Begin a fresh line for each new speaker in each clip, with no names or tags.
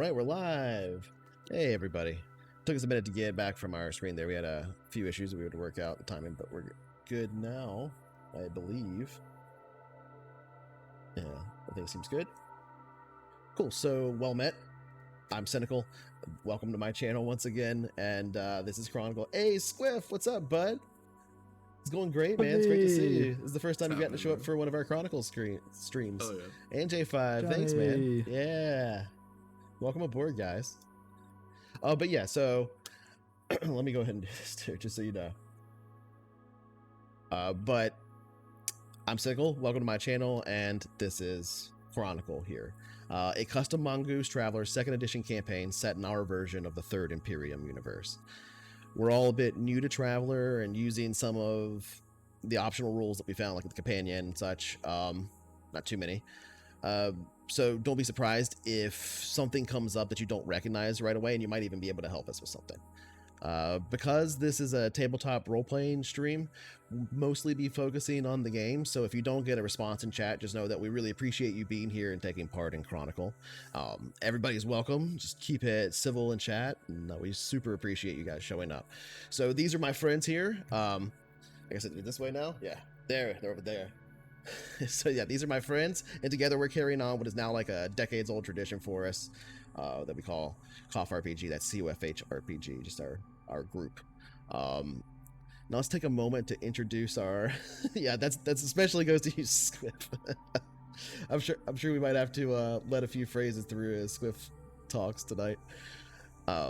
right, we're live. Hey, everybody. Took us a minute to get back from our screen there. We had a few issues that we had to work out the timing, but we're good now, I believe. Yeah, I think it seems good. Cool, so well met. I'm Cynical. Welcome to my channel once again, and this is Chronicle. Hey, Squiff, what's up, bud? It's going great, man. It's great to see you. This is the first time you've gotten to show up for one of our Chronicle streams.
Oh, yeah.
And J5,
Johnny.
thanks, man. Yeah. Welcome aboard, guys. Oh, but yeah, so let me go ahead and do this too, just so you know. But I'm Cynical. Welcome to my channel, and this is Chronicle here. A custom Mongoose Traveler 2nd edition campaign set in our version of the 3rd Imperium universe. We're all a bit new to Traveler and using some of the optional rules that we found, like with the companion and such. Not too many. So don't be surprised if something comes up that you don't recognize right away, and you might even be able to help us with something. Because this is a tabletop role-playing stream, we'll mostly be focusing on the game, so if you don't get a response in chat, just know that we really appreciate you being here and taking part in Chronicle. Everybody's welcome. Just keep it civil in chat, and we super appreciate you guys showing up. So these are my friends here. I guess I do it this way now? Yeah, they're over there. So yeah, these are my friends, and together we're carrying on what is now like a decades-old tradition for us that we call CoFH RPG. That's CoFH RPG, just our group. Now let's take a moment to introduce our. Yeah, that's especially goes to you, Squiff. I'm sure we might have to let a few phrases through as Squiff talks tonight.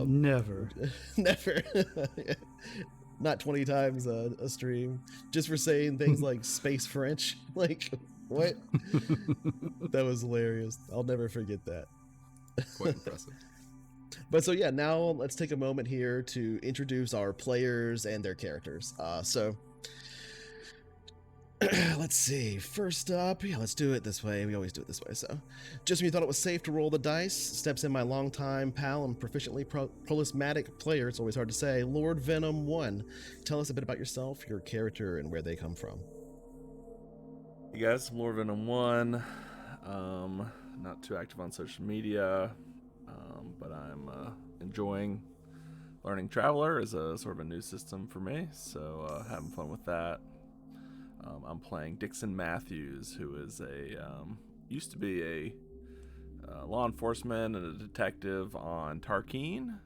Never.
Never. Not 20 times a stream, just for saying things like space French. Like, what? That was hilarious. I'll never forget that.
Quite impressive.
But so yeah, now let's take a moment here to introduce our players and their characters. So let's see. First up, yeah, let's do it this way. We always do it this way. So just when you thought it was safe to roll the dice, steps in my longtime pal and proficiently prolific player, it's always hard to say, Lord Venom 1. Tell us a bit about yourself, your character, and where they come from.
You guys, Lord Venom 1. Not too active on social media, but I'm enjoying learning Traveler as a sort of a new system for me, so having fun with that. I'm playing Dixon Matthews, who is used to be a law enforcement and a detective on Tarkeen.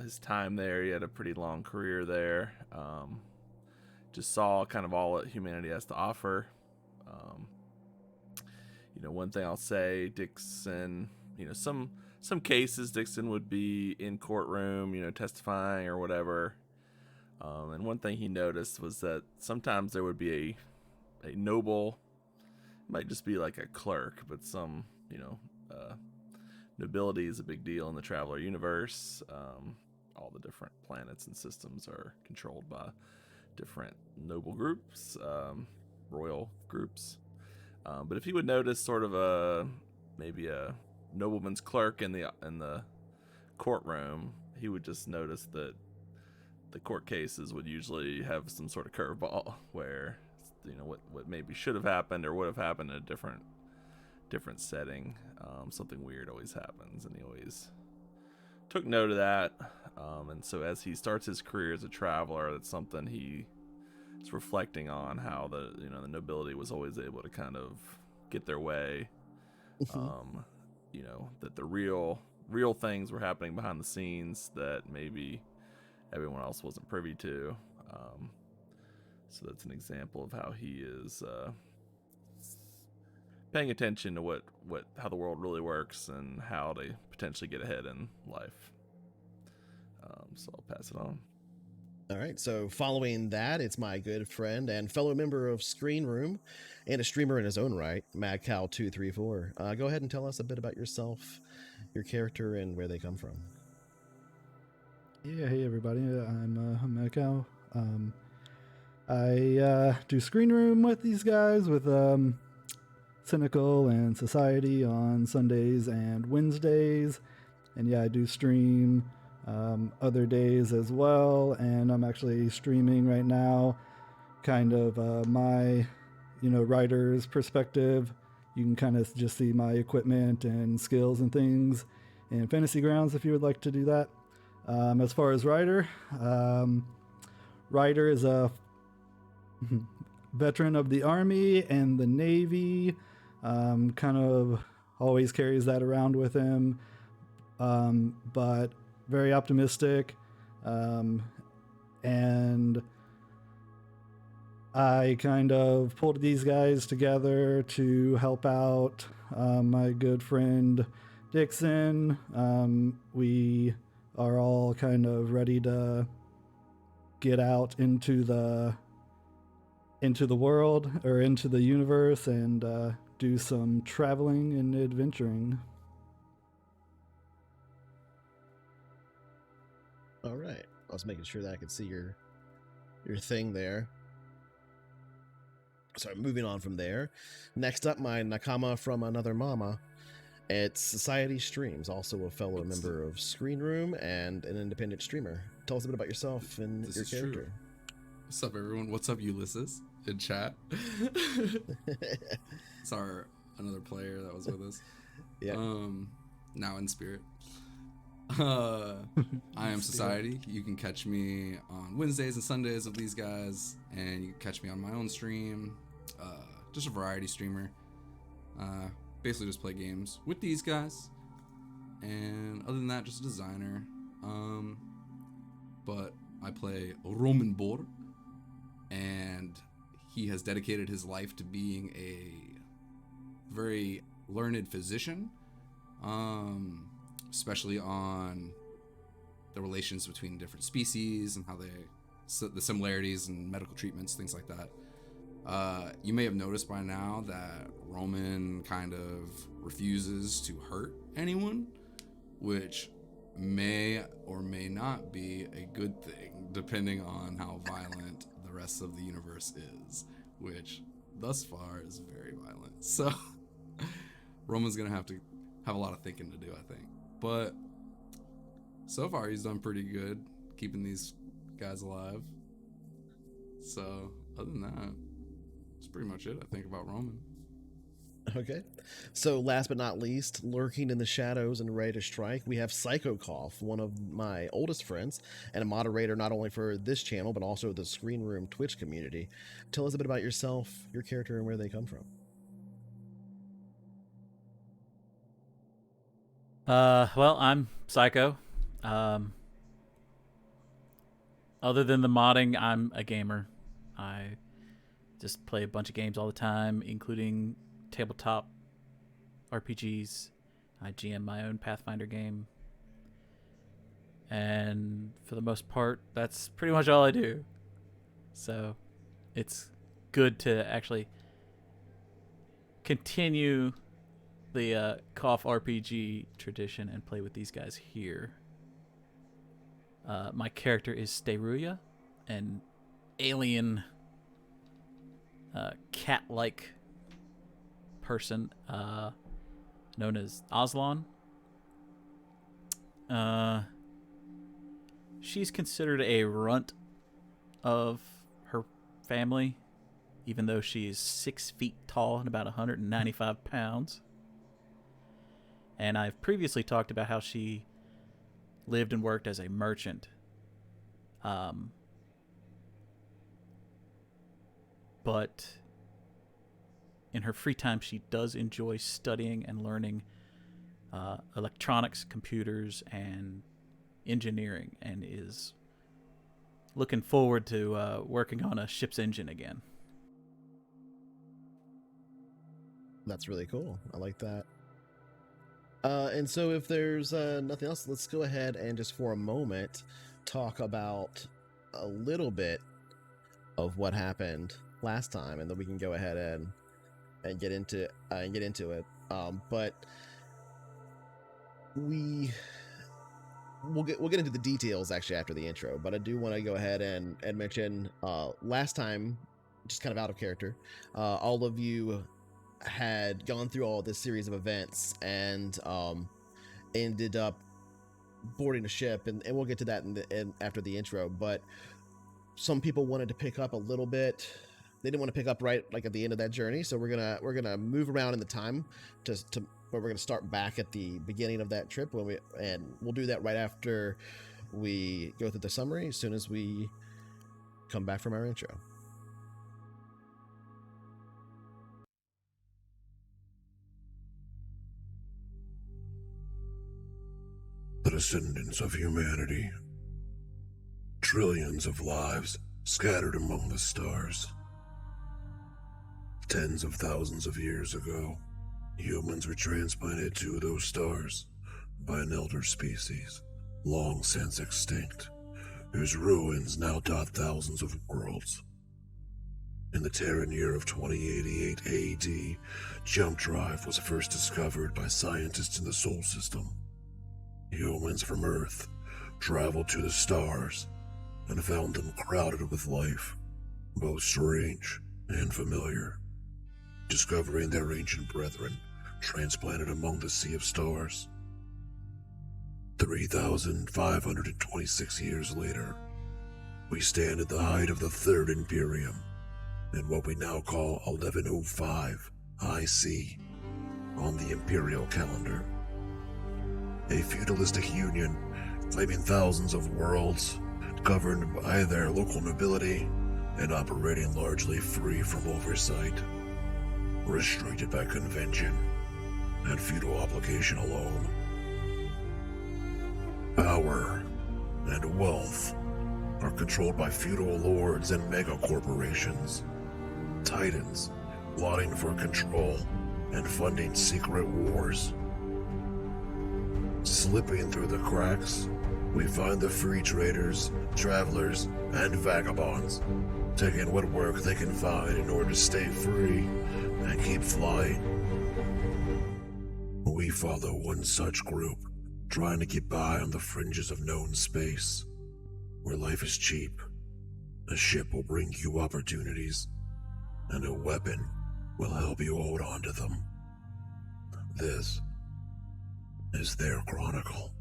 His time there, he had a pretty long career there. Just saw kind of all that humanity has to offer. One thing I'll say, Dixon, some cases Dixon would be in courtroom, testifying or whatever. And one thing he noticed was that sometimes there would be a noble, might just be like a clerk, but some, nobility is a big deal in the Traveler universe. All the different planets and systems are controlled by different noble groups, royal groups. But if you would notice sort of maybe a nobleman's clerk in the courtroom, he would just notice that the court cases would usually have some sort of curveball where what maybe should have happened or would have happened in a different setting. Something weird always happens, and he always took note of that. And so as he starts his career as a Traveler, that's something he is reflecting on, how the nobility was always able to kind of get their way. That the real things were happening behind the scenes that maybe everyone else wasn't privy to. So that's an example of how he is paying attention to how the world really works and how they potentially get ahead in life. So I'll pass it on.
All right, so following that, it's my good friend and fellow member of Screen Room and a streamer in his own right, MadCow234. Go ahead and tell us a bit about yourself, your character, and where they come from.
Yeah, hey everybody, I'm MadCow. I do Screen Room with these guys, with Cynical and Society on Sundays and Wednesdays. And yeah, I do stream other days as well, and I'm actually streaming right now kind of my writer's perspective you can kind of just see my equipment and skills and things in Fantasy Grounds if you would like to do that. As far as Ryder, Ryder is a veteran of the Army and the Navy, kind of always carries that around with him, but very optimistic, and I kind of pulled these guys together to help out my good friend Dixon. We are all kind of ready to get out into the world, or into the universe, and do some traveling and adventuring.
All right. I was making sure that I could see your thing there. So moving on from there. Next up, my Nakama from another mama. It's Society Streams, also a fellow member of Screen Room and an independent streamer. Tell us a bit about yourself and your character.
True. What's up, everyone? What's up, Ulysses, in chat? It's another player that was with us.
Yeah.
Now in spirit. I am Society. You can catch me on Wednesdays and Sundays with these guys, and you can catch me on my own stream. Just a variety streamer. Basically just play games with these guys, and other than that, just a designer. But I play Roman Bor, and he has dedicated his life to being a very learned physician, especially on the relations between different species and how the similarities in medical treatments, things like that. You may have noticed by now that Roman kind of refuses to hurt anyone, which may or may not be a good thing, depending on how violent the rest of the universe is, which thus far is very violent. So Roman's gonna have to have a lot of thinking to do, I think. But so far he's done pretty good keeping these guys alive. So other than that, that's pretty much it, I think, about Roman.
Okay. So last but not least, lurking in the shadows and ready to strike, we have Psychokoff, one of my oldest friends and a moderator not only for this channel, but also the Screen Room Twitch community. Tell us a bit about yourself, your character, and where they come from.
Well, I'm Psycho. Other than the modding, I'm a gamer. I just play a bunch of games all the time, including tabletop RPGs. I GM my own Pathfinder game. And for the most part, that's pretty much all I do. So it's good to actually continue the CoFH RPG tradition and play with these guys here. My character is Steruya, an alien cat-like person known as Aslan. She's considered a runt of her family, even though she's 6 feet tall and about 195 pounds. And I've previously talked about how she lived and worked as a merchant. But in her free time, she does enjoy studying and learning electronics, computers, and engineering, and is looking forward to working on a ship's engine again.
That's really cool. I like that. And so if there's nothing else, let's go ahead and just for a moment talk about a little bit of what happened last time, and then we can go ahead and get into it. But we'll get into the details actually after the intro. But I do want to go ahead and mention last time, just kind of out of character, all of you had gone through all this series of events and ended up boarding a ship, and we'll get to that after the intro. But some people wanted to pick up a little bit they didn't want to pick up right like at the end of that journey, so we're gonna move around in the time to where we're gonna start back at the beginning of that trip and we'll do that right after we go through the summary as soon as we come back from our intro.
The Descendants of Humanity. Trillions of lives scattered among the stars. Tens of thousands of years ago, humans were transplanted to those stars by an elder species, long since extinct, whose ruins now dot thousands of worlds. In the Terran year of 2088 AD, jump drive was first discovered by scientists in the Sol system. Humans from Earth traveled to the stars and found them crowded with life, both strange and familiar, discovering their ancient brethren transplanted among the sea of stars. 3,526 years later, we stand at the height of the Third Imperium, in what we now call 1105 IC on the Imperial calendar. A feudalistic union claiming thousands of worlds, governed by their local nobility and operating largely free from oversight, restricted by convention and feudal obligation alone. Power and wealth are controlled by feudal lords and megacorporations, titans plotting for control and funding secret wars. Slipping through the cracks, we find the free traders, travelers, and vagabonds, taking what work they can find in order to stay free and keep flying. We follow one such group, trying to get by on the fringes of known space, where life is cheap. A ship will bring you opportunities, and a weapon will help you hold on to them. This is their Chronicle.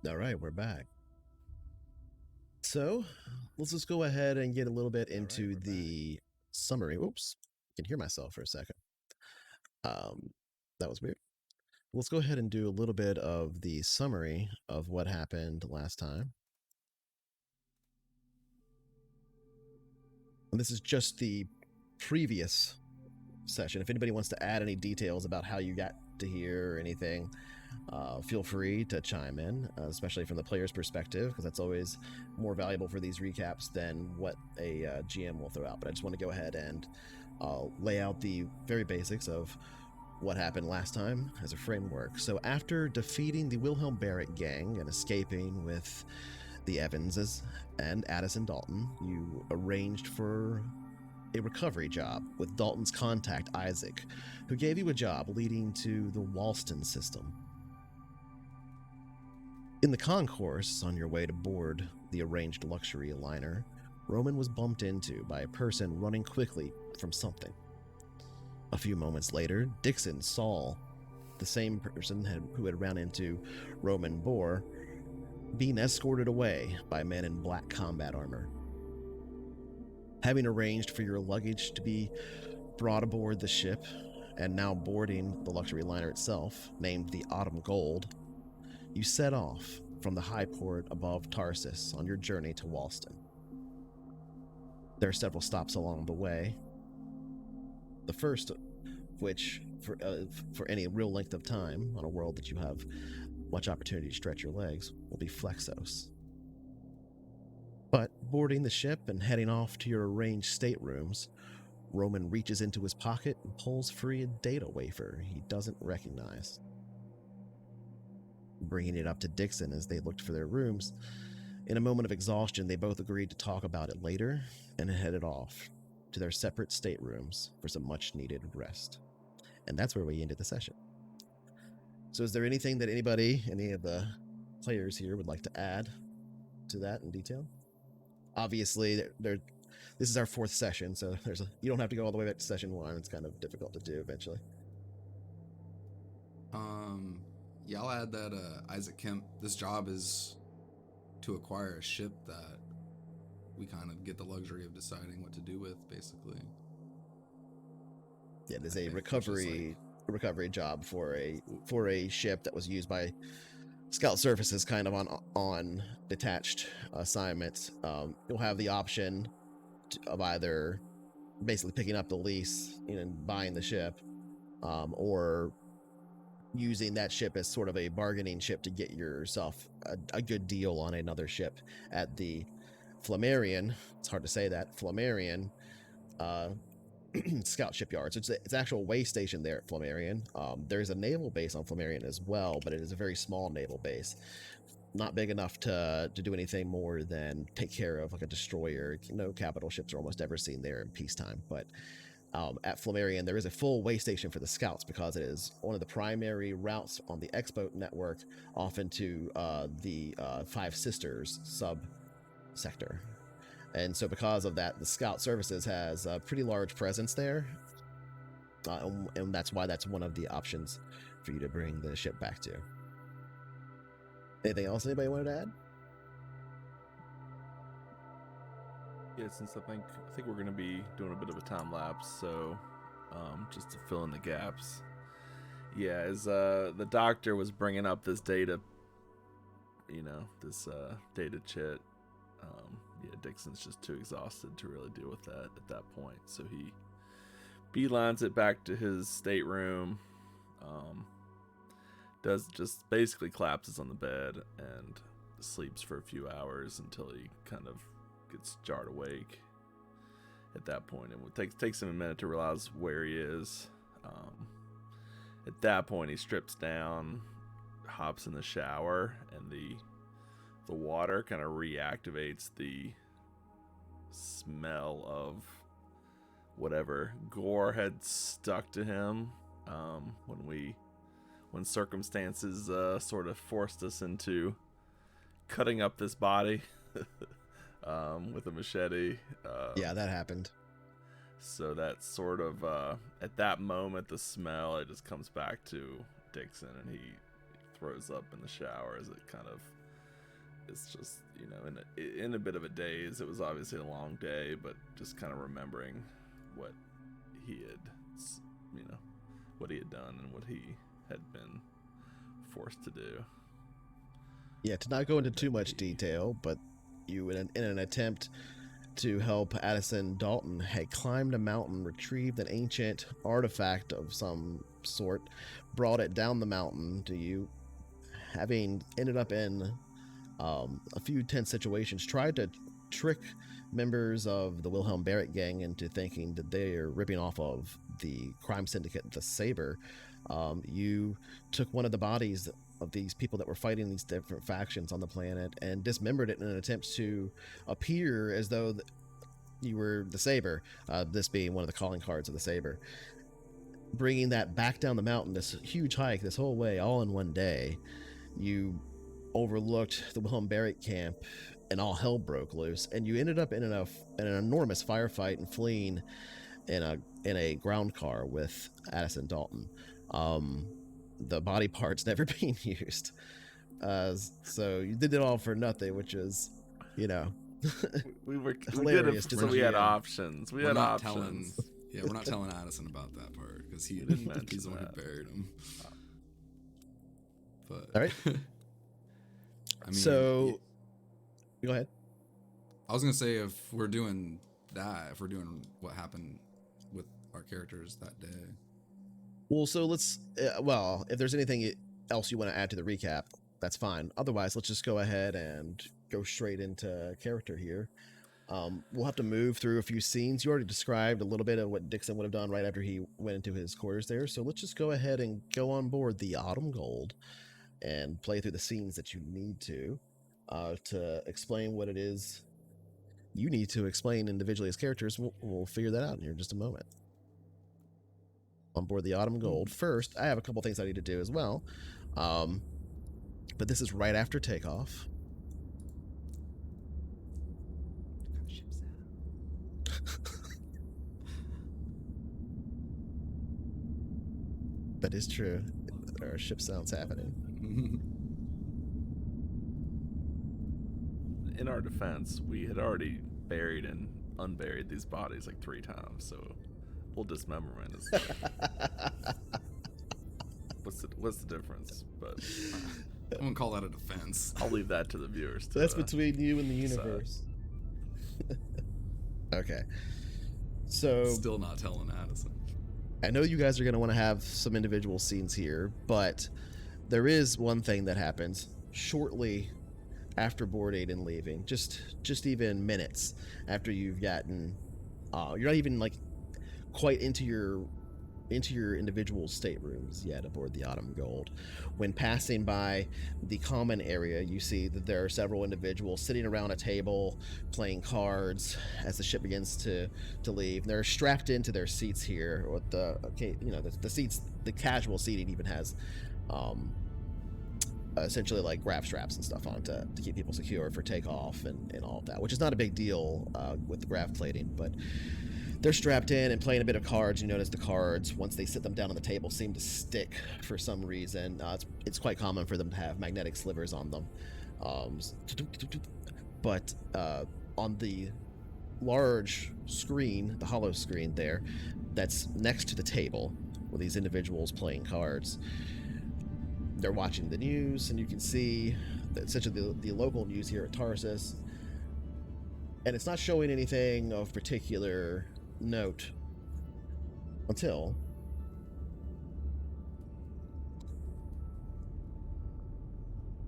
All right, we're back. So let's just go ahead and get a little bit into the summary. Oops, I can hear myself for a second. That was weird. Let's go ahead and do a little bit of the summary of what happened last time. And this is just the previous session. If anybody wants to add any details about how you got to here or anything, feel free to chime in, especially from the player's perspective, because that's always more valuable for these recaps than what a GM will throw out. But I just want to go ahead and lay out the very basics of what happened last time as a framework. So after defeating the Wilhelm Barrett gang and escaping with the Evanses and Addison Dalton, you arranged for a recovery job with Dalton's contact, Isaac, who gave you a job leading to the Walston system. In the concourse, on your way to board the arranged luxury liner, Roman was bumped into by a person running quickly from something. A few moments later, Dixon saw the same person who had run into Roman Bohr being escorted away by men in black combat armor. Having arranged for your luggage to be brought aboard the ship, and now boarding the luxury liner itself, named the Autumn Gold, you set off from the high port above Tarsus on your journey to Walston. There are several stops along the way, the first of which, for any real length of time on a world that you have much opportunity to stretch your legs, will be Flexos. But boarding the ship and heading off to your arranged staterooms, Roman reaches into his pocket and pulls free a data wafer he doesn't recognize. Bringing it up to Dixon as they looked for their rooms, In a moment of exhaustion, they both agreed to talk about it later and headed off to their separate staterooms for some much-needed rest. And that's where we ended the session. So is there anything that any of the players here would like to add to that in detail? Obviously, this is our 4th session, so you don't have to go all the way back to session 1. It's kind of difficult to do eventually.
Yeah, I'll add that Isaac Kemp, this job is to acquire a ship that we kind of get the luxury of deciding what to do with, basically.
Yeah, there's a recovery job for a ship that was used by Scout Services, kind of on detached assignments. You'll have the option of either basically picking up the lease and buying the ship, or using that ship as sort of a bargaining ship to get yourself a good deal on another ship at the Flammarion. It's hard to say that. Flammarion Scout shipyard. So it's an actual way station there at Flammarion. There's a naval base on Flammarion as well, but it is a very small naval base. Not big enough to do anything more than take care of like a destroyer. No capital ships are almost ever seen there in peacetime, but at Flammarion, there is a full way station for the Scouts because it is one of the primary routes on the X-Boat network off into the Five Sisters sub-sector. And so because of that, the Scout Services has a pretty large presence there, and that's why that's one of the options for you to bring the ship back to. Anything else anybody wanted to add?
Yeah, since I think we're going to be doing a bit of a time lapse, so just to fill in the gaps. Yeah, as the doctor was bringing up this data, this data chit, Dixon's just too exhausted to really deal with that at that point, so he beelines it back to his stateroom, does just basically collapses on the bed and sleeps for a few hours until he kind of gets jarred awake at that point, and it takes him a minute to realize where he is. At that point, he strips down, hops in the shower, and the water kind of reactivates the smell of whatever gore had stuck to him when circumstances sort of forced us into cutting up this body with a machete.
Yeah, that happened.
So that's sort of at that moment, the smell, it just comes back to Dixon, and he throws up in the shower as it kind of, it's just, in a bit of a daze. It was obviously a long day, but just kind of remembering what he had, what he had done and what he had been forced to do.
Yeah, to not go into too much detail, but you, in an attempt to help Addison Dalton, had climbed a mountain, retrieved an ancient artifact of some sort, brought it down the mountain to you, having ended up in a few tense situations, tried to trick members of the Wilhelm Barrett gang into thinking that they are ripping off of the crime syndicate, the Saber. You took one of the bodies of these people that were fighting these different factions on the planet and dismembered it in an attempt to appear as though you were the Saber, this being one of the calling cards of the Saber. Bringing that back down the mountain, this huge hike, this whole way, all in one day, you overlooked the Wilhelm Barrett camp, and all hell broke loose, and you ended up in an enormous firefight and fleeing in a ground car with Addison Dalton. The body parts never being used. So you did it all for nothing, which is,
we
hilarious.
So we had options. We had options.
We're not telling Addison about that part because he's the one who buried him. But
all right.
I mean,
so go ahead.
I was gonna say, if we're doing what happened with our characters that day.
Well, so let's. If there's anything else you want to add to the recap, that's fine. Otherwise, let's just go ahead and go straight into character here. We'll have to move through a few scenes. You already described a little bit of what Dixon would have done right after he went into his quarters there. So let's just go ahead and go on board the Autumn Gold and play through the scenes that you need to. to explain what it is you need to explain individually as characters. We'll figure that out in here in just a moment. On board the Autumn Gold. First, I have a couple things I need to do as well. But this is right after takeoff. That is true. There are ship sounds happening.
In our defense, we had already buried and unburied these bodies like 3 times, so full dismemberment is like, what's the difference? But
I wouldn't call that a defense.
I'll leave that to the viewers.
That's between you and the universe. Okay. So
Still not telling Addison.
I know you guys are going to want to have some individual scenes here, but there is one thing that happens shortly after board 8 and leaving, just even minutes after you've gotten, you're not even like quite into your individual staterooms yet aboard the Autumn Gold. When passing by the common area, you see that there are several individuals sitting around a table playing cards as the ship begins to leave. They're strapped into their seats here, or the seats, the casual seating even has essentially like grab straps and stuff on to keep people secure for takeoff and all of that, which is not a big deal with the grav plating, but they're strapped in and playing a bit of cards. You notice the cards, once they sit them down on the table, seem to stick for some reason. It's quite common for them to have magnetic slivers on them. But on the large screen, the hollow screen there, that's next to the table with these individuals playing cards, they're watching the news, and you can see essentially the local news here at Tarsus, and it's not showing anything of particular note until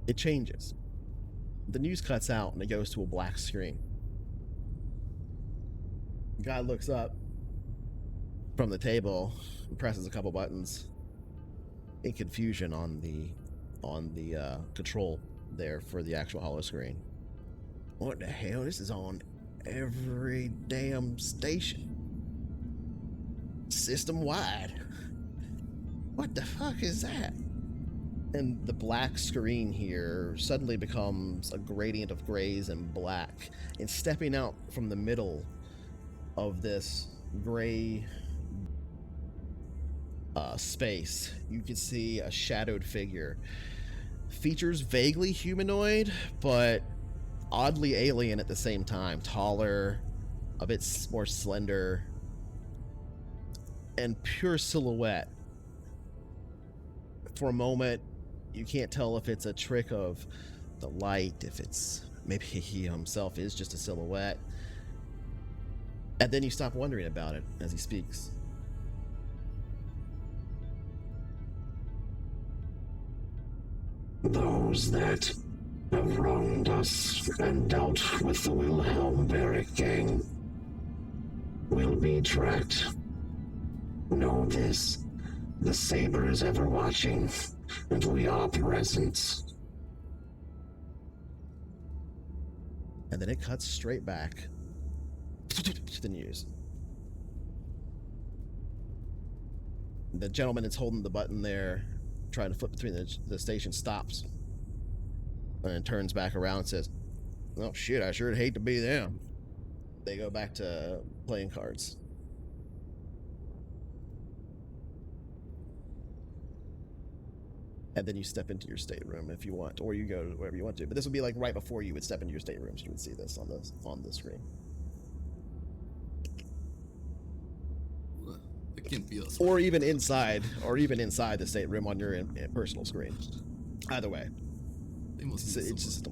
it changes. The news cuts out and it goes to a black screen. The guy looks up from the table and presses a couple buttons in confusion on the control there for the actual hollow screen. What the hell? This is on every damn station. System wide. What the fuck is that? And the black screen here suddenly becomes a gradient of grays and black. And stepping out from the middle of this gray space, you can see a shadowed figure. Features vaguely humanoid, but oddly alien at the same time. Taller, a bit more slender, and pure silhouette. For a moment, you can't tell if it's a trick of the light, if it's maybe he himself is just a silhouette. And then you stop wondering about it as he speaks.
Those that have wronged us and dealt with the Wilhelm Barrick gang will be tracked. Know this. The Saber is ever watching, and we are present.
And then it cuts straight back to the news. The gentleman that's holding the button there, trying to flip between the station, stops and turns back around and says, "Oh shit, I sure hate to be them." They go back to playing cards. And then you step into your stateroom if you want, or you go wherever you want to. But this would be like right before you would step into your stateroom, so you would see this on the screen.
It can feel.
Or even inside the stateroom on your personal screen. Either way, it's just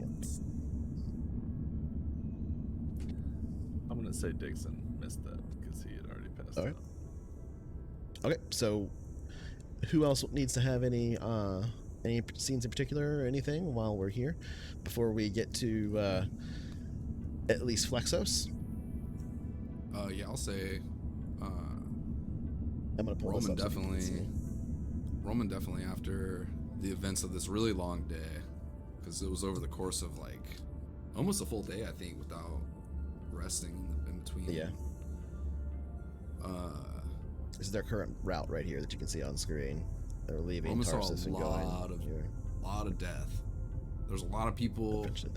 I'm gonna say Dixon missed that because he had already passed out.
Okay, so who else needs to have any scenes in particular or anything while we're here before we get to at least Flexos?
Yeah, I'll say
I'm gonna pull
Roman
this up so you can see.
Roman definitely after the events of this really long day because it was over the course of like almost a full day, I think, without resting in between.
Yeah. This is their current route right here that you can see on screen. They're leaving
almost
Tarsus and going.
A lot of death. There's a lot of people
Eventually.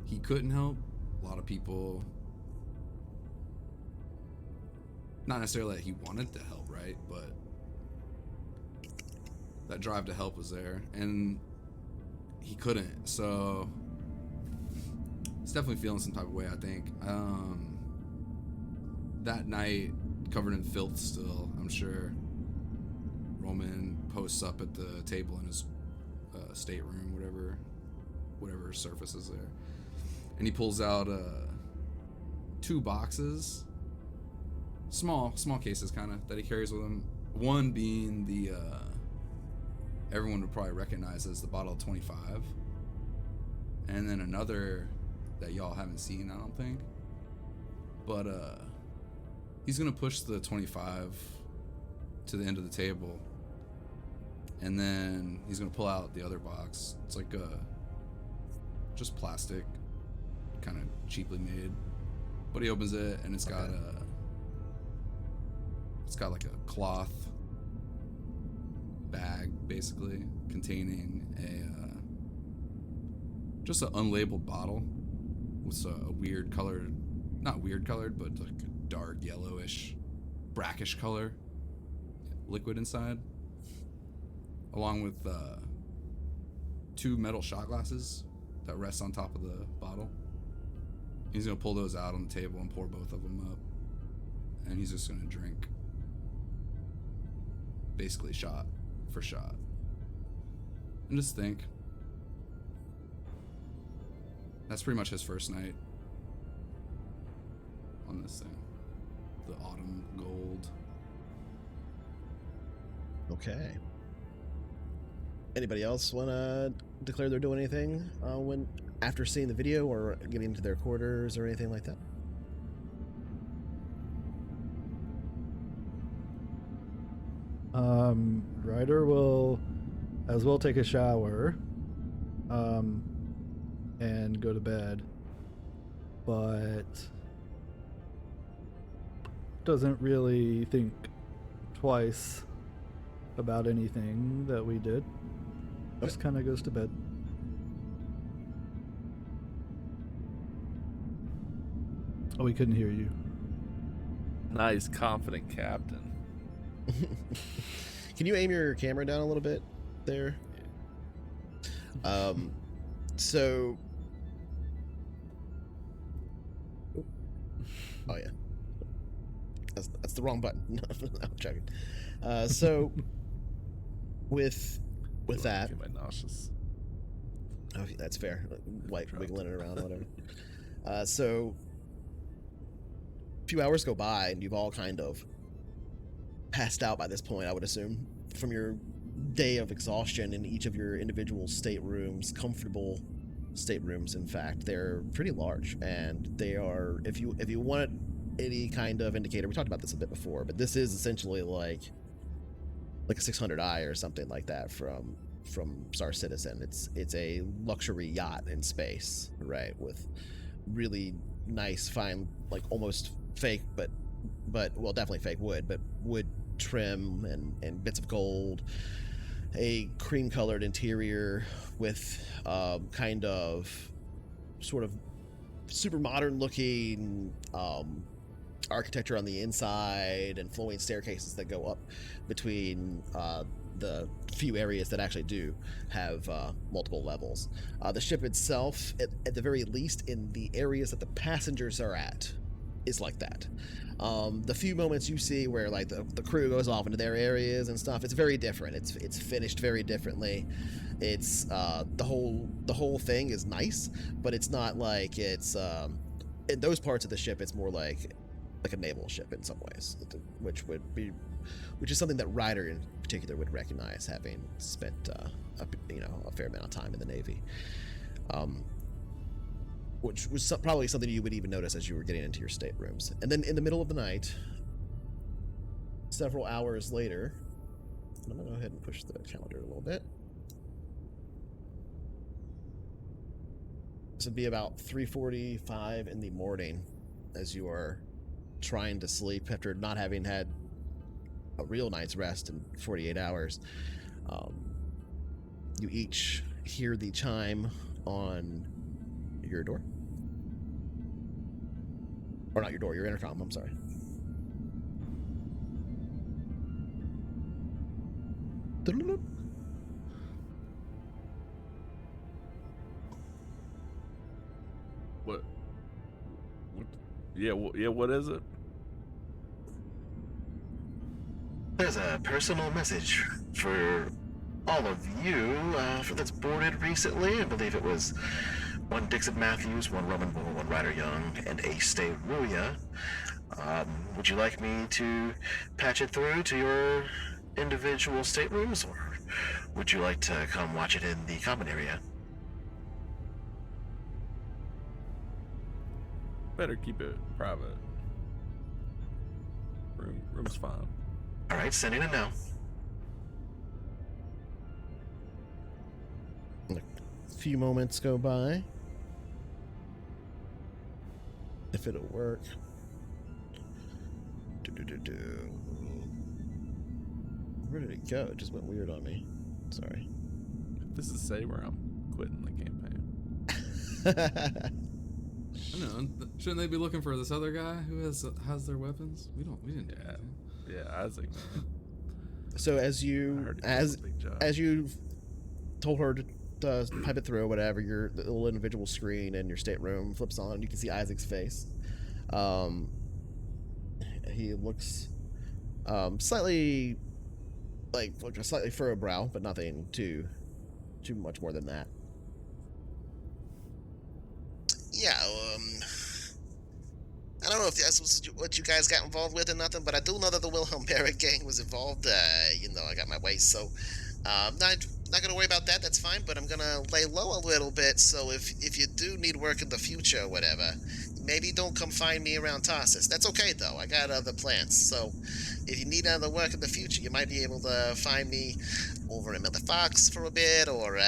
he couldn't help. A lot of people, not necessarily that he wanted to help, right? But that drive to help was there, and he couldn't. So he's definitely feeling some type of way, I think. That night, covered in filth still, I'm sure, Roman posts up at the table in his stateroom, whatever surface is there, and he pulls out 2 boxes, small cases kind of, that he carries with him. One being the everyone would probably recognize as the bottle of 25, and then another that y'all haven't seen, I don't think, but he's gonna push the 25 to the end of the table, and then he's gonna pull out the other box. It's like just plastic, kind of cheaply made, but he opens it and it's got like a cloth bag basically containing just an unlabeled bottle with a weird colored, not weird colored, but like a dark yellowish, brackish color liquid inside, along with 2 metal shot glasses that rest on top of the bottle. He's gonna pull those out on the table and pour both of them up, and he's just gonna drink, basically shot for shot, and just think. That's pretty much his first night on this thing. The autumn gold.
Okay. Anybody else want to declare they're doing anything when after seeing the video or getting into their quarters or anything like that?
Ryder will as well take a shower and go to bed, but doesn't really think twice about anything that we did. Just kind of goes to bed. Oh, we couldn't hear you.
Nice, confident captain.
Can you aim your camera down a little bit there? So... Oh, yeah. That's the wrong button. No, I'm joking. So, with that...
Get my nauseous.
Oh, that's fair. Wiggling it around, whatever. So, a few hours go by, and you've all kind of passed out by this point, I would assume, from your day of exhaustion in each of your individual staterooms, comfortable staterooms. In fact, they're pretty large, and they are, if you want any kind of indicator, we talked about this a bit before, but this is essentially like a 600i or something like that from Star Citizen. It's a luxury yacht in space, right, with really nice, fine, like almost fake, but well, definitely fake wood, but wood trim and bits of gold, a cream colored interior with kind of sort of super modern looking architecture on the inside, and flowing staircases that go up between the few areas that actually do have multiple levels. The ship itself, at the very least in the areas that the passengers are at, is like that. The few moments you see where like the crew goes off into their areas and stuff, it's very different. It's finished very differently. It's the whole thing is nice, but it's not like it's in those parts of the ship. It's more like a naval ship in some ways, which is something that Ryder in particular would recognize, having spent a fair amount of time in the Navy. Which was probably something you would even notice as you were getting into your staterooms. And then in the middle of the night, several hours later, I'm going to go ahead and push the calendar a little bit. This would be about 3:45 in the morning as you are trying to sleep after not having had a real night's rest in 48 hours. You each hear the chime on your door. Or not your door, your intercom, I'm sorry.
What? Yeah, what is it?
There's a personal message for all of you that's boarded recently. I believe it was one Dixon Matthews, one Roman Bull, one Ryder Young, and a Stay Ruya. Would you like me to patch it through to your individual staterooms, or would you like to come watch it in the common area?
Better keep it private. Room's fine.
All right, sending it now.
A few moments go by. If it'll work. Where did it go? It just went weird on me. Sorry.
If this is Saber, I'm quitting the campaign.
I know. Shouldn't they be looking for this other guy who has their weapons? We didn't. do anything.
Yeah, Isaac. Man.
So as you told her to pipe it through or whatever, your the little individual screen in your stateroom flips on. You can see Isaac's face. He looks slightly furrowed brow, but nothing too much more than that.
Yeah, I don't know if that's what you guys got involved with or nothing, but I do know that the Wilhelm Barrett gang was involved. I got my ways, so not gonna worry about that. That's fine, but I'm gonna lay low a little bit. So if you do need work in the future or whatever, maybe don't come find me around Tarsus. That's okay though. I got other plans. So if you need other work in the future, you might be able to find me over in Mother Fox for a bit, or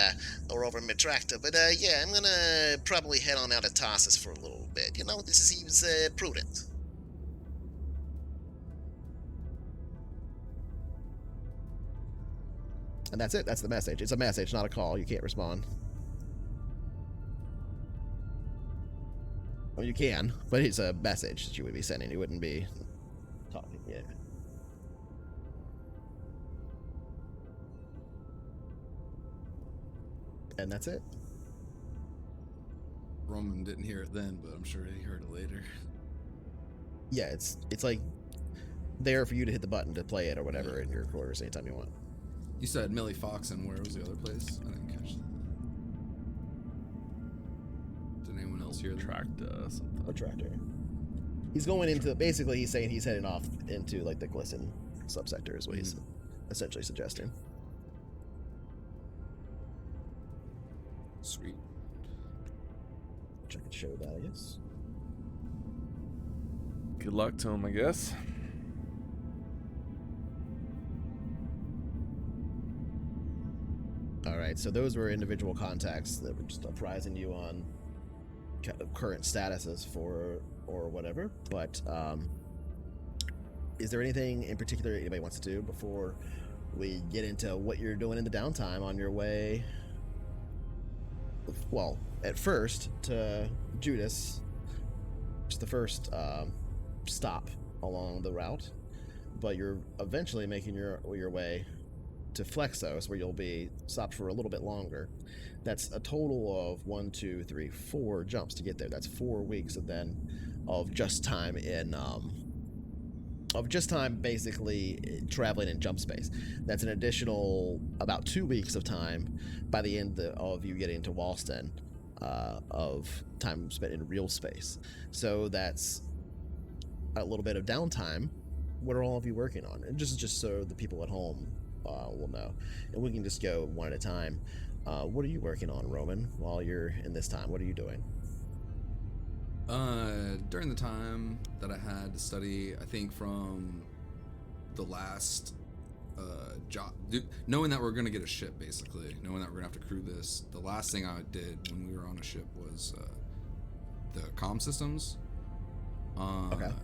over in Mitractor. But yeah, I'm gonna probably head on out of Tarsus for a little bit. This seems prudent.
And that's it. That's the message. It's a message, not a call. You can't respond. Well, you can, but it's a message that you would be sending. You wouldn't be talking. Yeah. And that's it.
Roman didn't hear it then, but I'm sure he heard it later.
Yeah, it's like there for you to hit the button to play it or whatever in your quarters anytime you want.
You said Millie Fox, and where was the other place? I didn't catch that. Did anyone else hear that?
Something.
A tractor. He's going into, basically he's saying he's heading off into like the Glisten subsector is what he's essentially suggesting.
Sweet.
Which I could show that, I guess.
Good luck to him, I guess.
Alright, so those were individual contacts that were just apprising you on current statuses for or whatever, but is there anything in particular anybody wants to do before we get into what you're doing in the downtime on your way? Well, at first to Judas, just the first stop along the route, but you're eventually making your way to Flexos, where you'll be stopped for a little bit longer. That's a total of 1, 2, 3, 4 jumps to get there. That's 4 weeks of just time in basically traveling in jump space. That's an additional about 2 weeks of time by the end of you getting to Walston, of time spent in real space. So that's a little bit of downtime. What are all of you working on? And just so the people at home will know, and we can just go one at a time. What are you working on, Roman, while you're in this time? What are you doing?
During the time that I had to study, I think from the last job, knowing that we're gonna get a ship, basically, knowing that we're gonna have to crew this. The last thing I did when we were on a ship was the comm systems,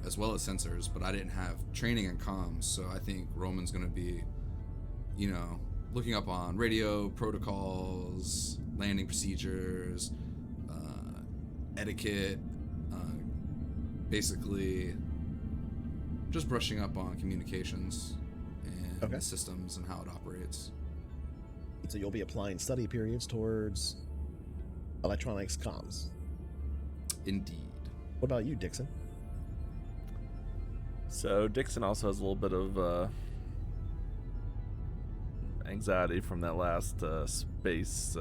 as well as sensors. But I didn't have training in comms, so I think Roman's gonna be, looking up on radio protocols, landing procedures, etiquette, basically just brushing up on communications and the systems and how it operates.
So you'll be applying study periods towards electronics comms.
Indeed.
What about you, Dixon?
So Dixon also has a little bit of anxiety from that last space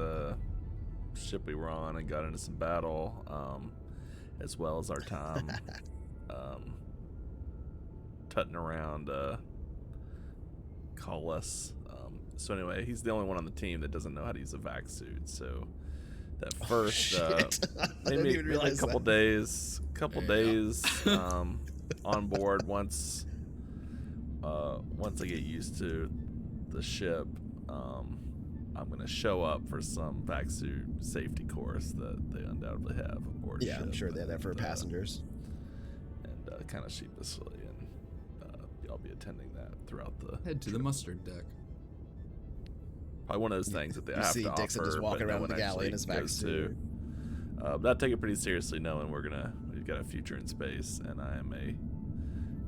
ship we were on and got into some battle, as well as our time tutting around Collis. So anyway, he's the only one on the team that doesn't know how to use a vac suit. So that first maybe a couple days on board, once I get used to the ship, I'm gonna show up for some vac suit safety course that they undoubtedly have aboard ship.
I'm sure they have that for passengers.
And kind of sheepishly, and I'll be attending that throughout the
head to
trip.
the mustard deck.
Probably one of those things that they
You
have
see
to
Dixon
offer,
just walking
but no
around
one
the galley in his
actually
vac
goes
suit.
to. But I take it pretty seriously, knowing we've got a future in space, and I am a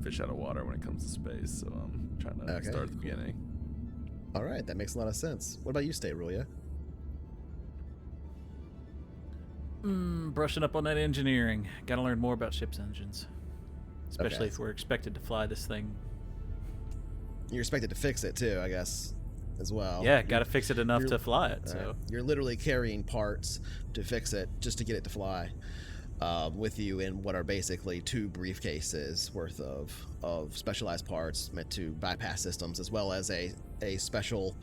fish out of water when it comes to space. So I'm trying to start at the beginning.
All right, that makes a lot of sense. What about you, Rulia?
Brushing up on that engineering. Got to learn more about ship's engines, especially if we're expected to fly this thing.
You're expected to fix it too, I guess, as well.
Yeah, got to fix it enough to fly it. So
you're literally carrying parts to fix it just to get it to fly with you in what are basically 2 briefcases worth of specialized parts meant to bypass systems, as well as a special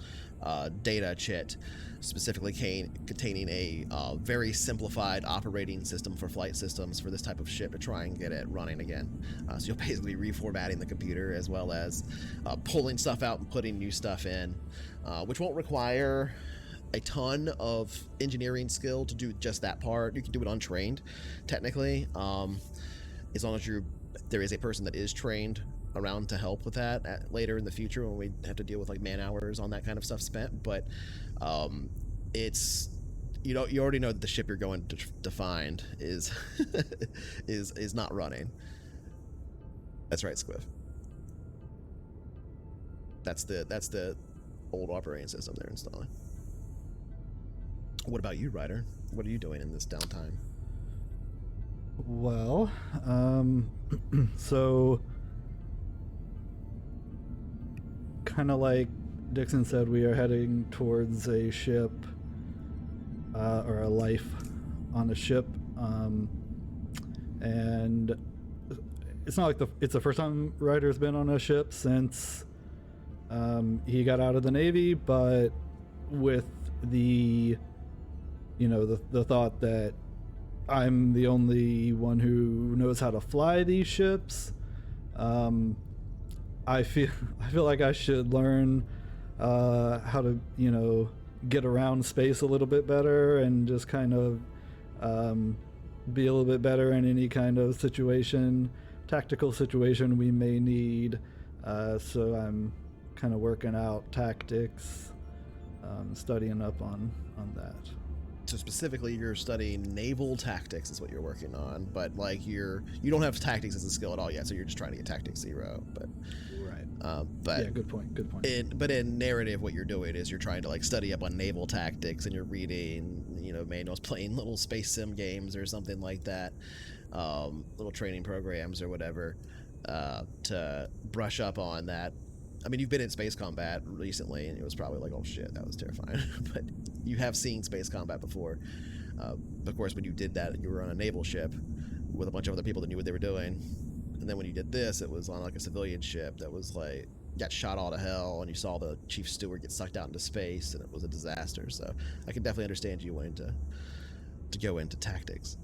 data chit specifically containing a very simplified operating system for flight systems for this type of ship to try and get it running again. So you'll basically reformatting the computer, as well as pulling stuff out and putting new stuff in, which won't require a ton of engineering skill to do just that part. You can do it untrained, technically, as long as there is a person that is trained around to help with that later in the future when we have to deal with like man hours on that kind of stuff spent. But it's you already know that the ship you're going to find is is not running. That's right, Squiff. That's the old operating system they're installing. What about you, Ryder? What are you doing in this downtime?
Well, so kind of like Dixon said, we are heading towards a ship or a life on a ship, and it's not like it's the first time Ryder's been on a ship since he got out of the Navy, but with the the thought that I'm the only one who knows how to fly these ships, I feel like I should learn how to get around space a little bit better, and just kind of be a little bit better in any kind of tactical situation we may need. So I'm kind of working out tactics, studying up on that.
So specifically, you're studying naval tactics is what you're working on, but like you don't have tactics as a skill at all yet, so you're just trying to get tactics 0. But
right.
But
yeah, good point.
But in narrative, what you're doing is you're trying to like study up on naval tactics, and you're reading manuals, playing little space sim games or something like that, little training programs or whatever, to brush up on that. I mean, you've been in space combat recently, and it was probably like, oh shit, that was terrifying. But you have seen space combat before. Of course, when you did that, you were on a naval ship with a bunch of other people that knew what they were doing. And then when you did this, it was on like a civilian ship that was like, got shot all to hell, and you saw the chief steward get sucked out into space, and it was a disaster. So I can definitely understand you wanting to go into tactics.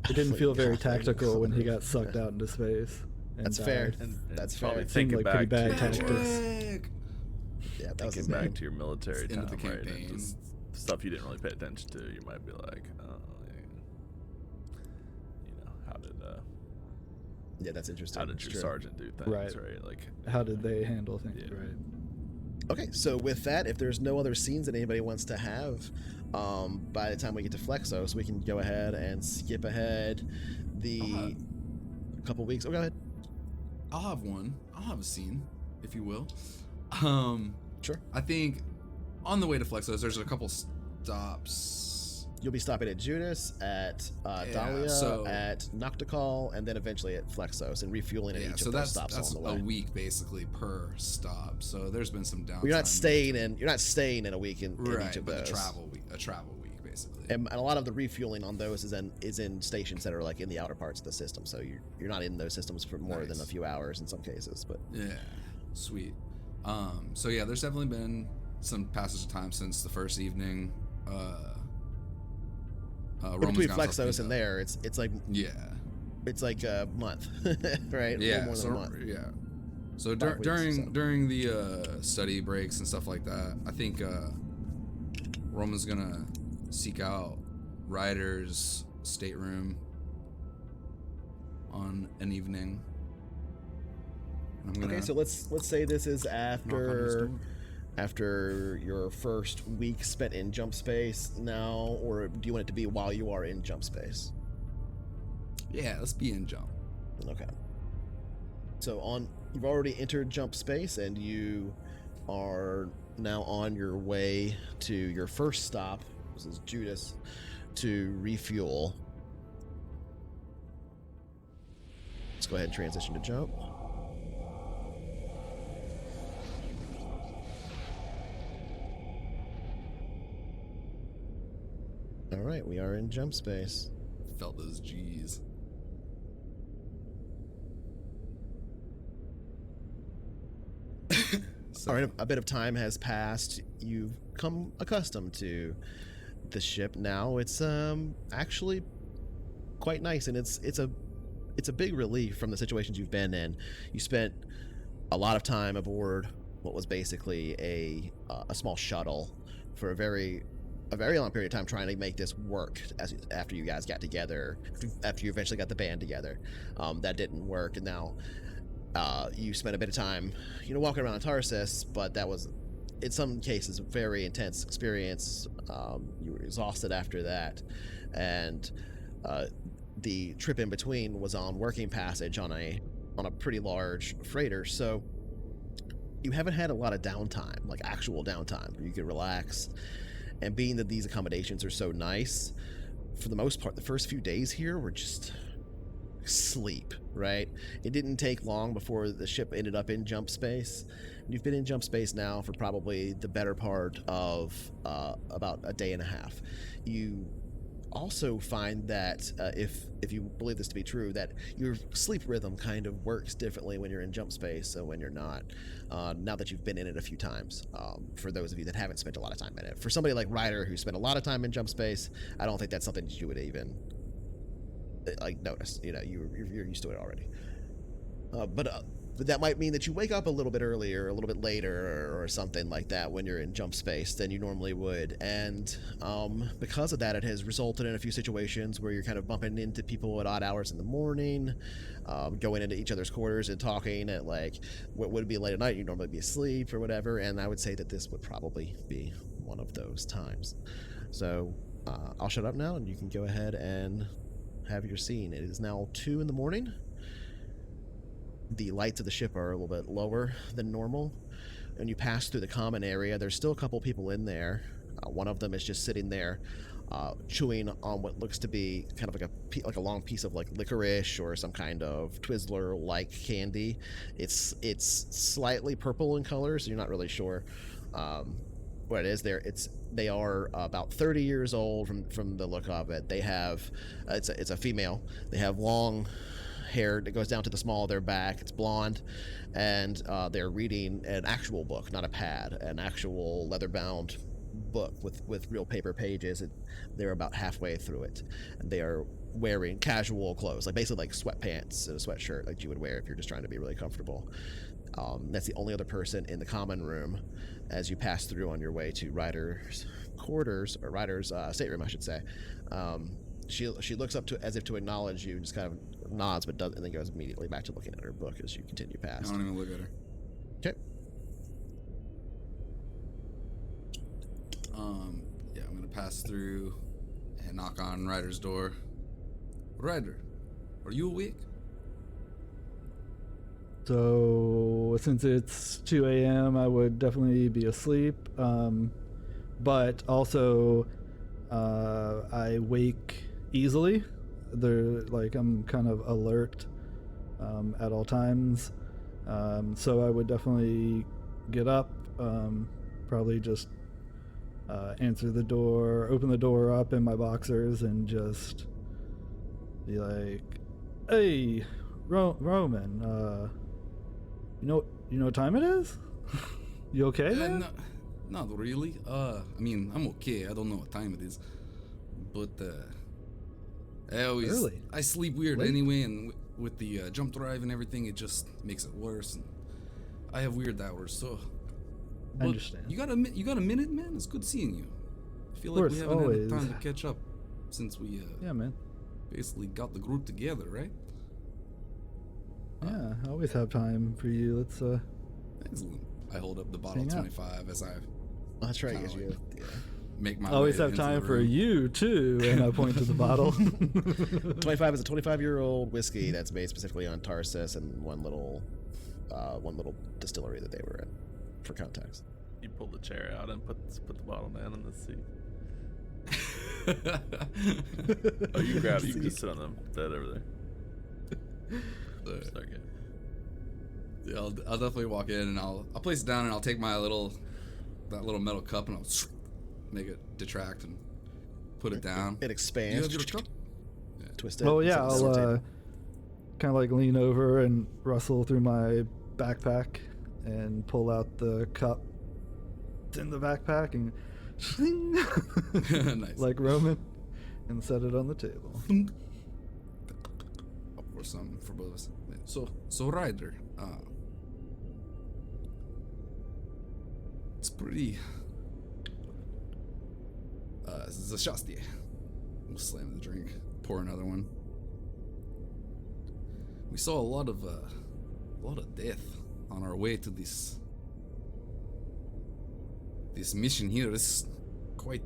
It didn't feel very tactical when he got sucked out into space.
That's fair. And that's fair.
Probably
Seemed
thinking
like
back
pretty bad
to
tactics.
Yeah, that was his
Thinking back
name.
to your military
It's
time,
into the
right? And
campaign.
just stuff you didn't really pay attention to. You might be like, oh, how did
Yeah, that's interesting.
how did
It's
your
true.
sergeant do things,
Right.
right? Like,
How did they handle things?
Yeah.
Right.
Okay, so with that, if there's no other scenes that anybody wants to have, by the time we get to Flexos, we can go ahead and skip ahead the couple weeks. Oh, go ahead.
I'll have one. I'll have a scene, if you will.
Sure.
I think on the way to Flexos, there's a couple stops.
You'll be stopping at Judas, at Dahlia,
so-
at Noctical, and then eventually at Flexos, and refueling at
Yeah,
each
so
of those
that's
stops along the
a
way.
week basically per stop. So there's been some downtime.
Well, you're not staying in a week in
right,
each of
but
those.
a travel week basically.
And a lot of the refueling on those is in stations that are like in the outer parts of the system, so you're not in those systems for more than a few hours in some cases. But
Yeah, sweet. So yeah, there's definitely been some passage of time since the first evening.
but
Roman's
between
gone off
Flexos and
pizza.
there, it's like a month, right? A little
Yeah,
more than
so
a month.
yeah. So
5 weeks,
during the study breaks and stuff like that, I think Roman's gonna seek out Ryder's stateroom on an evening. I'm gonna
Okay, so let's say this is
knock on his
after
door.
after your first week spent in jump space now, or do you want it to be while you are in jump space?
Yeah, let's be in jump.
Okay. So you've already entered jump space, and you are now on your way to your first stop. This is Judas, to refuel. Let's go ahead and transition to jump. All right, we are in jump space.
Felt those G's. So,
All right, a bit of time has passed. You've come accustomed to the ship now. It's actually quite nice, and it's a big relief from the situations you've been in. You spent a lot of time aboard what was basically a small shuttle for a very long period of time, trying to make this work. After you guys got together, after you eventually got the band together, that didn't work, and now you spent a bit of time, walking around Tarsus, but that was, in some cases, a very intense experience. You were exhausted after that, and the trip in between was on working passage on a pretty large freighter, so you haven't had a lot of downtime, like actual downtime, where you could relax. And being that these accommodations are so nice, for the most part, the first few days here were just sleep, right? It didn't take long before the ship ended up in jump space. You've been in jump space now for probably the better part of about a day and a half. You also find that if you believe this to be true, that your sleep rhythm kind of works differently when you're in jump space and when you're not, now that you've been in it a few times. For those of you that haven't spent a lot of time in it, for somebody like Ryder who spent a lot of time in jump space, I don't think that's something that you would even notice. You're used to it already. But that might mean that you wake up a little bit earlier, a little bit later, or something like that when you're in jump space than you normally would. And because of that, it has resulted in a few situations where you're kind of bumping into people at odd hours in the morning, going into each other's quarters and talking at like what would be late at night. You'd normally be asleep or whatever. And I would say that this would probably be one of those times. So I'll shut up now, and you can go ahead and have your scene. It is now 2 a.m. The lights of the ship are a little bit lower than normal, and you pass through the common area. There's still a couple people in there. One of them is just sitting there, chewing on what looks to be kind of like a long piece of like licorice or some kind of Twizzler-like candy. It's slightly purple in color, so you're not really sure what it is. They are about 30 years old from the look of it. They have it's a female. They have long hair that goes down to the small of their back. It's blonde, and they're reading an actual book, not a pad, an actual leather-bound book with real paper pages. They're about halfway through it, and they are wearing casual clothes, like basically like sweatpants and a sweatshirt like you would wear if you're just trying to be really comfortable. That's the only other person in the common room. as you pass through on your way to Ryder's quarters, or Ryder's stateroom, I should say. She looks up to as if to acknowledge you, just kind of nods, but doesn't, and then goes immediately back to looking at her book as you continue
I
past.
don't even look at her.
Okay.
Yeah, I'm gonna pass through and knock on Ryder's door. Ryder, are you awake?
So since it's 2 a.m., I would definitely be asleep. But also, I wake easily. I'm kind of alert at all times. So I would definitely get up, probably just answer the door, open the door up in my boxers, and just be like, "Hey, Roman, you know what time it is? You okay, man?"
Not really. I mean, I'm okay. I don't know what time it is, but I sleep weird
Late?
anyway, and with the jump drive and everything, it just makes it worse. And I have weird hours, so.
I understand.
You got a minute, man? It's good seeing you. I feel like
course,
we haven't
always.
had time to catch up since we
Yeah, man.
basically got the group together, right?
Yeah, I always have time for you. Let's
Excellent. I hold up the bottle
hang out.
25 as I
That's right,
Kinda
because you.
like- make my
always
way
have
into the
time for
room.
you too, and I point to the bottle.
25 is a 25-year-old whiskey that's made specifically on Tarsus and one little distillery that they were in, for context.
You pull the chair out and put the bottle down in the seat. Oh, you grab it. You can just sit on the bed over there. Start getting.
Yeah, I'll definitely walk in and I'll place it down and I'll take my little metal cup and I'll make it detract and put it down.
It
Do you
expands.
have your cup?
Twist it.
Oh
It's
yeah,
like a
I'll
table.
kind of like lean over and rustle through my backpack and pull out the cup. It's in the backpack and shing,
Nice.
like Roman, and set it on the table.
I'll pour some for both of us. So Ryder, it's pretty zashasty. We'll slam the drink, pour another one. We saw a lot of death on our way to this mission here. It's quite,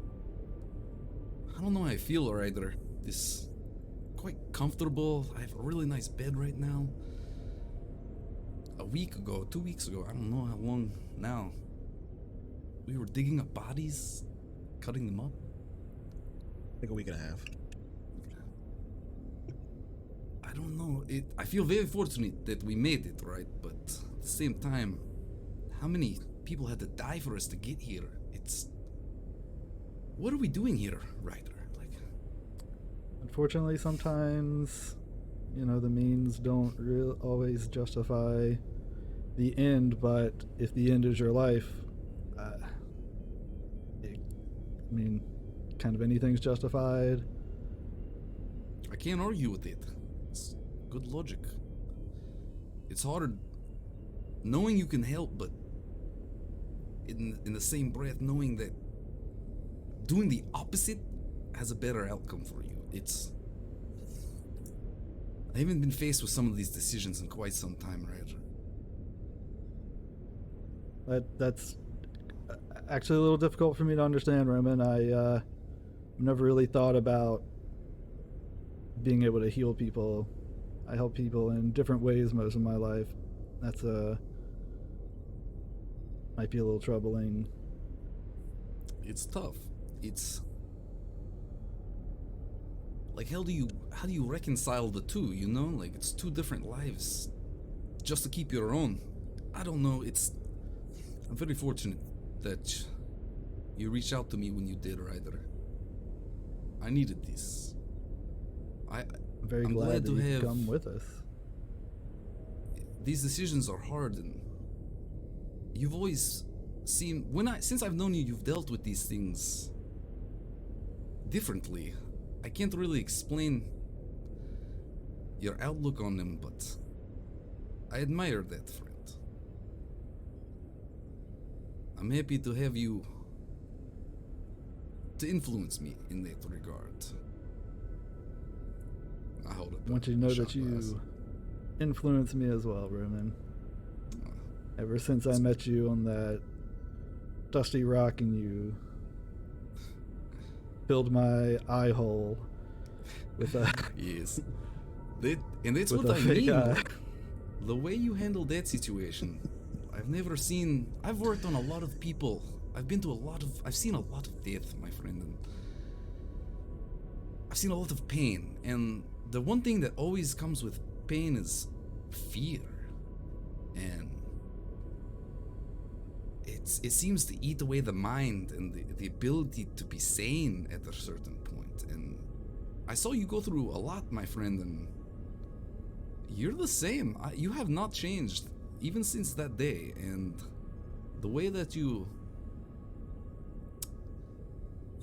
I don't know how I feel, Ryder. This quite comfortable. I have a really nice bed right now. A week ago, 2 weeks ago, I don't know how long now, we were digging up bodies, cutting them up.
Like a week and a half.
I don't know. I feel very fortunate that we made it, right? But at the same time, how many people had to die for us to get here? What are we doing here, Ryder?
Unfortunately, sometimes, the means don't always justify the end, but if the end is your life, kind of anything's justified.
I can't argue with it. It's good logic. It's hard knowing you can help, but in the same breath knowing that doing the opposite has a better outcome for you. I haven't been faced with some of these decisions in quite some time, Ryder.
That's actually a little difficult for me to understand, Roman. I've never really thought about being able to heal people. I help people in different ways most of my life. That's might be a little troubling.
It's tough. It's like how do you reconcile the two, Like it's two different lives just to keep your own. I don't know. I'm very fortunate that you reached out to me when you did, Ryder. I needed this.
I'm very
I'm
glad
glad
that
to
you've
have-
come with us.
These decisions are hard, and you've always seemed since I've known you, you've dealt with these things differently. I can't really explain your outlook on them, but I admire that, friend. I'm happy to have you to influence me in that regard. I hold up.
I want you to know that you influence me as well, Roman. Ever since I met you on that dusty rock and you filled my eye hole with a
yes. And that's
with
what
a
I
fake
mean.
eye.
Like, the way you handled that situation, I've never seen. I've worked on a lot of people. I've seen a lot of death, my friend, and I've seen a lot of pain. And the one thing that always comes with pain is fear, and it seems to eat away the mind and the ability to be sane at a certain point. And I saw you go through a lot, my friend, and you're the same. You have not changed even since that day. And the way that you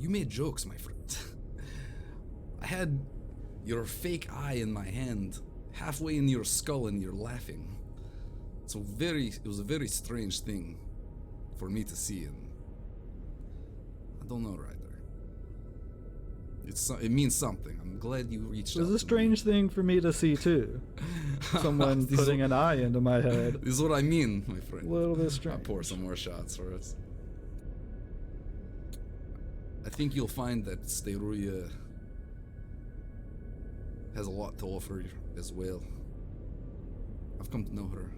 made jokes, my friend. I had your fake eye in my hand, halfway in your skull, and you're laughing. It was a very strange thing for me to see, and I don't know, Ryder. It means something. I'm glad you reached out.
It was a strange thing for me to see too. Someone putting an eye into my head.
This is what I mean, my friend.
A little bit strange.
I'll pour some more shots for us. I think you'll find that Steruya has a lot to offer as well. I've come to know her.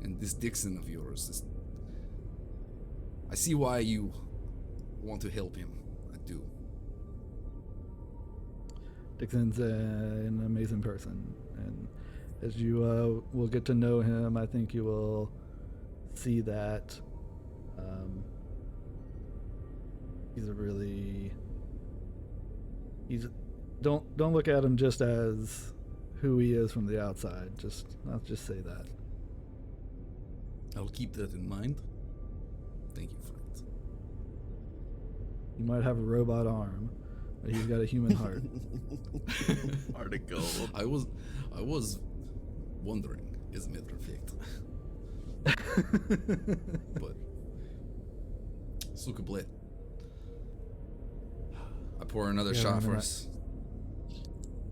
And this Dixon of yours, I see why you want to help him. I do.
Dixon's an amazing person, and as you will get to know him, I think you will see that don't look at him just as who he is from the outside. I'll just say that.
I'll keep that in mind. Thank you, friend.
He might have a robot arm, but he's got a human heart.
Heart of gold.
I was wondering, as a matter of fact. But Suka Blit. I pour another shot for us.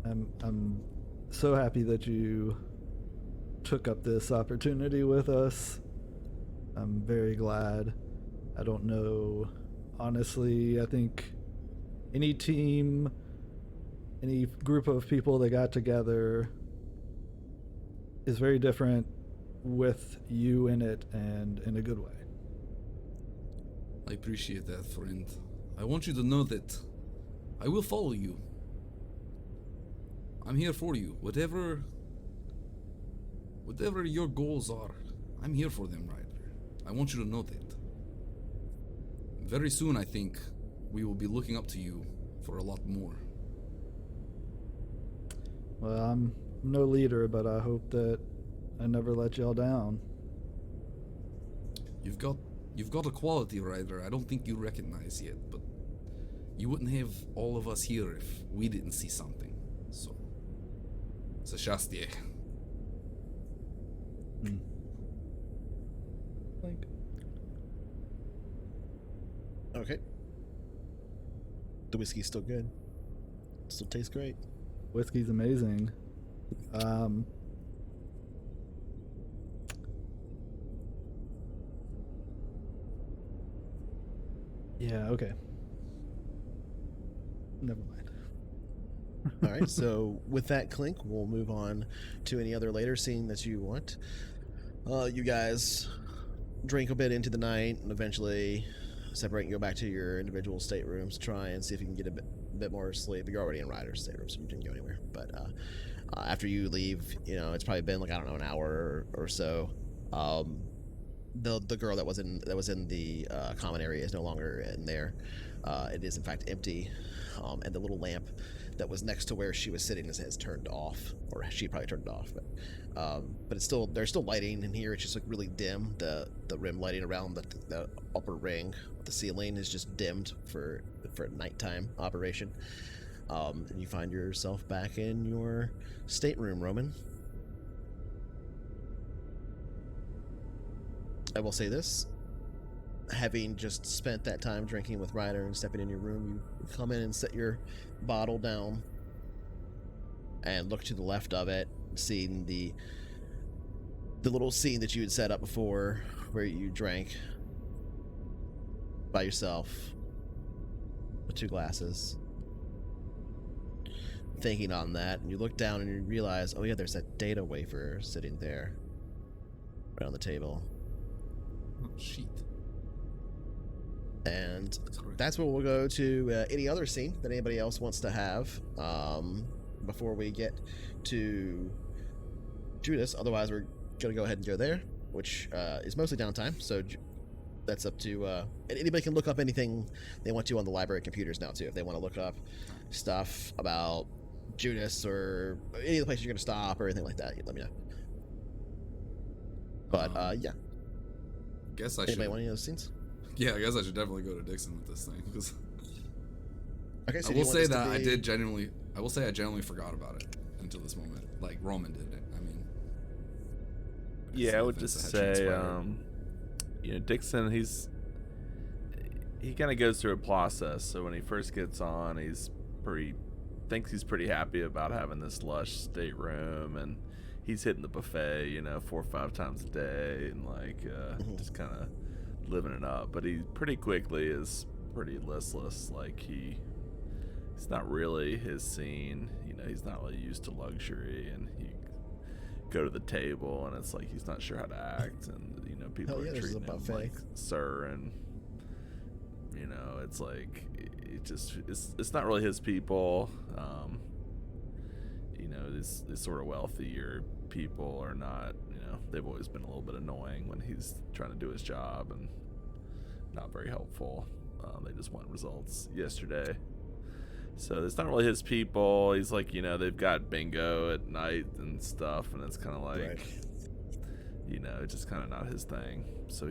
I'm so happy that you took up this opportunity with us. I'm very glad. I don't know, honestly, I think any team, any group of people that got together is very different with you in it, and in a good way.
I appreciate that, friend. I want you to know that I will follow you. I'm here for you. Whatever your goals are, I'm here for them, Ryder. I want you to know that. Very soon, I think, we will be looking up to you for a lot more.
Well, I'm no leader, but I hope that I never let y'all down.
You've got a quality, Ryder, I don't think you recognize yet, but you wouldn't have all of us here if we didn't see something. So, Sashastie.
Okay. The whiskey's still good. Still tastes great.
Whiskey's amazing. Yeah, okay. Never mind.
All right, so with that clink, we'll move on to any other later scene that you want. You guys drink a bit into the night and eventually separate and go back to your individual staterooms to try and see if you can get a bit more sleep. You're already in Ryder's stateroom, so you didn't go anywhere. But after you leave, it's probably been like, I don't know, an hour or so. The girl that was in the common area is no longer in there. It is in fact empty, and the little lamp that was next to where she was sitting has turned off, or she probably turned it off. But it's still, there's still lighting in here. It's just like really dim. The rim lighting around the upper ring of the ceiling is just dimmed for nighttime operation. And you find yourself back in your stateroom, Roman. I will say this. Having just spent that time drinking with Ryder and stepping in your room, you come in and set your bottle down and look to the left of it, seeing the little scene that you had set up before where you drank by yourself with 2 glasses. Thinking on that, and you look down and you realize, oh yeah, there's that data wafer sitting there right on the table.
Oh, sheet.
And that's where we'll go to any other scene that anybody else wants to have before we get to Judas. Otherwise, we're going to go ahead and go there, which is mostly downtime. So that's up to... and anybody can look up anything they want to on the library computers now, too. If they want to look up stuff about Judas or any of the places you're going to stop or anything like that, let me know. But, yeah.
Guess I
Anybody
should...
want any of those scenes?
Yeah, I guess I should definitely go to Dixon with this thing, because...
Okay, so
I will say that I genuinely forgot about it until this moment. Like, Roman did it. I mean...
Yeah, I would just say, you know, Dixon, he kind of goes through a process. So when he first gets on, thinks he's pretty happy about having this lush stateroom, and he's hitting the buffet, you know, 4 or 5 times a day, and like just kind of living it up. But he pretty quickly is pretty listless. Like it's not really his scene. You know, he's not really used to luxury, and he go to the table and it's like he's not sure how to act, and you know, people are treating him like sir, and you know, it's like it's not really his people. You know, these sort of wealthier people are not, you know, they've always been a little bit annoying when he's trying to do his job and not very helpful. They just want results yesterday. So it's not really his people. He's like, you know, they've got bingo at night and stuff, and it's kind of like, right, you know, it's just kind of not his thing. So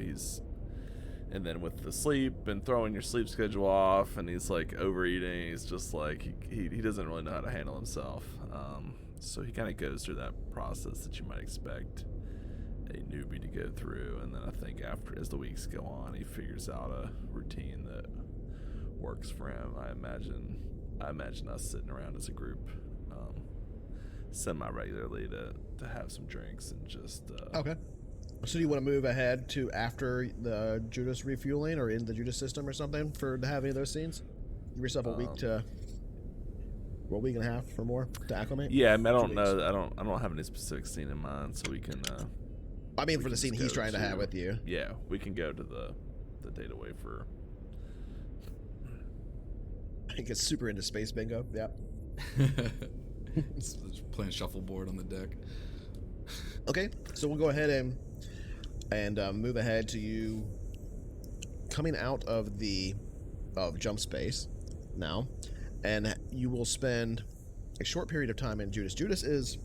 and then with the sleep and throwing your sleep schedule off, and he's like overeating, he's just like, he doesn't really know how to handle himself. So he kind of goes through that process that you might expect a newbie to go through. And then I think as the weeks go on, he figures out a routine that works for him. I imagine us sitting around as a group semi-regularly to have some drinks and just...
Okay. So do you want to move ahead to after the Judas refueling or in the Judas system or something to have any of those scenes? Give yourself a week to... Well, week and a half or more to acclimate?
Yeah, I mean, I don't know. I don't have any specific scene in mind, so we can...
I mean, for the scene he's trying to have with you.
Yeah, we can go to the data wafer.
He gets super into space bingo. Yeah.
Playing shuffleboard on the deck.
Okay, so we'll go ahead and move ahead to you coming out of jump space now, and you will spend a short period of time in Judas. Judas is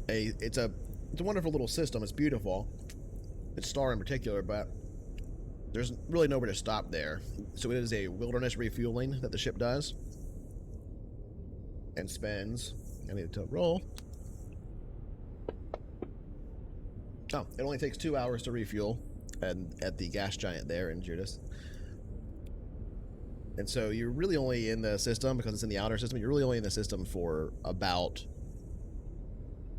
it's a wonderful little system. It's beautiful. Its star in particular, but there's really nowhere to stop there. So it is a wilderness refueling that the ship does, and spends... I need to roll. Oh, it only takes 2 hours to refuel at the gas giant there in Judas. And so you're really only in the system, because it's in the outer system, you're really only in the system for about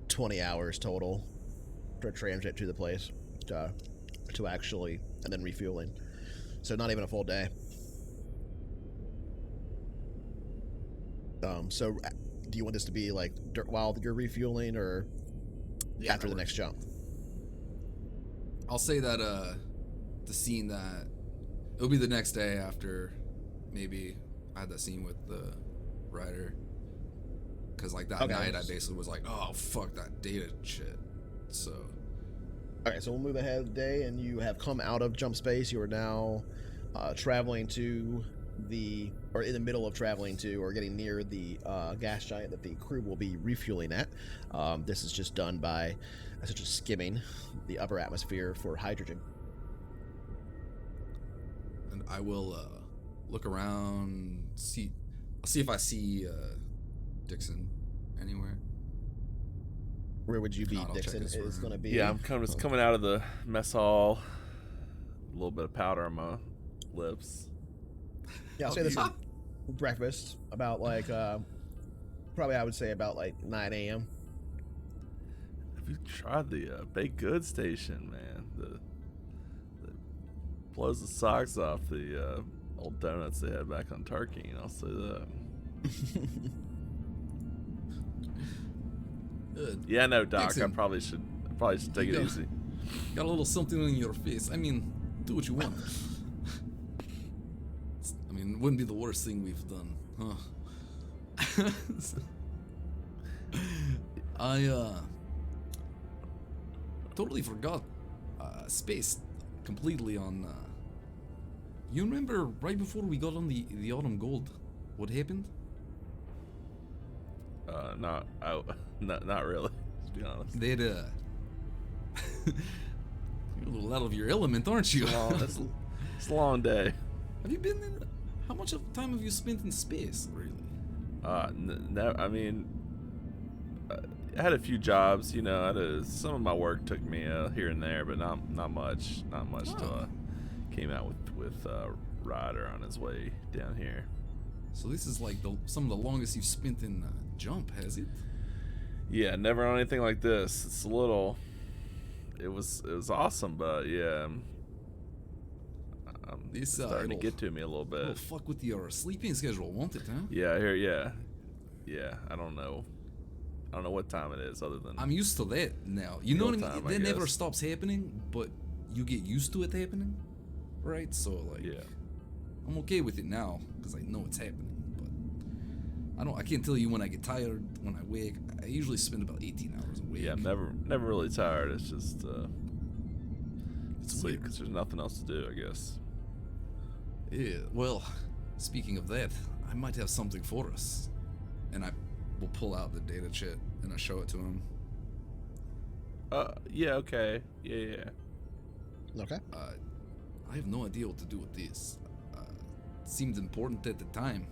20 hours total to transit to the place to actually, and then refueling. So not even a full day. So do you want this to be like while you're refueling, or after the next jump?
I'll say that the scene that it'll be the next day after maybe I had that scene with the writer, because like that night I basically was like, oh fuck that data shit. So
okay, so we'll move ahead of the day, and you have come out of jump space. You are now traveling to or in the middle of traveling to, or getting near the gas giant that the crew will be refueling at. This is just done by essentially skimming the upper atmosphere for hydrogen.
And I will look around, I'll see if I see Dixon anywhere.
Where would you be,
God, I'll check
Dixon?
this
Is
for-
going to be.
Yeah, I'm just coming out of the mess hall. A little bit of powder on my lips.
Yeah, I'll say this is breakfast. About like, probably I would say about like 9 a.m.
Have you tried the baked goods station, man? The blows the socks off the old donuts they had back on Turkey. I'll say that. Yeah, no, Doc.
Dixon,
I probably should take it
got-
easy.
Got a little something in your face. I mean, do what you want. I mean, it wouldn't be the worst thing we've done, huh? I totally forgot space completely on. You remember right before we got on the Autumn Gold, what happened?
Not really. To be honest.
They'd you're a little out of your element, aren't you?
It's a long day.
Have you been in? How much of time have you spent in space, really?
No, I mean, I had a few jobs. You know, some of my work took me here and there, but not much. Not much till I came out with Ryder on his way down here.
So this is like some of the longest you've spent in jump, has it?
Yeah, never on anything like this. It's a little. It was awesome, but yeah,
This
starting to
it'll-
get to me a little bit.
It'll fuck with your sleeping schedule, won't it, huh?
Yeah, I hear. Yeah. I don't know what time it is, other than
I'm used to that now. You know what I
Real
mean?
time, I
That never
guess.
stops happening, but you get used to it happening, right? So like,
yeah.
I'm okay with it now because I know it's happening. But I can't tell you when I get tired, when I wake. I usually spend about 18 hours awake.
Yeah, I'm never really tired. It's just
It's
sleep
weird.
because there's nothing else to do, I guess.
Yeah, well, speaking of that, I might have something for us. And I will pull out the data chit and I show it to him.
Yeah, okay. Yeah.
Okay.
I have no idea what to do with this. It seemed important at the time.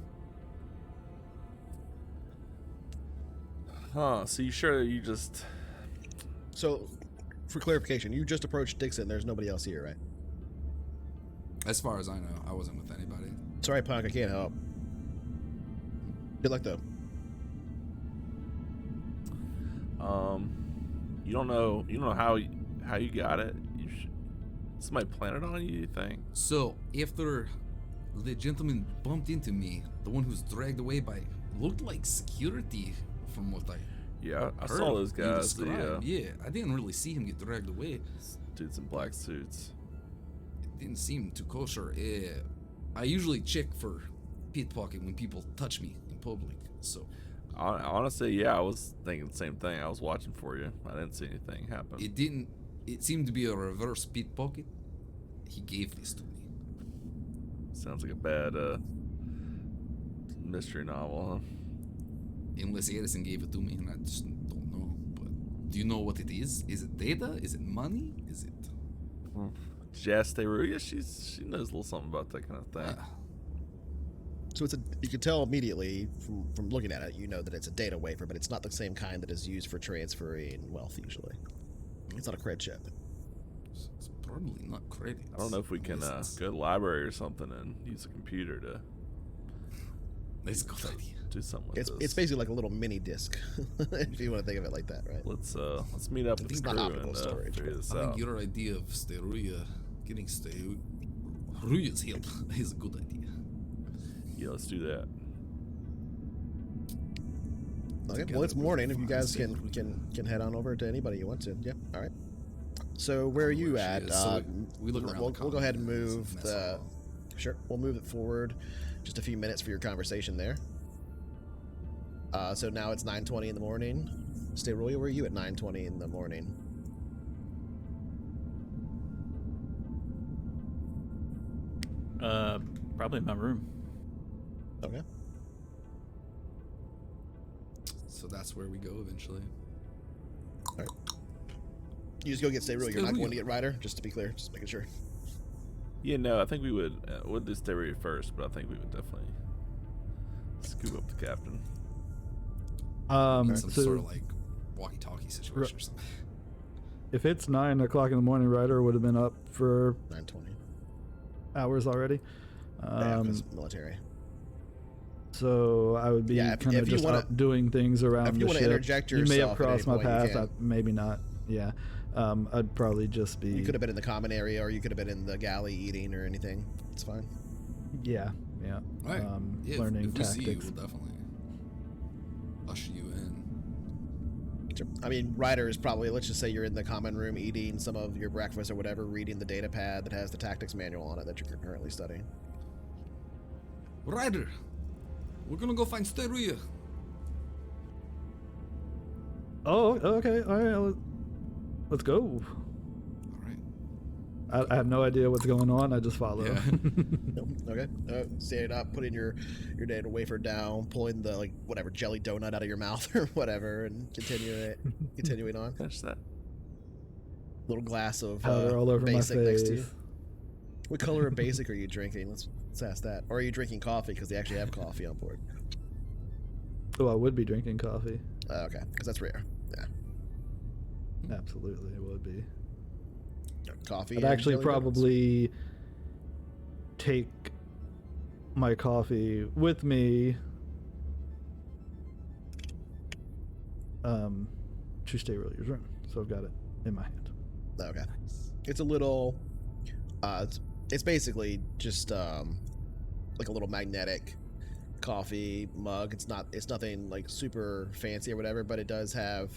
Huh, so you sure you just...
So, for clarification, you just approached Dixon. There's nobody else here, right?
As far as I know, I wasn't with anybody.
Sorry, Punk. I can't help. Good luck, though.
You don't know how you got it? Somebody planted on you think?
So, after the gentleman bumped into me, the one who's dragged away by, looked like security from what I
Yeah, I
heard
saw those
you
guys. The
described. Yeah, I didn't really see him get dragged away.
dudes in black suits.
It didn't seem too kosher. I usually check for pickpocket when people touch me in public. So
Honestly, yeah, I was thinking the same thing. I was watching for you. I didn't see anything happen.
it didn't. It seemed to be a reverse pickpocket. He gave this to me.
Sounds like a bad mystery novel, huh?
Unless Edison gave it to me, and I just don't know. But do you know what it is? Is it data? Is it money? Is it?
Jasteruya, she knows a little something about that kind of thing.
So you can tell immediately from looking at it, you know that it's a data wafer, but it's not the same kind that is used for transferring wealth usually. It's not a cred chip.
It's probably not credit.
I don't know if we can go to the library or something and use a computer to
That's a good idea.
do something with
It's
this.
basically like a little mini disc, if you want to think of it like that, right?
Let's meet up with the
It's not
crew
optical
and
storage,
figure
but
this
I
out.
think your idea of getting Steruya's help is a good idea.
Yeah, let's do that.
Okay.
Together
Well, it's
we
morning. If
can
you
find
guys can head on over to anybody you want to. Yeah. All right. So where are
I don't know
you
where she
at?
is. So we look around.
We'll go ahead and
common,
move
mess
the.
hall.
Sure. We'll move it forward just a few minutes for your conversation there. So now it's 9:20 in the morning. Stay Royal, where are you at 9:20 in the morning?
Probably in my room.
Okay.
So that's where we go eventually.
All right. You just go get Stay Royal. You're not
Stay
going to
Royal.
get Ryder, just to be clear. Just making sure.
Yeah, no, I think we would. We'll do Stereo first, but I think we would definitely scoop up the captain.
Some
So
sort of like walkie-talkie situation or something.
If it's 9 o'clock in the morning, Ryder would have been up for
9:20.
hours already.
Yeah, 'cause military.
So I would be
Yeah,
kind of
if you
just
wanna-
up doing things around
if you
the
wanna
ship.
interject
You may have
yourself at
crossed my
any point, you
path.
can.
Maybe not. Yeah. I'd probably just be.
You could have been in the common area, or you could have been in the galley eating or anything. It's fine.
Yeah.
All right. Yeah,
Learning
if we see you,
tactics.
we'll definitely usher you in.
I mean, Ryder is probably, let's just say you're in the common room eating some of your breakfast or whatever, reading the data pad that has the tactics manual on it that you're currently studying.
Ryder, we're gonna go find Steruia.
Oh, okay. All right. Let's go.
All right.
I have no idea what's going on. I just follow.
Yeah.
Nope. Okay. Standing up, putting your data wafer down, pulling the whatever jelly donut out of your mouth or whatever, and continuing on.
Finish that.
Little glass of
Powder all over my
basic next to you.
face.
What color of basic are you drinking? Let's ask that. Or are you drinking coffee because they actually have coffee on board?
Oh, I would be drinking coffee.
Okay, because that's rare. Yeah.
Absolutely, it would be.
Coffee.
I'd
and
actually
jelly donuts.
probably take my coffee with me to stay earlier's room. So I've got it in my hand.
Okay. It's a little. It's basically just like a little magnetic coffee mug. It's nothing like super fancy or whatever, but it does have.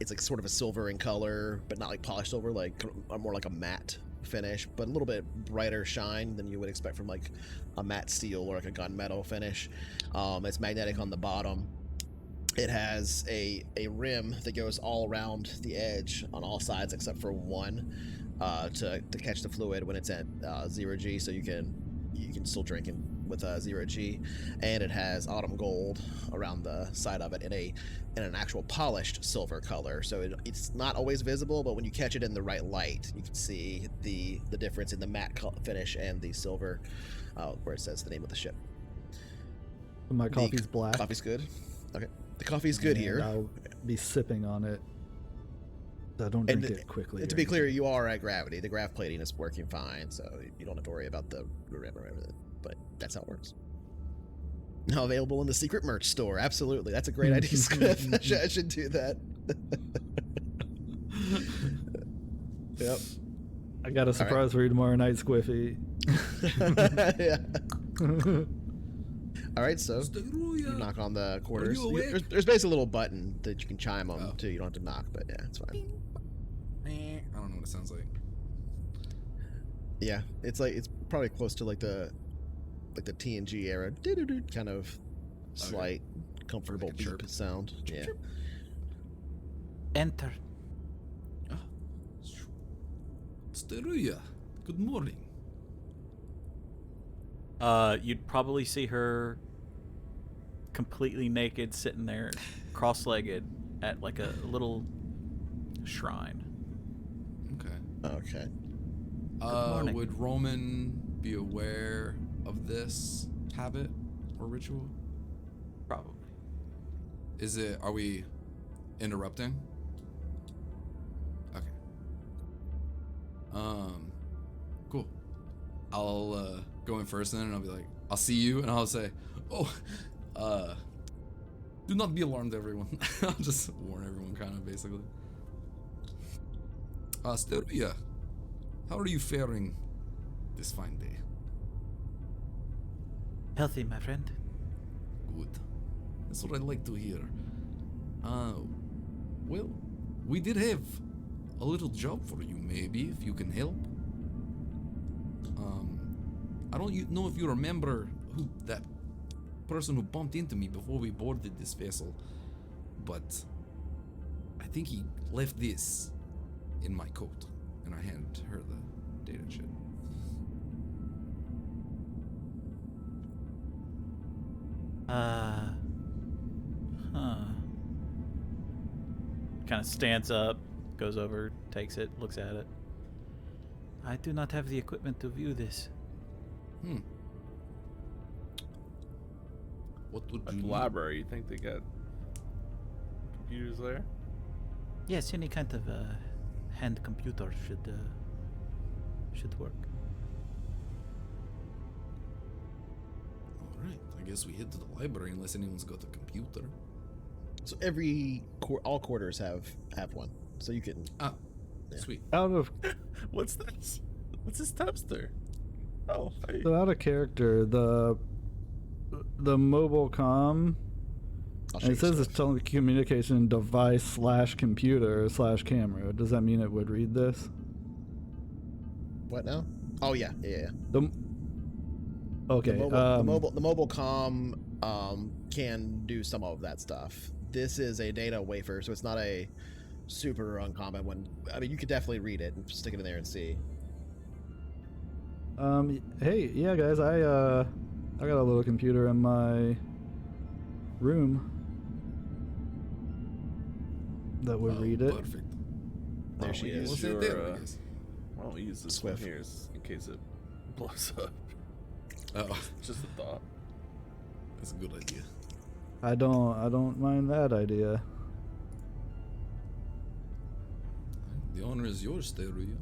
It's like sort of a silver in color, but not like polished silver, like more like a matte finish, but a little bit brighter shine than you would expect from like a matte steel or like a gunmetal finish. It's magnetic on the bottom. It has a rim that goes all around the edge on all sides except for one to catch the fluid when it's at 0G, so you can still drink it with 0G, and it has autumn gold around the side of it in an actual polished silver color, so it's not always visible, but when you catch it in the right light, you can see the difference in the matte finish and the silver where it says the name of the ship.
My coffee's black.
Coffee's good. Okay, the coffee's good
and
here.
I'll be sipping on it. I don't drink it quickly.
To be clear, you are at gravity. The graph plating is working fine, so you don't have to worry about the rim or everything. But that's how it works. Now available in the secret merch store. Absolutely, that's a great idea, Squiff. I should do that. Yep.
I got a surprise for you tomorrow night, Squiffy.
Yeah. All right, so you knock on the quarters. There's basically a little button that you can chime on too. You don't have to knock, but yeah, it's fine.
I don't know what it sounds like.
Yeah, it's probably close to like the TNG era kind of slight, comfortable
Like a
beep
chirp.
sound. Yeah.
Enter.
Steruia, good morning.
You'd probably see her completely naked, sitting there, cross-legged, at like a little shrine.
Okay.
Okay.
morning.
Would Roman be aware of this habit or ritual?
Probably.
Are we interrupting? Okay. Cool. I'll go in first then, and I'll be like, I'll see you, and I'll say, do not be alarmed, everyone. I'll just warn everyone, kind of, basically. Steruia, how are you faring this fine day?
Healthy, my friend.
Good. That's what I like to hear. Well, we did have a little job for you, maybe, if you can help. I don't know if you remember who that person who bumped into me before we boarded this vessel, but I think he left this in my coat, and I handed her the data sheet.
Kind of stands up, goes over, takes it, looks at it. I do not have the equipment to view this.
What would
At
you
the
need?
library, you think they got computers there?
Yes, any kind of hand computer should work.
All right. I guess we head to the library unless anyone's got a computer.
So all quarters have one, so you can.
Ah,
Yeah.
sweet.
Out of
What's this? What's this toaster? Oh, hey.
so out of character, the mobile comm.
I'll show
And
you
it says
stuff.
it's telecommunication device / computer / camera. Does that mean it would read this?
What now? Oh yeah.
Okay.
The mobile comm can do some of that stuff. This is a data wafer, so it's not a super uncommon one. I mean, you could definitely read it and stick it in there and see.
Hey, yeah, guys, I got a little computer in my room that would read it.
Perfect.
There she is.
We'll say
Your,
there, I guess.
Why don't we use this
Swift.
one here in case it blows up?
Oh,
Just a thought.
that's a good idea.
I don't mind that idea.
The honor is yours, Teruya.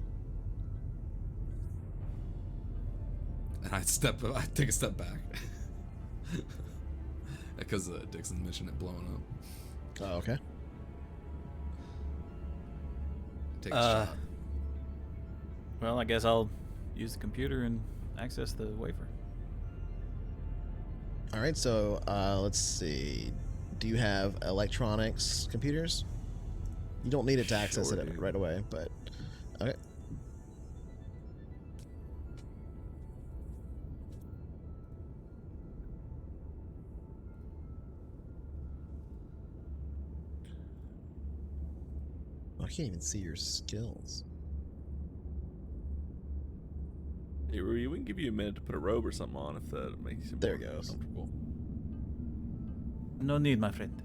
And I take a step back. Because Dixon mentioned it blowing up.
Oh, okay.
Take a shot.
Well, I guess I'll use the computer and access the wafer.
All right. So let's see. Do you have electronics computers? You don't need it to access
Sure
it
do.
right away, but okay. I can't even see your skills.
Hey, Rui, we can give you a minute to put a robe or something on if that makes you
There
more
it goes.
comfortable.
No need, my friend.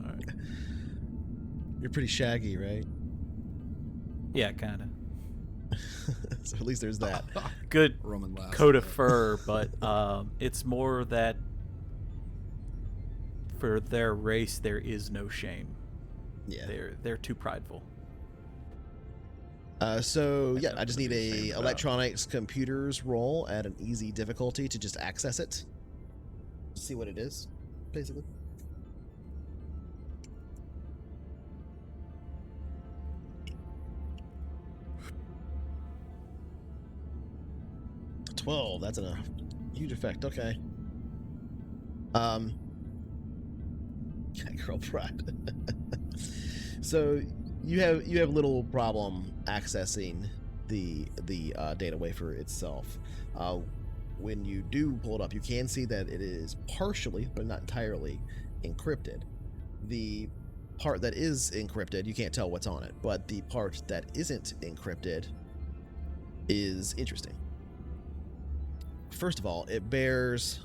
All right.
You're pretty shaggy, right?
Yeah, kinda.
So at least there's that.
Good
Roman laughs.
coat of fur, but it's more that for their race there is no shame.
Yeah.
They're too prideful.
So yeah,
nothing
I just
to
need
be
a
ashamed about.
electronics computers roll at an easy difficulty to just access it. See what it is, basically. $12. That's a huge effect. Okay. Girl pride. So you have little problem accessing the data wafer itself. When you do pull it up, you can see that it is partially, but not entirely, encrypted. The part that is encrypted, you can't tell what's on it, but the part that isn't encrypted is interesting. First of all, it bears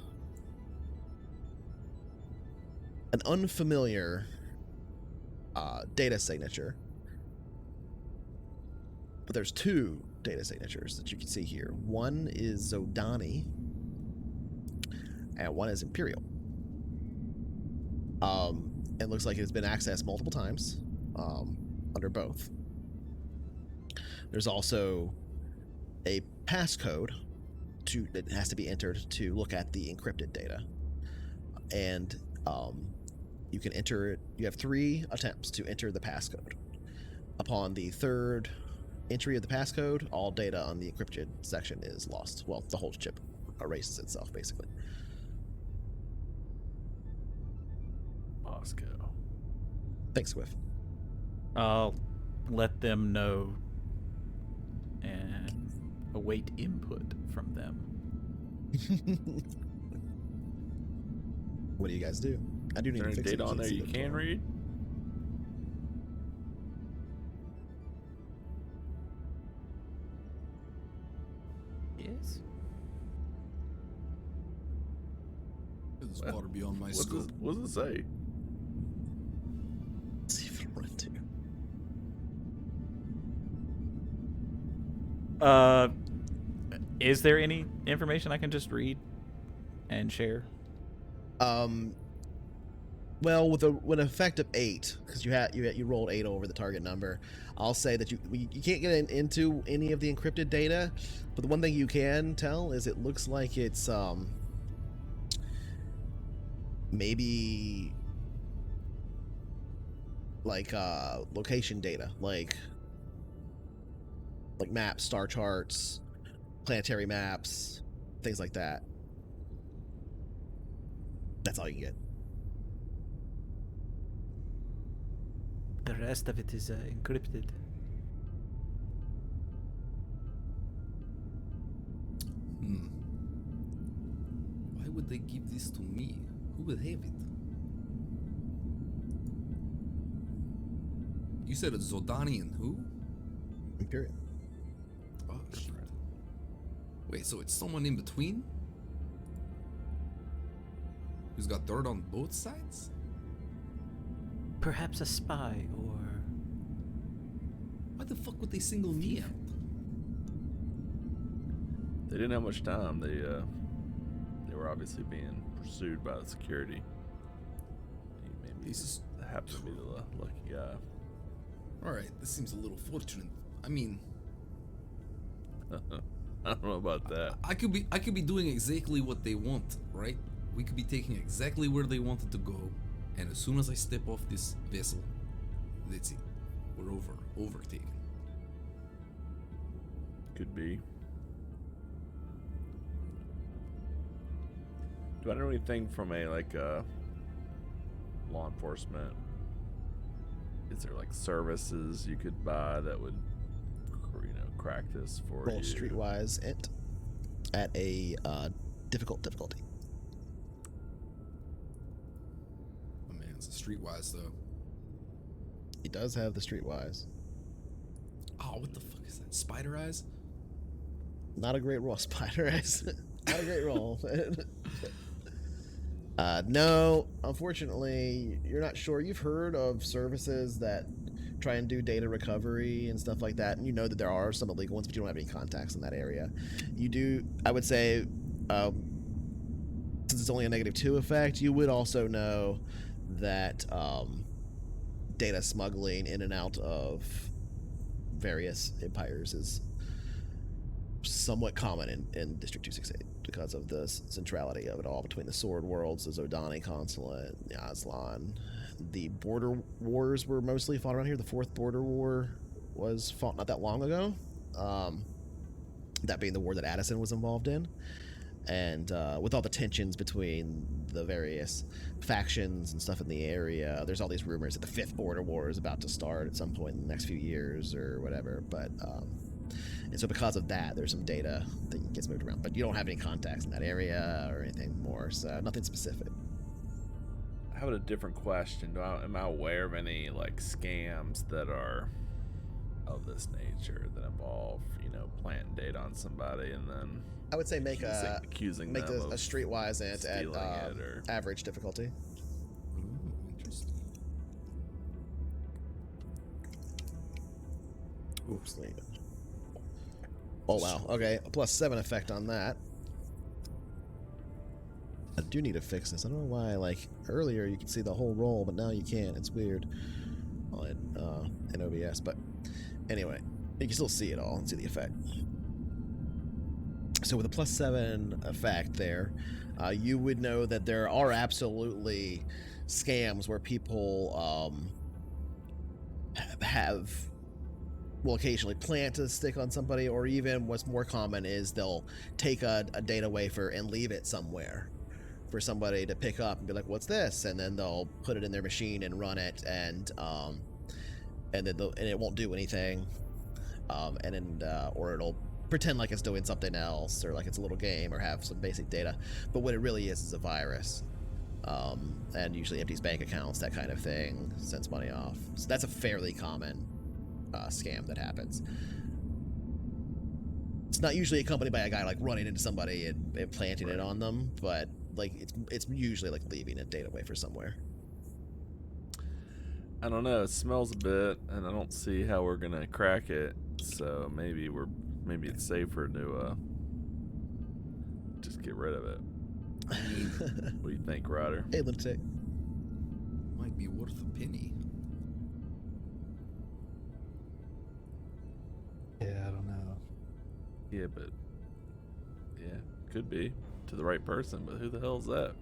an unfamiliar data signature. But there's two data signatures that you can see here. One is Zodani, and one is Imperial. It looks like it has been accessed multiple times under both. There's also a passcode that has to be entered to look at the encrypted data, and you can enter it. You have 3 attempts to enter the passcode. Upon the third entry of the passcode, all data on the encrypted section is lost. Well, the whole chip erases itself, basically.
Bosco.
Thanks, Swift.
I'll let them know and await input from them.
What do you guys do? I do
Is
need
there
to
any
fix
data
it.
on there
see
you
the
can
phone.
read?
Yes.
This is
Well,
far beyond my
What
scope.
does it say?
Let's see if it'll run to.
Is there any information I can just read and share?
Well, with an effect of 8, because you rolled 8 over the target number, I'll say that you can't get into any of the encrypted data, but the one thing you can tell is it looks like it's maybe like location data, like maps, star charts, planetary maps, things like that. That's all you can get.
The rest of it is encrypted.
Why would they give this to me? Who would have it? You said it's Zodanian who?
Imperial.
Oh, shit. Wait, so it's someone in between? Who's got dirt on both sides?
Perhaps a spy or...
Why the fuck would they single me out?
They didn't have much time. They were obviously being pursued by the security. Maybe he just happened to be the lucky guy.
Alright, this seems a little fortunate. I mean...
I don't know about that.
I could be doing exactly what they want, right? We could be taking exactly where they wanted to go, and as soon as I step off this vessel, that's it. We're overtaken.
Could be. Do I know anything from a law enforcement? Is there like services you could buy that would, crack this for
Roll
you?
Streetwise int at a difficulty.
Oh man, it's a streetwise though.
He does have the Streetwise.
Oh, what the fuck is that? Spider eyes?
Not a great roll, Spider Eyes. Not a great roll. No, unfortunately, you're not sure. You've heard of services that try and do data recovery and stuff like that, and you know that there are some illegal ones, but you don't have any contacts in that area. You do, I would say, since it's only a -2 effect, you would also know that data smuggling in and out of various empires is somewhat common in District 268 because of the centrality of it all between the Sword Worlds, the Zodani Consulate, the Aslan. The border wars were mostly fought around here. The 4th border war was fought not that long ago. That being the war that Addison was involved in. And with all the tensions between the various factions and stuff in the area, there's all these rumors that the 5th border war is about to start at some point in the next few years or whatever. But and so because of that, there's some data that gets moved around. But you don't have any contacts in that area or anything more, so nothing specific.
How about a different question? Am I aware of any scams that are of this nature that involve, planting data on somebody and then
I would say make
accusing
a
them of
streetwise int at
stealing it or...
average difficulty.
Ooh, interesting.
Oops. Oh wow. Okay, a +7 effect on that. I do need to fix this. I don't know why. Earlier you could see the whole roll, but now you can't. It's weird. Well, in OBS, but anyway, you can still see it all and see the effect. So with a +7 effect there, you would know that there are absolutely scams where people will occasionally plant a stick on somebody, or even what's more common is they'll take a data wafer and leave it somewhere for somebody to pick up and be like, what's this? And then they'll put it in their machine and run it, and it won't do anything, or it'll pretend like it's doing something else, or like it's a little game, or have some basic data, but what it really is a virus, and usually empties bank accounts, that kind of thing, sends money off. So that's a fairly common scam that happens. It's not usually accompanied by a guy running into somebody and planting it on them, but it's usually leaving a data wafer somewhere.
I don't know. It smells a bit, and I don't see how we're gonna crack it. So maybe it's safer to just get rid of it. What do you think, Ryder?
Hey, lunatic.
might be worth a penny.
Yeah, I don't know.
Yeah, but yeah, could be to the right person, but who the hell's that?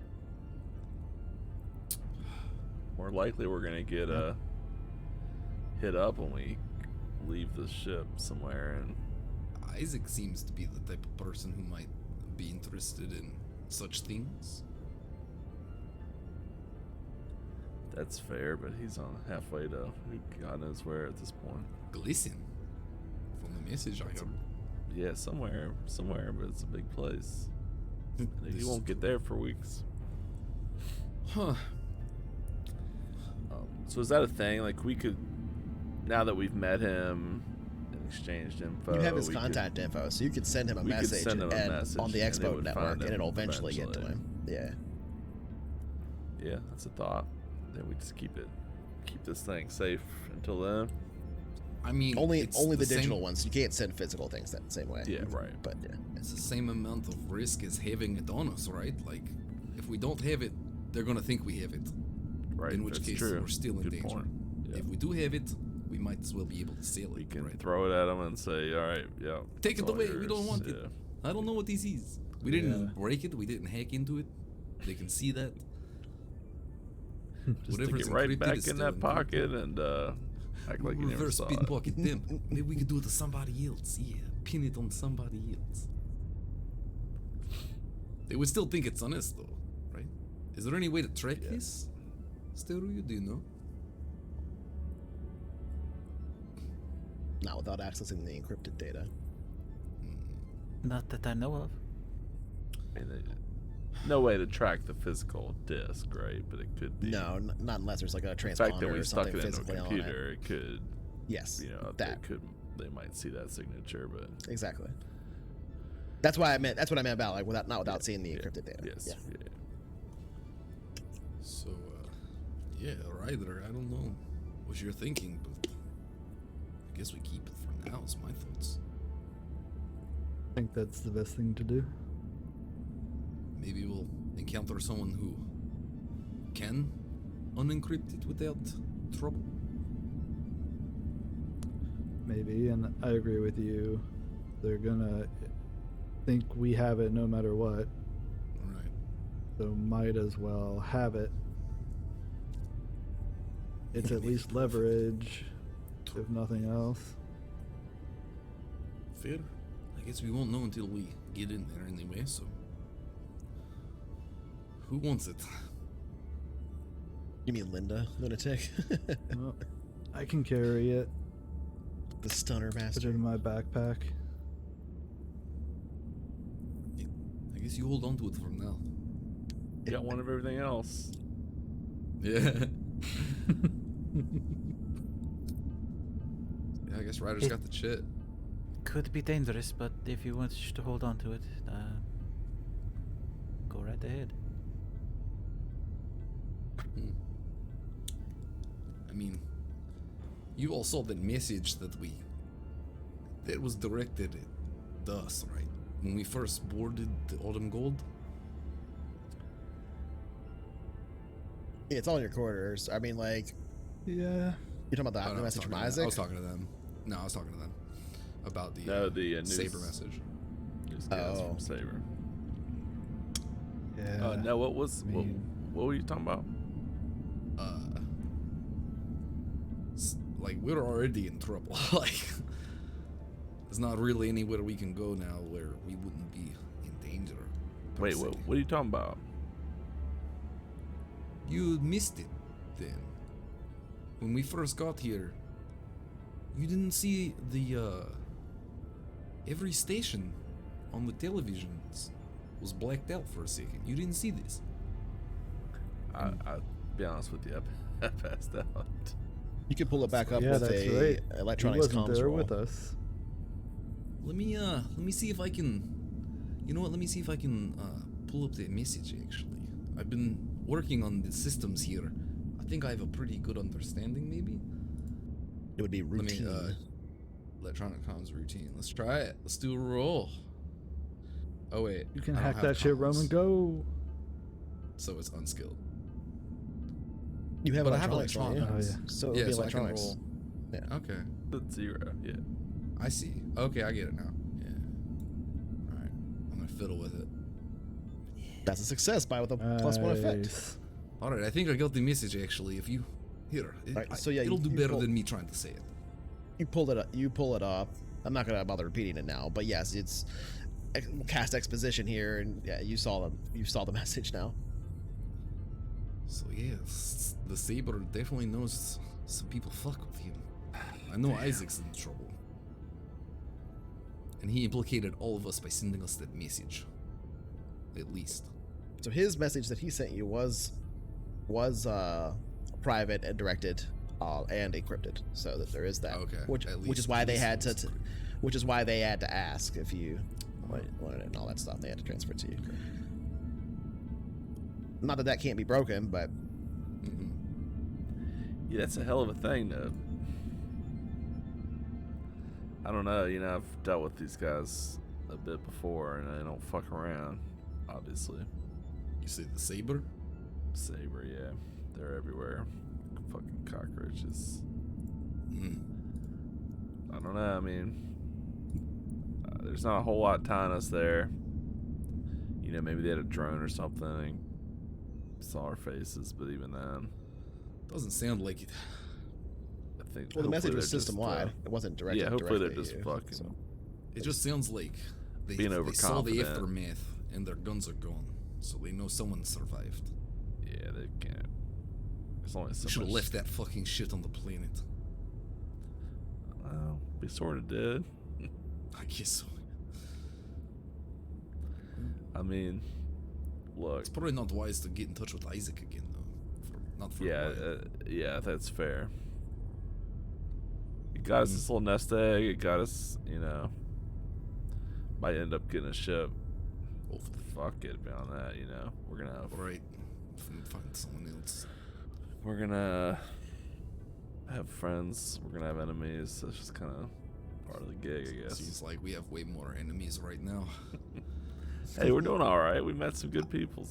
More likely we're gonna get hit up when we leave the ship somewhere, and
Isaac seems to be the type of person who might be interested in such things.
that's fair, but he's on halfway to who God knows where at this point.
Glisten. From the message I heard.
Yeah, somewhere, but it's a big place. And he
This
won't get there for weeks.
Huh.
So is that a thing? Like, we could, now that we've met him and exchanged info,
You have his
we
contact info, so you could send him a
we could
message,
send him a
and
message
on the
and it
Expo
would
network,
find
and
him
it'll eventually get to him. Yeah.
Yeah, that's a thought. Then we just keep this thing safe until then.
I mean,
Only
it's
the
same-
digital ones. You can't send physical things that same way.
Yeah, right.
But yeah.
It's the same amount of risk as having it on us, right? Like, if we don't have it, they're gonna think we have it.
Right.
In which
that's
case,
true.
we're still in
Good
danger.
point. Yeah.
If we do have it, we might as well be able to sell
We
it.
can
right?
throw it at them and say, all right, yeah.
Take
it's
it
all
away. We don't
yours."
want
Yeah.
it. I don't know what this is. We didn't break it. We didn't hack into it. They can see that.
Just
Whatever's
stick it right
encrypted
back
is
in
still
that
encrypted.
pocket and act like you never
Reverse
saw
pin
it.
pocket them. Maybe we could do it to somebody else. Yeah, pin it on somebody else. They would still think it's on us, though, right? Is there any way to track this? Stereo, do you know?
Not without accessing the encrypted data.
Not that I know of.
I mean, no way to track the physical disc, right? But it could be.
No, not unless there's like a
The fact that
transponder
we
or
stuck
something
it into a
physically on it.
computer, it could,
Yes,
you know,
that.
they might see that signature, but
Exactly. That's why I meant. That's what I meant about like without seeing the encrypted data.
yes,
Yeah.
yeah.
So, yeah, Ryder, I don't know what you're thinking, but I guess we keep it for now, is my thoughts.
I think that's the best thing to do.
Maybe we'll encounter someone who can unencrypt it without trouble.
Maybe, and I agree with you. They're gonna think we have it no matter what,
Right.
so might as well have it. It's at least leverage, if nothing else.
Fair. I guess we won't know until we get in there anyway, so. Who wants it?
You mean Linda, lunatic?
Well, I can carry it.
The stunner
Put it
master.
in my backpack.
I guess you hold on to it for now.
You got one of everything else.
Yeah. I guess Ryder's got the chit.
Could be dangerous, but if you want to hold on to it, go right ahead.
I mean, you all saw that message that was directed at us, right? When we first boarded the Autumn Gold.
Yeah, it's all in your quarters. I mean, like,
Yeah.
you're talking about
Oh,
the
no, I was
message from
talking to them.
Isaac.
I was talking to them. No, I was talking to them about the,
No, the news,
Saber message.
News gas
Oh.
from Saber.
Yeah.
No, what was
I mean-
what were you talking about?
Like, we're already in trouble. Like, there's not really anywhere we can go now where we wouldn't be in danger. per
Wait,
se.
what are you talking about?
You missed it then. When we first got here, you didn't see the every station on the televisions was blacked out for a second. You didn't see this.
I'll be honest with you, I passed out.
You can pull it back up
Yeah,
with
that's
a
right.
electronics
He wasn't
comms
there
roll.
with us.
Let me see if I can. You know what? Let me see if I can pull up the message. Actually, I've been working on the systems here. I think I have a pretty good understanding. Maybe.
It would be routine.
Let me electronic comms routine. Let's try it. Let's do a roll. Oh wait,
You can
I don't
hack
have
that shit,
comms,
Roman. Go.
So it's unskilled.
You have
But I have
electronics, don't you?
electronics. Oh, yeah.
So it would
Yeah,
be
so I can
electronics.
roll. Okay,
That's 0. Yeah.
I see. Okay, I get it now. Yeah. All right, I'm gonna fiddle with it.
That's a success with a +1 effect.
Nice.
All right, I think I got the message actually. If you here,
Right, so yeah,
it'll
you
do better
pull-
than me trying to say it.
You pull it up. You pull it up. I'm not gonna bother repeating it now, but yes, it's cast exposition here, and yeah, you saw the message now.
So yes, the Saber definitely knows some people fuck with him. I know Isaac's in trouble. And he implicated all of us by sending us that message. At least.
So his message that he sent you was private and directed and encrypted, so that there is that.
Okay,
Which
at
is
least-
why
at
they
least
had
it was
to,
encrypted.
which is why they had to ask if you wanted it and all that stuff. They had to transfer it to you. Not that that can't be broken, but
Yeah, that's a hell of a thing, though. I don't know. You know, I've dealt with these guys a bit before, and they don't fuck around. Obviously,
You say the Saber?
Saber. Yeah, they're everywhere. Fucking cockroaches.
Mm.
I don't know. I mean, there's not a whole lot tying us there. You know, maybe they had a drone or something and saw our faces, but even then,
Doesn't sound like it.
I think.
well, the message
hopefully
was
they're just,
system wide. It wasn't directed.
Yeah, hopefully they're
directly
just
at you,
fucking.
so.
It just sounds like they saw
Being
the
overconfident.
aftermath and their guns are gone. So they know someone survived.
Yeah, they can't. There's only so
We should have
much.
left that fucking shit on the planet.
Well, we sort of did.
I guess so.
I mean, look.
It's probably not wise to get in touch with Isaac again, though. Not for a
Yeah,
while.
yeah, that's fair. It got us this little nest egg. It got us, you know. Might end up getting a ship. Well, fuck it. Beyond that, you know, we're gonna have,
Alright. Find someone else.
we're gonna have friends. We're gonna have enemies. That's just kind of part of the gig, I guess.
Seems like we have way more enemies right now.
Hey, we're doing all right. We met some good people.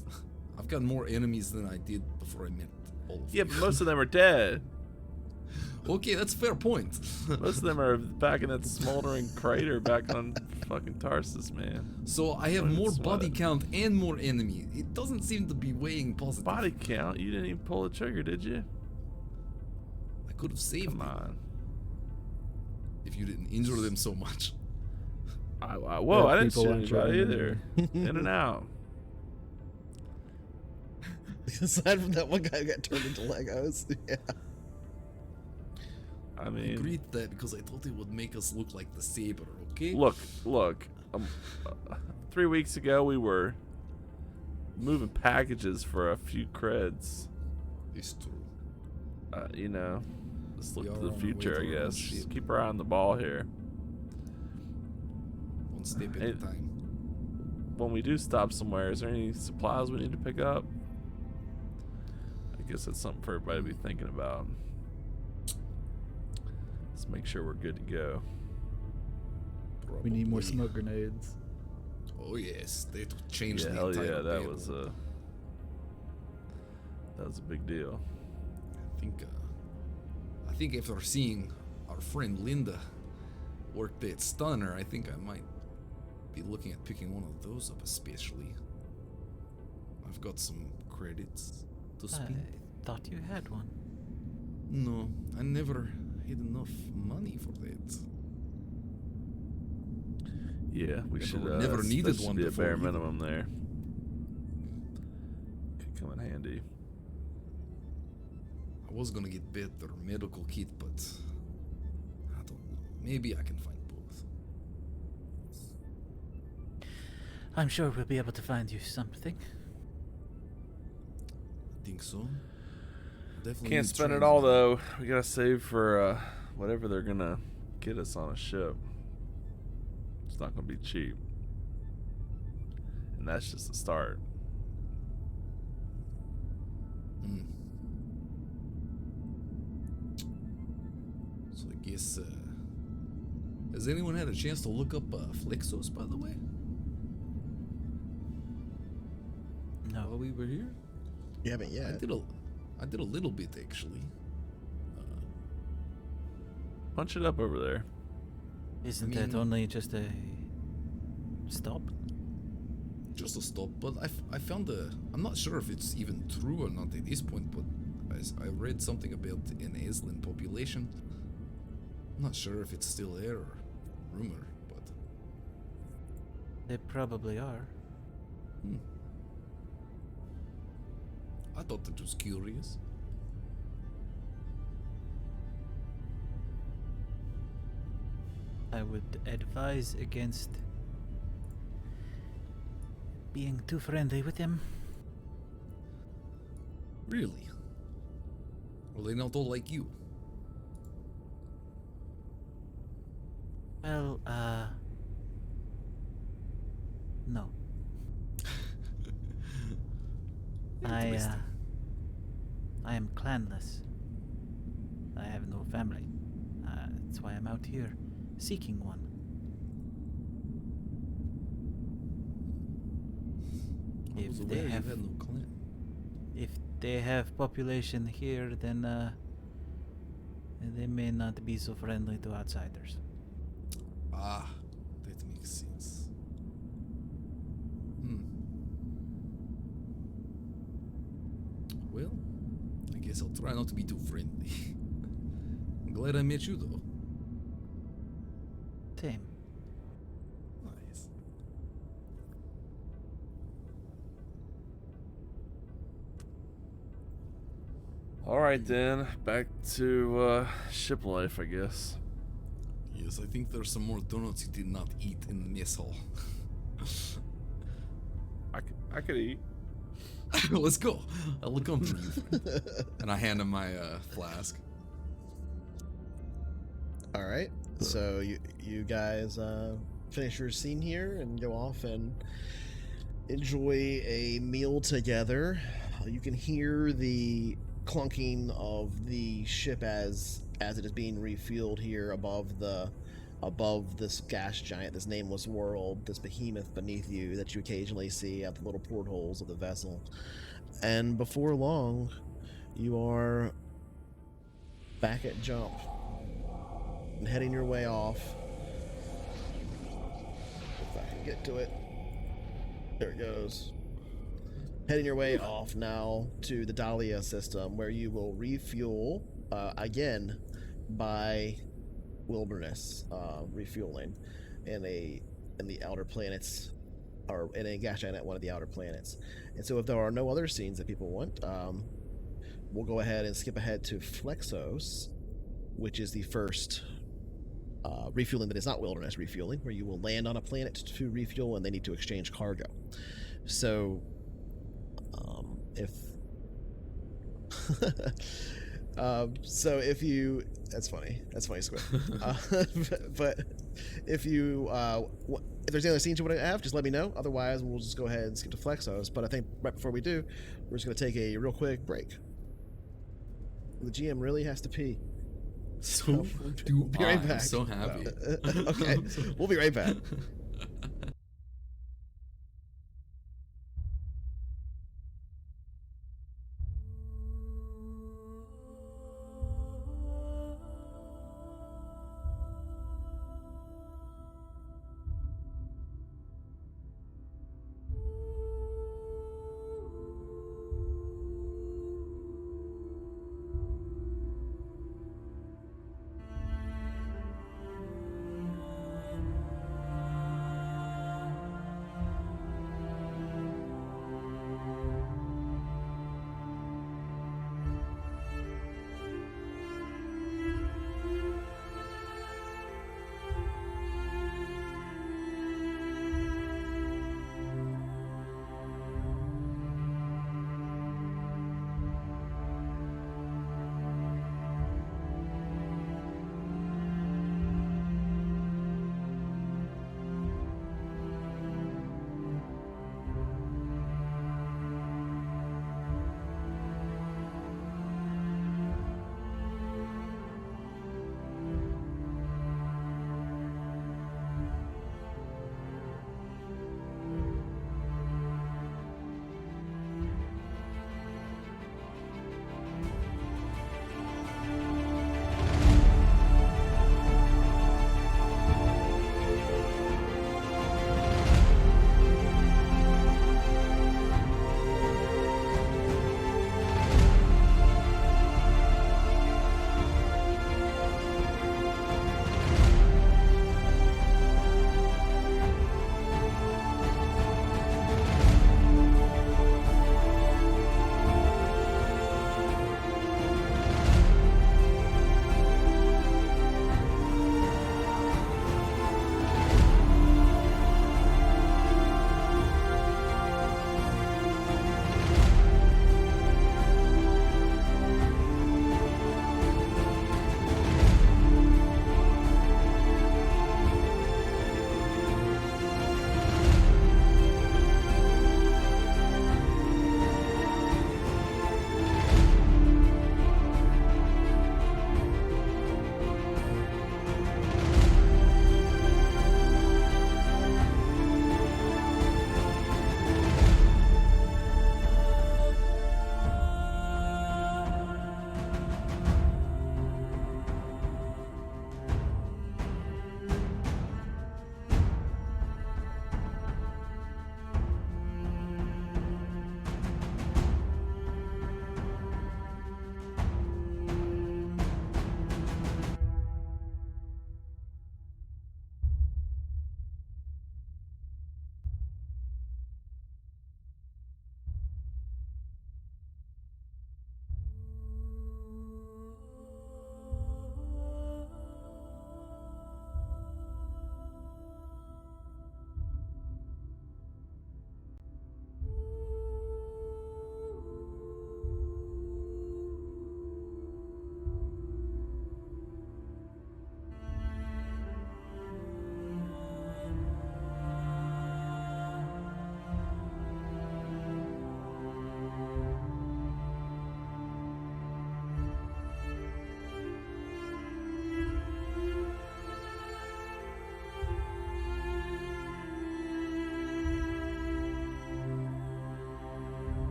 I've got more enemies than I did before I met all of
Yeah,
you.
but most of them are dead.
Okay, that's a fair point.
Most of them are back in that smoldering crater back on fucking Tarsus, man.
So I have
Don't
more
sweat
body
it.
count and more enemy. It doesn't seem to be weighing positive.
Body count? You didn't even pull the trigger, did you?
I could have saved
Come
them
on.
if you didn't injure them so much.
Whoa,
Yeah,
I didn't
people
shoot
aren't
anybody
shooting
either. In and out.
Aside from that one guy who got turned into Legos, yeah.
I
I
mean,
agreed that because I thought it would make us look like the Saber, okay?
look. 3 weeks ago, we were moving packages for a few creds.
It's true.
You know, let's look
We
to
are
the
on our way
future,
to
I
our own
guess.
ship.
Keep our eye on the ball here.
One step at a
It-
time.
When we do stop somewhere, is there any supplies we need to pick up? I guess that's something for everybody to be thinking about. Let's make sure we're good to go.
We need more
Probably.
smoke grenades.
Oh yes, they changed
Yeah,
the
hell
entire
yeah, that
battle.
was a big deal.
I think after seeing our friend Linda work that stunner, I think I might be looking at picking one of those up especially. I've got some credits to
I
spend.
thought you had one.
No, I never had enough money for that.
Yeah, we
Never-
should
never
that
needed
should
one
be a
before
bare
either.
minimum there. Could come in handy.
I was gonna get better medical kit, but I don't know. Maybe I can find both.
I'm sure we'll be able to find you something.
I think so. Definitely
Can't
need
spend it
training.
all though. We gotta save for whatever they're gonna get us on a ship. It's not gonna be cheap, and that's just the start.
Mm. So I guess, has anyone had a chance to look up Flexos, by the way?
No.
While we were here?
You haven't yet.
I did a little bit actually.
Punch it up over there.
Isn't
I
that
mean-
only just a stop?
Just a stop, but I found I'm not sure if it's even true or not at this point, but I read something about an Aislinn population. I'm not sure if it's still there or rumor, but
They probably are.
I thought it was curious.
I would advise against being too friendly with them.
Really? Well, they not all like you.
Well, no.
Interesting.
I am clanless. I have no family. That's why I'm out here seeking one.
I was
If
aware
they
you
have,
had no clan.
if they have population here, then they may not be so friendly to outsiders.
Ah, that makes sense. Well, I guess I'll try not to be too friendly. I'm glad I met you, though.
Same.
Nice.
All right, then. Back to ship life, I guess.
Yes, I think there's some more donuts you did not eat in the mess hall.
I could eat.
Let's go. I'll accompany you. And I hand him my flask.
All right. So you guys finish your scene here and go off and enjoy a meal together. You can hear the clunking of the ship as it is being refueled here above this gas giant, this nameless world, this behemoth beneath you that you occasionally see at the little portholes of the vessel. And before long, you are back at jump and heading your way off. If I can get to it. There it goes. Heading your way off now to the Dahlia system, where you will refuel again by wilderness refueling in the outer planets, or in a gas giant at one of the outer planets. And so if there are no other scenes that people want, we'll go ahead and skip ahead to Flexos, which is the first refueling that is not wilderness refueling, where you will land on a planet to refuel and they need to exchange cargo. So if that's funny Squid. But if there's any other scenes you want to have, just let me know. Otherwise, we'll just go ahead and skip to Flexos. But I think right before we do, we're just going to take a real quick break. The GM really has to pee.
So
We'll be right back.
I'm so happy.
Okay, we'll be right back.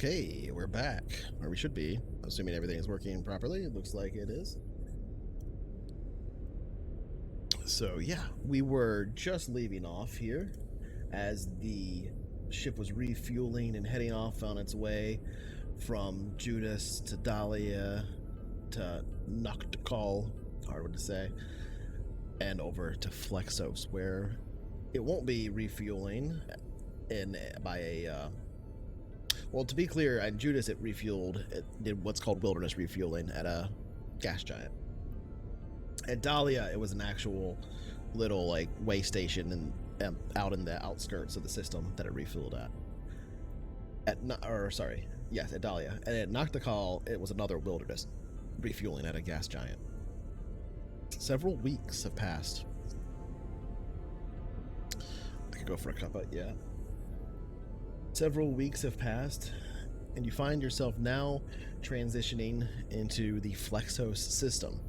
Okay, we're back. Or we should be, assuming everything is working properly. It looks like it is. So yeah, we were just leaving off here as the ship was refueling and heading off on its way from Judas to Dahlia to Noctical, hard one to say, and over to Flexos, where it won't be refueling by a well, to be clear, at Judas it did what's called wilderness refueling at a gas giant. At Dahlia it was an actual little like way station and out in the outskirts of the system that it refueled at. At Dahlia. And at Noctical it was another wilderness refueling at a gas giant. Several weeks have passed. I could go for a cup out, yeah. Several weeks have passed, and you find yourself now transitioning into the Flexos system.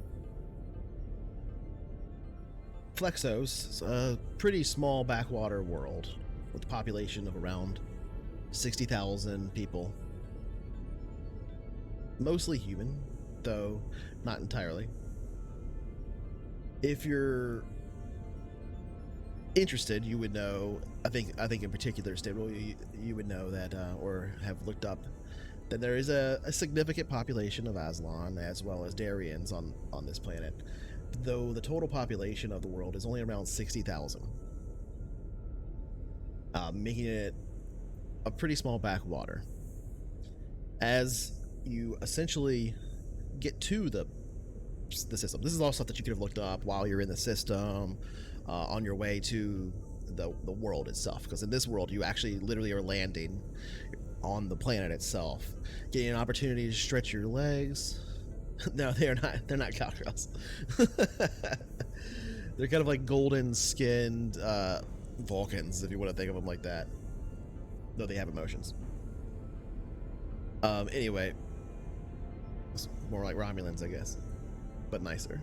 Flexos is a pretty small backwater world with a population of around 60,000 people. Mostly human, though not entirely. If you're interested, you would know, I think in particular, Stable, you would know that, or have looked up, that there is a significant population of Aslan as well as Darians on this planet, though the total population of the world is only around 60,000, making it a pretty small backwater. As you essentially get to the system, this is all stuff that you could have looked up while you're in the system, on your way to the world itself, because in this world you actually literally are landing on the planet itself, getting an opportunity to stretch your legs. No, they're not cowgirls. They're kind of like golden skinned Vulcans, if you want to think of them like that, though they have emotions. Anyway, it's more like Romulans, I guess, but nicer.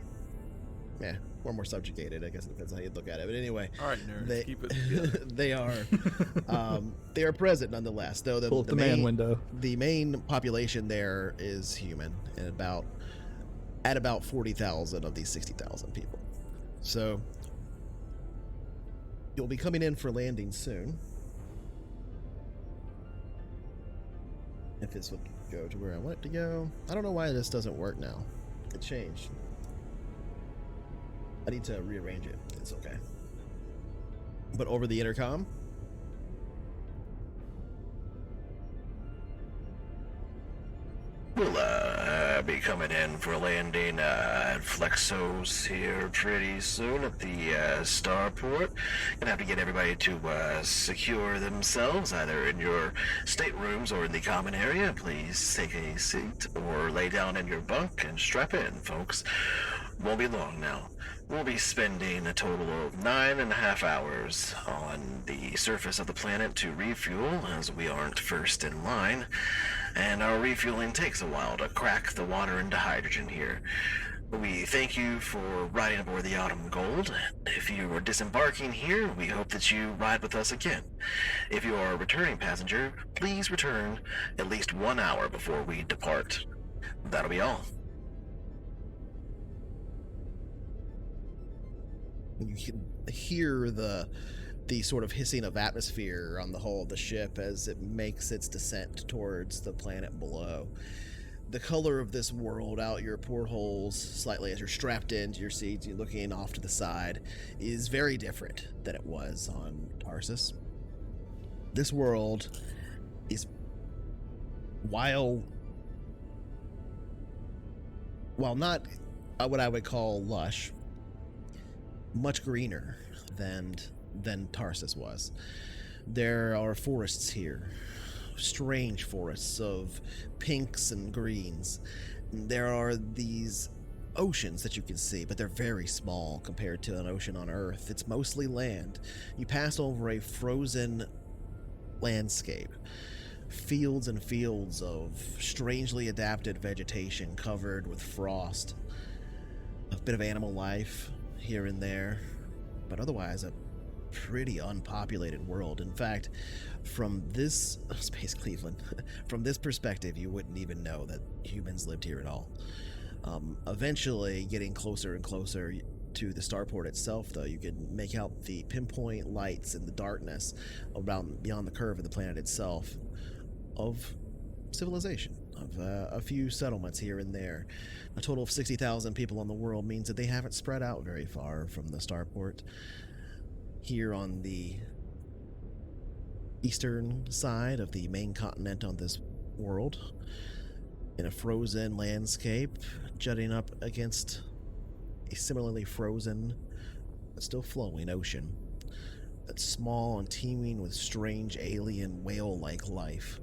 Yeah, or more subjugated, I guess it depends how you look at it. But anyway,
all right, nerds, keep it together.
they are present nonetheless. Though the
man window.
The main population there is human, and at about 40,000 of these 60,000 people. So you'll be coming in for landing soon. If this would go to where I want it to go. I don't know why this doesn't work now. It changed. I need to rearrange it. It's okay. But over the intercom,
we'll be coming in for a landing at Flexos here pretty soon at the starport. Gonna have to get everybody to secure themselves either in your staterooms or in the common area. Please take a seat or lay down in your bunk and strap in, folks. Won't be long now. We'll be spending a total of 9.5 hours on the surface of the planet to refuel, as we aren't first in line, and our refueling takes a while to crack the water into hydrogen here. We thank you for riding aboard the Autumn Gold. If you are disembarking here, we hope that you ride with us again. If you are a returning passenger, please return at least 1 hour before we depart. That'll be all.
you can hear the sort of hissing of atmosphere on the hull of the ship as it makes its descent towards the planet below. The color of this world out your portholes slightly as you're strapped into your seats, you're looking off to the side, is very different than it was on Tarsus. This world is, while not what I would call lush, much greener than Tarsus was. There are forests here, strange forests of pinks and greens. There are these oceans that you can see, but they're very small compared to an ocean on Earth. It's mostly land. You pass over a frozen landscape, fields and fields of strangely adapted vegetation covered with frost, a bit of animal life here and there, but otherwise a pretty unpopulated world. In fact, from this Space Cleveland, from this perspective, you wouldn't even know that humans lived here at all. Eventually, getting closer and closer to the starport itself, though, you can make out the pinpoint lights in the darkness around beyond the curve of the planet itself of civilization, of a few settlements here and there. A total of 60,000 people on the world means that they haven't spread out very far from the starport. Here on the eastern side of the main continent on this world, in a frozen landscape jutting up against a similarly frozen but still flowing ocean that's small and teeming with strange alien whale-like life.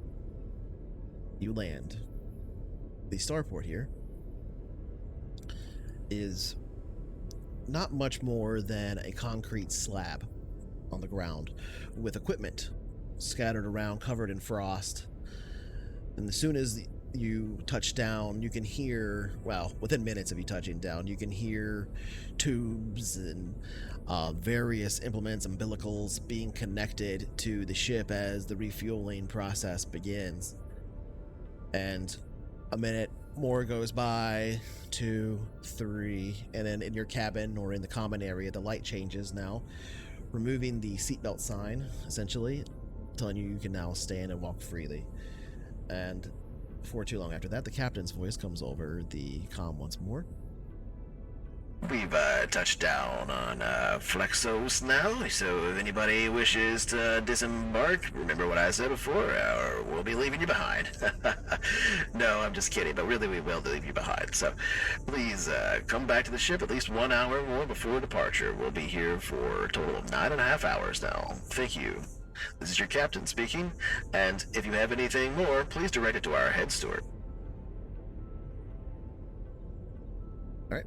You land. The starport here is not much more than a concrete slab on the ground with equipment scattered around, covered in frost. And as soon as you touch down, you can hear, well, within minutes of you touching down, you can hear tubes and various implements, umbilicals being connected to the ship as the refueling process begins. And a minute more goes by, 2, 3, and then in your cabin or in the common area, the light changes now, removing the seatbelt sign, essentially, telling you can now stand and walk freely. And before too long after that, the captain's voice comes over the comm once more.
We've touched down on Flexos now, so if anybody wishes to disembark, remember what I said before, or we'll be leaving you behind. No, I'm just kidding, but really we will leave you behind. So please come back to the ship at least 1 hour more before departure. We'll be here for a total of 9.5 hours now. Thank you. This is your captain speaking, and if you have anything more, please direct it to our head steward.
All right.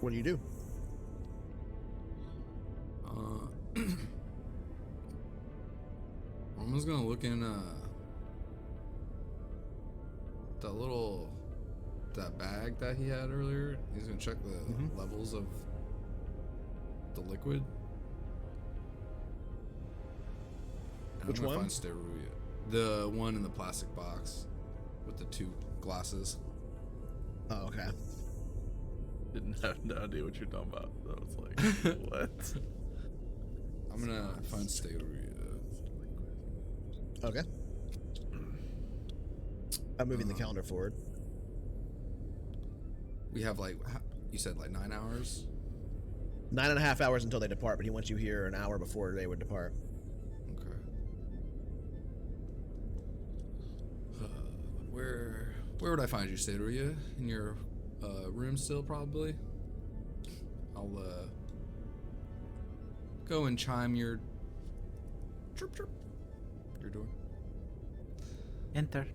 What do you do?
Roman's gonna look in that bag that he had earlier. He's gonna check the levels of the liquid. And
Which
I'm gonna
one?
find Steruia. The one in the plastic box with the 2 glasses.
Oh, okay.
Didn't have no idea what you're talking about. So I was like, what?
I'm gonna find Steruia.
Okay. I'm moving the calendar forward.
We have you said 9 hours?
9.5 hours until they depart, but he wants you here an hour before they would depart.
Okay. Where would I find you, Steruia? In your room still, probably? I'll go and chime your chirp your door.
Enter.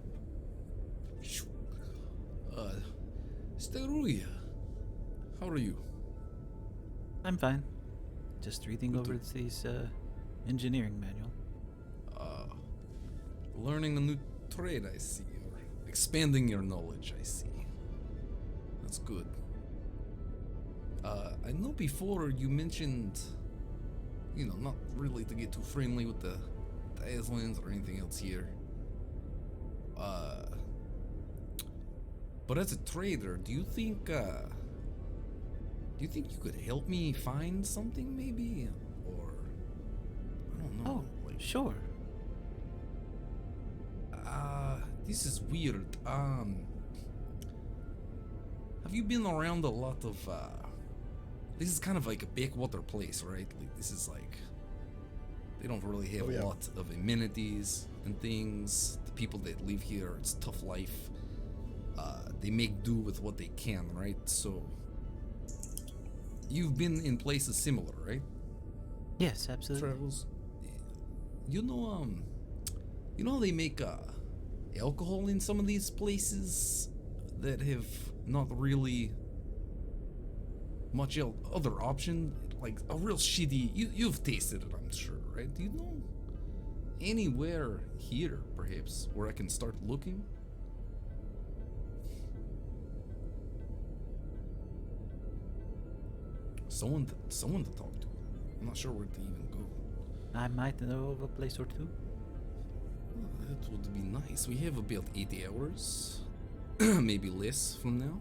Steruia, how are you?
I'm fine. Just reading
Good
over this engineering manual.
Learning a new trade, I see, or expanding your knowledge, I see. That's good. I know before you mentioned, not really to get too friendly with the Aslands or anything else here. But as a trader, do you think you could help me find something, maybe? Or I don't know.
Oh, sure.
This is weird. Have you been around a lot of this is kind of like a backwater place, right? Like, this is like, they don't really have a lot of amenities and things. The people that live here, it's tough life. They make do with what they can, right? So you've been in places similar, right?
Yes, absolutely.
Travels. You know how they make alcohol in some of these places that have not really much other option, like a real shitty. You've tasted it, I'm sure, right? Do you know anywhere here, perhaps, where I can start looking? someone to talk to. I'm not sure where to even go.
I might know of a place or two.
That would be nice. We have about 80 hours, maybe less from now.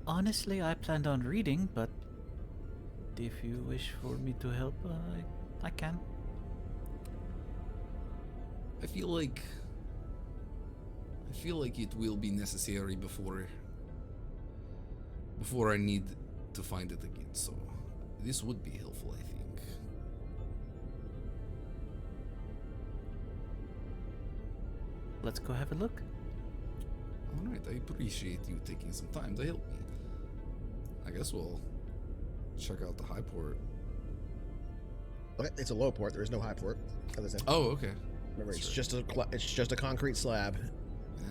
Honestly, I planned on reading, but if you wish for me to help, I can.
I feel like it will be necessary before I need to find it again. So this would be helpful, I think.
Let's go have a look.
All right, I appreciate you taking some time to help me. I guess we'll check out the high port.
Okay, it's a low port. There is no high port, as I said.
Oh, okay.
Remember, it's just a concrete slab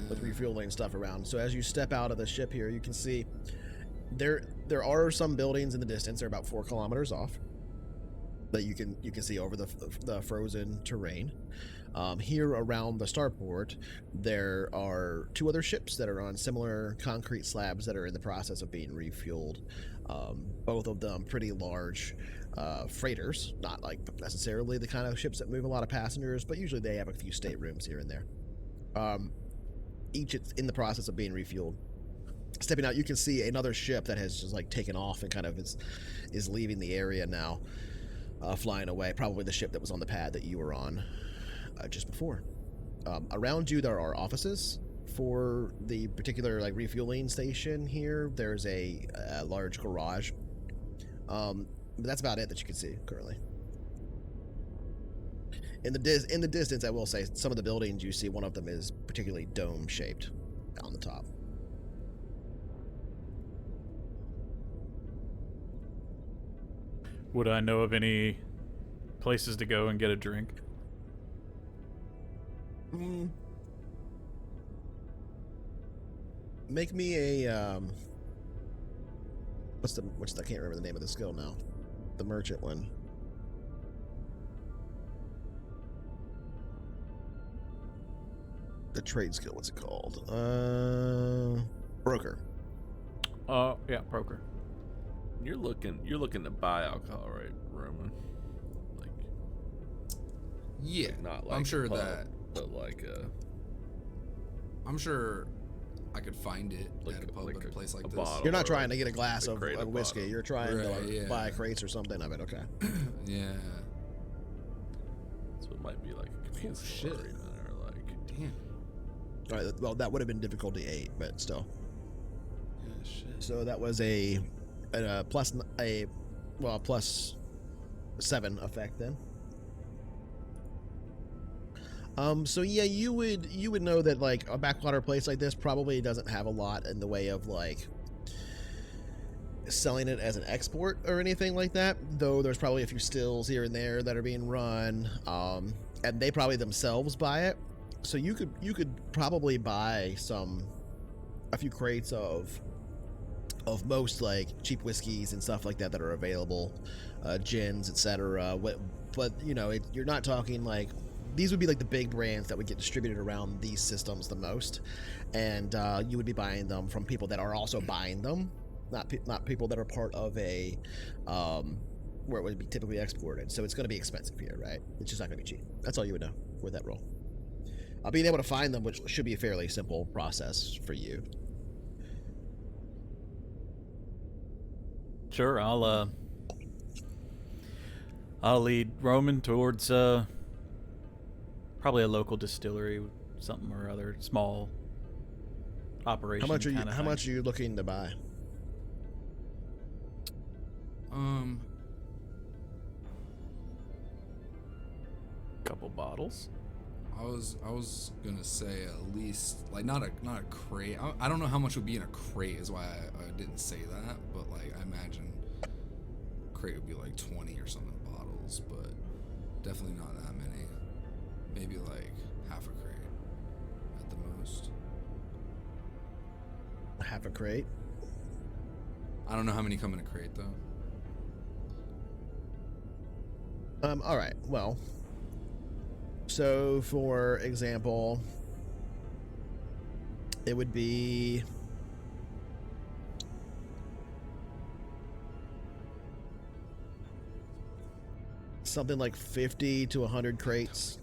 with refueling stuff around. So as you step out of the ship here, you can see there are some buildings in the distance. They're about 4 kilometers off that you can see over the frozen terrain. Here around the starport, there are 2 other ships that are on similar concrete slabs that are in the process of being refueled. Both of them pretty large freighters, not like necessarily the kind of ships that move a lot of passengers, but usually they have a few staterooms here and there. Each is in the process of being refueled. Stepping out, you can see another ship that has just like taken off and kind of is leaving the area now, flying away. Probably the ship that was on the pad that you were on just before. Around you, there are offices for the particular like refueling station here. There's a large garage. But that's about it that you can see currently. In the distance, I will say some of the buildings you see, one of them is particularly dome shaped on the top.
Would I know of any places to go and get a drink?
Make me a I can't remember the name of the skill now. The merchant one. The trade skill, what's it called? Broker.
Yeah, broker.
You're looking to buy alcohol, right, Roman? Like,
yeah,
not like
I'm sure
pub,
that,
but like
I'm sure I could find it
like
at a pub,
like
at a place like
a
this.
bottle.
You're not
or
trying to get a glass of
crate of
whiskey.
bottle.
You're trying to
Right,
like,
yeah.
buy crates or something of it. Okay.
Yeah.
So it might be like a convenience store
shit.
even, or like
Damn.
All right. Well, that would have been difficulty 8, but still.
Yeah, shit.
So that was a plus 7 effect then. So yeah, you would know that like a backwater place like this probably doesn't have a lot in the way of like selling it as an export or anything like that, though there's probably a few stills here and there that are being run, and they probably themselves buy it. So you could probably buy a few crates of most like cheap whiskeys and stuff like that that are available, gins, etc. But you know, you're not talking like, these would be like the big brands that would get distributed around these systems the most, and you would be buying them from people that are also buying them, not people that are part of a where it would be typically exported. So it's going to be expensive here, right? It's just not going to be cheap. That's all you would know with that role. Being able to find them, which should be a fairly simple process for you.
Sure, I'll lead Roman towards probably a local distillery, something or other, small operation.
How much are you looking to buy?
Couple bottles.
I was gonna say at least like not a crate. I don't know how much would be in a crate, is why I didn't say that. But like I imagine a crate would be like 20 or something bottles, but definitely not that many. Maybe like half a crate at the most.
Half a crate?
I don't know how many come in a crate though.
All right. Well, so for example, it would be something like 50 to 100 crates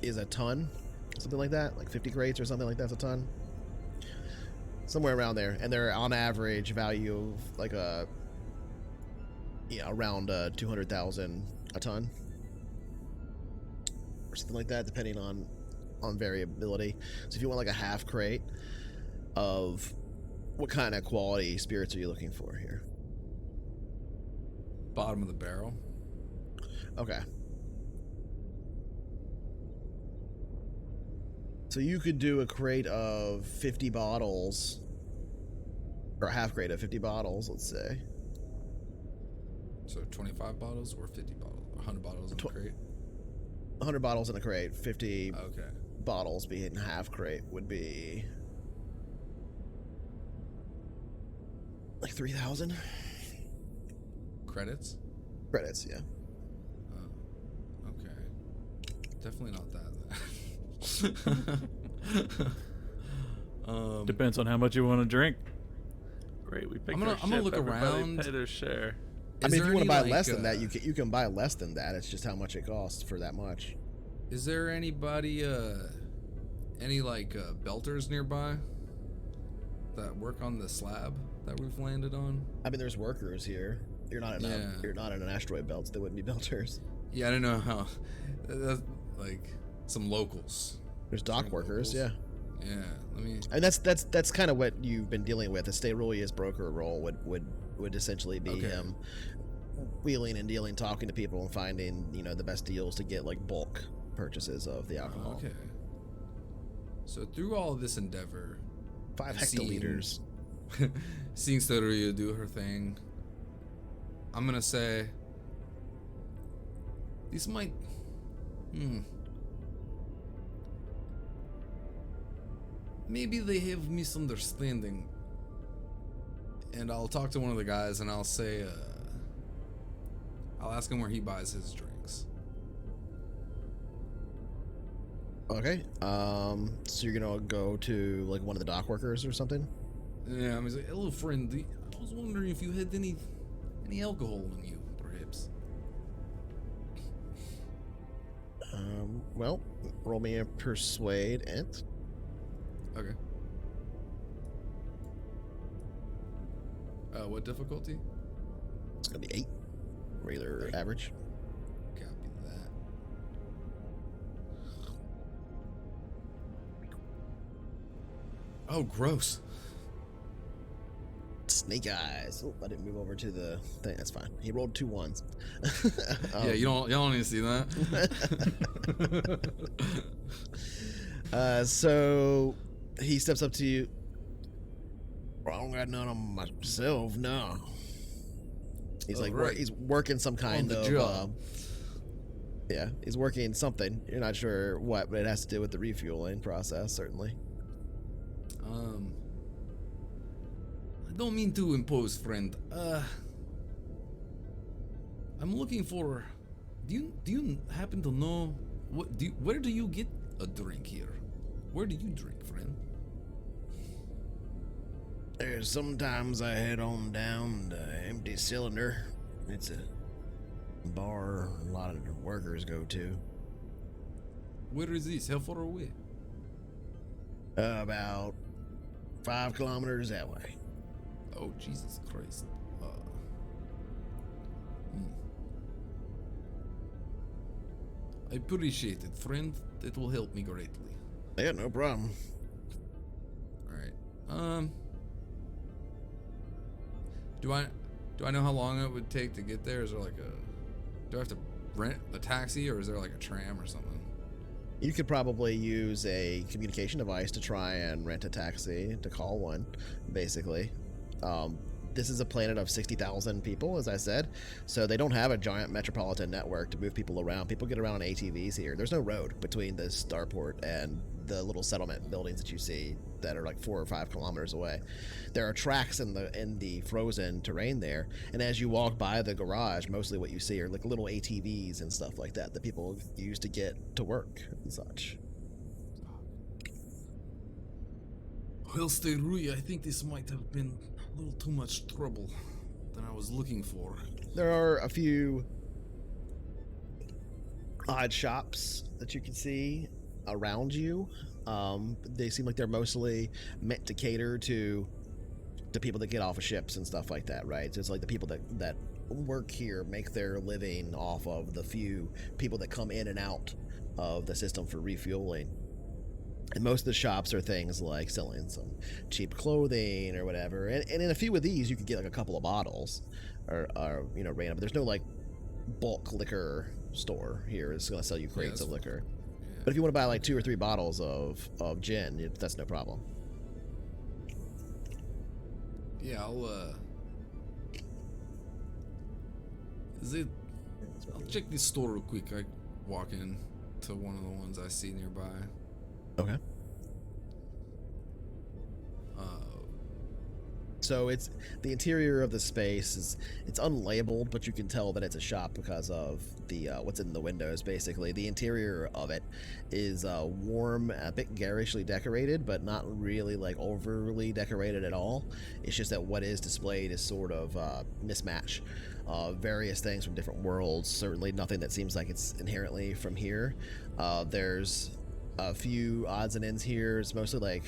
is a ton, something like that. Like 50 crates or something like that's a ton, somewhere around there. And they're on average value of like around 200,000 a ton or something like that, depending on variability. So if you want like a half crate of what kind of quality spirits are you looking for here?
Bottom of the barrel.
Okay. So you could do a crate of 50 bottles, or a half crate of 50 bottles, let's say.
So 25 bottles or 50 bottles? 100 bottles in a crate?
100 bottles in a crate, 50
Okay.
bottles being half crate would be like 3,000
Credits?
credits, yeah.
Okay. Definitely not that.
Depends on how much you want to drink.
Great, we picked
I'm gonna look
Everybody
around.
pay their share.
I mean, if you want to buy less than
that,
that, you can buy less than that. It's just how much it costs for that much.
Is there anybody, any belters nearby that work on the slab that we've landed on?
I mean, there's workers here. You're not in you're not in an asteroid belt, so they wouldn't be belters.
Yeah, I don't know how. That's like some locals.
There's dock workers,
locals.
yeah.
Yeah, let me.
And that's kind of what you've been dealing with. A Sterulius broker role would essentially be him wheeling and dealing, talking to people and finding the best deals to get like bulk purchases of the alcohol.
Okay. So through all of this endeavor,
5 hectoliters.
Seeing Sterulia do her thing, I'm gonna say these might. Maybe they have misunderstanding. And I'll talk to one of the guys and I'll say, I'll ask him where he buys his drinks.
Okay. So you're gonna go to like one of the dock workers or something?
Yeah, I'm like, hello friend. I was wondering if you had any alcohol on you, perhaps.
Well, roll me a persuade and.
Okay. What difficulty?
It's gonna be 8. Regular average.
Copy that. Oh, gross.
Snake eyes. Oh, I didn't move over to the thing. That's fine. He rolled 2 1s.
Yeah, y'all don't need to see that.
So he steps up to you. I don't got none on myself, no. He's he's working some kind of
job.
Yeah, he's working something. You're not sure what, but it has to do with the refueling process, certainly.
I don't mean to impose, friend. I'm looking for. Do you happen to know where do you get a drink here? Where do you drink, friend?
There's sometimes I head on down to Empty Cylinder. It's a bar a lot of the workers go to.
Where is this? How far away?
About 5 kilometers that way.
Oh, Jesus Christ. I appreciate it, friend. That will help me greatly.
Yeah, no problem.
Alright. Do I know how long it would take to get there? Is there like do I have to rent a taxi or is there like a tram or something?
You could probably use a communication device to try and rent a taxi, to call one, basically. This is a planet of 60,000 people, as I said, so they don't have a giant metropolitan network to move people around. People get around on ATVs here. There's no road between the starport and the little settlement buildings that you see that are like 4 or 5 kilometers away. There are tracks in the frozen terrain there, and as you walk by the garage, mostly what you see are like little ATVs and stuff like that people use to get to work and such.
Well, Sterulia, I think this might have been a little too much trouble than I was looking for.
There are a few odd shops that you can see around you. They seem like they're mostly meant to cater to people that get off of ships and stuff like that, right? So it's like the people that work here make their living off of the few people that come in and out of the system for refueling. And most of the shops are things like selling some cheap clothing or whatever. And in a few of these, you could get like a couple of bottles or random. But there's no like bulk liquor store here. It's going to sell you crates of liquor.
Yeah.
But if you want to buy like 2 or 3 bottles of gin, that's no problem.
Yeah, I'll check this store real quick. I walk in to one of the ones I see nearby.
Okay. So it's the interior of the space it's unlabeled, but you can tell that it's a shop because of the what's in the windows. Basically, the interior of it is warm, a bit garishly decorated, but not really like overly decorated at all. It's just that what is displayed is sort of mismatch. Various things from different worlds. Certainly nothing that seems like it's inherently from here. There's a few odds and ends here. It's mostly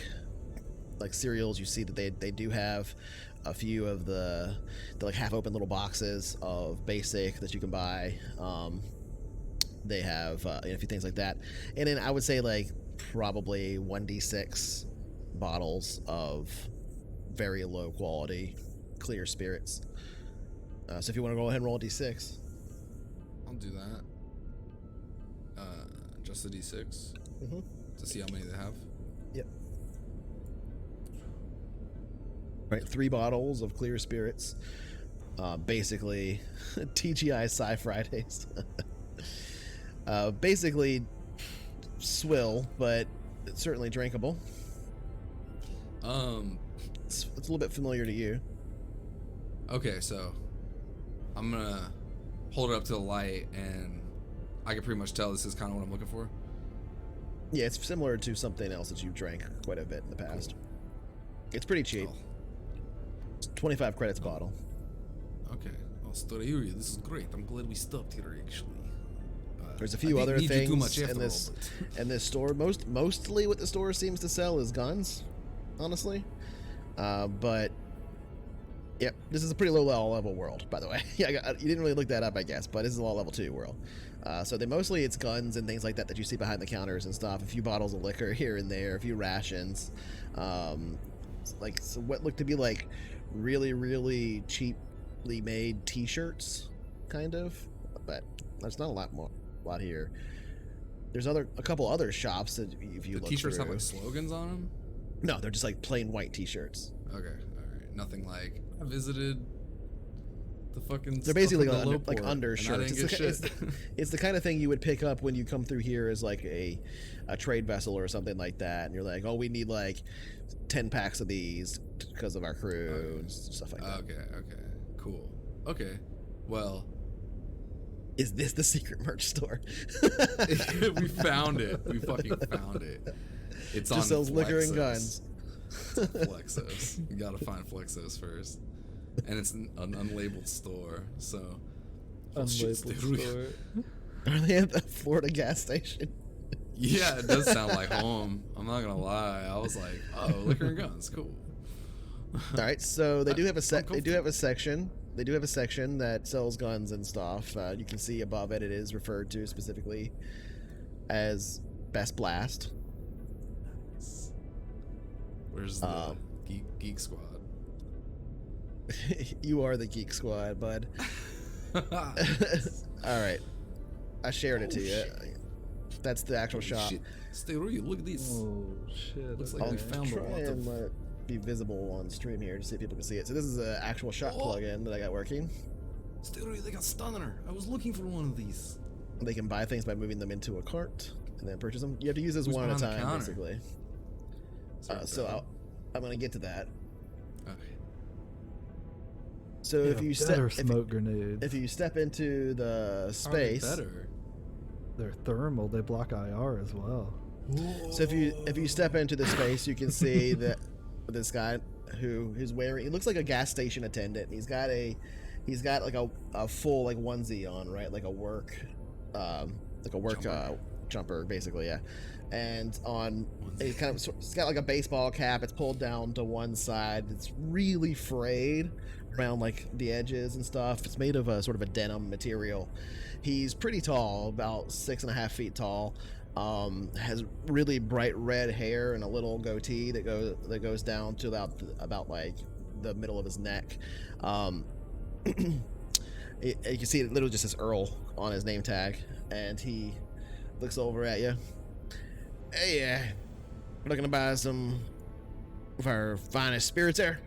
like cereals. You see that they do have a few of the like half open little boxes of basic that you can buy. They have a few things like that, and then I would say like probably 1d6 bottles very low quality clear spirits. So if you want to go ahead and roll a d6.
I'll do that. Just a d6 to see how many they have.
Yep. Right, 3 bottles of clear spirits. Basically, TGI Sci Fridays. Basically, swill, but it's certainly drinkable. It's a little bit familiar to you.
Okay, so I'm gonna hold it up to the light, and I can pretty much tell this is kind of what I'm looking for.
Yeah, it's similar to something else that you've drank quite a bit in the past. Cool. It's pretty cheap.
Oh.
It's 25 credits a bottle.
Okay. Well, Story, this is great. I'm glad we stopped here, actually.
There's a few other things in this store. Mostly what the store seems to sell is guns, honestly. But yep, this is a pretty low level world, by the way. Yeah, you didn't really look that up, I guess, but this is a low level 2 world. So mostly it's guns and things like that you see behind the counters and stuff. A few bottles of liquor here and there, a few rations. What look to be like really, really cheaply made T-shirts, kind of. But there's not a lot here. There's a couple other shops that if you look
T-shirts
through.
have like slogans on them?
No, they're just like plain white T-shirts.
Okay, alright. Nothing like, I visited the fucking...
They're basically
like
undershirts. It's the kind of thing you would pick up when you come through here as like a trade vessel or something like that, and you're like, oh, we need like 10 packs of these because of our crew and stuff like that.
Okay, cool. Okay, well...
Is this the secret merch store?
We found it. We fucking found it. It's
just
on
sells
Flexos.
Liquor and guns.
Flexos. You gotta find Flexos first. And it's an unlabeled store, so...
Unlabeled store.
Are they at the Florida gas station?
Yeah, it does sound like home. I'm not gonna lie. I was like, oh, liquor and guns, cool.
All right, so they do have a section. They do have a section that sells guns and stuff. You can see above it, it is referred to specifically as Best Blast.
Where's the geek squad?
You are the geek squad, bud. All right, I shared it to you. That's the actual shop.
Shit. Stay real. Look at this.
Oh shit!
Looks like we found a lot of...
let it be visible on stream here to see if people can see it. So this is an actual shop plug-in that I got working.
Stay real. They got Stunner. I was looking for one of these.
They can buy things by moving them into a cart and then purchase them. You have to use this one at a time, basically. So I'm gonna get to that.
Okay.
So if you
grenades.
If you step into the space,
better.
They're thermal. They block IR as well.
So if you step into the space, you can see that this guy who's wearing, he looks like a gas station attendant. He's got like a full like onesie on, right? Like a work like a work jumper, basically, yeah. And it's got like a baseball cap. It's pulled down to one side. It's really frayed around like the edges and stuff. It's made of a sort of a denim material. He's pretty tall, about 6.5 feet tall. Has really bright red hair and a little goatee that goes down to about like the middle of his neck. You can see it literally just says Earl on his name tag, and he looks over at you. Hey, looking to buy some of our finest spirits there?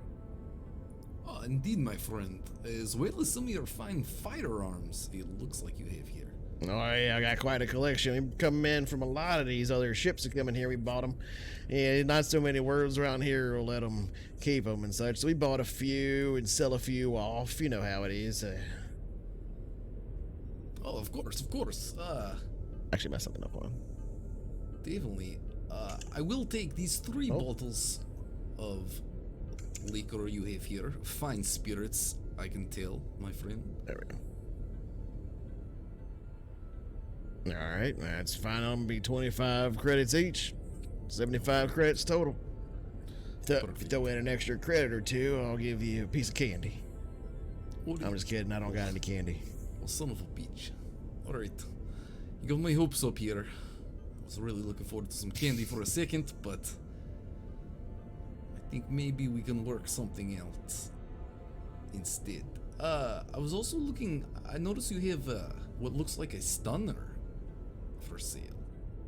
Indeed, my friend. As well as some of your fine firearms, it looks like you have here.
Oh, yeah, I got quite a collection. We come in from a lot of these other ships that come in here. We bought them. Yeah, not so many worlds around here will let them keep them and such. So we bought a few and sell a few off. You know how it is.
Oh, of course.
Actually messed something up on.
Definitely. I will take these 3 bottles of liquor you have here. Fine spirits, I can tell, my friend.
There we go. Alright, that's fine. I'm gonna be 25 credits each. 75 credits total. If you throw in an extra credit or 2, I'll give you a piece of candy. I'm just kidding, I don't got any candy.
Oh, son of a bitch. Alright. You got my hopes up here. I was really looking forward to some candy for a second, but I think maybe we can work something else instead. I was also looking, I noticed you have what looks like a stunner for sale.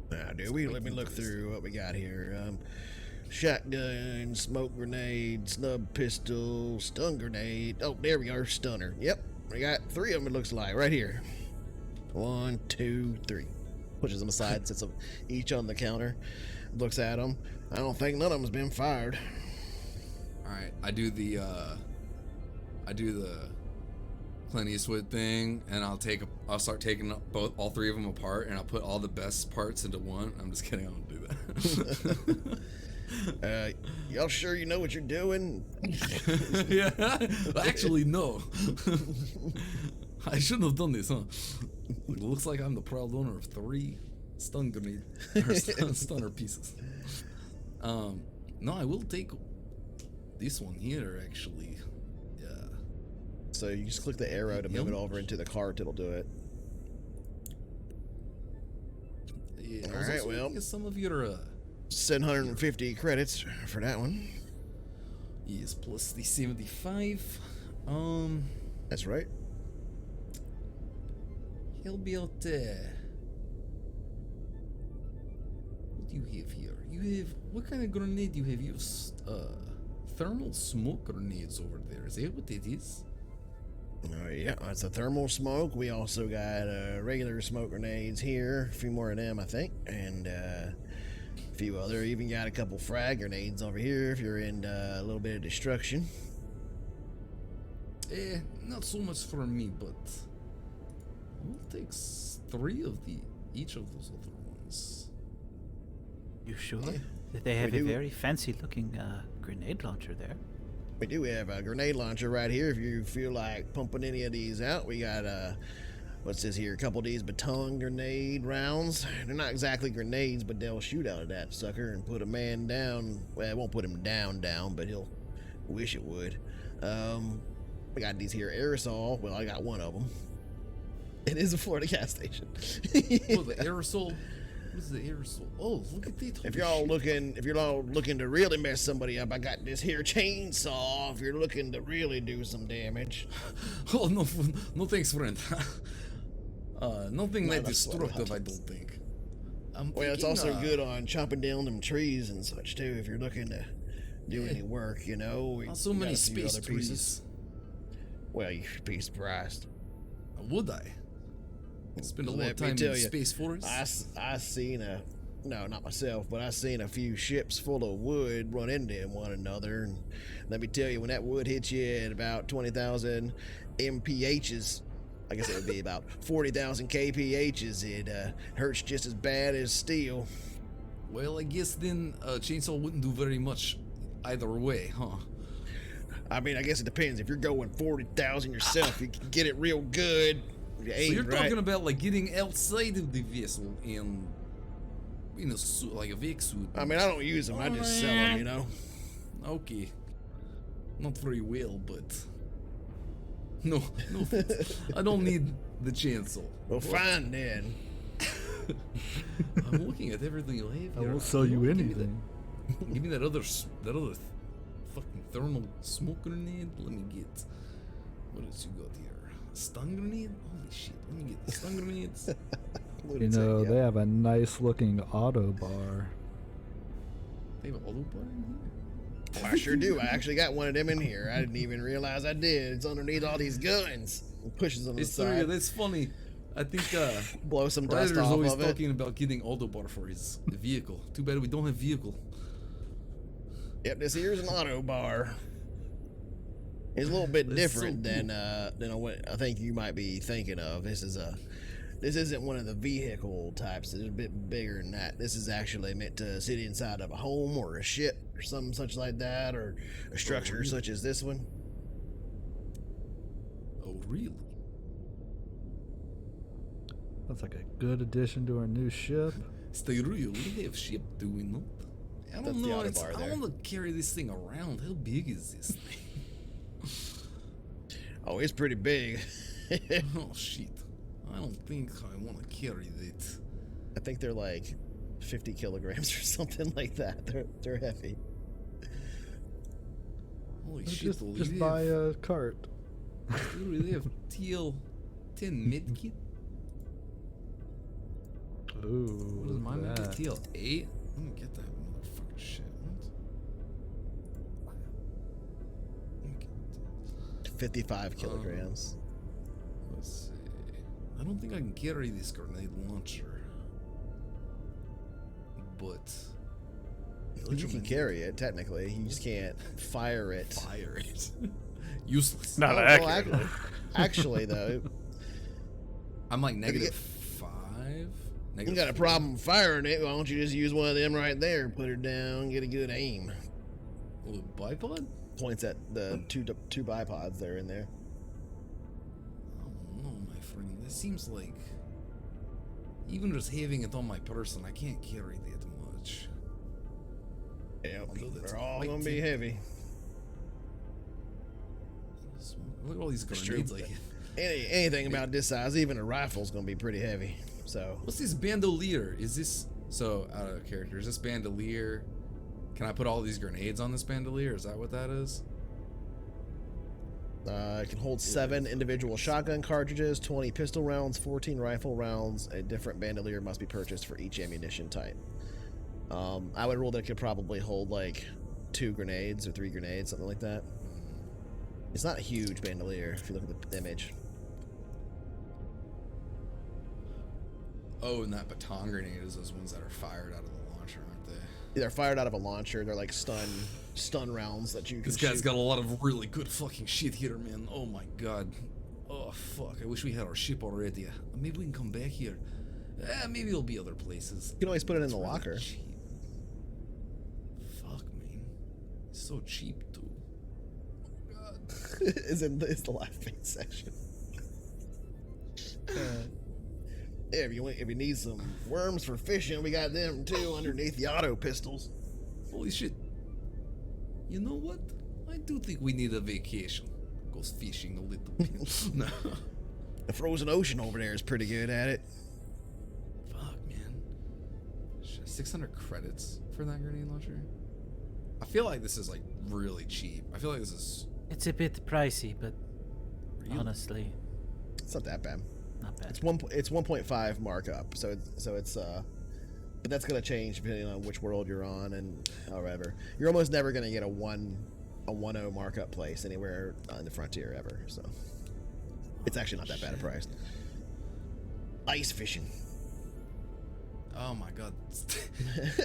Now, dude, let me look through what we got here. Shotgun, smoke grenade, snub pistol, stun grenade. Oh, there we are, stunner. Yep, we got 3 of them, it looks like, right here. 1, 2, 3. Pushes them aside, sits them each on the counter, looks at them. I don't think none of them's been fired.
Alright, I do the Clint Eastwood thing, and I'll start taking all 3 of them apart, and I'll put all the best parts into one. I'm just kidding, I don't do that.
Y'all sure you know what you're doing?
Yeah, actually, no. I shouldn't have done this, huh? It looks like I'm the proud owner of 3 stun grenade or stunner pieces. No, I will take this one here, actually. Yeah.
So you just click the arrow to move it over into the cart. It'll do it.
Yeah.
All right. Well,
some of your
750 credits for that one.
Yes, plus the 75.
That's right.
He'll be out there. What do you have here? You have, what kind of grenade do you have? You have thermal smoke grenades over there. Is that what it is?
Yeah, that's a thermal smoke. We also got regular smoke grenades here. A few more of them, I think, and a few other. Even got a couple frag grenades over here if you're into a little bit of destruction.
Not so much for me, but we'll take 3 of each of those other ones.
You sure?
Yeah.
That they have a very fancy-looking grenade launcher there.
We do have a grenade launcher right here if you feel like pumping any of these out. We got what's this here? A couple of these baton grenade rounds. They're not exactly grenades, but they'll shoot out of that sucker and put a man down. Well, it won't put him down, but he'll wish it would. We got these here aerosol. Well, I got one of them. It is a Florida gas station.
Oh, the aerosol. What is the aerosol? Oh, look at that.
If you're all looking to really mess somebody up, I got this here chainsaw. If you're looking to really do some damage.
Oh no, thanks, friend. Nothing that destructive, I don't think.
Well, it's also good on chopping down them trees and such too. If you're looking to do any work, you know.
Not so many space trees.
Well, you'd be surprised.
Would I? Spend a lot of time in Space Forest?
I seen no, not myself, but I seen a few ships full of wood run into one another. And let me tell you, when that wood hits you at about 20,000 MPHs, I guess it would be about 40,000 kphs, it hurts just as bad as steel.
Well, I guess then a chainsaw wouldn't do very much either way, huh?
I mean, I guess it depends. If you're going 40,000 yourself, you can get it real good. You
So
ain't
you're
right.
talking about like getting outside of the vessel and in a suit, like a Vic suit.
I mean, I don't use them. I just sell them, you know.
Okay. Not very well, but no, I don't need the chancel.
Well, fine then.
I'm looking at everything you have
I
here.
won't sell you
Give me
anything.
Give me that other fucking thermal smoke grenade. Let me get. What else you got here? A stun grenade? Holy shit! Let me get the stun grenades.
You know, they have a nice looking auto bar.
They have an auto bar in here.
Oh, I sure do. I actually got one of them in here. I didn't even realize I did. It's underneath all these guns. It pushes on the side.
That's funny. I think
Blow some dust
Ryder's
off
always
of it.
talking about getting auto bar for his vehicle. Too bad we don't have vehicle.
Yep, this here's an auto bar. It's a little bit
That's
different
so
than what I think you might be thinking of. This isn't one of the vehicle types. It's a bit bigger than that. This is actually meant to sit inside of a home or a ship or something such like that, or a structure
really?
such as this one.
Oh, really?
That's like a good addition to our new ship.
They really have ship doing it. I
That's
don't
the
know.
auto bar
I
there.
want to carry this thing around. How big is this thing?
Oh, it's pretty big.
Oh shit! I don't think I want to carry that.
I think they're like 50 kilograms or something like that. They're heavy.
Holy shit!
Just buy a cart.
They really have TL 10 medkit.
Ooh,
What is my
look at
medkit?
that.
TL 8. Let me get that motherfucking shit. What? Let me get that.
55 kilograms.
Let's see. I don't think I can carry this grenade launcher. But
You can carry it technically. You just can't fire it.
fire it. Useless.
Not
Oh,
accurate.
well, actually, though,
I'm like
you
negative 5.
you got a problem firing it. Why don't you just use one of them right there? Put her down, get a good aim.
Oh, bipod?
Points at the two bipods that are in there.
I don't know, my friend. This seems like even just having it on my person, I can't carry that much.
Yeah,
Although that's
they're all
quite
gonna be heavy.
Look at all these
It's
grenades.
true.
Like,
Anything about this size, even a rifle's gonna be pretty heavy. So
what's this bandolier? Is this so out of character? Is this bandolier? Can I put all these grenades on this bandolier? Is that what that is?
it can hold 7 individual shotgun cartridges, 20 pistol rounds, 14 rifle rounds. A different bandolier must be purchased for each ammunition type. I would rule that it could probably hold like 2 grenades or 3 grenades, something like that. It's not a huge bandolier if you look at the image.
Oh, and that baton grenade is those ones that are fired out of the launcher, aren't they?
They're fired out of a launcher. They're like stun rounds that you can
This guy's
shoot.
got a lot of really good fucking shit here, man. Oh my god. Oh fuck. I wish we had our ship already. Maybe we can come back here. Maybe there'll be other places.
You can always put it in
It's
the
really
locker.
cheap. Fuck, man. It's so cheap, too.
is the live feed section. Yeah, if you need some worms for fishing, we got them too underneath the auto pistols.
Holy shit. You know what? I do think we need a vacation. Go fishing a little bit. No.
The frozen ocean over there is pretty good at it.
Fuck, man. 600 credits for that grenade launcher? I feel like this is like really cheap. I feel like this is
It's a bit pricey, but
really
honestly,
It's not that bad.
not bad.
It's 1.5 markup, so it's but that's gonna change depending on which world you're on and however. You're almost never gonna get a 1.0 markup place anywhere on the frontier ever. So it's actually not that bad a price. Ice fishing.
Oh my god.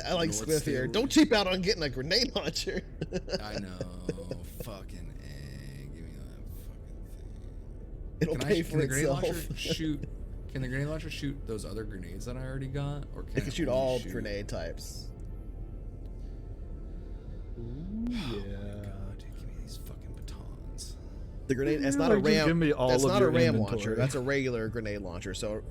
I like
You know what's
Swift here.
stable?
Don't cheap out on getting a grenade launcher.
I know. Fucking A. Give me that fucking thing.
It'll pay for
can the grenade
itself.
launcher shoot? Can the grenade launcher shoot those other grenades that I already got, or can
It can shoot
only
all grenade types.
Ooh,
Oh my
yeah.
god, dude, give me these fucking batons.
The grenade. It's
You're
not a
like, just
ram.
give me all
That's
of
not a
your
ram
inventory.
launcher. That's a regular grenade launcher. So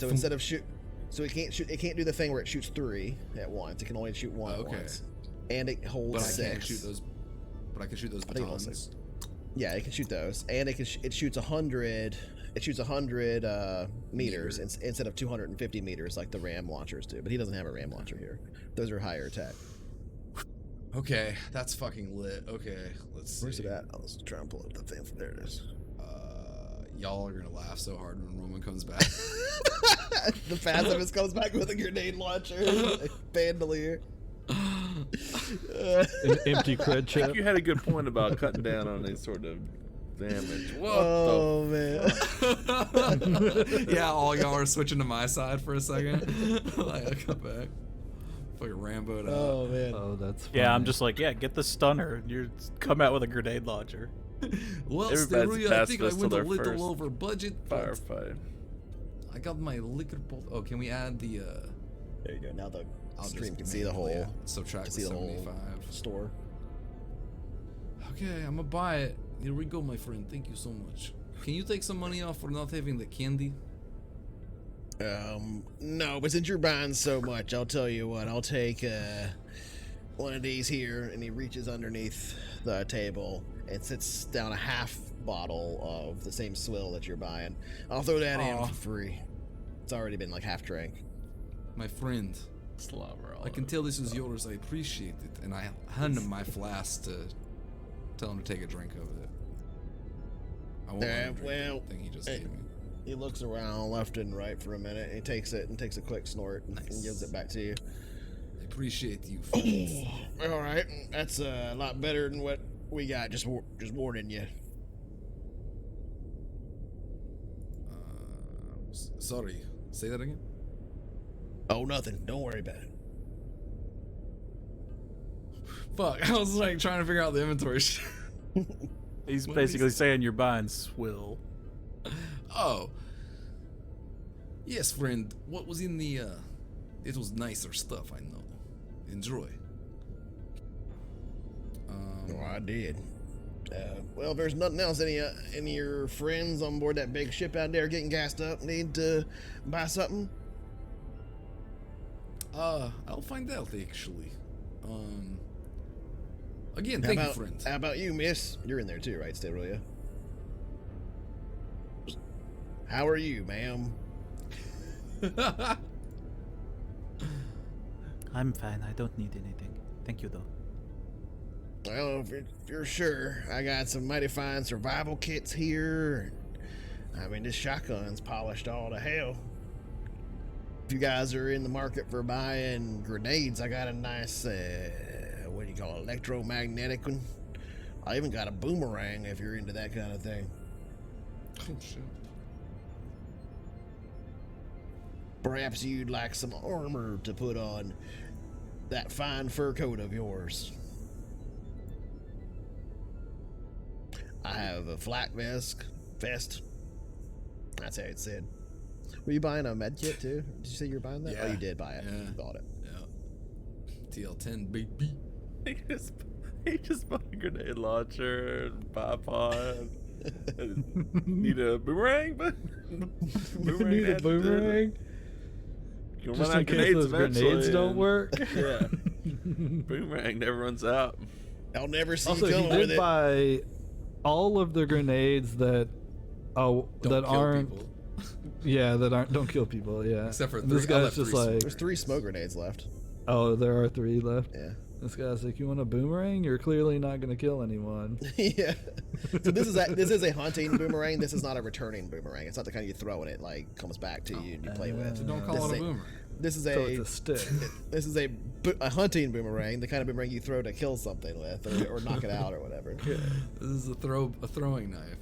instead of shoot, so it can't shoot. It can't do the thing where it shoots 3 at once. It can only shoot 1 at once, and it holds
But I
6.
can't shoot those. But I can shoot those
I think it holds
batons.
Yeah, it can shoot those, and it can it shoots 100. It shoots 100 meters instead of 250 meters like the ram launchers do. But he doesn't have a ram launcher here. Those are higher attack.
Okay, that's fucking lit. Okay, let's see.
Where's it at? I was trying to pull up the thing. There it is.
Y'all are gonna laugh so hard when Roman comes back.
The pacifist comes back with a grenade launcher, like bandolier.
An empty cred
I think
chip.
you had a good point about cutting down on any sort of damage. What
Oh man!
Yeah, all y'all are switching to my side for a second. Like, I come back. Fucking Rambo'd out.
Oh man!
Oh, that's funny.
Yeah, I'm just like, yeah, get the stunner. You come out with a grenade launcher.
Well,
Everybody's
Steruya, I think I
pacifist till
went a
their
little
first
over budget. but
firefight.
I got my liquor bolt. Oh, can we add the
There you go. Now the
I'll
stream
just
can see the
manually
whole
subtract the
see the whole
75.
store.
Okay, I'm gonna buy it. Here we go, my friend. Thank you so much. Can you take some money off for not having the candy?
No, but since you're buying so much, I'll tell you what. I'll take one of these here, and he reaches underneath the table and sits down a half bottle of the same swill that you're buying. I'll throw that in
Aw.
for free. It's already been like half drank.
My friend,
Slobber all
I can
over.
tell this is yours. I appreciate it. And I hand him my flask to tell him to take a drink of it. I won't let him drink
well,
the thing he just
hey.
gave me.
He looks around left and right for a minute. And he takes it and takes a quick snort and
Nice.
gives it back to you.
I appreciate you. friends.
All right, that's a lot better than what we got. Just warning you.
Sorry, say that again?
Oh, nothing. Don't worry about it.
Fuck, I was like trying to figure out the inventory shit.
He's
What
basically
is-
saying you're buying swill.
Oh. Yes, friend. What was in the, it was nicer stuff, I know. Enjoy.
Oh, I did. Well, if there's nothing else, any of your friends on board that big ship out there getting gassed up need to buy something?
I'll find out, actually. Again, thank you, friend.
How about you, miss? You're in there too, right, Steruya? How are you, ma'am?
I'm fine. I don't need anything. Thank you, though.
Well, if you're sure, I got some mighty fine survival kits here. I mean, this shotgun's polished all to hell. If you guys are in the market for buying grenades, I got a nice, what do you call it, electromagnetic one. I even got a boomerang if you're into that kind of thing.
Oh, shit.
Perhaps you'd like some armor to put on that fine fur coat of yours. I have a flak vest. That's how it said. Were you buying a med kit too? Did you say you were buying that?
Yeah.
Oh, you did buy it.
Yeah.
You bought it.
Yeah. TL10, baby.
He just bought a grenade launcher and bipod. Need a boomerang, but
Need a boomerang?
You'll
Just
run out
in case
grenades
those grenades
eventually,
don't
and-
work.
Yeah, boomerang never runs out.
I'll never see
Also,
you
he
coming with
did
it.
buy all of the grenades that
Don't
that
kill
aren't
people.
don't kill people. Yeah,
Except for
And this
three- I'll
guy's
let
just
three
like,
There's 3 smoke grenades left.
oh, there are 3 left.
Yeah.
This guy's like, you want a boomerang? You're clearly not gonna kill anyone.
Yeah. So this is a hunting boomerang. This is not a returning boomerang. It's not the kind you throw and it like comes back to you and you play with.
So don't
This
call
is
it a boomerang.
This is
So it's a stick.
This is a hunting boomerang, the kind of boomerang you throw to kill something with or knock it out or whatever.
This is a throwing knife.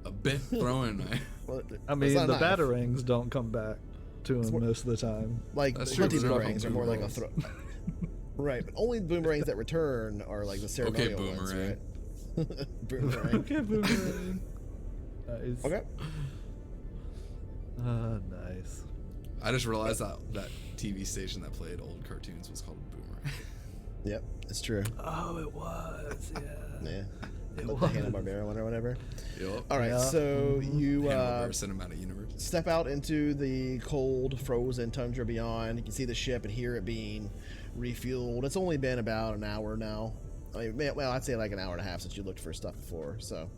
A bent throwing knife.
Well,
I
it's
mean,
not a
the
knife.
batarangs don't come back to him most of the time.
Like
That's true,
hunting
but they're not
boomerangs are more like a
boomerangs.
throw. Right, but only boomerangs that return are like the ceremonial ones,
boomerang.
right? Boomerang.
Okay, boomerang. Nice.
Okay.
Nice.
I just realized that TV station that played old cartoons was called Boomerang.
Yep, it's true.
Oh, it was. Yeah.
Yeah. the Hanna-Barbera one or whatever.
Yep.
All right, so you
Cinematic Universe.
step out into the cold, frozen tundra beyond. You can see the ship and hear it being refueled. It's only been about an hour now. I mean, well, I'd say like an hour and a half since you looked for stuff before. So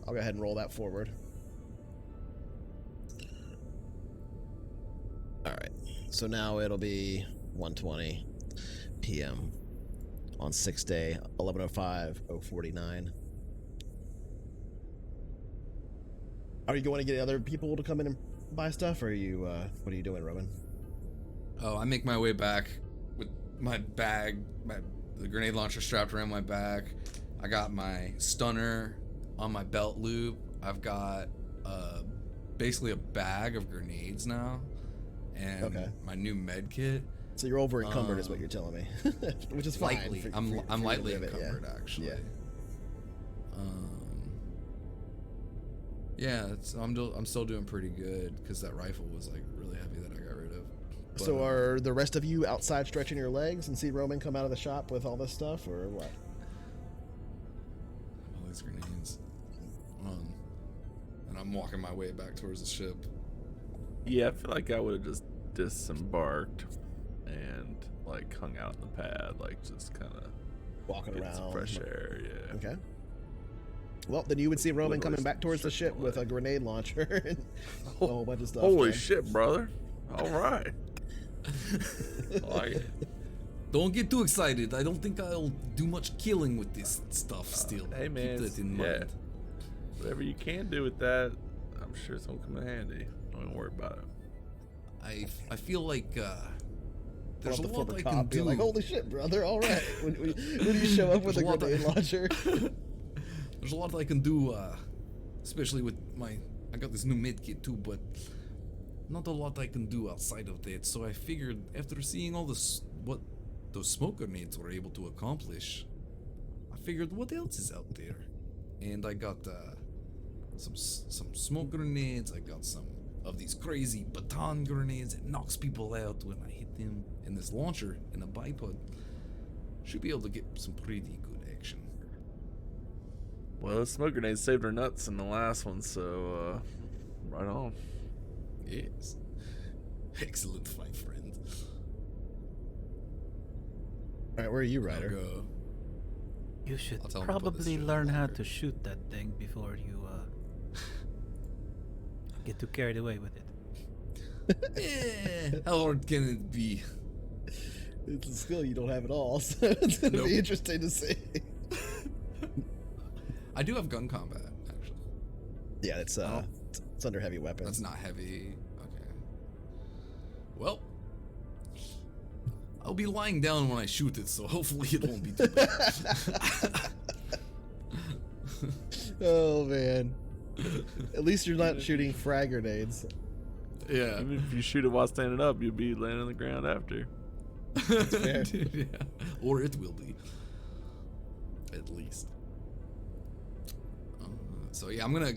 I'll go ahead and roll that forward. All right, so now it'll be 1:20 p.m. on 6th day, 11:05:049. Are you going to get other people to come in and buy stuff, or are you, what are you doing, Roman?
Oh, I make my way back with my bag, the grenade launcher strapped around my back. I got my stunner on my belt loop. I've got basically a bag of grenades now, and my new med kit.
So you're over encumbered, is what you're telling me, which is fine.
Lightly, I'm lightly encumbered, actually.
Yeah.
Yeah, I'm still doing pretty good because that rifle was like really heavy that I got rid of. But,
So are the rest of you outside stretching your legs and see Roman come out of the shop with all this stuff, or what?
all these grenades. And I'm walking my way back towards the ship.
Yeah, I feel like I would have just disembarked and like hung out in the pad, like just kind of
Walking around.
some fresh air. Yeah.
Okay. Well, then you would see Roman
Literally
coming back towards the ship with a grenade launcher and a whole bunch of stuff.
Holy
Ken.
shit, brother! All right. Like,
Don't get too excited. I don't think I'll do much killing with this stuff still.
hey man,
Keep that in
yeah.
mind.
Whatever you can do with that, I'm sure it's gonna come in handy. Don't even worry about it.
I feel like there's a
The
lot
former
I
cop
can
being
do.
like, holy shit, brother! All right. when you show up with a
There's a lot
grenade launcher.
There's a lot I can do, especially with I got this new med kit too, but not a lot I can do outside of that. So I figured after seeing all what those smoke grenades were able to accomplish, I figured what else is out there, and I got some smoke grenades. I got some of these crazy baton grenades that knocks people out when I hit them, and this launcher and a bipod should be able to get some pretty good action.
Well, the smoke grenade saved her nuts in the last one, so right on.
Yes. Excellent, my friend.
All right, where are you, Ryder?
Go.
You should
I'll tell him to put this
probably
shit
learn how
longer.
to shoot that thing before you get too carried away with it.
How hard can it be?
It's a skill you don't have at all, so it's going to
Nope.
be interesting to see.
I do have gun combat, actually.
Yeah, it's under heavy weapons.
That's not heavy. Okay. Well, I'll be lying down when I shoot it, so hopefully it won't be too bad.
Oh man. At least you're not shooting frag grenades.
Yeah.
Even if you shoot it while standing up, you'll be laying on the ground after.
fair.
Yeah. Or it will be. At least. So yeah, I'm gonna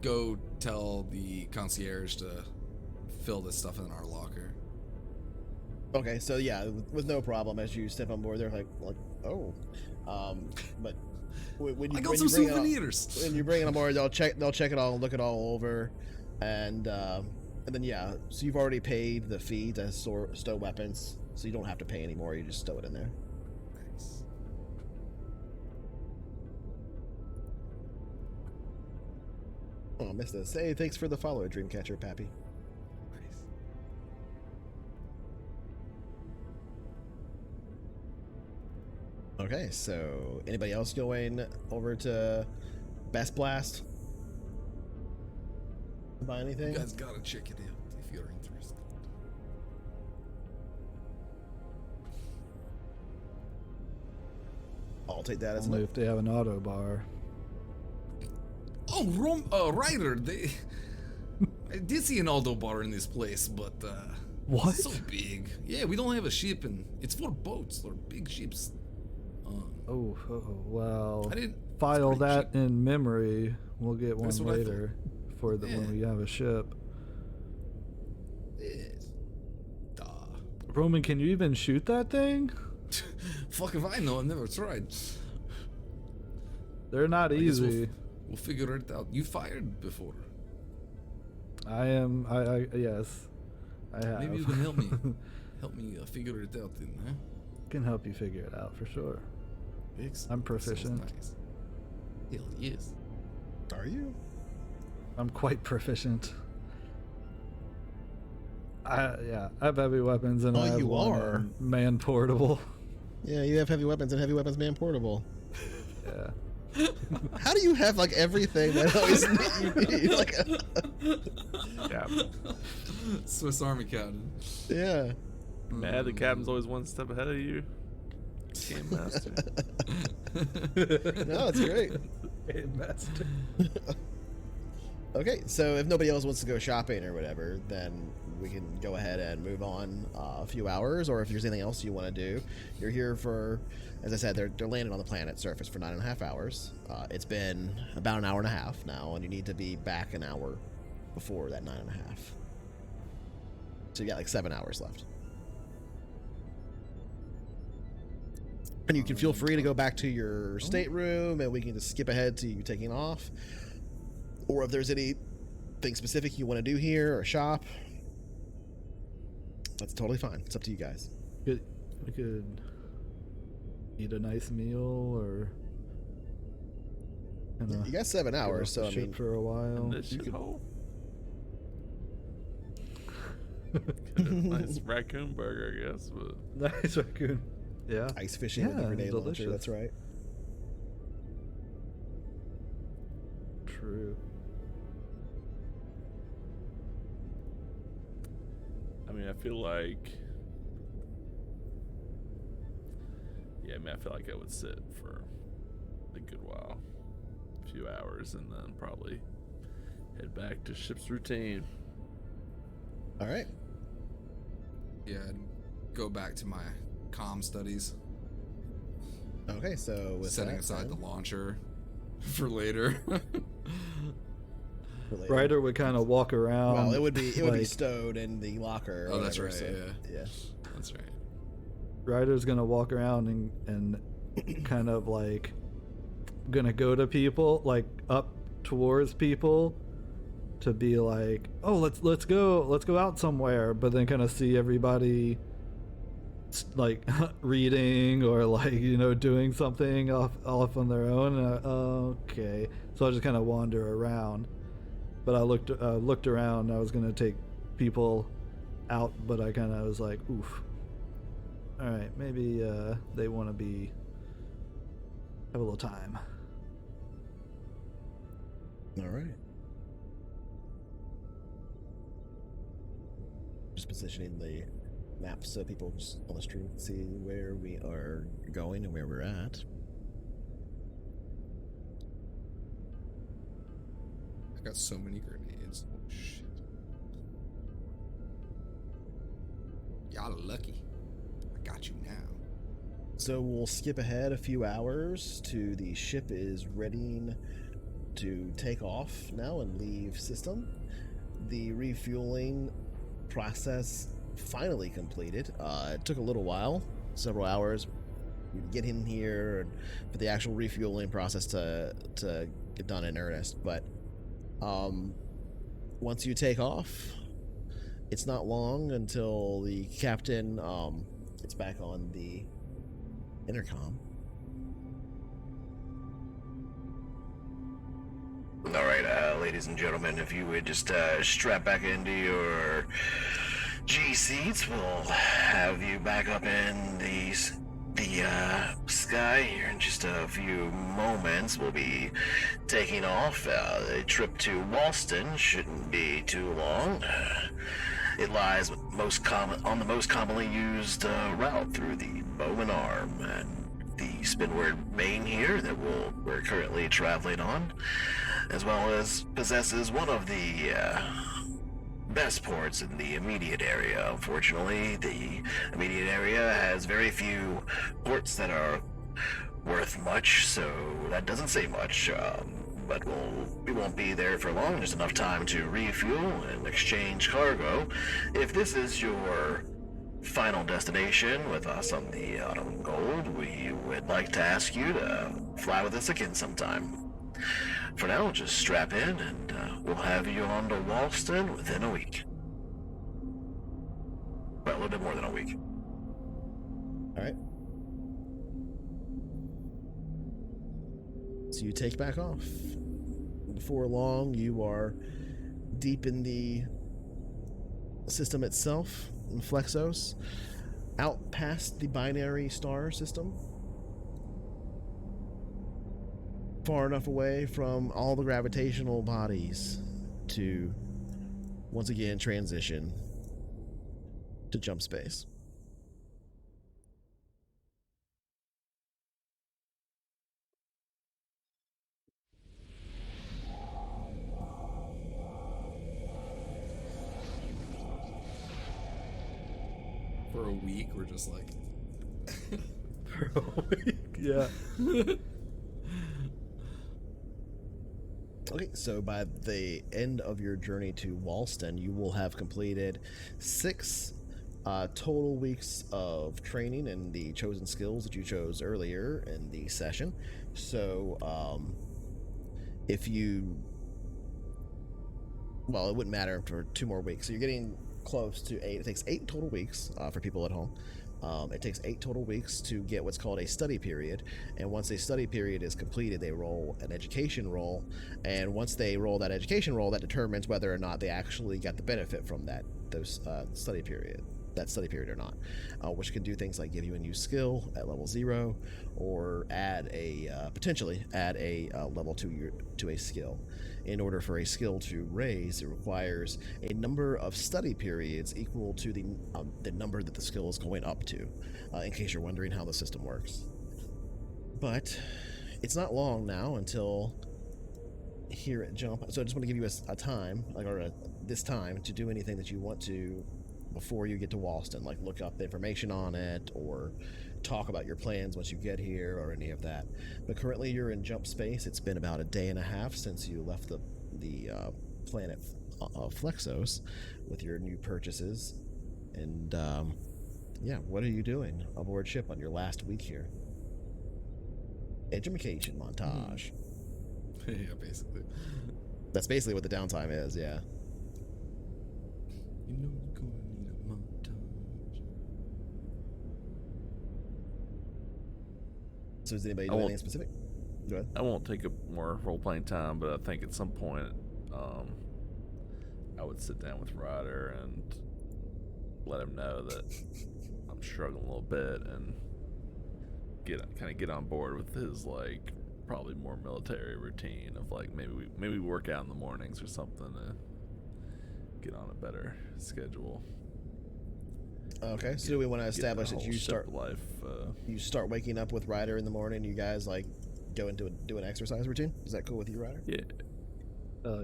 go tell the concierge to fill this stuff in our locker.
Okay, so yeah, with no problem as you step on board, they're like oh, but when you
I got
when
some
you bring it on-
souvenirs.
when you bring it on board, they'll check it all, look it all over, and then yeah, so you've already paid the fee to stow weapons, so you don't have to pay anymore. You just stow it in there.
Nice.
Oh, I missed this. Hey, thanks for the follow, Dreamcatcher Pappy.
Nice.
Okay, so anybody else going over to Best Blast? Buy anything?
You guys gotta check it out if you're interested.
I'll take that as
Only
an
if they have an auto bar.
Oh, Ryder, I did see an auto bar in this place, but
What?
it's so big. Yeah, we don't have a ship, and it's for boats or big ships.
Oh, well.
I didn't
File
it's pretty
that
cheap.
in memory. We'll get one
That's what I thought.
later for the when
Yeah.
we have a ship.
Yes. Duh.
Roman, can you even shoot that thing?
Fuck if I know. I've never tried.
They're not
I guess
easy.
We'll figure it out. You fired before.
I yes, I have.
Maybe you can help me. Help me figure it out then, huh?
Can help you figure it out for sure.
Excellent.
I'm proficient.
Sounds nice. Hell yes.
Are you?
I'm quite proficient. I have heavy weapons and
Oh,
I have
you
one
are?
man portable.
Yeah, you have heavy weapons and heavy weapons man portable.
Yeah.
How do you have like everything that always you need? Like,
Yeah.
Swiss Army captain.
yeah.
Mad the captain's always one step ahead of you. Game master.
No, it's great.
Master.
Okay, so if nobody else wants to go shopping or whatever, then we can go ahead and move on a few hours, or if there's anything else you want to do. You're here for, as I said, they're landing on the planet surface for 9.5 hours. It's been about an hour and a half now, and you need to be back an hour before that 9.5. So you got like 7 hours left. And you can feel free to go back to your stateroom, and we can just skip ahead to you taking off. Or if there's anything specific you want to do here or shop, that's totally fine. It's up to you guys.
We could eat a nice meal or.
You got 7 hours, so I mean,
for a while.
This shithole. Nice raccoon burger, I guess. But
Nice raccoon. Yeah.
ice fishing with a grenade launcher.
delicious.
That's right.
True.
I mean, I feel like, yeah, I mean, I feel like I would sit for a good while, a few hours, and then probably head back to ship's routine.
All right.
Yeah, I'd go back to my comm studies,
Okay, so with
setting
that,
aside
then,
the launcher for later.
for later.
Ryder would kind of walk around.
Well, it would be
like,
stowed in the locker. Or
Oh, that's
whatever,
right,
so,
yeah.
yeah.
That's right.
Ryder's gonna walk around and kind of like gonna go to people, like up towards people, to be like, oh, let's go out somewhere, but then kind of see everybody like reading or like doing something off on their own. Okay, so I just kind of wander around, but I looked around. I was gonna take people out, but I kind of was like, oof. All right, maybe they want to have a little time.
All right. Just positioning the map so people on the stream can see where we are going and where we're at.
I got so many grenades. Oh, shit. Y'all are lucky. I got you now.
So we'll skip ahead a few hours to the ship is readying to take off now and leave system. The refueling process finally completed. It took a little while, several hours to get in here and for the actual refueling process to get done in earnest. But once you take off, it's not long until the captain gets back on the intercom.
All right, ladies and gentlemen, if you would just strap back into your G seats, we'll have you back up in the sky here in just a few moments. We'll be taking off. The trip to Walston shouldn't be too long. It lies on the most commonly used route through the Bow and Arm and the Spinward Main here that we're currently traveling on, as well as possesses one of the best ports in the immediate area. Unfortunately, the immediate area has very few ports that are worth much, so that doesn't say much. But we won't be there for long. There's enough time to refuel and exchange cargo. If this is your final destination with us on the Autumn Gold, we would like to ask you to fly with us again sometime. For now, just strap in and we'll have you on to Walston within a week. Well, a little bit more than a week.
All right. So you take back off. Before long, you are deep in the system itself, in Flexos, out past the binary star system, far enough away from all the gravitational bodies to once again transition to jump space.
For a week, we're just like.
For a week, yeah.
Okay, so by the end of your journey to Walston, you will have completed 6 total weeks of training in the chosen skills that you chose earlier in the session. So, if you... Well, it wouldn't matter for 2 more weeks. So you're getting close to 8. It takes 8 total weeks for people at home. It takes 8 total weeks to get what's called a study period, and once a study period is completed, they roll an education roll, and once they roll that education roll, that determines whether or not they actually got the benefit from that study period or not, which can do things like give you a new skill at level 0, or potentially add a level to a skill. In order for a skill to raise, it requires a number of study periods equal to the number that the skill is going up to, in case you're wondering how the system works. But it's not long now until here at Jump, so I just want to give you a time, this time, to do anything that you want to before you get to Walston, like look up the information on it, or talk about your plans once you get here, or any of that. But currently you're in jump space. It's been about a day and a half since you left the planet of Flexos with your new purchases, and what are you doing aboard ship on your last week here? Education montage.
Yeah, basically.
That's basically what the downtime is. Yeah.
You know you're gonna need a montage.
So is anybody doing anything specific? Go ahead.
I won't take up more role-playing time, but I think at some point I would sit down with Ryder and let him know that I'm struggling a little bit, and get on board with his probably more military routine of maybe we work out in the mornings or something to get on a better schedule.
Okay, so do we want to establish that you start waking up with Ryder in the morning? You guys go into do an exercise routine? Is that cool with you, Ryder?
Yeah.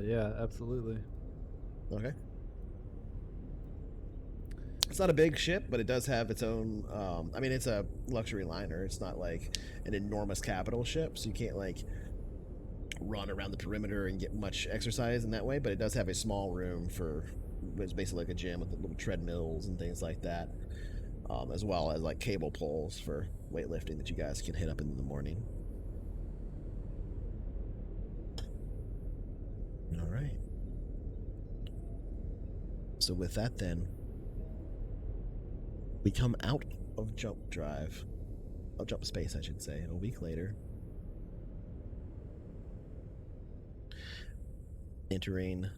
Yeah, absolutely.
Okay. It's not a big ship, but it does have its own. It's a luxury liner. It's not like an enormous capital ship, so you can't run around the perimeter and get much exercise in that way. But it does have a small room it's basically like a gym with little treadmills and things like that, as well as cable poles for weightlifting that you guys can hit up in the morning. All right. So with that, then, we come out of jump space, I should say, a week later, entering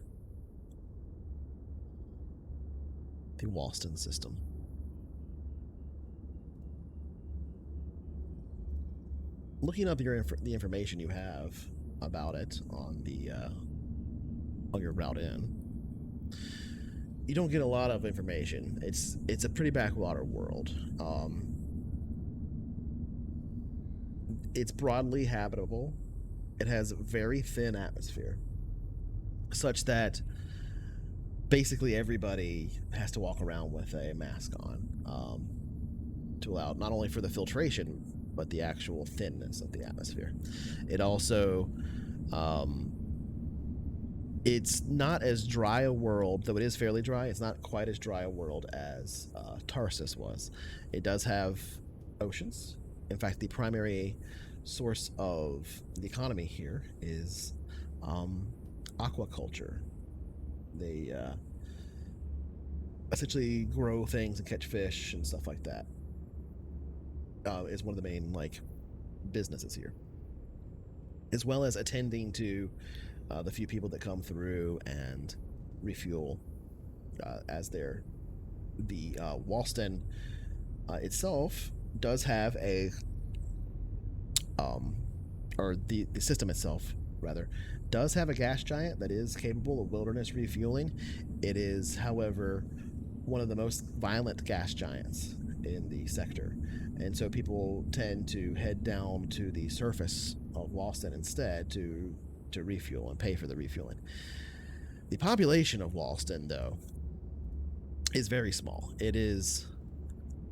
the Walston system. Looking up the information you have about it on your route in, you don't get a lot of information. It's a pretty backwater world. It's broadly habitable. It has a very thin atmosphere, such that basically everybody has to walk around with a mask on, to allow not only for the filtration, but the actual thinness of the atmosphere. It also It's not as dry a world, though it is fairly dry. It's not quite as dry a world as Tarsus was. It does have oceans. In fact, the primary source of the economy here is aquaculture. They essentially grow things and catch fish and stuff like that. Is one of the main businesses here, as well as attending to the few people that come through and refuel as they're the Walston itself does have a or the system itself rather does have a gas giant that is capable of wilderness refueling. It is, however, one of the most violent gas giants in the sector, and so people tend to head down to the surface of Walston instead to refuel and pay for the refueling. The population of Walston, though, is very small. It is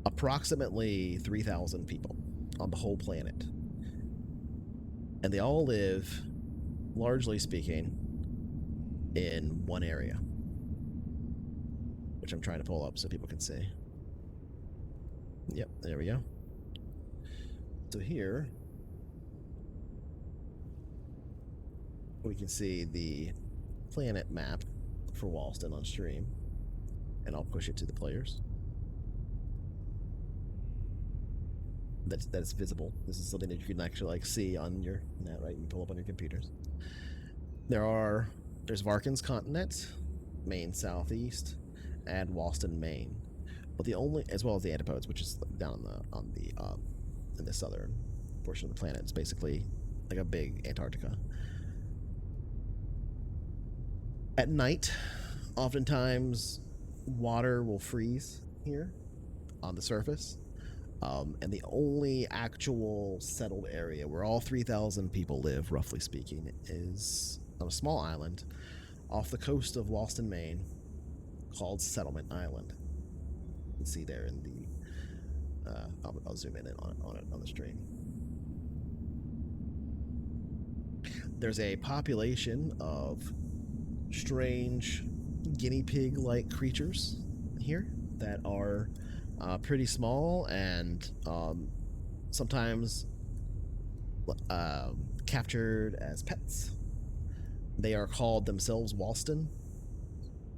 approximately 3,000 people on the whole planet, and they all live, largely speaking, in one area, which I'm trying to pull up so people can see. Yep, there we go. So here we can see the planet map for Walston on stream, and I'll push it to the players. That's visible. This is something that you can actually see on your net, right? You can pull up on your computers. There's Varkin's continent, Maine southeast, and Walston, Maine. But as well as the Antipodes, which is down in the southern portion of the planet. It's basically like a big Antarctica. At night, oftentimes water will freeze here on the surface. And the only actual settled area where all 3,000 people live, roughly speaking, is on a small island off the coast of Walston, Maine, called Settlement Island. You can see there in the I'll zoom in on the stream. There's a population of strange guinea pig-like creatures here that are pretty small and sometimes captured as pets. They are called themselves Walston.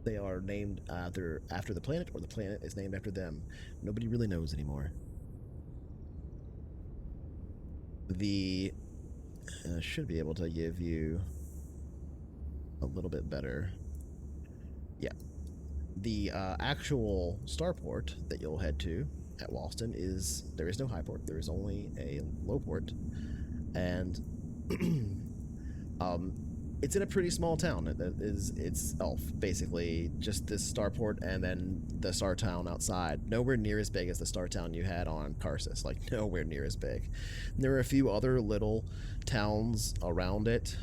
They are named either after the planet or the planet is named after them. Nobody really knows anymore. Should be able to give you a little bit better. Yeah. The actual starport that you'll head to at Walston there is no high port. There is only a low port, and it's in a pretty small town. It's basically just this starport and then the star town outside. Nowhere near as big as the star town you had on Karsus. Nowhere near as big. There are a few other little towns around it.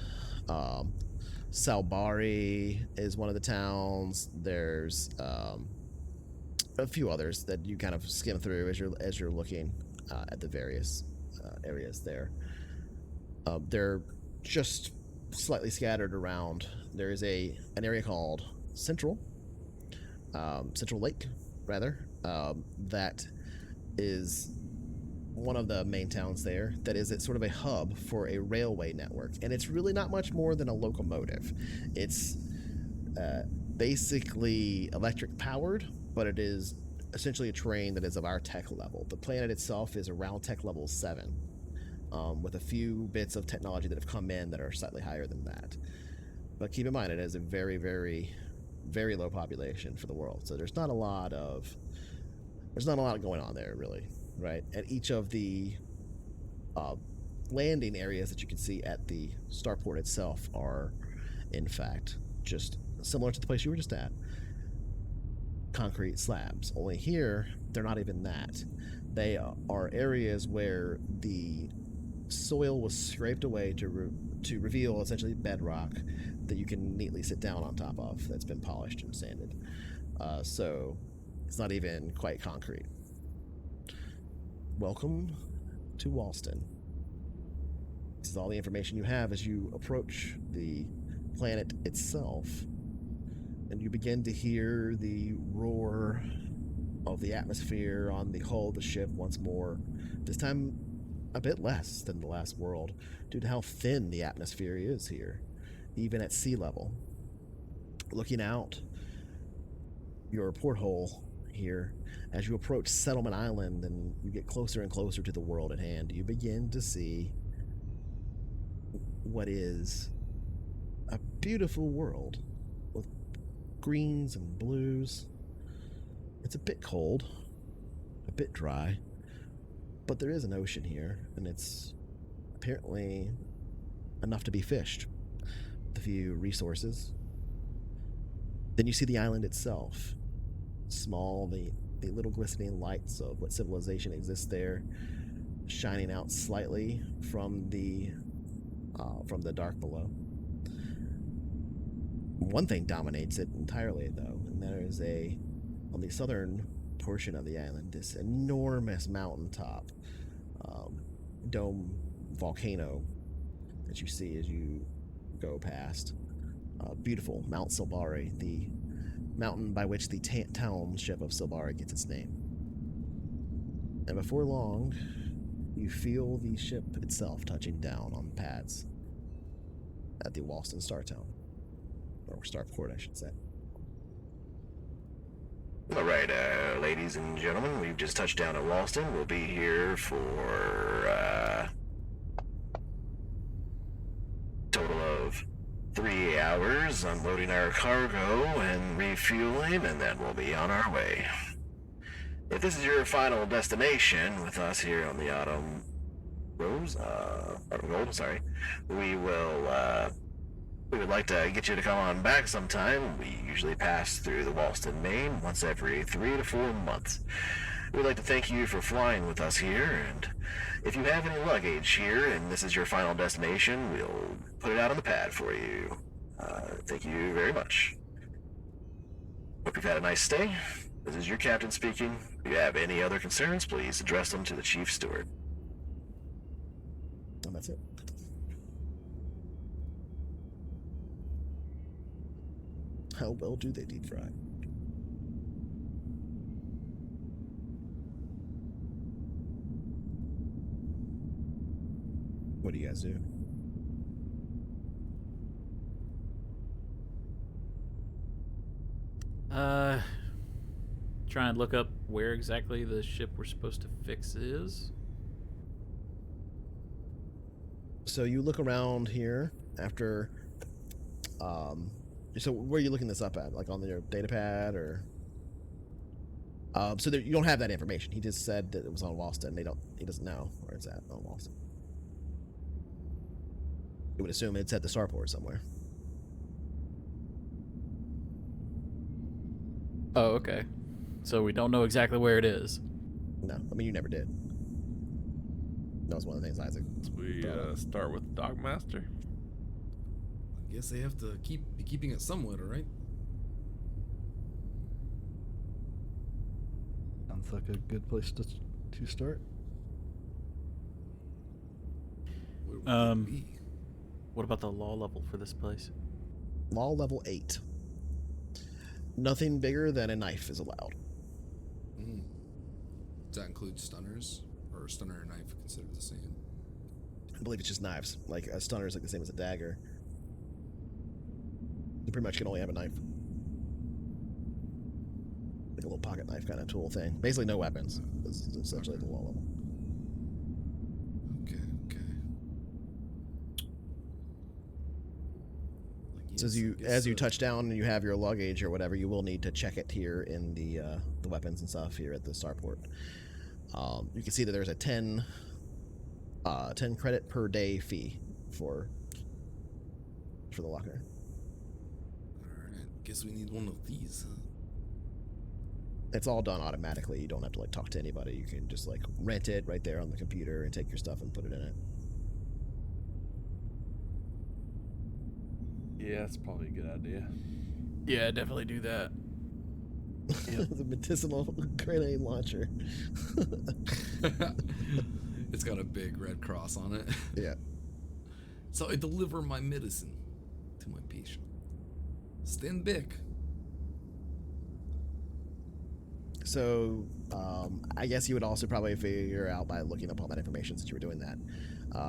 Salbari is one of the towns. There's a few others that you kind of skim through as you're looking at the various areas there. They're just slightly scattered around. There is an area called Central Lake, rather, that is one of the main towns there. That is sort of a hub for a railway network, and it's really not much more than a locomotive. It's basically electric powered, but it is essentially a train that is of our tech level. The planet itself is around tech level 7, with a few bits of technology that have come in that are slightly higher than that. But keep in mind, it has a very, very, very low population for the world, so there's not a lot going on there, really. Right, at each of the landing areas that you can see at the starport itself are, in fact, just similar to the place you were just at. Concrete slabs. Only here, they're not even that. They are areas where the soil was scraped away to reveal essentially bedrock that you can neatly sit down on top of. That's been polished and sanded. So it's not even quite concrete. Welcome to Walston. This is all the information you have as you approach the planet itself, and you begin to hear the roar of the atmosphere on the hull of the ship once more, this time a bit less than the last world, due to how thin the atmosphere is here, even at sea level. Looking out your porthole here, as you approach Settlement Island and you get closer and closer to the world at hand, you begin to see what is a beautiful world with greens and blues. It's a bit cold, a bit dry, but there is an ocean here, and it's apparently enough to be fished with a few resources. Then you see the island itself, small, the little glistening lights of what civilization exists there, shining out slightly from the dark below. One thing dominates it entirely, though, and there is on the southern portion of the island, this enormous mountaintop, dome volcano that you see as you go past. Beautiful Mount Silbari, the mountain by which the township of Silbari gets its name. And before long, you feel the ship itself touching down on pads at the Walston Startown. Or Starport, I should say.
All right, ladies and gentlemen, we've just touched down at Walston. We'll be here for total of 3 hours unloading our cargo and refueling, and then we'll be on our way. If this is your final destination with us here on the Autumn Gold, we would like to get you to come on back sometime. We usually pass through the Walston Main once every 3 to 4 months. We'd like to thank you for flying with us here, and if you have any luggage here and this is your final destination, we'll put it out on the pad for you. Thank you very much. Hope you've had a nice stay. This is your captain speaking. If you have any other concerns, please address them to the chief steward.
And that's it. How well do they deep fry? What do you guys do?
Try and look up where exactly the ship we're supposed to fix is.
So you look around here after, so where are you looking this up at? Like on your data pad or? So you don't have that information. He just said that it was on Walston. He doesn't know where it's at on Walston. You would assume it's at the starport somewhere.
Oh, okay. So we don't know exactly where it is.
No, I mean you never did. That was one of the things Isaac.
So we start with Dogmaster.
I guess they have to be keeping it somewhat, all right?
Sounds like a good place to start.
Where would it be?
What about the law level for this place?
Law level 8. Nothing bigger than a knife is allowed.
Does that include stunners? Or stunner and knife considered the same?
I believe it's just knives. Like a stunner is like the same as a dagger. You pretty much can only have a knife. Like a little pocket knife kind of tool thing. Basically no weapons. Is essentially the law level.
Okay.
So as you touch down and you have your luggage or whatever, you will need to check it here in the weapons and stuff here at the starport. You can see that there's a 10 credit per day fee for the locker.
Alright, guess we need one of these, huh?
It's all done automatically. You don't have to like talk to anybody. You can just like rent it right there on the computer and take your stuff and put it in it.
Yeah, that's probably a good idea.
Yeah, definitely do that.
The medicinal grenade launcher.
It's got a big red cross on it.
Yeah.
So I deliver my medicine to Ты мой пища. Stand big.
So, I guess you would also probably figure out by looking up all that information since you were doing that,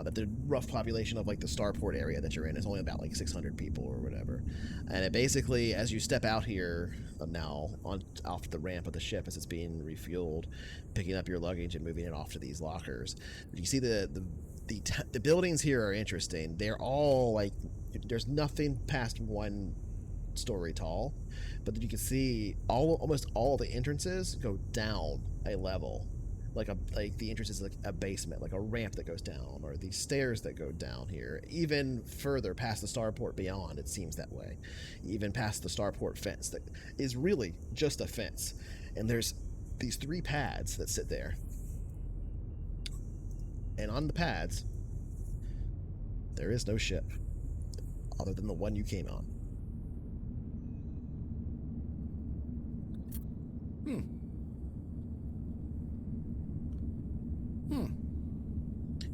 that the rough population of like the starport area that you're in is only about like 600 people or whatever. And it basically, as you step out here now off the ramp of the ship as it's being refueled, picking up your luggage and moving it off to these lockers, you see the buildings here are interesting. They're all like, there's nothing past 1 story tall, but you can see almost all the entrances go down a level, like the entrance is like a basement, like a ramp that goes down, or these stairs that go down here, even further past the starport beyond. It seems that way, even past the starport fence that is really just a fence, and there's these 3 pads that sit there, and on the pads there is no ship other than the one you came on.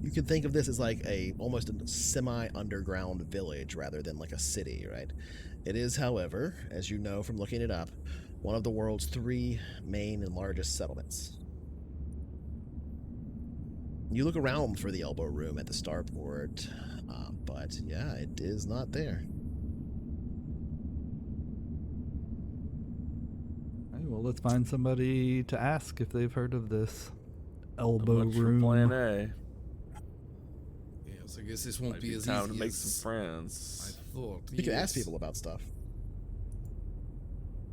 You could think of this as like almost a semi-underground village rather than like a city, right? It is, however, as you know from looking it up, one of the world's 3 main and largest settlements. You look around for the elbow room at the starport, but yeah, it is not there.
Well, let's find somebody to ask if they've heard of this elbow
Much for
room.
Plan A.
Yeah, so I guess this won't
Might
be
be
as
time
easy
to make
as
some friends.
I thought.
You can ask people about stuff.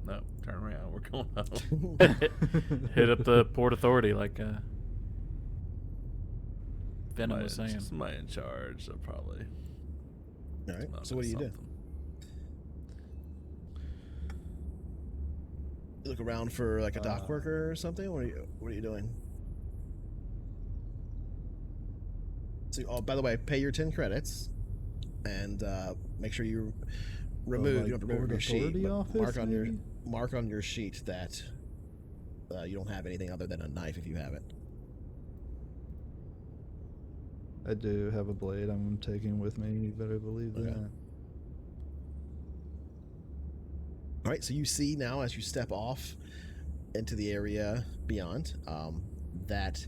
No, turn around. We're going home.
Hit up the Port Authority like Venom was saying.
Somebody in charge, they'll probably.
All right.
come up
So what do
with
you do?
something.
You look around for like a dock worker or something. What are you doing? So, oh, by the way, pay your 10 credits, and make sure you remove.
like
You don't have to remove
Port
your sheet.
Authority
But
office, maybe?
mark on your sheet that you don't have anything other than a knife if you have it.
I do have a blade I'm taking with me. You better believe
Okay.
that.
All right, so you see now as you step off into the area beyond that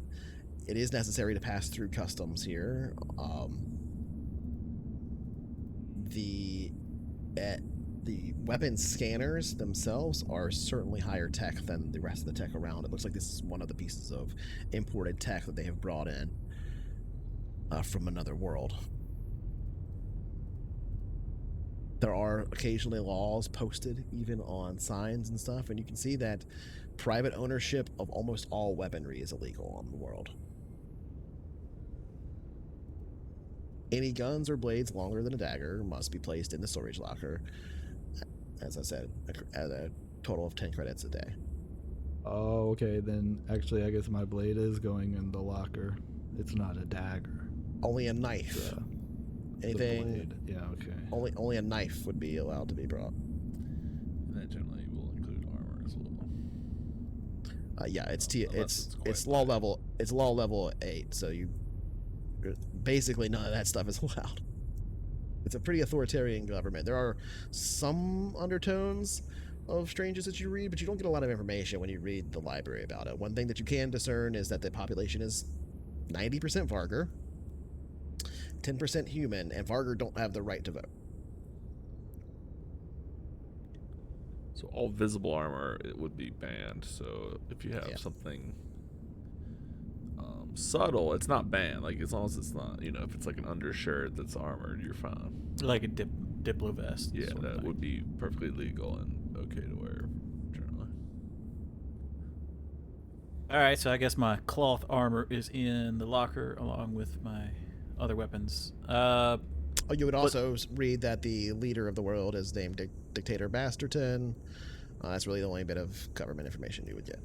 it is necessary to pass through customs here. The weapon scanners themselves are certainly higher tech than the rest of the tech around. It looks like this is one of the pieces of imported tech that they have brought in from another world. There are occasionally laws posted even on signs and stuff, and you can see that private ownership of almost all weaponry is illegal on the world. Any guns or blades longer than a dagger must be placed in the storage locker, as I said, at a total of 10 credits a day.
Oh, okay. Then actually, I guess my blade is going in the locker. It's not a dagger.
Only a knife.
It's, the
Anything.
blade. Yeah, okay.
Only a knife would be allowed to be brought.
And that generally will include armor as well.
Yeah, it's
Unless
it's
quite
law level. It's law level 8, so you basically none of that stuff is allowed. It's a pretty authoritarian government. There are some undertones of strangeness that you read, but you don't get a lot of information when you read the library about it. One thing that you can discern is that the population is 90% Vargar, 10% human, and Vargar don't have the right to vote.
So all visible armor, it would be banned. So if you have something subtle, it's not banned. Like as long as it's not, if it's like an undershirt that's armored, you're fine.
Like a Diplo vest.
Yeah,
sort of
that
thing.
would be perfectly legal and okay to wear generally.
All right, so I guess my cloth armor is in the locker along with my other weapons.
You would also read that the leader of the world is named Dictator Basterton. That's really the only bit of government information you would get.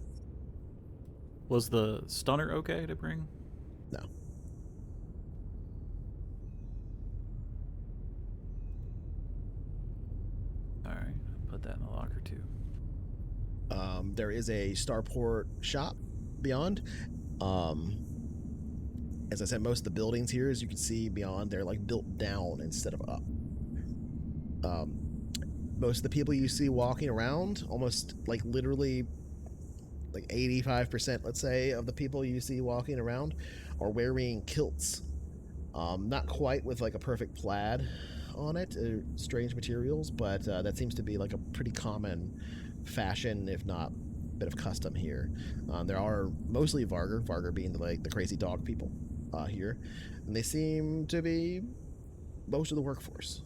Was the stunner okay to bring?
No.
All right, put that in the locker too.
There is a starport shop beyond. As I said, most of the buildings here, as you can see beyond, they're like built down instead of up. Most of the people you see walking around, almost like literally like 85%, let's say, of the people you see walking around are wearing kilts. Not quite with like a perfect plaid on it, strange materials, but that seems to be like a pretty common fashion, if not a bit of custom here. There are mostly Vargr being the crazy dog people here, and they seem to be most of the workforce.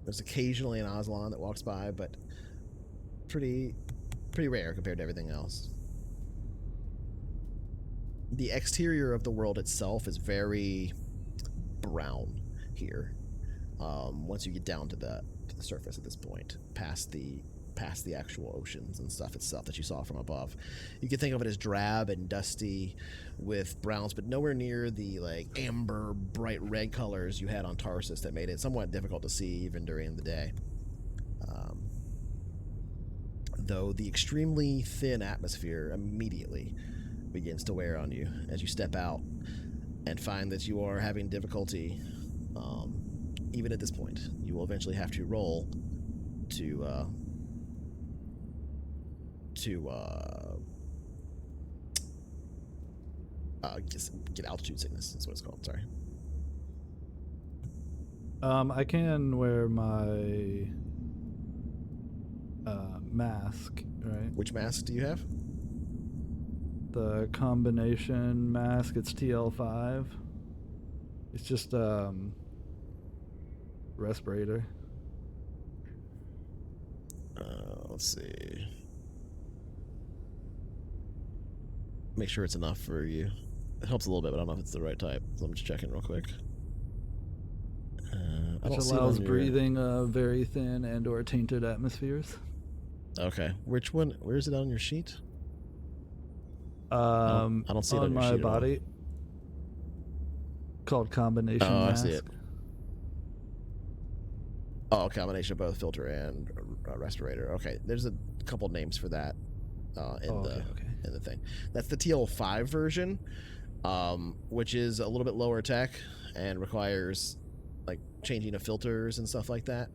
There's occasionally an Aslan that walks by, but pretty rare compared to everything else. The exterior of the world itself is very brown here. Once you get down to the surface at this point, past the actual oceans and stuff itself that you saw from above, you can think of it as drab and dusty with browns, but nowhere near the like amber bright red colors you had on Tarsus that made it somewhat difficult to see even during the day. Though the extremely thin atmosphere immediately begins to wear on you as you step out and find that you are having difficulty. Even at this point, you will eventually have to roll to get altitude sickness. That's what it's called. Sorry.
I can wear my mask, right?
Which mask do you have?
The combination mask. It's TL5. It's just respirator.
Let's see. Make sure it's enough for you. It helps a little bit, but I don't know if it's the right type. So I'm just checking real quick. I
Which
don't see it
allows
on your...
breathing very thin and or tainted atmospheres.
Okay. Which one? Where is it on your sheet?
I
don't see it
on
on your
my
sheet at all.
body. Called combination mask.
I see it. Oh, combination of both filter and respirator. Okay, there's a couple names for that in the thing. That's the TL5 version, which is a little bit lower tech and requires like changing of filters and stuff like that.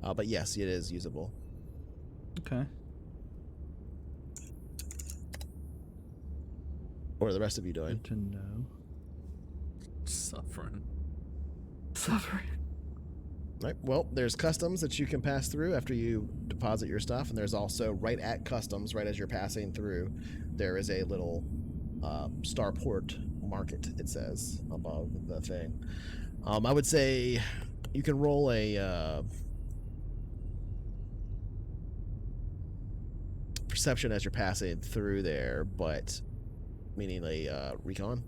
But yes, it is usable.
Okay.
What are the rest of you doing?
Good to know.
Suffering.
Right. Well, there's customs that you can pass through after you deposit your stuff, and there's also right at customs, right as you're passing through, there is a little starport market. It says above the thing. I would say you can roll a perception as you're passing through there, but meaning a recon.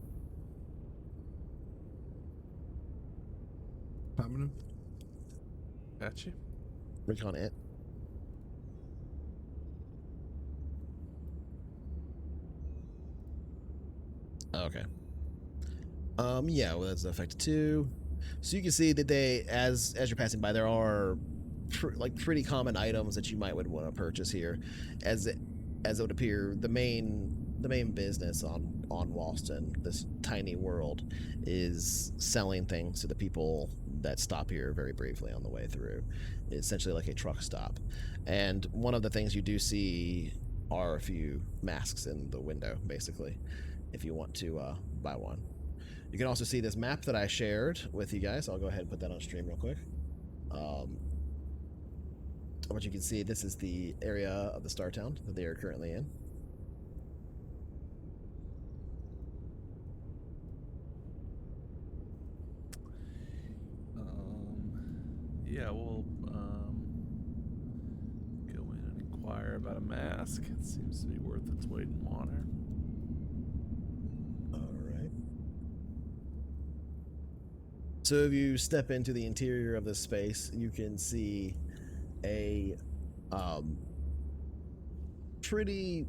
Permanent.
Got you.
Recon it. Okay. Yeah, well, that's affected too. So you can see that they, as you're passing by, there are pretty common items that you might would want to purchase here, as it would appear. The main business on Walston, this tiny world, is selling things to the people that stop here very briefly on the way through. It's essentially like a truck stop. And one of the things you do see are a few masks in the window, basically, if you want to buy one. You can also see this map that I shared with you guys. I'll go ahead and put that on stream real quick. What you can see, this is the area of the Star Town that they are currently in.
Yeah, we'll go in and inquire about a mask. It seems to be worth its weight in water.
All right. So if you step into the interior of this space, you can see a pretty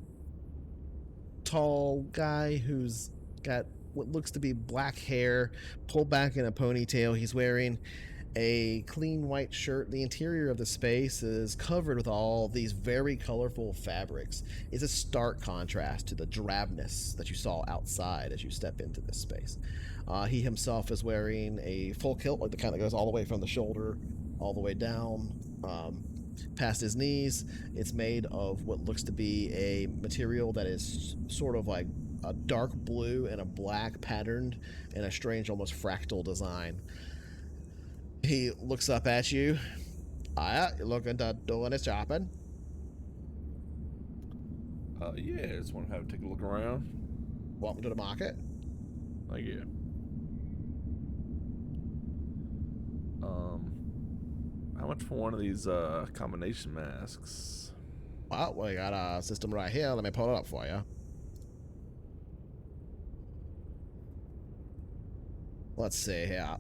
tall guy who's got what looks to be black hair pulled back in a ponytail. He's wearing a clean white shirt. The interior of the space is covered with all these very colorful fabrics. It's a stark contrast to the drabness that you saw outside as you step into this space. He himself is wearing a full kilt, like the kind that goes all the way from the shoulder all the way down past his knees. It's made of what looks to be a material that is sort of like a dark blue and a black patterned in a strange, almost fractal design. He looks up at you. Hiya, you looking to do any shopping?
Yeah, just want to have a take a look around.
Welcome to the market.
Thank you. How much for one of these combination masks?
Well, we got a system right here. Let me pull it up for you. Let's see here.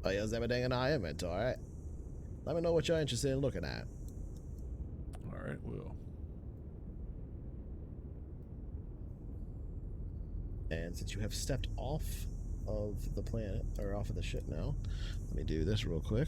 Oh, here's everything in our inventory. Let me know what you're interested in looking at.
All right, well.
And since you have stepped off of the planet, or off of the ship now, let me do this real quick.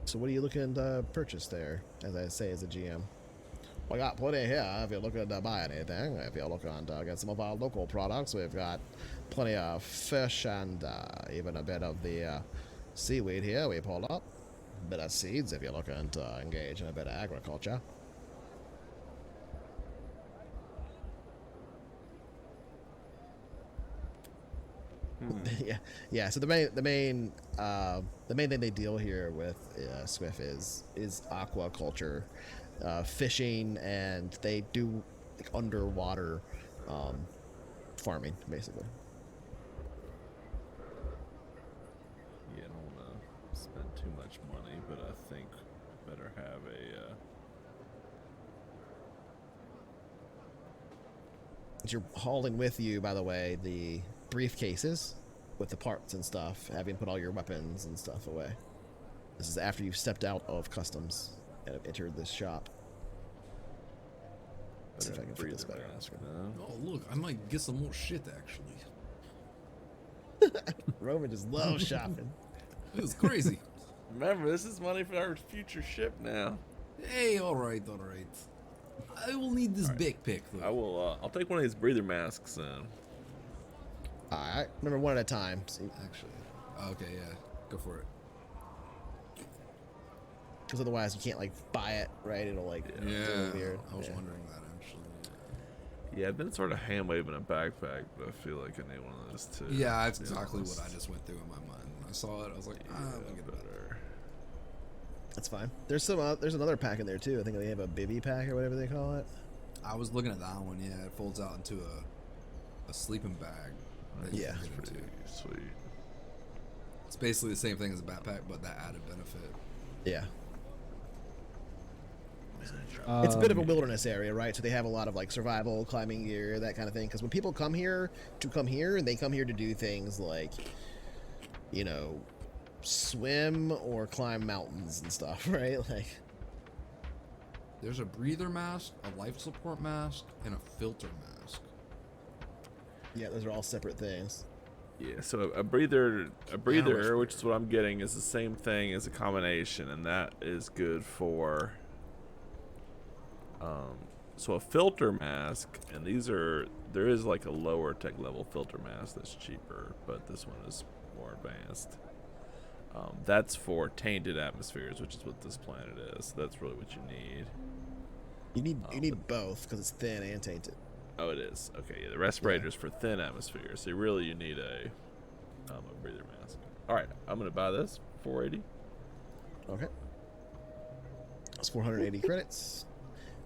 So what are you looking to purchase there, as I say as a GM? We got plenty here if you're looking to buy anything. If you're looking to get some of our local products, we've got plenty of fish and even a bit of the seaweed here we pulled up. A bit of seeds if you're looking to engage in a bit of agriculture. Yeah. So the main thing they deal here with Swift is aquaculture, fishing, and they do like underwater farming basically.
Yeah, I don't want to spend too much money, but I think I better have a.
You're hauling with you, by the way, the briefcases with the parts and stuff, having put all your weapons and stuff away. This is after you've stepped out of customs and have entered this shop. Let's see if I can fit this better.
Oh, look, I might get some more shit, actually.
Roman just loves shopping.
It was crazy.
Remember, this is money for our future ship now.
Hey, all right. I will need this backpack, though.
I will. I'll take one of these breather masks then.
All right, remember one at a time. See?
Actually, okay, yeah, go for it.
Because otherwise you can't like buy it, right? It'll like
Yeah,
feel weird.
I was wondering that actually.
Yeah, I've been sort of hand waving a backpack, but I feel like I need one of those too.
Yeah, that's exactly what I just went through in my mind. When I saw it, I was like, I'll get better.
That's fine. There's some. There's another pack in there too. I think they have a bivy pack or whatever they call it.
I was looking at that one. Yeah, it folds out into a sleeping bag.
Yeah,
It's pretty sweet.
It's basically the same thing as a backpack, but that added benefit.
Yeah. It's a bit of a wilderness area, right? So they have a lot of like survival, climbing gear, that kind of thing. Because when people come here, they come here to do things like, you know, swim or climb mountains and stuff, right? Like,
there's a breather mask, a life support mask, and a filter mask.
yeah, those are all separate things.
Yeah, so a breather, which is what I'm getting, is the same thing as a combination, and that is good for. So a filter mask, and there is like a lower tech level filter mask that's cheaper, but this one is more advanced. That's for tainted atmospheres, which is what this planet is. That's really what you need.
You need both because it's thin and tainted.
Oh, it is. Okay, yeah, the respirator's for thin atmosphere, so you need a breather mask. All right, I'm gonna buy this 480.
Okay. It's 480 credits.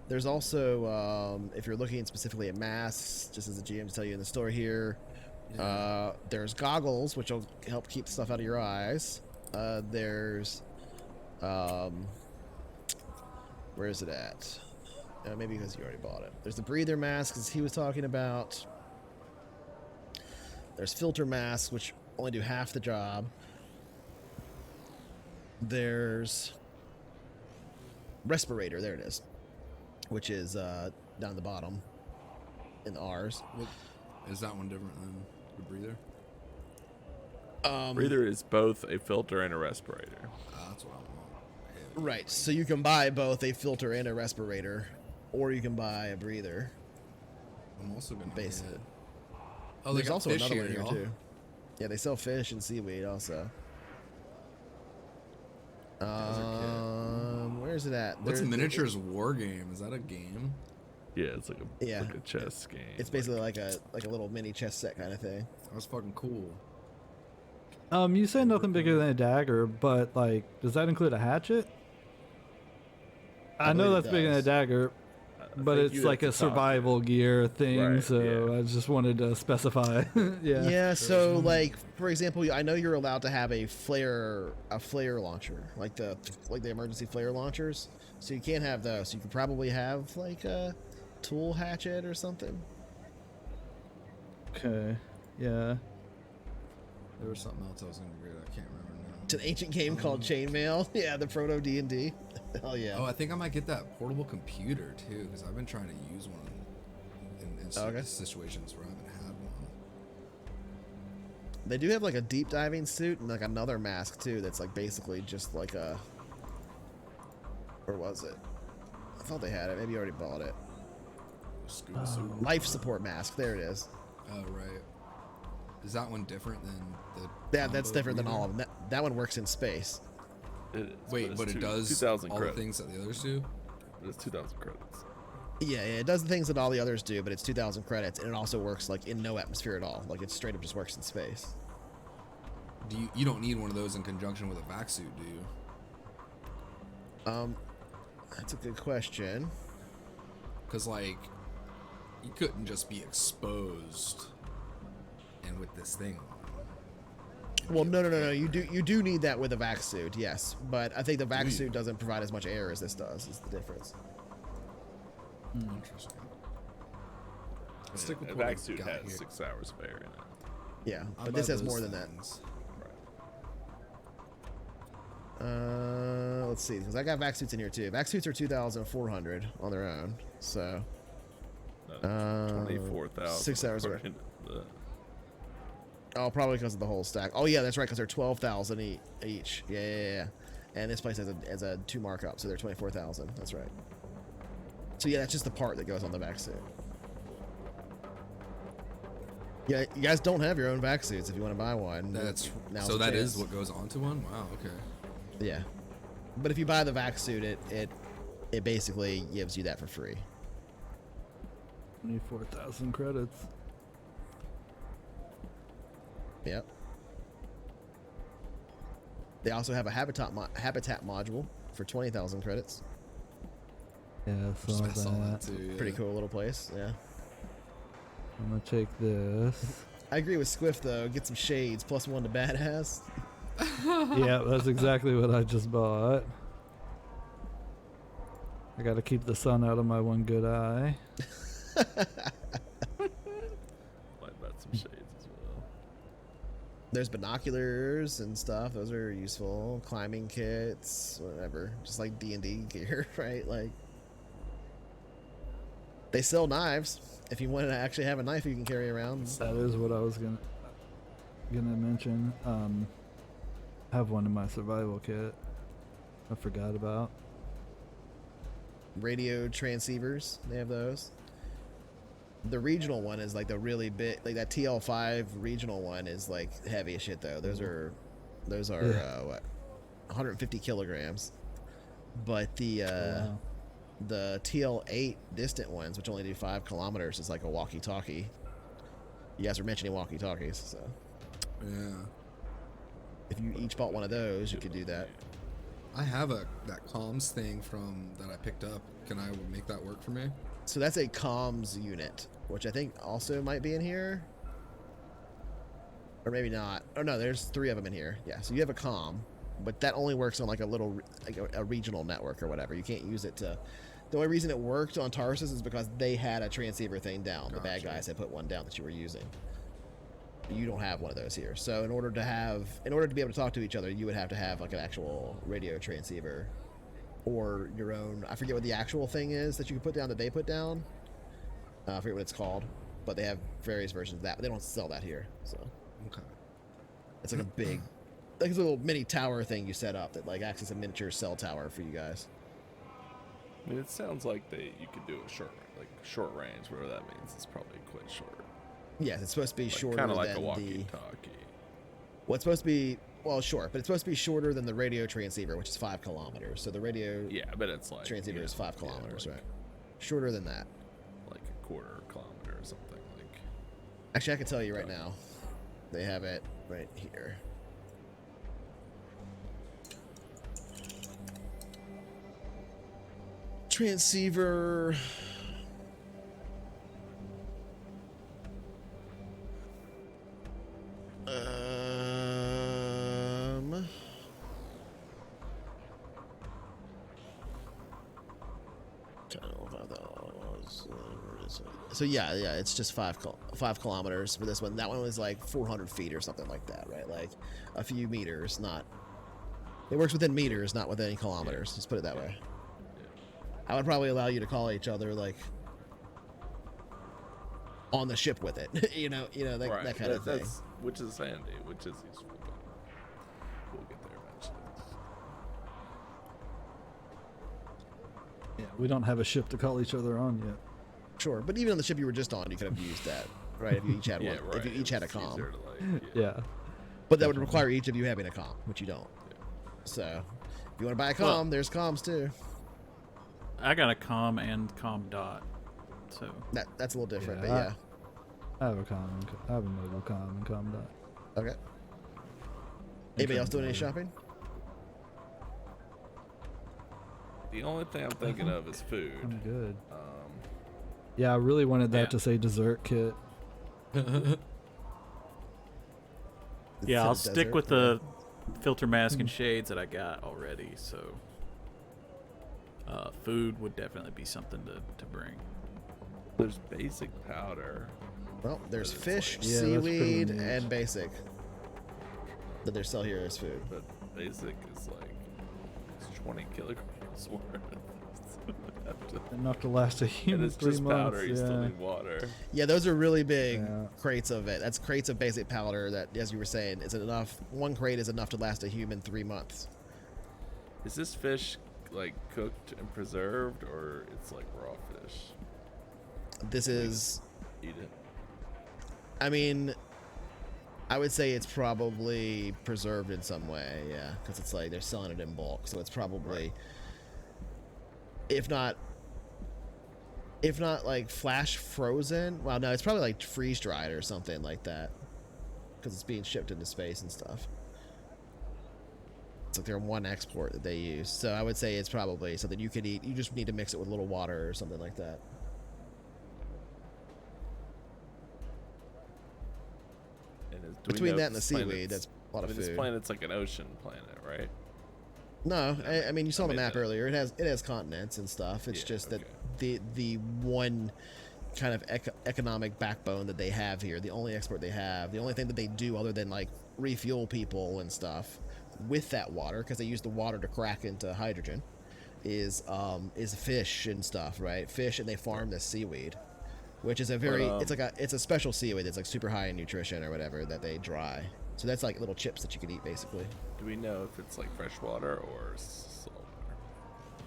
There's also, if you're looking specifically at masks, just as the GM to tell you in the store here, there's goggles, which will help keep stuff out of your eyes. There's, where is it at? Maybe because you already bought it. There's the breather masks, as he was talking about. There's filter masks, which only do half the job. There's respirator, there it is, which is down at the bottom in the R's.
Is that one different than the breather?
Breather is both a filter and a respirator.
That's what I want.
Right, so you can buy both a filter and a respirator, or you can buy a breather.
I'm also gonna
base
get...
it.
Oh,
there's
got
also
fish
another one here
y'all.
too. Yeah, they sell fish and seaweed also. Where's it at?
What's Miniatures War Game? Is that a game?
Yeah, it's like a chess game.
It's basically like a little mini chess set kind of thing.
That's fucking cool.
You say nothing bigger than a dagger, but like, does that include a hatchet? I know
believe it
that's bigger than a
does.
dagger, but
think
it's
you'd
like
have
a
to talk
survival gear thing,
Right,
so
yeah.
I just wanted to specify. Yeah.
Yeah, so like for example, I know you're allowed to have a flare launcher, like the emergency flare launchers. So you can't have those. You could probably have like a tool hatchet or something.
Okay. Yeah.
There was something else I was gonna read. I can't remember now.
It's an ancient game called Chainmail. Yeah, the proto D&D. Hell yeah.
Oh, I think I might get that portable computer too, because I've been trying to use one in
Okay.
situations where I haven't had one.
They do have like a deep diving suit and like another mask too. That's like basically just like a. Where was it? I thought they had it. Maybe you already bought it.
Scuba suit.
Life support mask. There it is.
Oh right. Is that one different than the?
Yeah, that's
combo
different than
breather?
all of them. That one works in space.
It is,
Wait,
it's
but it does
2,000
all
credits.
the things that the others do.
It's 2,000 credits.
Yeah, it does the things that all the others do, but it's 2,000 credits, and it also works like in no atmosphere at all. Like it straight up just works in space.
You don't need one of those in conjunction with a vac suit, do you?
That's a good question.
Because like, you couldn't just be exposed and with this thing on.
Well, no. You do need that with a vac suit, yes. But I think the vac
you?
suit doesn't provide as much air as this does. Is the difference.
Interesting. Let's stick with
A
what
vac
I've
suit
got
has
here.
6 hours of air in it.
Yeah,
I'll
but
buy
this has
those
more than that.
things.
Let's see, because I got vac suits in here too. Vac suits are 2,400 on their own. So
No, 24,000.
6 hours of air.
according to the-
Oh, probably because of the whole stack. Oh yeah, that's right, because they're 12,000 each. Yeah. And this place has a 2 markup, so they're 24,000. That's right. So yeah, that's just the part that goes on the vac suit. Yeah, you guys don't have your own vac suits if you want to buy one.
That's
Now's
so
the
that is
chance.
what goes onto one. Wow. Okay.
Yeah, but if you buy the vac suit, it basically gives you that for free.
24,000 credits.
Yep. They also have a habitat module for 20,000 credits.
Yeah,
I
saw
saw that
that.
too. Yeah.
Pretty cool little place. Yeah.
I'm gonna take this.
I agree with Squift though. Get some shades +1 to badass.
Yeah, that's exactly what I just bought. I gotta keep the sun out of my one good eye.
Might bet some shades as well.
There's binoculars and stuff. Those are useful. Climbing kits, whatever. Just like D&D gear, right? Like they sell knives. If you want to actually have a knife you can carry around.
That is what I was gonna mention. I have one in my survival kit. I forgot about.
Radio transceivers, they have those. The regional one is like the really big, like that TL5 regional one is like heavy as shit though. Those are
Yeah.
what, 150 kilograms. But the
Wow.
The TL8 distant ones, which only do 5 kilometers, is like a walkie-talkie. You guys were mentioning walkie-talkies, so
Yeah.
if you each bought one of those, you could do that.
I have that comms thing from that I picked up. Can I make that work for me?
So that's a comms unit, which I think also might be in here. Or maybe not. Oh no, there's 3 of them in here. Yeah, so you have a comm, but that only works on like a little, like a regional network or whatever. You can't use it to... The only reason it worked on Tarsus is because they had a transceiver thing down. The bad guys had put one down that you were using. You don't have one of those here. So in order to be able to talk to each other, you would have to have like an actual radio transceiver or your own. I forget what the actual thing is that you can put down that they put down. I forget what it's called, but they have various versions of that. But they don't sell that here. So
Okay.
it's like a big, like it's a little mini tower thing you set up that like acts as a miniature cell tower for you guys.
I mean, it sounds like you could do a short range, whatever that means. It's probably quite short.
Yes, it's supposed to be
Like,
shorter
kind of like
than
a
the...
walkie-talkie.
Well, it's supposed to be, well, short, but it's supposed to be shorter than the radio transceiver, which is 5 kilometers. So the radio
Yeah, but it's like
transceiver is 5
yeah,
kilometers,
like,
right? Shorter than that.
Like a quarter kilometer or something. Like
Actually, I can tell you right now. They have it right here. Transceiver... So yeah, it's just 5 kilometers for this one. That one was like 400 feet or something like that, right? Like a few meters, not... It works within meters, not within kilometers. Let's put it that way. I would probably allow you to call each other like on the ship with it, you know, that kind of thing.
Which is handy, which is useful. But we'll get there eventually.
Yeah, we don't have a ship to call each other on yet.
Sure, but even on the ship you were just on, you could have used that, right? If you each had one,
Right.
if you each had a
It's
comm.
easier to, like,
Yeah.
But that would require each of you having a comm, which you don't. So, if you want to buy a comm,
Well-
there's comms too.
I got a comm and comm dot. So
That's a little different,
Yeah,
but yeah.
I have a I have a mobile comm and comm dot.
Okay. Anybody else doing any shopping?
The only thing I'm thinking of is food.
I'm good. Yeah, I really wanted that
Yeah.
to say dessert kit.
yeah, I'll
Desert,
stick with
yeah.
the filter mask and shades that I got already. So food would definitely be something to bring.
There's basic powder.
Well, there's
But it's
fish,
like-
Yeah, that's pretty
seaweed,
neat.
and basic that they sell here as food.
But basic is like it's 20 kilograms worth.
Enough to last a
And
human
it's
3
just
months.
powder. You still need water.
Yeah, those are really big
Yeah.
crates of it. That's crates of basic powder that, as you were saying, is enough. One crate is enough to last a human 3 months.
Is this fish like cooked and preserved, or it's like raw fish?
This is,
Eat it.
I mean, I would say it's probably preserved in some way, yeah, because it's like they're selling it in bulk, so it's probably, if not like flash frozen. Well, no, it's probably like freeze dried or something like that, because it's being shipped into space and stuff. It's like their one export that they use, so I would say it's probably something you could eat. You just need to mix it with a little water or something like that.
And do we
Between
know
that
if
and the
this
seaweed,
planet's-
that's a lot of
This
food.
planet's like an ocean planet, right?
No, I mean you saw
I
the
mean,
map earlier. It has continents and stuff. It's
Yeah,
just
okay.
that the one kind of economic backbone that they have here, the only export they have, the only thing that they do other than like refuel people and stuff with that water, because they use the water to crack into hydrogen, is fish and stuff, right? Fish, and they farm this seaweed, which is a very it's a special seaweed that's like super high in nutrition or whatever that they dry. So that's like little chips that you can eat basically.
Do we know if it's like freshwater or saltwater?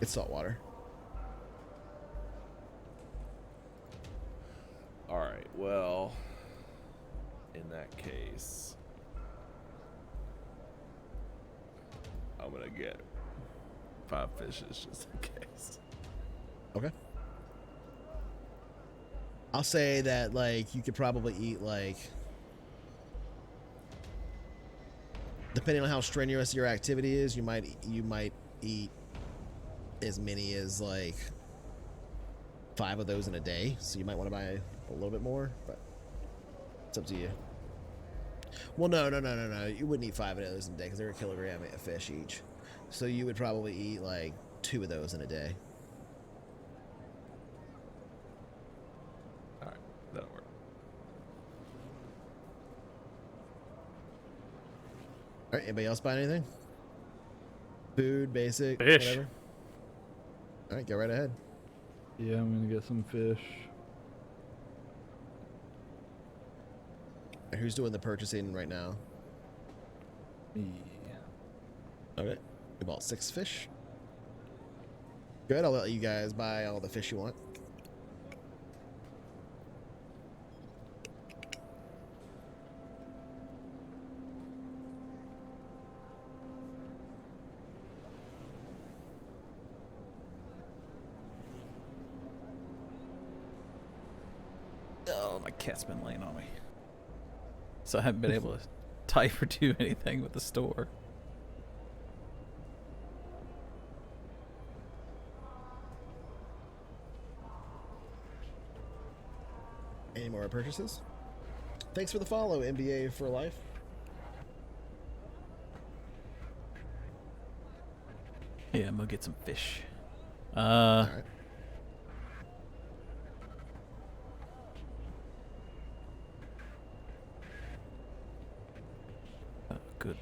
It's saltwater.
All right. Well, in that case, I'm gonna get 5 fishes just in case.
Okay. I'll say that like you could probably eat like, depending on how strenuous your activity is, you might eat as many as like 5 of those in a day. So you might want to buy a little bit more, but it's up to you. Well, no. You wouldn't eat 5 of those in a day because they're a kilogram of fish each. So you would probably eat like 2 of those in a day.
All right, that'll work.
All right, anybody else buy anything? Food, basic,
Fish.
whatever. All right, go right ahead.
Yeah, I'm gonna get some fish.
And who's doing the purchasing right now?
Me.
Okay, we bought 6 fish. Good, I'll let you guys buy all the fish you want.
Oh, my cat's been laying on me. So I haven't been able to type or do anything with the store.
Any more purchases? Thanks for the follow, NBA for life.
Yeah, I'm gonna get some fish.
All right.
Oh, good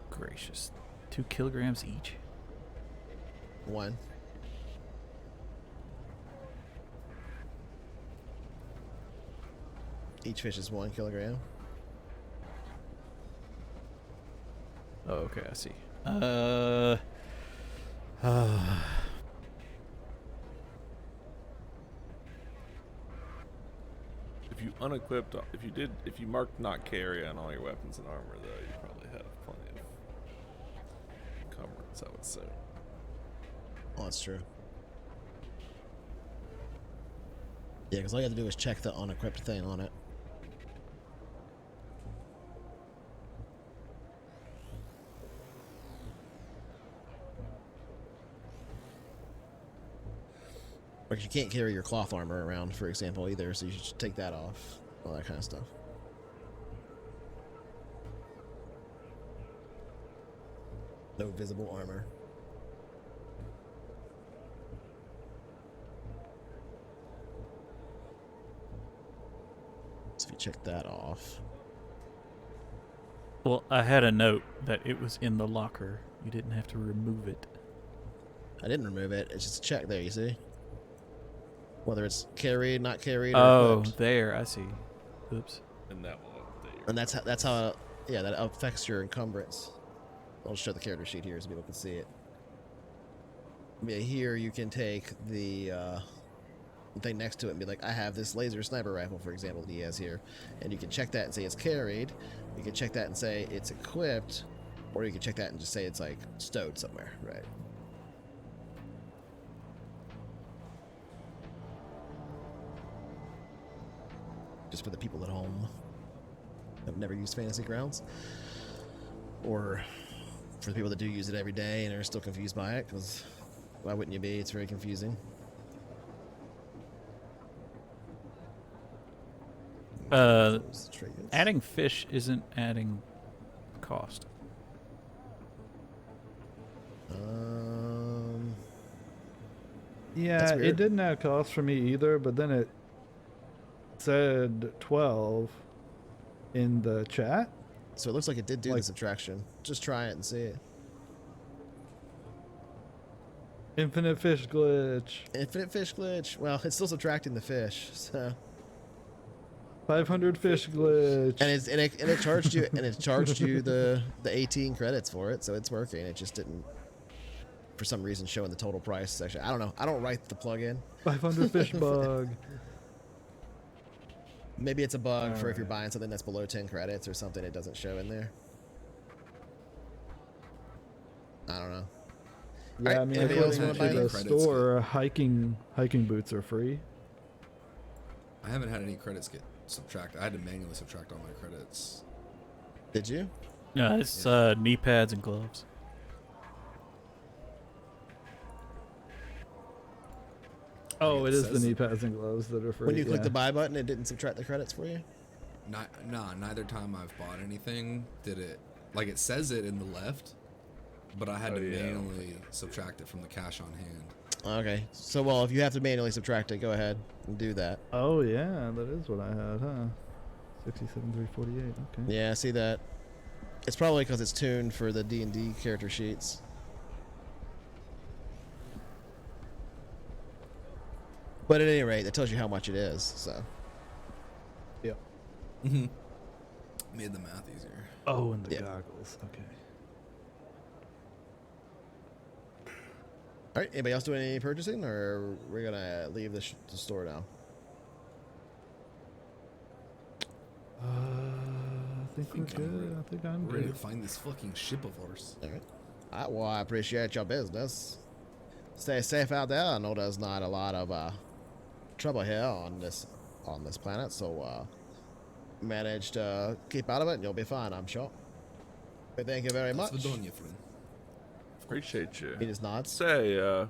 gracious. 2 kilograms each?
1. Each fish is 1 kilogram.
Oh, okay, I see.
If you unequipped, if you marked not carry on all your weapons and armor, though, you probably have plenty of encumbrance, I would say.
Oh, that's true. Yeah, because all you have to do is check the unequipped thing on it. But you can't carry your cloth armor around, for example, either, so you should take that off. All that kind of stuff. No visible armor. So if you check that off.
Well, I had a note that it was in the locker. You didn't have to remove it.
I didn't remove it. It's just a check there, you see? Whether it's carried, not carried, or
Oh,
equipped.
there, I see. Oops.
And that will update your
And that's how yeah, that affects your encumbrance. I'll show the character sheet here so people can see it. Yeah, here you can take the thing next to it and be like, I have this laser sniper rifle, for example, that he has here. And you can check that and say it's carried. You can check that and say it's equipped. Or you can check that and just say it's like stowed somewhere, right? Just for the people at home that have never used Fantasy Grounds. Or for the people that do use it every day and are still confused by it, because why wouldn't you be? It's very confusing.
Adding fish isn't adding cost.
Yeah,
That's
it
weird.
didn't add cost for me either, but then it said 12 in the chat.
So it looks like it did do the
Like-
subtraction. Just try it and see it.
Infinite fish glitch.
Infinite fish glitch. Well, it's still subtracting the fish, so
500 fish glitch.
and it charged you the 18 credits for it, so it's working. It just didn't, for some reason, show in the total price section. I don't know. I don't write the plugin.
500 fish bug.
Maybe it's a bug for if you're buying something that's below 10 credits or something. It doesn't show in there. I don't know.
Yeah,
Alright,
I mean,
anybody else
according
wanna
to
buy
the
these?
store, hiking boots are free.
I haven't had any credits get subtracted. I had to manually subtract all my credits.
Did you?
Yeah, it's knee pads and gloves.
Oh, it is the
says-
knee pads and gloves that are free.
When you click
yeah.
the buy button, it didn't subtract the credits for you?
Neither time I've bought anything did it. Like, it says it in the left, but I had to manually subtract it from the cash on hand.
Okay. So, well, if you have to manually subtract it, go ahead and do that.
Oh yeah, that is what I had, huh? 67,348. Okay.
Yeah, I see that. It's probably because it's tuned for the D&D character sheets. But at any rate, that tells you how much it is, so.
Yep.
Made the math easier.
Oh, and the
Yeah.
goggles. Okay.
All right, anybody else doing any purchasing, or we're going to leave the store now?
I think we're good. I think I'm
We're ready to
good.
find this fucking ship of ours.
All right. Well, I appreciate your business. Stay safe out there. I know there's not a lot of trouble here on this planet, so manage to keep out of it, and you'll be fine, I'm sure. But thank you very much.
Svadonia, friend.
Appreciate you.
He just nods.
Say, got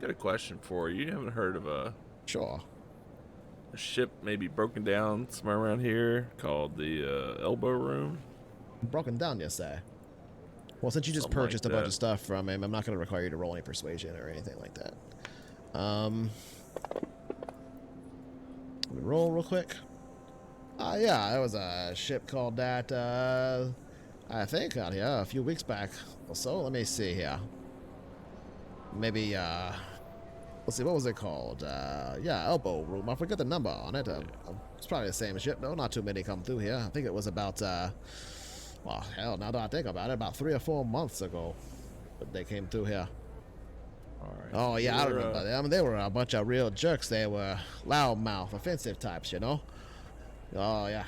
a question for you. You haven't heard of a
Sure.
ship maybe broken down somewhere around here called the Elbow Room?
Broken down, you say? Well, since you just
Something like
purchased a bunch
that.
of stuff from him, I'm not going to require you to roll any persuasion or anything like that. Let me roll real quick. Yeah, it was a ship called that, I think, out here a few weeks back or so. Let me see here. Maybe, let's see, what was it called? Yeah, Elbow Room. I forget the number on it. It's probably the same ship, though. Not too many come through here. I think it was about, well, hell, now that I think about it, about 3 or 4 months ago that they came through here.
All right.
Oh, yeah, I remember them. They were a bunch of real jerks. They were loudmouth, offensive types, you know? Oh, yeah.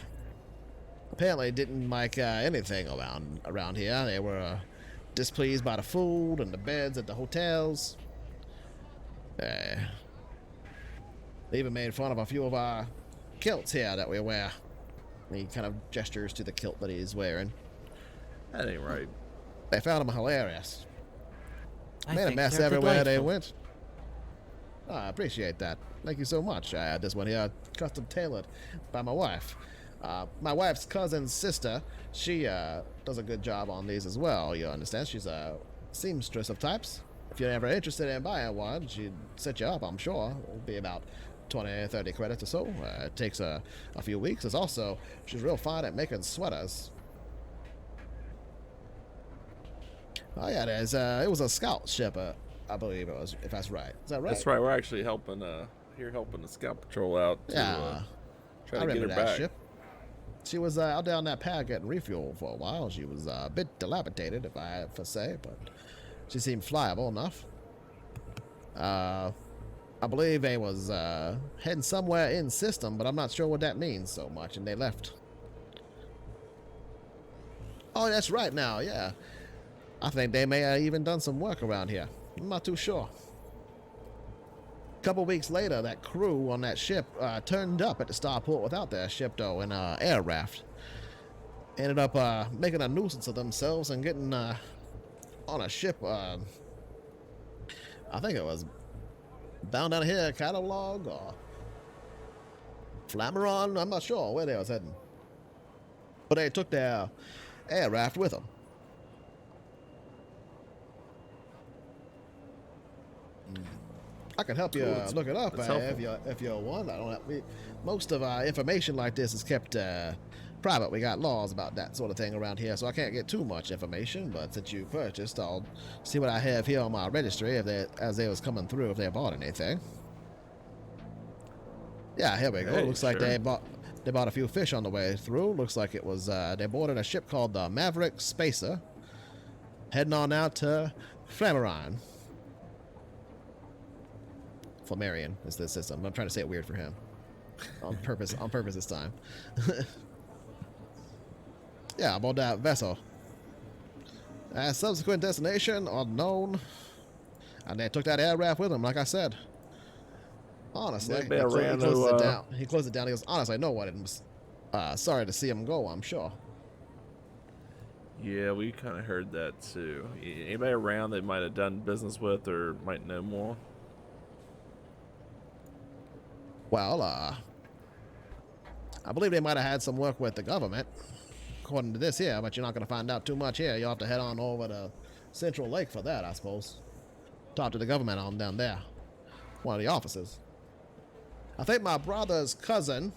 Apparently didn't like anything around here. They were displeased by the food and the beds at the hotels. They even made fun of a few of our kilts here that we wear. And he kind of gestures to the kilt that he's wearing.
That ain't right.
They found him hilarious.
I
Made a
think
mess
they're
everywhere they
delightful.
went. Oh, I appreciate that. Thank you so much. This one here, custom tailored by my wife. My wife's cousin's sister, she does a good job on these as well. You understand? She's a seamstress of types. If you're ever interested in buying one, she'd set you up, I'm sure. It'll be about 20, 30 credits or so. It takes a few weeks. It's also, she's real fine at making sweaters. Oh yeah, it was a scout ship, I believe it was, if that's right. Is that right?
That's right. We're actually helping the scout patrol out to
Yeah,
try
I
to get
remember
her
that
back.
ship. She was out there on that pad getting refuel for a while. She was a bit dilapidated, if I have to say, but she seemed flyable enough. I believe they was heading somewhere in system, but I'm not sure what that means so much, and they left. Oh, that's right now, yeah. I think they may have even done some work around here. I'm not too sure. A couple weeks later, that crew on that ship turned up at the starport without their ship, though, in an air raft. Ended up making a nuisance of themselves and getting on a ship. I think it was bound out here, Catalog or Flammarion. I'm not sure where they was heading. But they took their air raft with them. I can help you
Cool.
look it up
That's
if you want. I don't have, most of our information like this is kept private. We got laws about that sort of thing around here, so I can't get too much information. But since you purchased, I'll see what I have here on my registry as they was coming through, if they bought anything. Yeah, here we go.
Hey,
Looks like
sure.
they bought a few fish on the way through. Looks like it was they boarded a ship called the Maverick Spacer, heading on out to Flammarion. Flammarion is the system. I'm trying to say it weird for him. On purpose this time. Yeah, aboard that vessel. Subsequent destination unknown. And they took that aircraft with them, like I said. Honestly,
Maybe I ran
closes
to,
it down. He closed it down. He goes, honestly, no one was sorry to see him go, I'm sure.
Yeah, we kind of heard that too. Anybody around that might have done business with or might know more?
Well, I believe they might have had some work with the government, according to this here, but you're not going to find out too much here. You'll have to head on over to Central Lake for that, I suppose. Talk to the government on down there. One of the officers. I think my brother's cousin,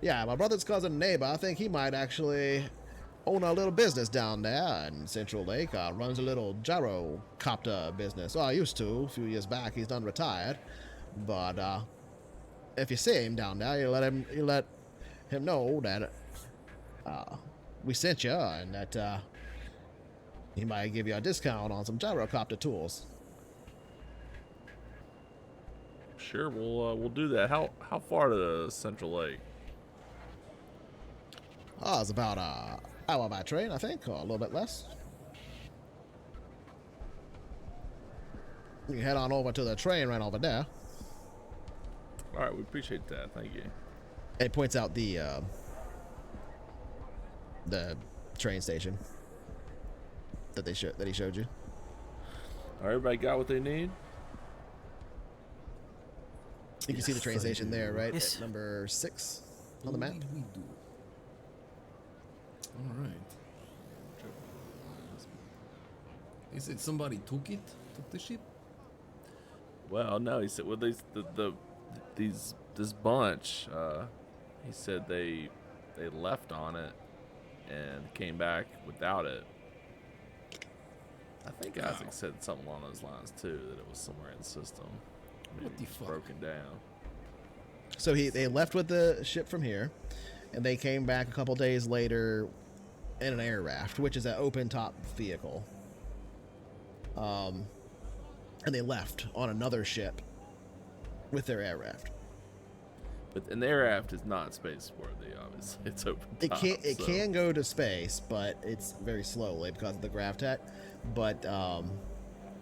neighbor, I think he might actually own a little business down there in Central Lake. Runs a little gyrocopter business. Well, I used to a few years back. He's done retired. But if you see him down there, you let him know that we sent you and that he might give you a discount on some gyrocopter tools.
Sure, we'll do that. How far to Central Lake?
Oh, it's about an hour by train, I think, or a little bit less. You can head on over to the train right over there.
All right, we appreciate that. Thank you.
It points out the train station that he showed you.
All right, everybody got what they need?
You can see the train station there, right?
Yes.
At number 6 on the map.
We do. All right. He said somebody took the ship.
Well, no, he said, well, this bunch, he said they left on it and came back without it. I think Isaac said something along those lines too, that it was somewhere in the system. Maybe
What the fuck?
broken down.
So they left with the ship from here, and they came back a couple days later in an air raft, which is an open top vehicle. And they left on another ship with their air raft.
But the air raft is not space worthy, obviously. It's open top.
It can go to space, but it's very slowly because of the gravitat. But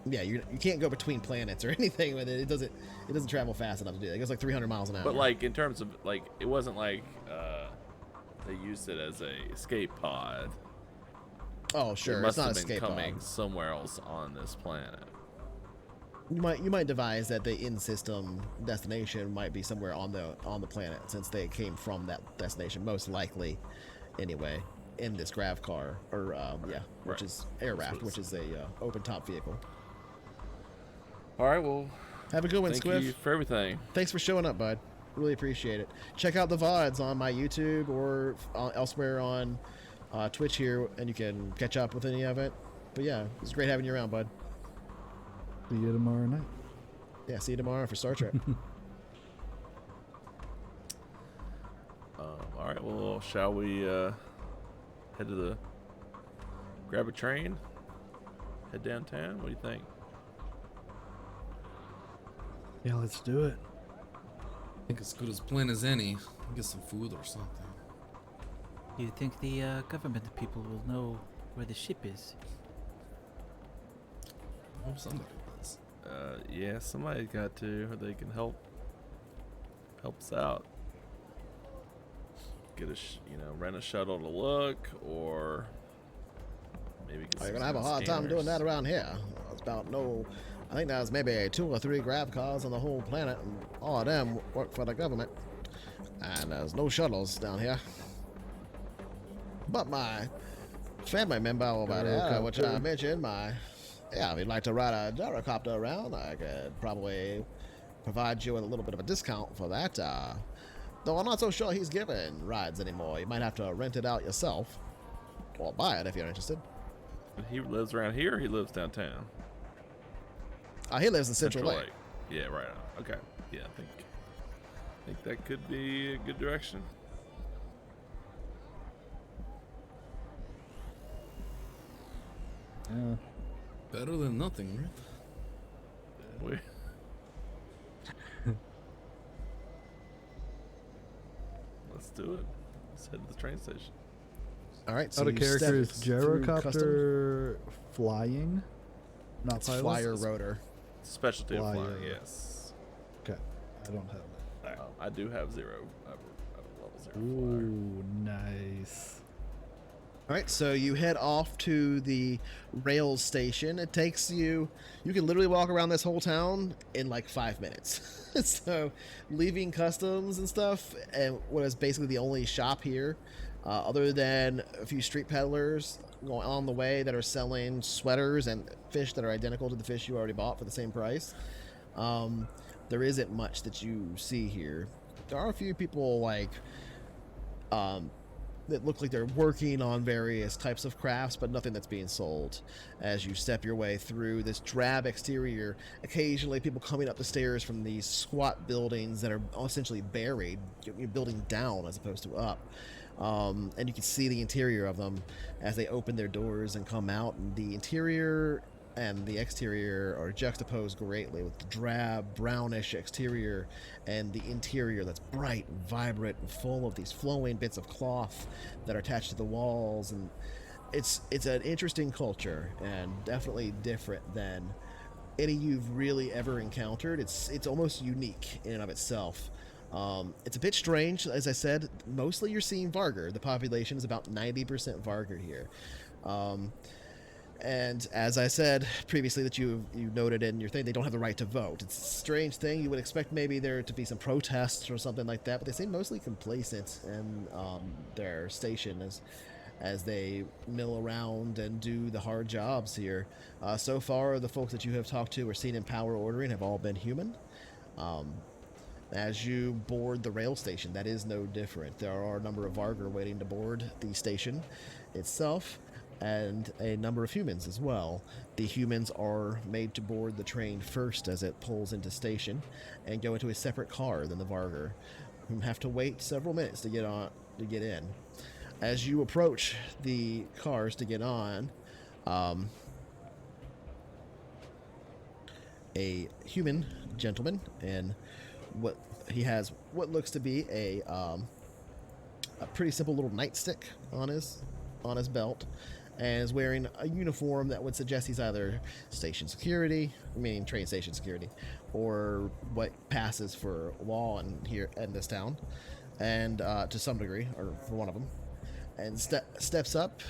yeah, you can't go between planets or anything with it. It doesn't travel fast enough to do that. It goes like 300 miles an hour.
But like in terms of like, it wasn't like they used it as a escape pod.
Oh sure,
It must
it's not
have been
escape
coming
pod.
somewhere else on this planet.
You might devise that the in-system destination might be somewhere on the planet, since they came from that destination, most likely, anyway, in this grav car or which is air raft, which is a open top vehicle.
All right, well,
Have a good one,
thank
Squiff.
you for everything.
Thanks for showing up, bud. Really appreciate it. Check out the VODs on my YouTube or elsewhere on Twitch here, and you can catch up with any of it. But yeah, it was great having you around, bud.
See you tomorrow night.
Yeah, see you tomorrow for Star Trek.
All right, well, shall we head to grab a train, head downtown? What do you think?
Yeah, let's do it.
I think as good as plan as any. Get some food or something.
Do you think the government people will know where the ship is?
I hope somebody does.
Yeah, somebody's got to, or they can help us out. Get rent a shuttle to look, or maybe get
You're
some
gonna have a hard time doing that
scanners.
around here. It's about I think there's maybe 2 or 3 grav cars on the whole planet, and all of them work for the government. And there's no shuttles down here. But my family member over there, which I mentioned, if you'd like to ride a gyrocopter around, I could probably provide you with a little bit of a discount for that. Though I'm not so sure he's giving rides anymore. You might have to rent it out yourself, or buy it if you're interested.
He lives around here, or he lives downtown?
He lives in Central Lake.
Yeah, right on. Okay. Yeah, I think that could be a good direction.
Yeah.
Better than nothing, right?
We Let's do it. Let's head to the train station.
All right. So
Out of
you
character is
step through custom.
gyrocopter flying, not
It's
pilots?
flyer rotor.
Specialty of
Flyer.
flying, yes.
Okay, I don't have that.
I do have 0. I have a level 0 flyer.
Ooh, nice.
All right, so you head off to the rail station. It takes you can literally walk around this whole town in like 5 minutes. So leaving customs and stuff, and what is basically the only shop here, other than a few street peddlers going on the way that are selling sweaters and fish that are identical to the fish you already bought for the same price. There isn't much that you see here. There are a few people like that look like they're working on various types of crafts, but nothing that's being sold. As you step your way through this drab exterior, occasionally people coming up the stairs from these squat buildings that are essentially buried, you're building down as opposed to up. And you can see the interior of them as they open their doors and come out, and the interior and the exterior are juxtaposed greatly, with the drab brownish exterior and the interior that's bright and vibrant and full of these flowing bits of cloth that are attached to the walls. And it's an interesting culture, and definitely different than any you've really ever encountered. It's almost unique in and of itself. It's a bit strange. As I said, mostly you're seeing Vargr. The population is about 90% Vargr here. And as I said previously, that you noted in your thing, they don't have the right to vote. It's a strange thing. You would expect maybe there to be some protests or something like that, but they seem mostly complacent in their station as they mill around and do the hard jobs here. So far, the folks that you have talked to or seen in power ordering have all been human. As you board the rail station, that is no different. There are a number of Vargr waiting to board the station itself, and a number of humans as well. The humans are made to board the train first as it pulls into station, and go into a separate car than the Vargr, who have to wait several minutes to get in. As you approach the cars to get on, a human gentleman, and what looks to be a pretty simple little nightstick on his belt, and is wearing a uniform that would suggest he's either station security, meaning train station security, or what passes for law in this town, and to some degree, or for one of them, and steps up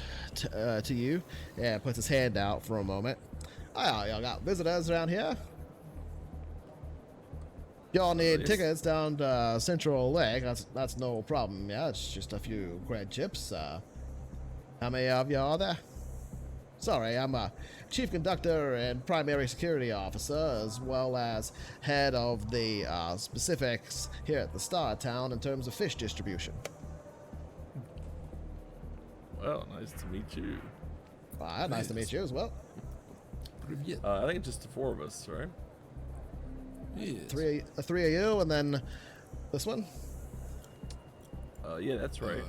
to you and puts his hand out for a moment. Oh, y'all got visitors around here? Y'all need
Yes.
tickets down to Central Lake. That's no problem. Yeah, it's just a few cred chips. How many of you are there? Sorry, I'm a chief conductor and primary security officer, as well as head of the specifics here at the Star Town in terms of fish distribution.
Well, nice to meet you.
Nice to meet you as well.
Привет.
I think it's just the 4 of us, right?
Yes.
Three of you, and then this one.
Yeah, that's right.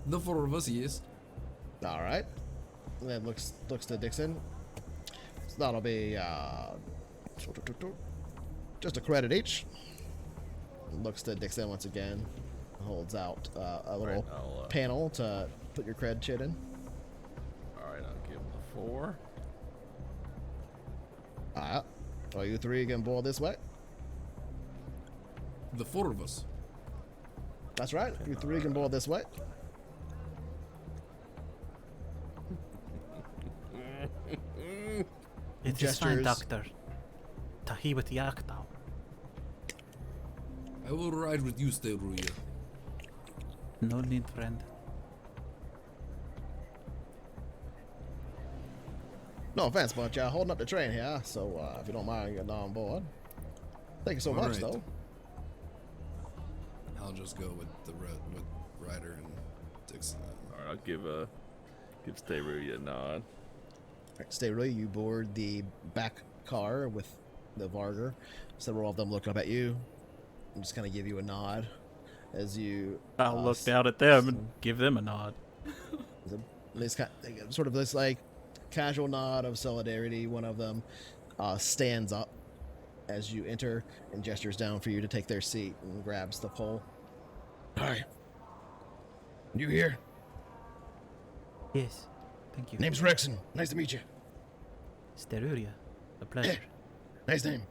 The 4 of us, yes.
All right. And then looks to Dixon. So that'll be just a credit each. Looks to Dixon once again. Holds out a little
Right, I'll,
panel to put your cred shit in.
Alright, I'll give him the 4.
Are you 3 can board this way?
The 4 of us.
That's right. You 3 can board this way.
It is fine,
Gestures.
Doctor. Tahi with Yaktao.
I will ride with you, Steruya.
No need, friend.
No offense, but you're holding up the train here, so if you don't mind getting on board. Thank you so
All
much,
right.
though.
I'll just go with with Ryder and Dixon.
Alright, I'll give Stayru a nod.
Right, stay ready. You board the back car with the Vargr. Several of them look up at you and just kind of give you a nod as you.
I'll look down at them and give them a nod.
This sort of this like casual nod of solidarity. One of them stands up as you enter and gestures down for you to take their seat and grabs the pole. Hi. You here?
Yes. Thank you.
Name's Rexon. Nice to meet you.
Steruria. A pleasure.
Nice name.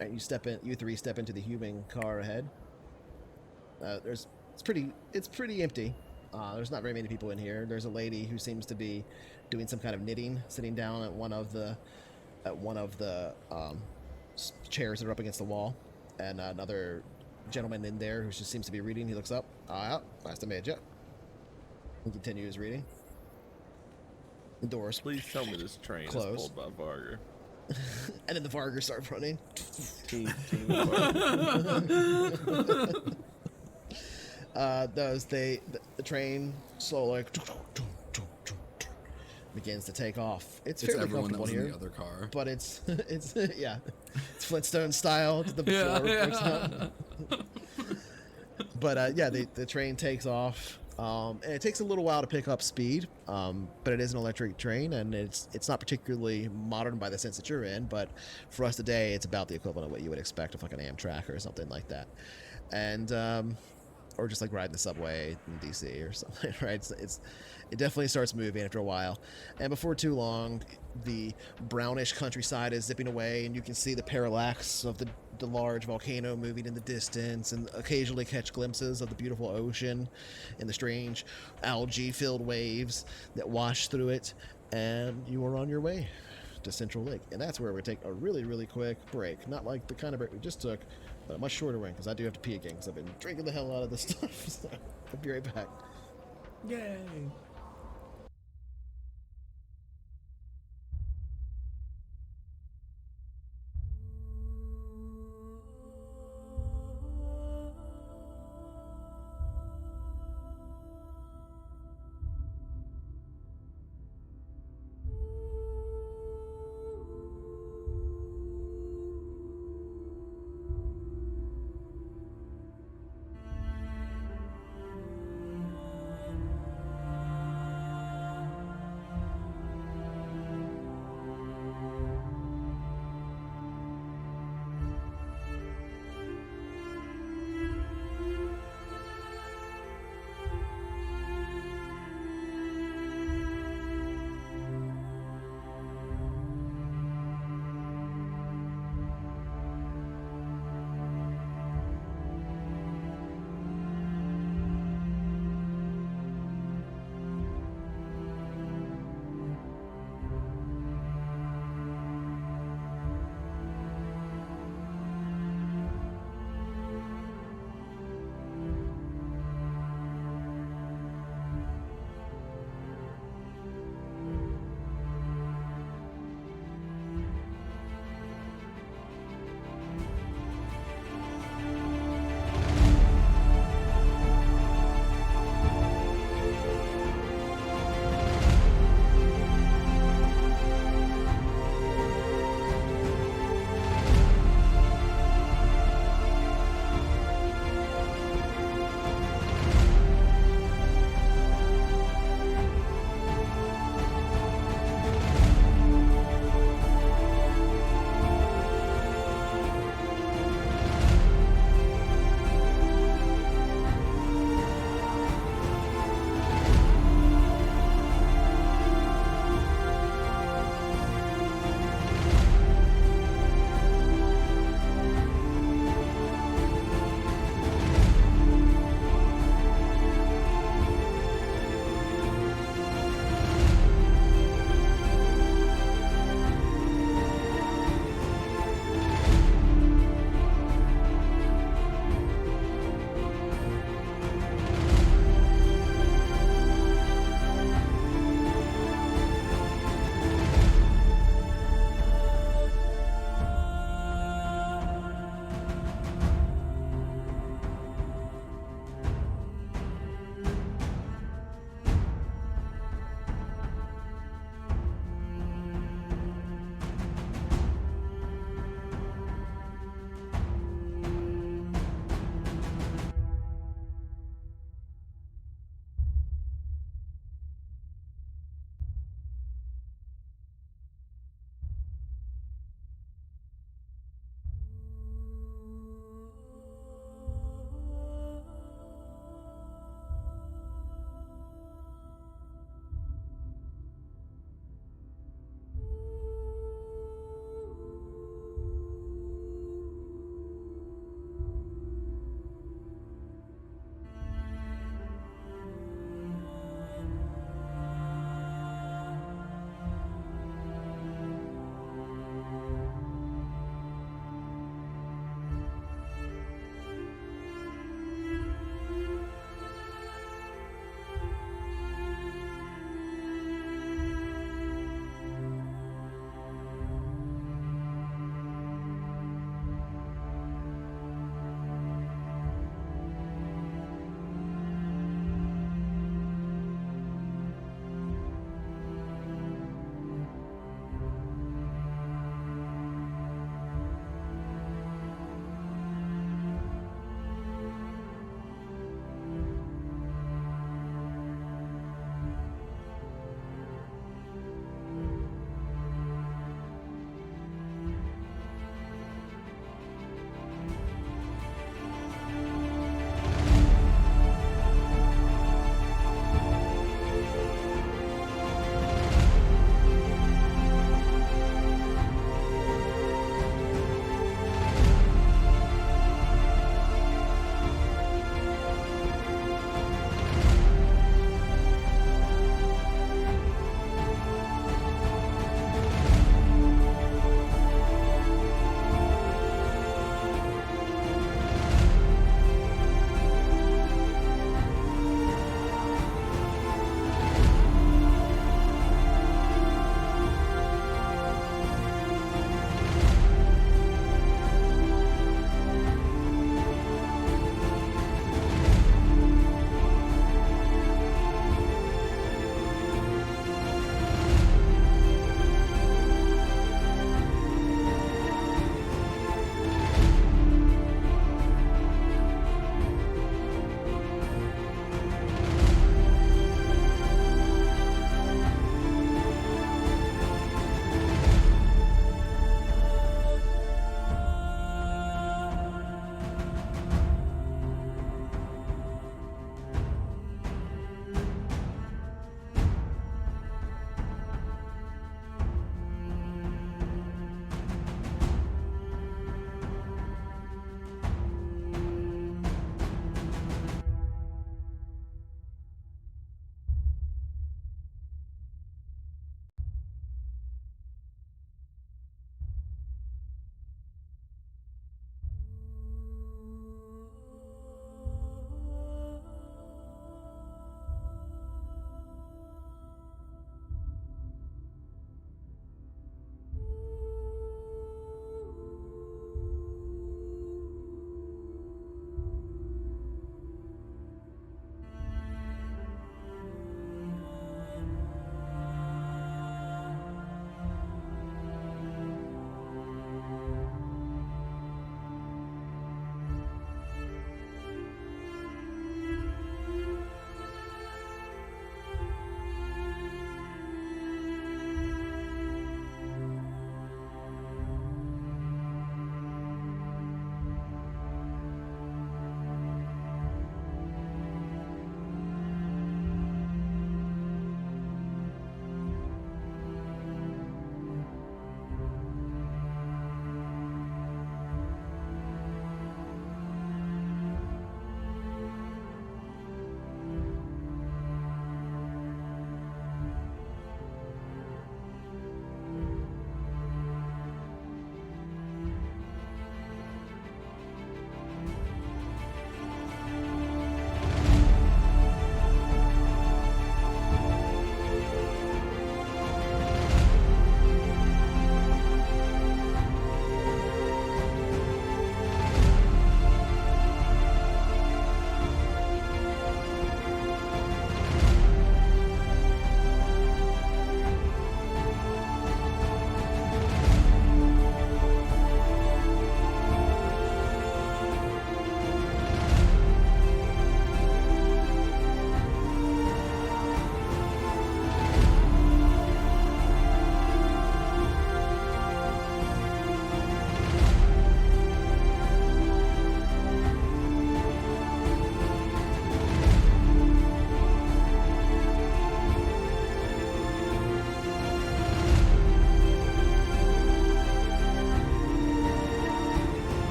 And you three step into the human car ahead. It's pretty empty. There's not very many people in here. There's a lady who seems to be doing some kind of knitting, sitting down at one of the chairs that are up against the wall, and another gentleman in there who just seems to be reading. He looks up. Nice to meet you. He continues reading. The doors.
Please tell me this train
Close.
is pulled by Varger.
And then the Vargers start running.
Team Varger.
The train slowly begins to take off. It's fairly
everyone that
comfortable
was in
here,
the other car.
but it's yeah, it's Flintstone style to the floor breaks up. But the train takes off. And it takes a little while to pick up speed, but it is an electric train, and it's not particularly modern by the sense that you're in, but for us today, it's about the equivalent of what you would expect of like an Amtrak or something like that, and or just like riding the subway in DC or something, right? It definitely starts moving after a while, and before too long, the brownish countryside is zipping away, and you can see the parallax of the large volcano moving in the distance, and occasionally catch glimpses of the beautiful ocean and the strange algae-filled waves that wash through it, and you are on your way to Central Lake. And that's where we take a really, really quick break. Not like the kind of break we just took, but a much shorter one, because I do have to pee again, because I've been drinking the hell out of this stuff. So I'll be right back.
Yay!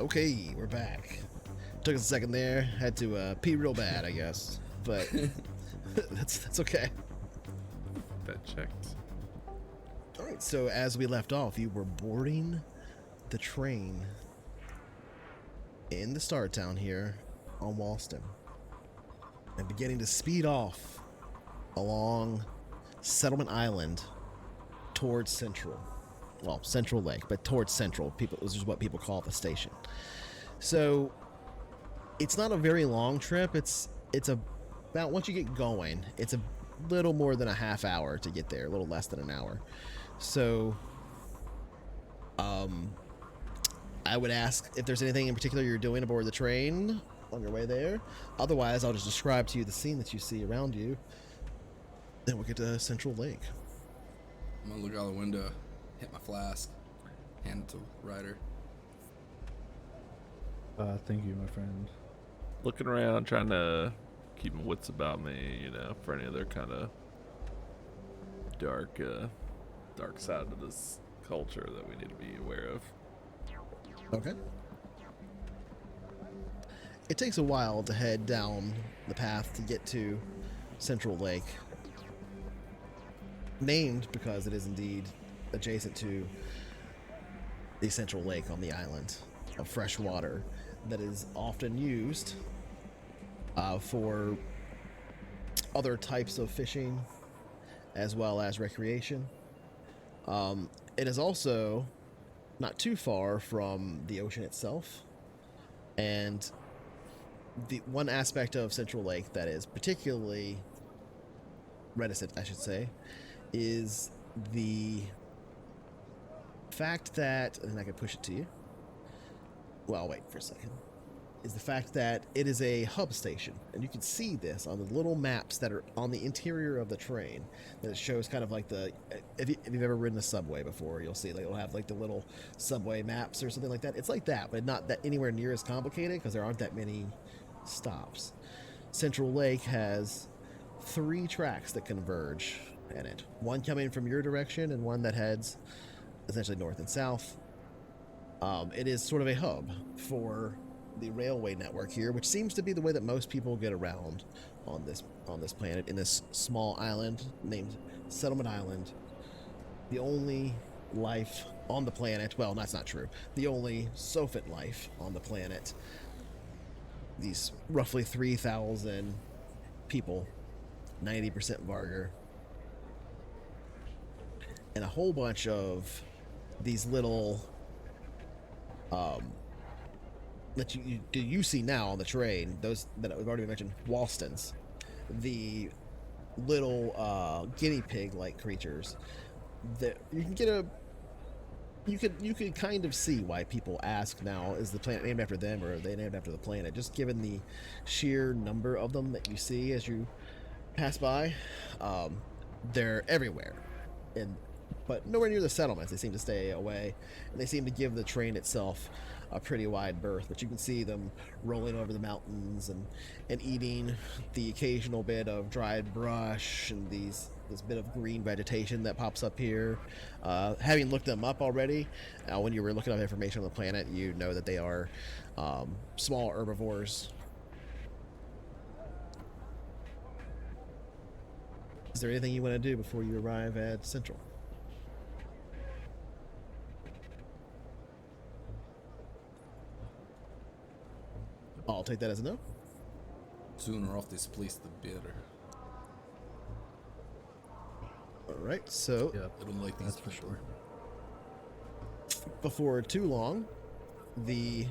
Okay, we're back. Took us a second there. Had to pee real bad, I guess. But that's okay.
That checked.
All right, so as we left off, you were boarding the train in the Star Town here on Walston and beginning to speed off along Settlement Island towards Central. Well, Central Lake, but towards Central. This is what people call the station. So it's not a very long trip. It's about, once you get going, it's a little more than a half hour to get there, a little less than an hour. So I would ask if there's anything in particular you're doing aboard the train on your way there. Otherwise, I'll just describe to you the scene that you see around you. Then we'll get to Central Lake.
I'm gonna look out the window, hit my flask, hand it to Ryder.
Thank you, my friend.
Looking around, trying to keep my wits about me, you know, for any other kind of dark side of this culture that we need to be aware of.
Okay. It takes a while to head down the path to get to Central Lake. Named because it is indeed adjacent to the Central Lake on the island of fresh water that is often used for other types of fishing as well as recreation. It is also not too far from the ocean itself, and the one aspect of Central Lake that is particularly reticent, I should say, is the fact that, and I can push it to you. Well, wait for a second. Is the fact that it is a hub station, and you can see this on the little maps that are on the interior of the train. That it shows kind of like the, if you've ever ridden a subway before, you'll see like it'll have like the little subway maps or something like that. It's like that, but not that anywhere near as complicated because there aren't that many stops. Central Lake has 3 tracks that converge in it. One coming from your direction and one that heads essentially north and south. It is sort of a hub for the railway network here, which seems to be the way that most people get around on this planet, in this small island named Settlement Island. The only life on the planet, well, that's not true, the only Sophit life on the planet. These roughly 3,000 people, 90% Vargar, and a whole bunch of these little that you see now on the train, those that we've already mentioned, Walstons, the little guinea pig like creatures that you can get you could kind of see why people ask now, is the planet named after them or are they named after the planet, just given the sheer number of them that you see as you pass by. They're everywhere, but nowhere near the settlements. They seem to stay away, and they seem to give the train itself a pretty wide berth, but you can see them rolling over the mountains and eating the occasional bit of dried brush and this bit of green vegetation that pops up here. Having looked them up already, when you were looking up information on the planet, you know that they are small herbivores. Is there anything you want to do before you arrive at Central? I'll take that as a no.
Sooner off this place, the better.
All right, so
Yeah,
I don't like these
that's for sure.
before too long, the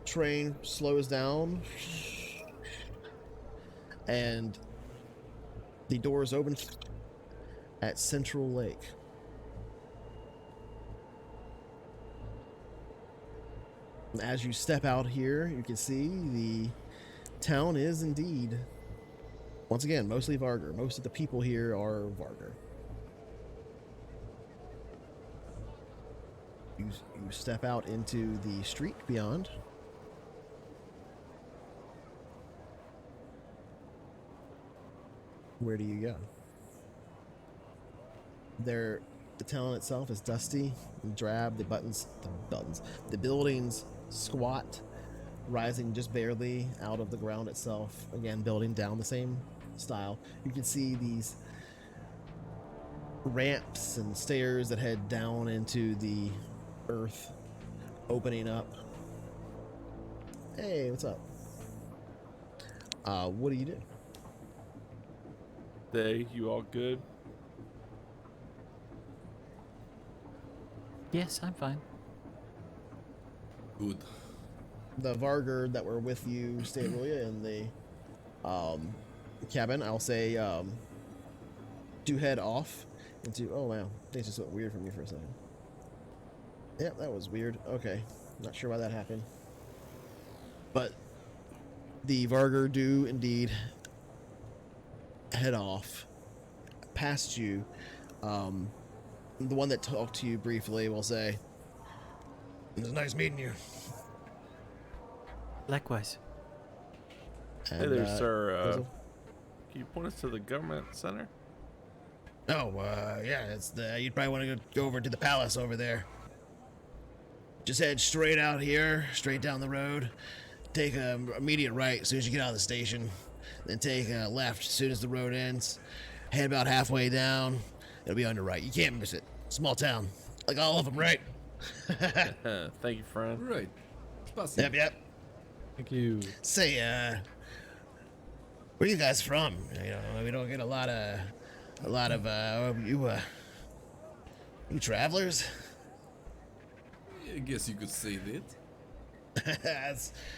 train slows down and the doors open at Central Lake. As you step out here, you can see the town is indeed, once again, mostly Vargar. Most of the people here are Vargar. You step out into the street beyond. Where do you go? The town itself is dusty and drab. The buildings squat, rising just barely out of the ground itself. Again, building down the same style. You can see these ramps and stairs that head down into the earth, opening up. Hey, what's up? What do you do?
They, you all good?
Yes, I'm fine.
Good.
The Vargard that were with you, Starulia, in the cabin, I'll say, do head off into. Oh wow, things just went weird for me for a second. Yep, that was weird. Okay, not sure why that happened, but the Vargard do indeed head off past you. The one that talked to you briefly will say, "It was nice meeting you."
Likewise.
And,
Hey there, sir.
Hazel?
Can you point us to the government center?
Oh, yeah, it's the. You'd probably want to go over to the palace over there. Just head straight out here, straight down the road. Take a immediate right as soon as you get out of the station. Then take a left as soon as the road ends. Head about halfway down. It'll be on your right. You can't miss it. Small town, like all of them, right?
Thank you, friend.
Right. Spasibo.
Yep.
Thank you.
Say, where you guys from? You know, we don't get a lot of, you travelers?
I guess you could say that.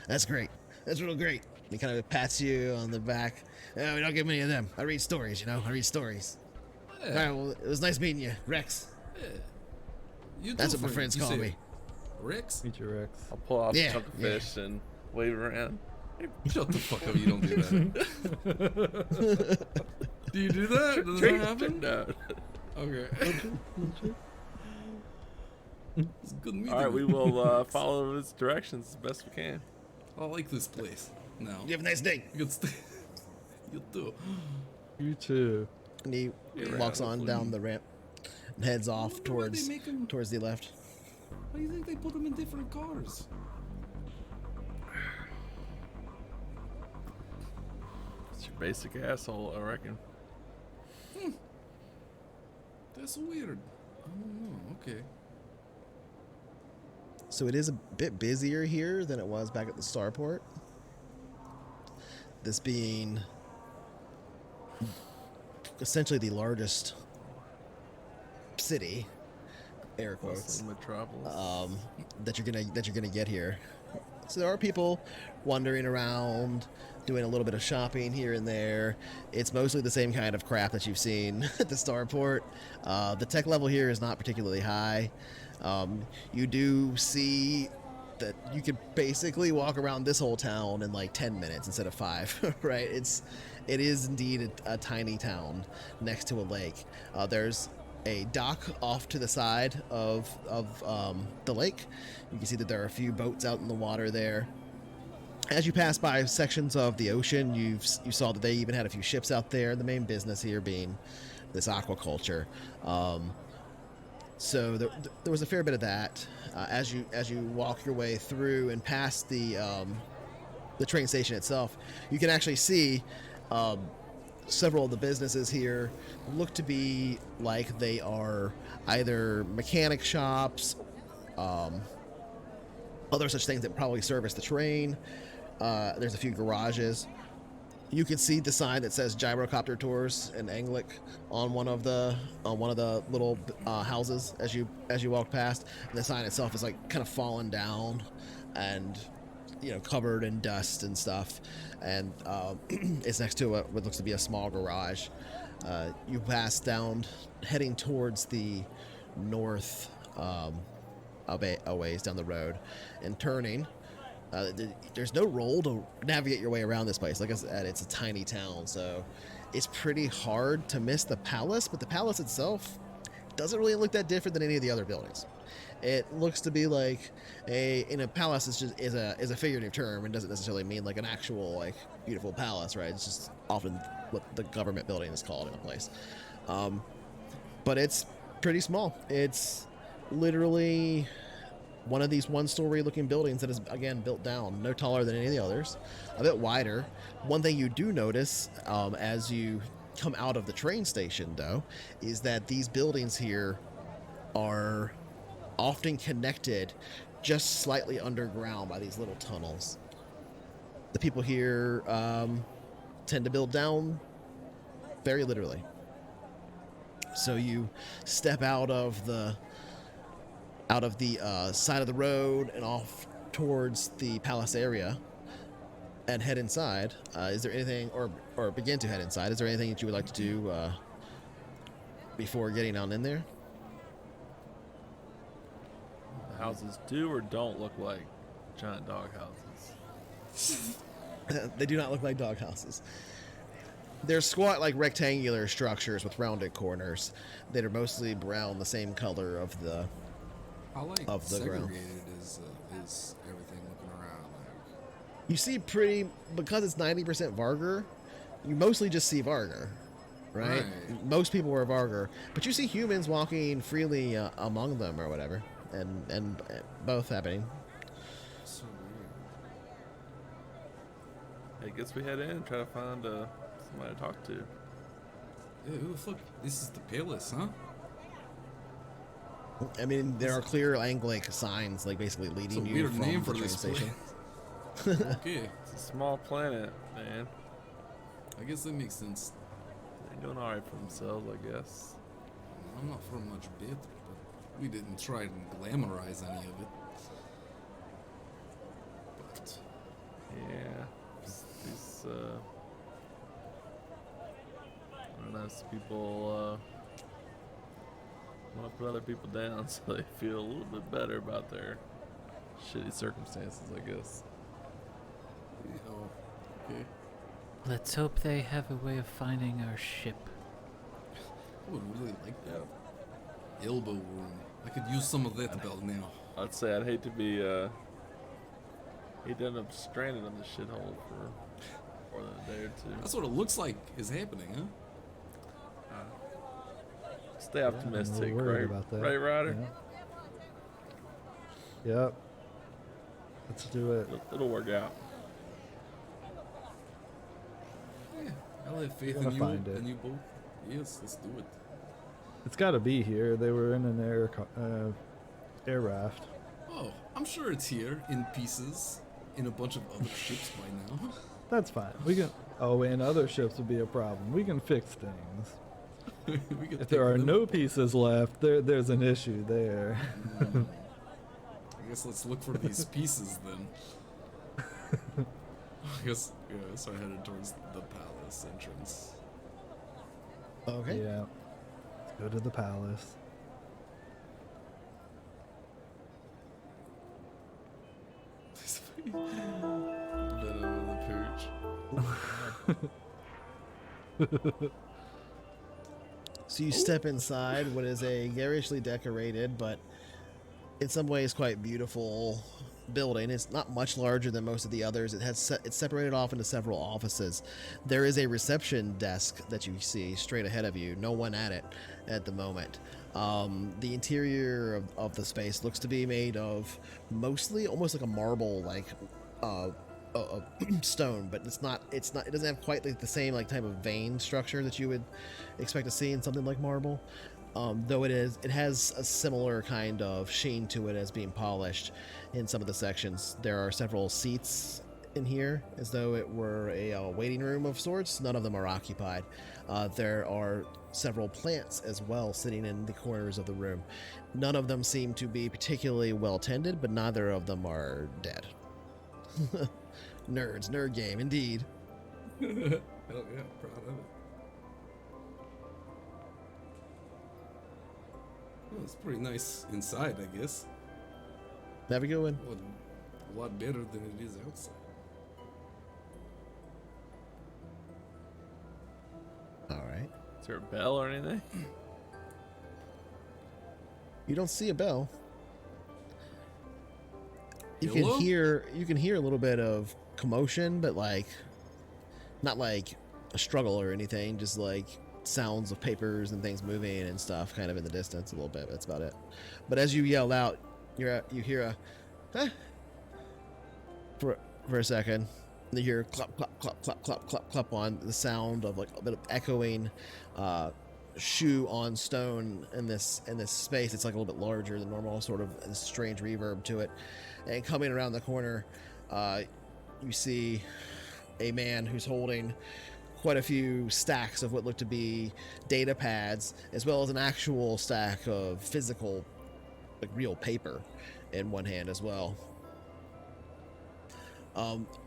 That's great. That's real great. He kind of pats you on the back. Yeah, we don't get many of them. I read stories, you know. I read stories.
Yeah.
All right, well, it was nice meeting you, Rex.
Yeah. You
That's
too,
what my friends
You
call
say
me.
Rex?
Meet you, Rex.
I'll pull off
Yeah,
a chunk of fish and wave it around.
Shut the fuck up, you don't do that. Do you do that? Does that happen?
No.
Okay. It's good meeting
All right, we
you.
will follow his directions as best we can.
I like this place. No.
You have a nice day.
You could stay. You too.
You too.
And he
Yeah,
walks on
hopefully.
down the ramp and heads off
wonder why they
towards
make 'em-
towards the left.
Why do you think they put them in different cars?
It's your basic asshole, I reckon.
That's weird. I don't know. Okay.
So it is a bit busier here than it was back at the starport. This being essentially the largest city, air quotes,
Metropolis.
that you're gonna get here. So there are people wandering around, doing a little bit of shopping here and there. It's mostly the same kind of crap that you've seen at the starport. The tech level here is not particularly high. You do see that you could basically walk around this whole town in like 10 minutes instead of 5, right? It is indeed a tiny town next to a lake. There's a dock off to the side of the lake. You can see that there are a few boats out in the water there. As you pass by sections of the ocean, you saw that they even had a few ships out there. The main business here being this aquaculture. So there was a fair bit of that. As you walk your way through and past the train station itself, you can actually see several of the businesses here look to be like they are either mechanic shops, other such things that probably service the train. There's a few garages. You can see the sign that says Gyrocopter Tours in Anglic on one of the little houses as you walk past. And the sign itself is like kind of fallen down and covered in dust and stuff. And it's next to what looks to be a small garage. You pass down, heading towards the north, a ways down the road, and turning. There's no roll to navigate your way around this place. Like I said, it's a tiny town, so it's pretty hard to miss the palace. But the palace itself doesn't really look that different than any of the other buildings. It looks to be like a palace is a figurative term and doesn't necessarily mean like an actual like beautiful palace, right? It's just often what the government building is called in a place. But it's pretty small. It's literally one of these one-story looking buildings that is, again, built down, no taller than any of the others, a bit wider. One thing you do notice as you come out of the train station, though, is that these buildings here are often connected just slightly underground by these little tunnels. The people here tend to build down very literally. So you step out of the side of the road and off towards the palace area and head inside. Is there anything, or begin to head inside? Is there anything that you would like to do before getting on in there?
The houses do or don't look like giant dog houses.
They do not look like dog houses. They're squat, like rectangular structures with rounded corners that are mostly brown, the same color of the
How like
of the ground.
segregated is everything looking around? Like,
You see because it's 90% Vargar, you mostly just see Vargar, right?
Right.
Most people are Vargar, but you see humans walking freely among them or whatever, and both happening.
so weird.
I guess we head in and try to find somebody to talk to.
Yeah, who the fuck? This is the palace, huh?
I mean, there are clear like signs, like basically
It's a
leading you
weird
from
name
the
for
train
this
station.
place. Okay,
It's a small planet, man.
I guess that makes sense.
They're doing alright for themselves, I guess.
I'm not from much better, but we didn't try to glamorize any of it. But
Yeah. These I don't know, some people want to put other people down so they feel a little bit better about their shitty circumstances, I guess.
oh, okay.
Let's hope they have a way of finding our ship.
I would really like that. Elbow room. I could use some of that about now.
I'd say I'd hate to be he'd end up stranded in the shithole for more than a day or two.
That's what it looks like is happening, huh?
Stay
I'm a
optimistic,
little worried
right?
about that.
Right, Ryder?
Yeah. Yep. Let's do it.
It'll work out.
Yeah, I'll have faith
Gonna
in you
find it.
and you both. Yes, let's do it.
It's got to be here. They were in an air raft.
Oh, I'm sure it's here in pieces in a bunch of other ships by now.
That's fine. We can. Oh, and other ships would be a problem. We can fix things.
We could
If there
take
are
them.
no pieces left, there's an issue there.
I guess let's look for these pieces then. I guess, yeah, so I headed towards the palace entrance.
Okay.
Yeah. Let's go to the palace.
Bit of the pooch.
So you step inside what is a garishly decorated, but in some ways quite beautiful building. It's not much larger than most of the others. It's separated off into several offices. There is a reception desk that you see straight ahead of you. No one at it at the moment. The interior of the space looks to be made of mostly almost like a marble, like stone, but it's not. It doesn't have quite like the same like type of vein structure that you would expect to see in something like marble. Though it has a similar kind of sheen to it as being polished in some of the sections. There are several seats in here as though it were a waiting room of sorts. None of them are occupied. There are several plants as well sitting in the corners of the room. None of them seem to be particularly well tended, but neither of them are dead. Nerd game indeed.
Hell yeah, proud of it. Well, it's pretty nice inside, I guess.
Have a good one.
Well, a lot better than it is outside.
All right.
Is there a bell or anything?
You don't see a bell. You
Hello?
can hear a little bit of commotion, but like not like a struggle or anything, just like sounds of papers and things moving and stuff kind of in the distance a little bit. That's about it. But as you yell out, You hear a, huh? For a second, and you hear clap, clap, clap, clap, clap, clap, clap on the sound of like a bit of echoing shoe on stone in this space. It's like a little bit larger than normal, sort of a strange reverb to it. And coming around the corner, you see a man who's holding quite a few stacks of what look to be data pads, as well as an actual stack of physical, like real paper in one hand as well.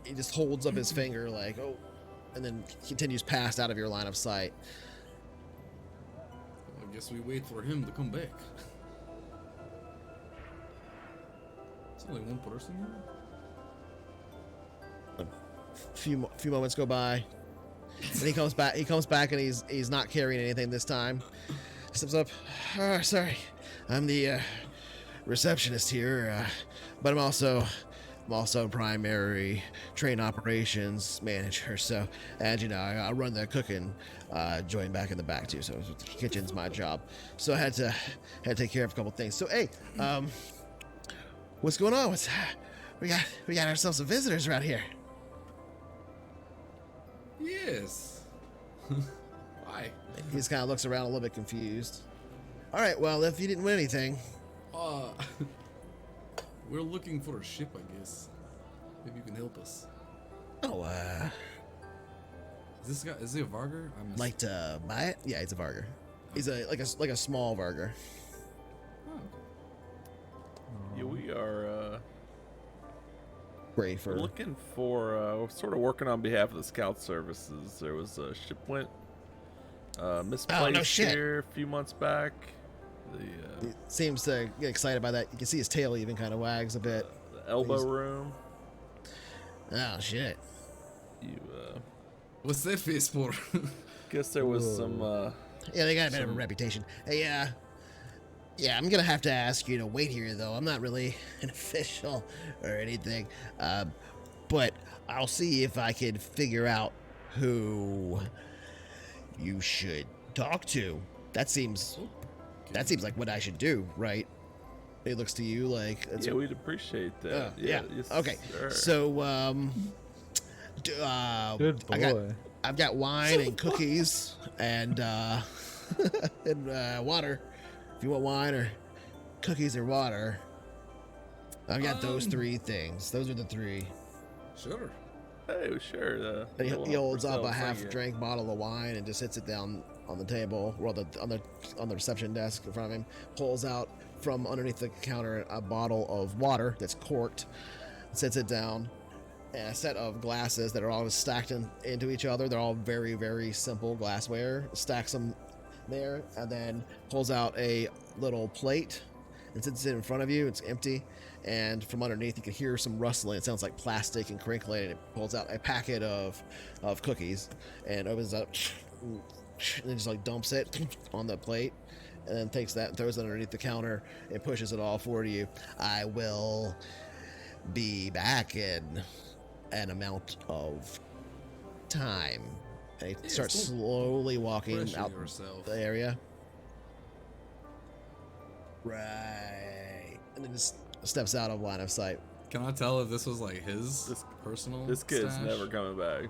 He just holds up his finger like, oh, and then continues past out of your line of sight.
I guess we wait for him to come back. It's only one person here.
A few moments go by, and he comes back and he's not carrying anything this time. He steps up. Sorry, I'm the receptionist here, but I'm also primary train operations manager. So, and you know, I run the cooking joint back in the back too. So the kitchen's my job. So I had to take care of a couple things. So hey, what's going on? We got ourselves some visitors around here.
Yes. Why?
He just kind of looks around a little bit confused. All right, well, if you didn't win anything,
we're looking for a ship, I guess. Maybe you can help us.
oh,
Is this guy? Is he a Varger?
like to buy it? Yeah, he's a Varger. He's like a small Varger.
Oh,
Yeah, we are
Gray for
looking for, sort of working on behalf of the scout services. There was a ship went misplaced
shit.
here a few months back.
He seems to get excited by that. You can see his tail even kind of wags a bit.
The elbow room.
Oh shit!
You
what's that face for?
guess there was some
Yeah, they got a bit of a reputation. Hey, yeah, I'm gonna have to ask you to wait here, though. I'm not really an official or anything, but I'll see if I can figure out who you should talk to. That seems like what I should do, right? It looks to you like that's
yeah, we'd appreciate that.
yeah.
Yes,
Okay.
sir.
So,
Good boy.
I've got wine and cookies and and water. If you want wine or cookies or water, I've got those three things. Those are the three.
Sure.
Hey, sure.
And he holds up a
ourselves, thank you.
half-drank bottle of wine and just sits it down on the table, or on the reception desk in front of him. Pulls out from underneath the counter a bottle of water that's corked, sits it down, and a set of glasses that are all stacked into each other. They're all very, very simple glassware. Stacks them there, and then pulls out a little plate and sits it in front of you. It's empty, and from underneath you can hear some rustling. It sounds like plastic and crinkling, and it pulls out a packet of cookies and opens up and then just like dumps it on the plate, and then takes that and throws it underneath the counter and pushes it all forward to you. I will be back in an amount of time. And he starts slowly walking
pressure
out
yourself.
the area. Right. And then just steps out of line of sight.
Can I tell if this was like his personal?
This kid's
stash?
never coming back.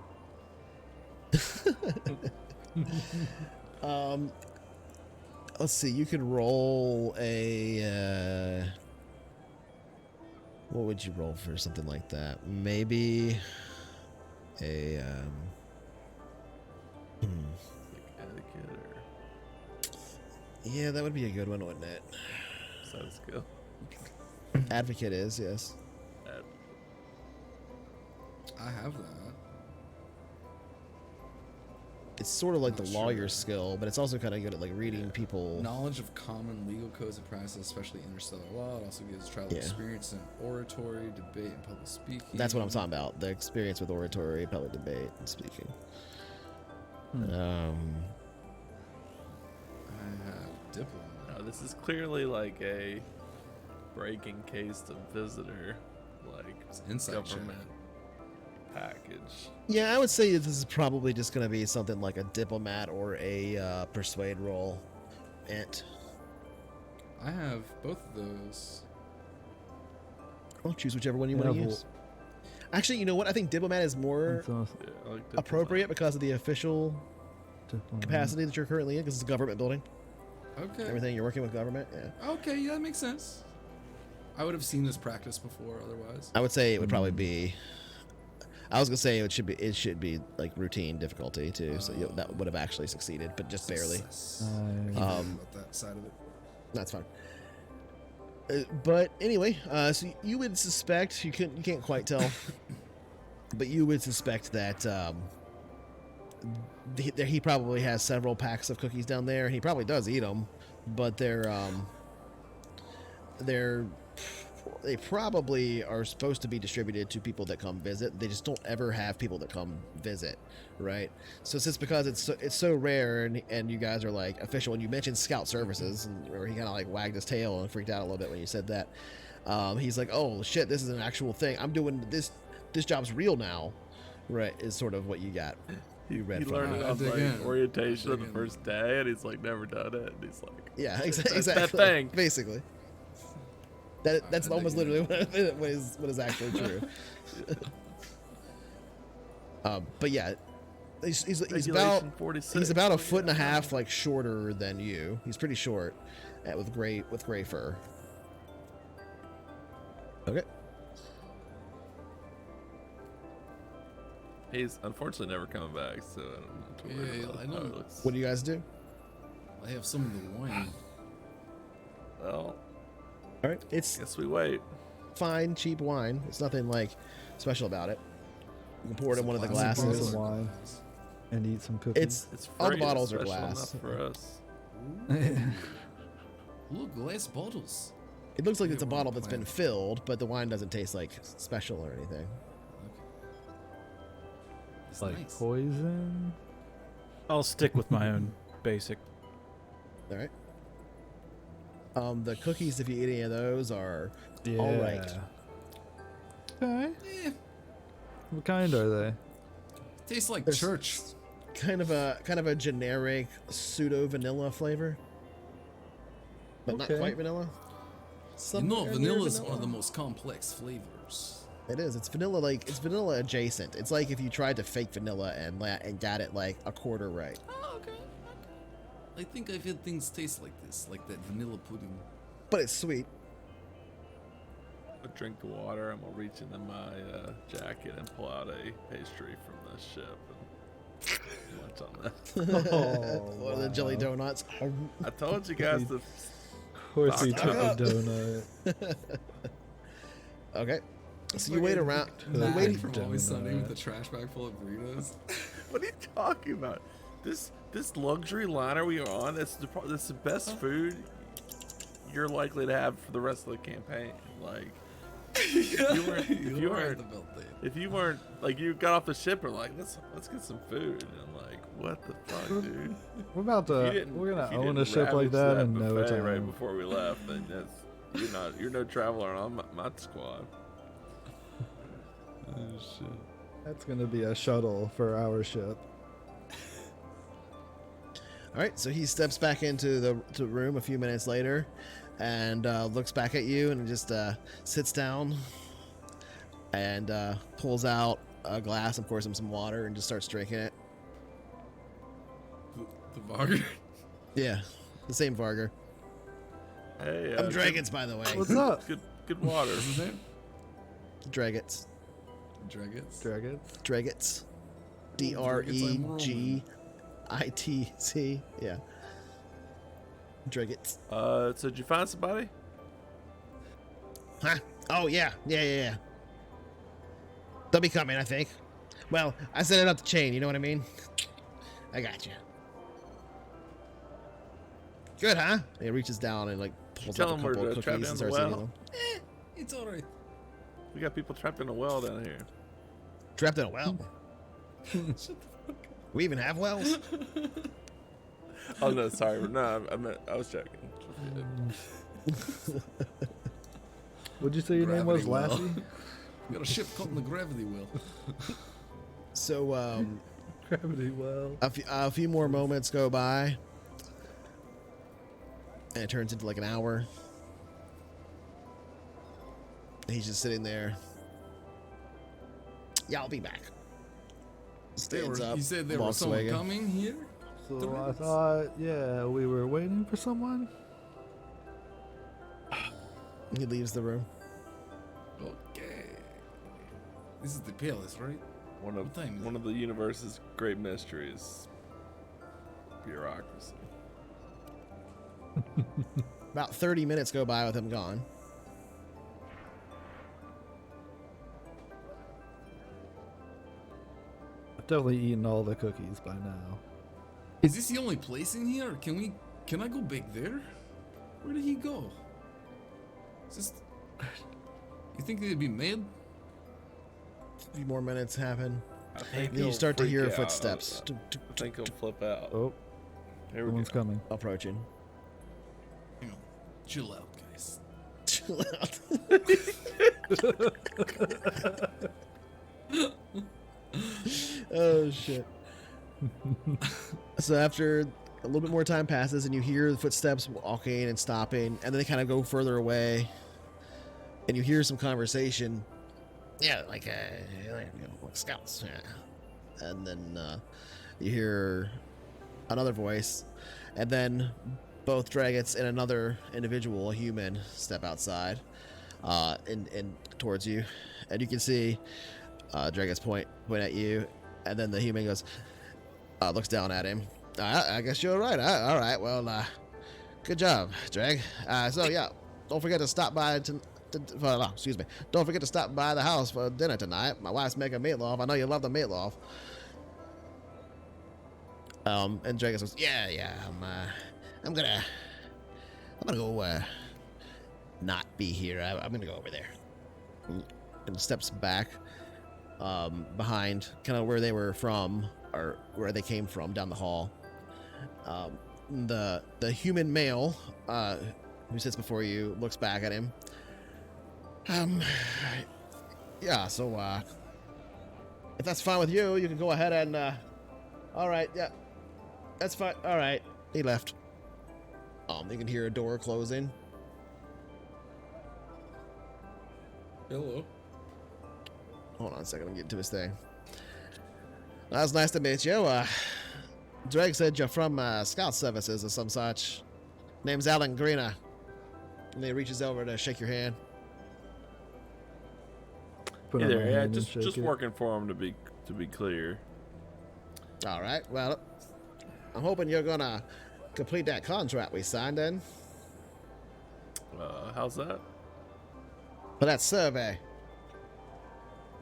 Let's see. You could roll a. What would you roll for something like that? Maybe a.
Etiquette or
Yeah, that would be a good one, wouldn't it?
set of skill.
Advocate is, yes.
I have that.
It's sort of like the
Not
lawyer
sure.
skill, but it's also kind of good at like reading people.
Knowledge of common legal codes and practices, especially interstellar law. It also gives travel
Yeah.
experience in oratory, debate, and public speaking.
That's what I'm talking about. The experience with oratory, public debate, and speaking.
I have diplomat.
No, this is clearly like a breaking case to visitor, like
It's an inside check.
government package.
Yeah, I would say this is probably just going to be something like a diplomat or a persuade roll. Int.
I have both of those.
Well, choose whichever one you
Yeah,
want to
well-
use. Actually, you know what? I think diplomat is more
So,
Yeah, I like diplomat.
appropriate because of the official
diplomat.
capacity that you're currently in, because it's a government building.
Okay.
Everything you're working with government. Yeah.
Okay, yeah, that makes sense. I would have seen this practice before otherwise.
I would say it would probably be. I was gonna say it should be like routine difficulty too, so that would have actually succeeded, but just barely.
Success.
I-
About that side of it.
That's fine. But anyway, so you would suspect you can't quite tell, but you would suspect that he probably has several packs of cookies down there, and he probably does eat them, but they probably are supposed to be distributed to people that come visit. They just don't ever have people that come visit, right? So it's just because it's so rare, and you guys are like official, and you mentioned Scout Services, and where he kind of like wagged his tail and freaked out a little bit when you said that. He's like, oh shit, this is an actual thing. I'm doing this. This job's real now, right? Is sort of what you got. You read
He
from
learned
it.
it
I
on
dig
like
in.
orientation
I
on the
dig in.
first day, and he's like never done it. And he's like,
Yeah,
"Shit,
exactly.
that's that thing."
Basically. That's
I
almost
dig it.
literally what is actually true. But yeah, he's about
Regulation 46.
he's about a foot and a half like shorter than you. He's pretty short, with gray fur. Okay.
He's unfortunately never coming back, so I don't have to worry
Yeah,
about
I
how
know.
it looks.
What do you guys do?
I have some of the wine.
Well,
All right, it's
guess we wait.
fine, cheap wine. It's nothing like special about it. You can pour it in one of the
Pour
glasses.
some wine and eat some cookies.
It's
It's
all the
free, it's
bottles are
special
glass.
enough for us.
Look, glass bottles.
It looks like
Yeah,
it's a
we're
bottle that's been
playing.
filled, but the wine doesn't taste like special or anything.
It's
like
nice.
poison.
I'll stick with my own basic.
All right. The cookies, if you eat any of those, are all right.
Okay.
Eh,
What kind are they?
tastes like
There's-
church.
Kind of a generic pseudo vanilla flavor, but not
Okay.
quite vanilla.
You know,
Somewhere near
vanilla is one of the
vanilla.
most complex flavors.
It is. It's vanilla. It's vanilla adjacent. It's like if you tried to fake vanilla and got it like a quarter right.
Oh, okay. I think I've had things taste like this, like that vanilla pudding.
But it's sweet.
I drink the water. I'm gonna reach into my jacket and pull out a pastry from the ship and munch on that.
Oh,
One of the jelly
wow.
donuts.
I told you guys to.
Of course, we
Stock
took a
up.
donut.
Okay. So you wait around. You
Nah.
wait.
From Always Sunny with
donut.
the trash bag full of burritos.
What are you talking about? This luxury liner we are on. That's the best food you're likely to have for the rest of the campaign. Like, if you weren't like you got off the ship and like let's get some food, and I'm like, what the fuck, dude?
We're about
If you
to.
didn't-
We're
if
gonna
you
own
didn't
a ship like
ravage
that in no
buffet
time.
Right before we left, then you're no traveler on my squad. Oh shit.
That's gonna be a shuttle for our ship.
All right. So he steps back into the room a few minutes later, and looks back at you, and just sits down, and pulls out a glass and pours him some water, and just starts drinking it.
The Varg.
Yeah, the same Varger.
Hey,
I'm Dragons, by the way.
What's up,
Good water.
What's his name?
Dragons.
Dragons.
dragons?
Dragons. DREGITC. Yeah. Dragons.
So did you find somebody?
Huh? Oh, yeah. Yeah. They'll be coming, I think. Well, I set it up the chain, you know what I mean? I got you. Good, huh? He reaches down and like pulls
tell
up a
him we're,
couple of
trapped
cookies and
down the
starts eating
well?
them.
It's alright.
We got people trapped in a well down here.
Trapped in a well.
Shut the fuck up.
We even have wells.
Oh no, sorry. No, I was joking.
What'd you say your name was,
Gravity well.
Lassie?
We got a ship caught in the gravity well.
So,
Gravity well.
a few more moments go by, and it turns into like an hour. He's just sitting there. Yeah, I'll be back. Stands up,
you said there was
walks
someone
away again.
coming here?
So I thought, yeah, we were waiting for someone.
He leaves the room.
Okay. This is the palace, right?
One
What time is
of
it?
the universe's great mysteries. Bureaucracy.
About 30 minutes go by with him gone.
I've definitely eaten all the cookies by now.
Is this the only place in here? Or can I go back there? Where did he go? Is this... You think they'd be mad?
A few more minutes happen.
I think
Then you
he'll
start to
freak
hear
out.
footsteps
I think he'll flip out.
Oh,
Here we
someone's
go.
coming.
approaching.
Hang on. Chill out, guys.
Chill out. Oh shit. So after a little bit more time passes and you hear the footsteps walking and stopping, and then they kind of go further away, and you hear some conversation. Yeah, like scouts. Yeah. And then you hear another voice, and then both Dragons and another individual, a human, step outside and towards you, and you can see Dragons point at you, and then the human goes, looks down at him. I guess you're right. All right. Well, good job, Drag. So yeah, don't forget to stop by. Excuse me. Don't forget to stop by the house for dinner tonight. My wife's making meatloaf. I know you love the meatloaf. And Dragons goes, yeah. I'm gonna go. Not be here. I'm gonna go over there. And steps back. Behind kind of where they were from, or where they came from, down the hall. The human male who sits before you looks back at him. Yeah, so if that's fine with you, you can go ahead and all right, yeah, that's fine. All right, he left. You can hear a door closing.
Hello.
Hold on a second, I'm getting to his thing. That's nice to meet you. Drake said you're from Scout Services or some such. Name's Alan Greener. And he reaches over to shake your hand.
Put
Hey
on my
there, yeah,
hand and
just
shake it.
working for him to be clear.
All right, well, I'm hoping you're gonna complete that contract we signed in
How's that?
for that survey.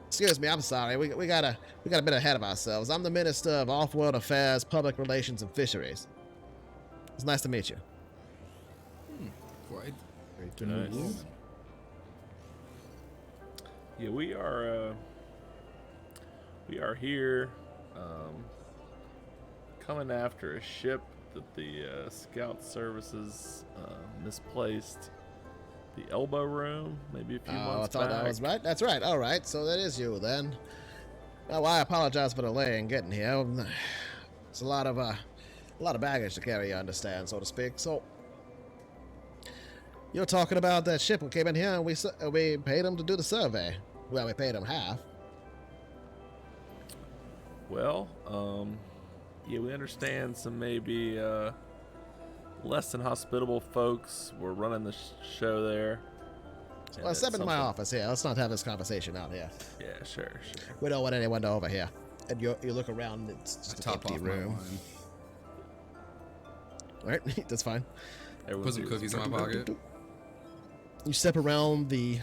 Excuse me, I'm sorry. We got a bit ahead of ourselves. I'm the Minister of Off-World Affairs, Public Relations, and Fisheries. It's nice to meet you.
Quite.
Great to meet you.
Nice. Yeah, we are here, coming after a ship that the Scout Services misplaced. The Elbow Room, maybe a few
I
months
thought
back.
that was right. That's right. All right, so that is you then. Well, I apologize for the delay in getting here. It's a lot of baggage to carry, you understand, so to speak. So you're talking about that ship who came in here and we paid him to do the survey. Well, we paid him half.
Well, yeah, we understand some maybe less than hospitable folks were running the show there. And
Well, step
it's
into my
something-
office here. Let's not have this conversation out here.
Yeah, sure.
We don't want anyone to overhear. And you look around, it's
I
just an
top
empty
off my
room.
wine.
All right, that's fine.
Everyone
Put some
hears
cookies in my pocket.
You step around the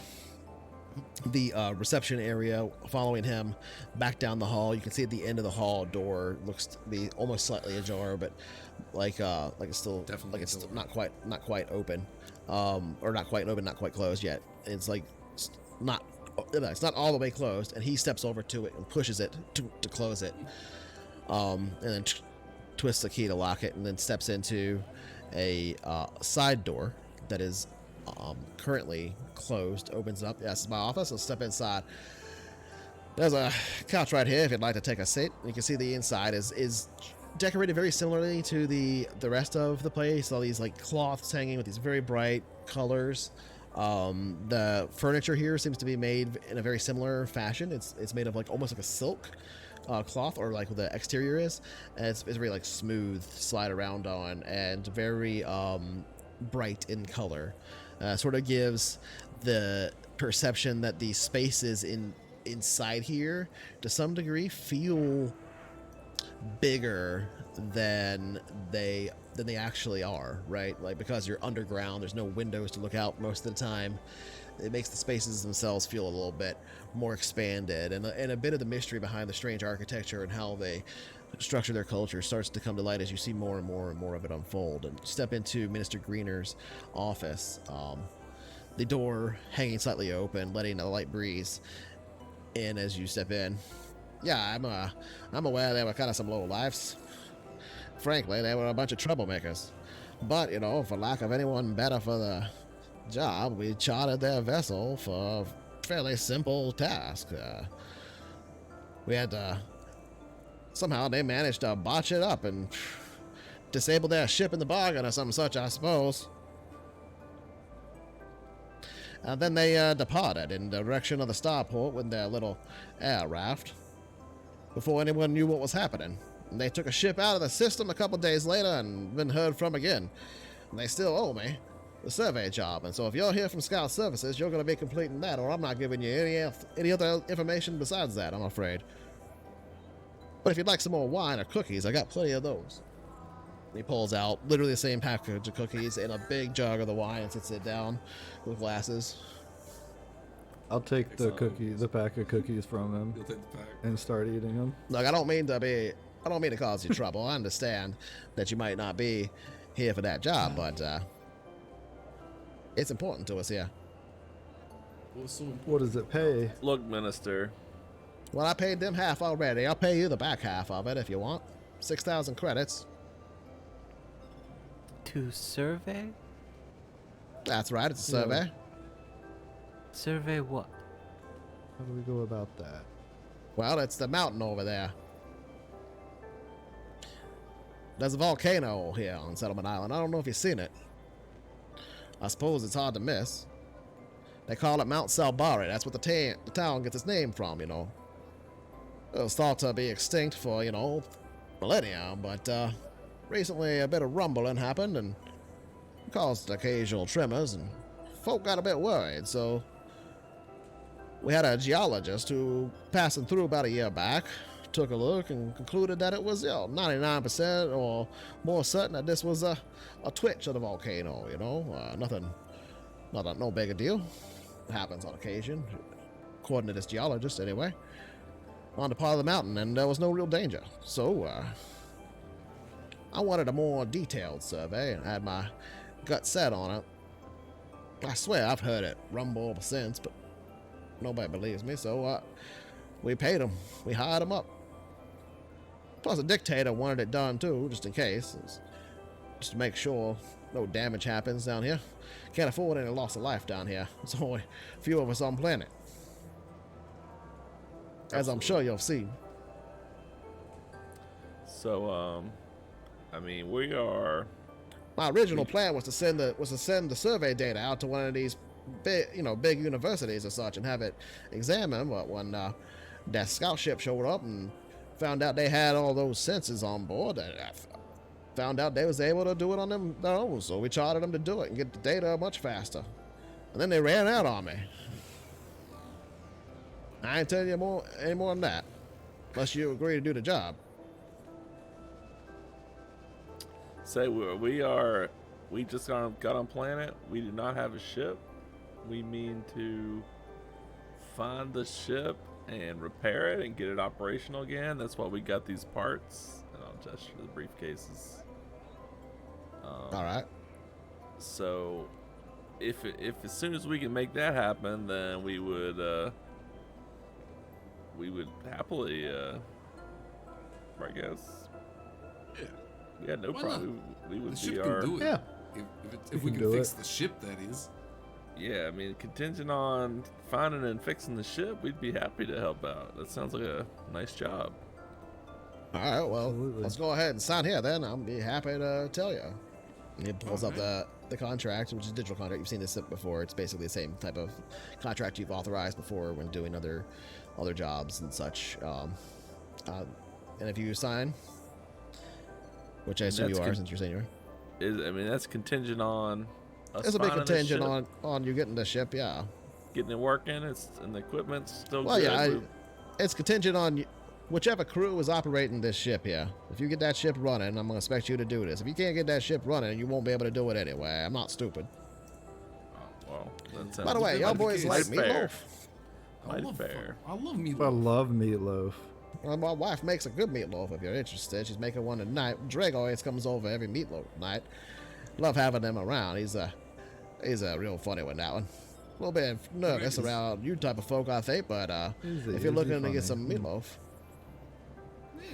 reception area, following him back down the hall. You can see at the end of the hall door looks to be almost slightly ajar, but like it's still
Definitely
like it's
still
not quite open, or not quite open, not quite closed yet. It's like it's not all the way closed, and he steps over to it and pushes it to close it, and then twists the key to lock it, and then steps into a side door that is currently closed. Opens up. Yes, it's my office. Let's step inside. There's a couch right here if you'd like to take a seat. You can see the inside is decorated very similarly to the rest of the place. All these like cloths hanging with these very bright colors. The furniture here seems to be made in a very similar fashion. It's made of like almost like a silk cloth, or like the exterior is, and it's very like smooth, slide around on, and very bright in color. Sort of gives the perception that the spaces inside here to some degree feel bigger than they actually are, right? Like, because you're underground, there's no windows to look out most of the time. It makes the spaces themselves feel a little bit more expanded, and a bit of the mystery behind the strange architecture and how they structure their culture starts to come to light as you see more and more and more of it unfold. And step into Minister Greener's office, the door hanging slightly open, letting a light breeze in as you step in. Yeah, I'm aware they were kind of some low lives. Frankly, they were a bunch of troublemakers. But, you know, for lack of anyone better for the job, we chartered their vessel for a fairly simple task. We had to... Somehow they managed to botch it up and disable their ship in the bargain or something such, I suppose. And then they departed in the direction of the starport with their little air raft before anyone knew what was happening. And they took a ship out of the system a couple days later and been heard from again. And they still owe me the survey job. And so if you're here from Scout Services, you're going to be completing that, or I'm not giving you any other information besides that, I'm afraid. But if you'd like some more wine or cookies, I got plenty of those. He pulls out literally the same package of cookies and a big jug of the wine and sits it down with glasses.
I'll take the pack of cookies from him
You'll take the pack.
and start eating them.
Look, I don't mean to cause you trouble. I understand that you might not be here for that job, but it's important to us here.
What does it pay?
Look, Minister,
Well, I paid them half already. I'll pay you the back half of it if you want. 6,000 credits.
To survey?
That's right, it's a survey.
Survey what?
How do we go about that?
Well, it's the mountain over there. There's a volcano here on Settlement Island. I don't know if you've seen it. I suppose it's hard to miss. They call it Mount Salbari. That's what the town gets its name from, you know. It was thought to be extinct for, you know, millennia, but recently a bit of rumbling happened and caused occasional tremors, and folk got a bit worried, so we had a geologist who, passing through about a year back, took a look and concluded that it was 99% or more certain that this was a twitch of the volcano, you know. No big a deal. It happens on occasion, according to this geologist anyway, on the part of the mountain, and there was no real danger. So I wanted a more detailed survey and had my gut set on it. I swear I've heard it rumble ever since, but nobody believes me, so we paid him. We hired him up. Plus, the dictator wanted it done too, just in case. Just to make sure no damage happens down here. Can't afford any loss of life down here. There's only a few of us on planet. As I'm sure you'll see.
so I mean, we are.
My original plan was to send the survey data out to one of these big universities or such and have it examined. But when that scout ship showed up and found out they had all those sensors on board, I found out they was able to do it on their own. So we chartered them to do it and get the data much faster. And then they ran out on me. I ain't telling you any more than that, unless you agree to do the job.
Say we just got on planet. We do not have a ship. We mean to find the ship and repair it and get it operational again. That's why we got these parts. And I'll gesture the briefcases.
All right.
So if as soon as we can make that happen, then we would happily I guess.
Yeah.
We had no
Why
problem. We would
The
be
ship
our.
can do it.
Yeah.
If we can fix the ship, that is.
Yeah, I mean, contingent on finding and fixing the ship, we'd be happy to help out. That sounds like a nice job.
All right, well,
Absolutely.
let's go ahead and sign here then. I'll be happy to tell you. And he pulls up the contract, which is a digital contract. You've seen this before. It's basically the same type of contract you've authorized before when doing other jobs and such. And if you sign, which I assume you are, since you're saying you are.
I mean, that's contingent on us
It's a big
finding this
contingent
ship,
on you getting the ship, yeah.
getting it working. And the equipment's still
Well,
good.
yeah, it's contingent on whichever crew is operating this ship here. If you get that ship running, I'm going to expect you to do this. If you can't get that ship running, you won't be able to do it anyway. I'm not stupid.
Well, that
By the way, y'all boys like meatloaf?
Mighty fair.
I love meatloaf.
I love meatloaf.
Well, my wife makes a good meatloaf if you're interested. She's making one tonight. Drake always comes over every meatloaf night. Love having him around. He's a real funny one, that one. A little bit nervous around you type of folk, I think, but if you're looking to get some meatloaf.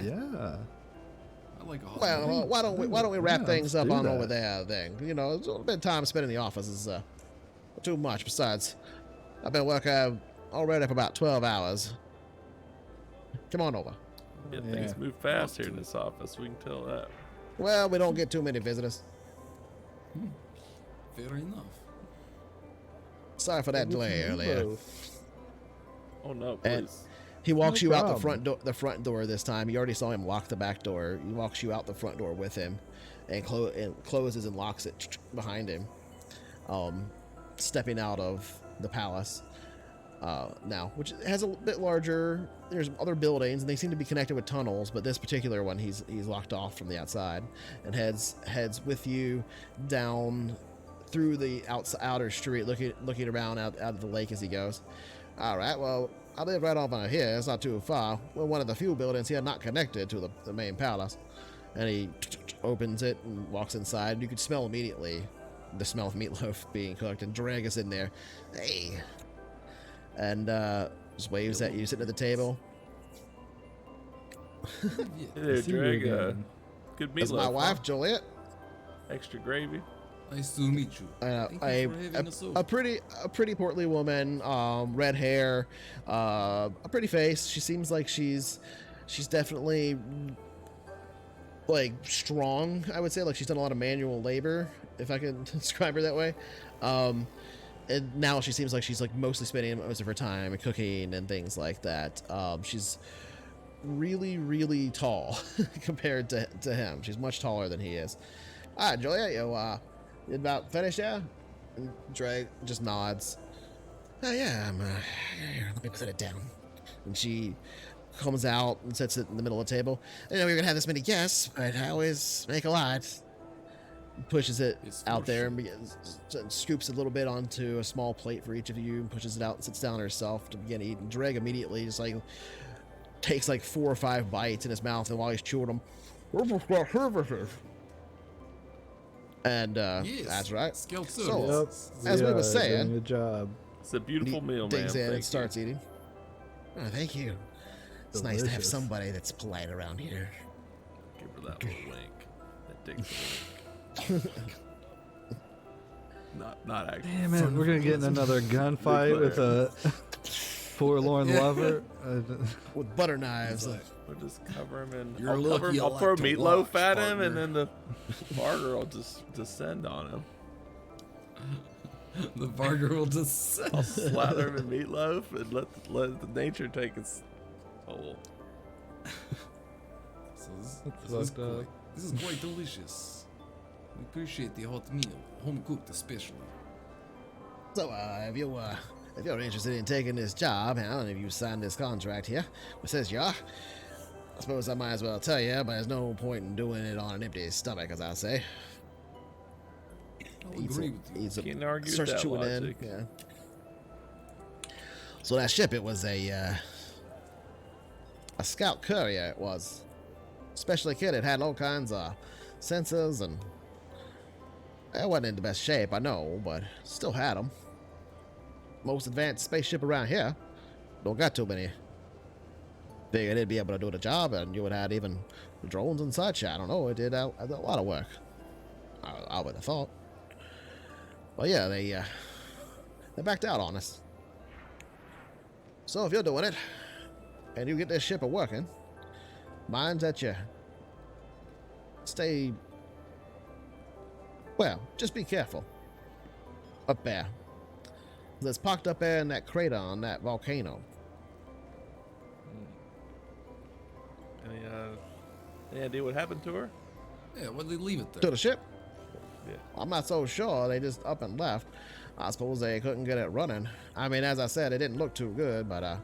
Yeah.
I like a hot
Well, why don't we wrap
Yeah,
things
let's
up
do
on
that.
over there then? You know, it's a little bit of time spent in the office is too much. Besides, I've been working already for about 12 hours. Come on over.
Yeah, things move fast here in this office. We can tell that.
Well, we don't get too many visitors.
Fair enough.
Sorry for that delay earlier.
Oh no,
And-
please.
He walks
No
you out
problem.
the front door this time. You already saw him lock the back door. He walks you out the front door with him, and closes and locks it behind him. Stepping out of the palace now, which has a bit larger. There's other buildings, and they seem to be connected with tunnels. But this particular one, he's locked off from the outside, and heads with you down through the outer street, looking around out of the lake as he goes. All right, well, I live right over here. It's not too far. We're one of the few buildings here not connected to the main palace. And he opens it and walks inside. You can smell immediately the smell of meatloaf being cooked. And Drag is in there. Hey. And just waves at you sitting at the table.
Hey there,
see you
Drake.
again.
Good
That's
meatloaf.
my
huh?
wife, Juliet.
Extra gravy.
Nice to meet you. Thank you for having us over.
A pretty portly woman, red hair, a pretty face. She seems like she's definitely like strong. I would say like she's done a lot of manual labor, if I can describe her that way. And now she seems like she's like mostly spending most of her time cooking and things like that. She's really, really tall compared to him. She's much taller than he is. All right, Julia, you about finished, yeah? And Drake just nods. Oh, yeah, I'm, here, let me put it down. And she comes out and sits it in the middle of the table. I know we're gonna have this many guests, but I always make a lot. Pushes it
It's
out
for
there
sure.
and scoops a little bit onto a small plate for each of you and pushes it out and sits down herself to begin eating. Drake immediately just like takes like 4 or 5 bites in his mouth, and while he's chewing them, and
Yes,
that's right.
Skilled
So,
service.
as we were saying-
doing a job.
It's a beautiful
He
meal, man.
digs in
Thank you.
and starts eating. Oh, thank you. It's nice to have
Delicious.
somebody that's polite around here.
Give her that little wink. That digs a wink. Not actually.
Damn it, we're gonna get in another gunfight with a forlorn lover.
With butter knives.
We'll just cover him in.
You're
I'll
lucky I
I'll
like
throw
to
meatloaf
watch,
at him,
partner.
and then the barger will just descend on him.
The barger will just.
I'll slather him in meatloaf and let the nature take its toll.
So
That's
this is
fucked up.
this is quite delicious. We appreciate the hot meal, home cooked especially.
So, if you're interested in taking this job, and if you signed this contract here, it says you are, I suppose I might as well tell you, but there's no point in doing it on an empty stomach, as I say.
I'll agree with you.
Eats
Can't argue with
starts
that
chewing
logic.
in. Yeah. So that ship, it was a scout courier. It was specially kitted, had all kinds of sensors, and it wasn't in the best shape, I know, but still had them. Most advanced spaceship around here. Don't got too many. Figured it'd be able to do the job, and you would have even drones and such. I don't know. It did a lot of work. I would have thought. Well, yeah, they backed out on us. So if you're doing it, and you get this ship a working, mind that you stay Well, just be careful. Up there. That's parked up there in that crater on that volcano.
Any idea what happened to her?
Yeah, why'd they leave it
To
there?
the ship?
Yeah.
I'm not so sure. They just up and left. I suppose they couldn't get it running. I mean, as I said, it didn't look too good, but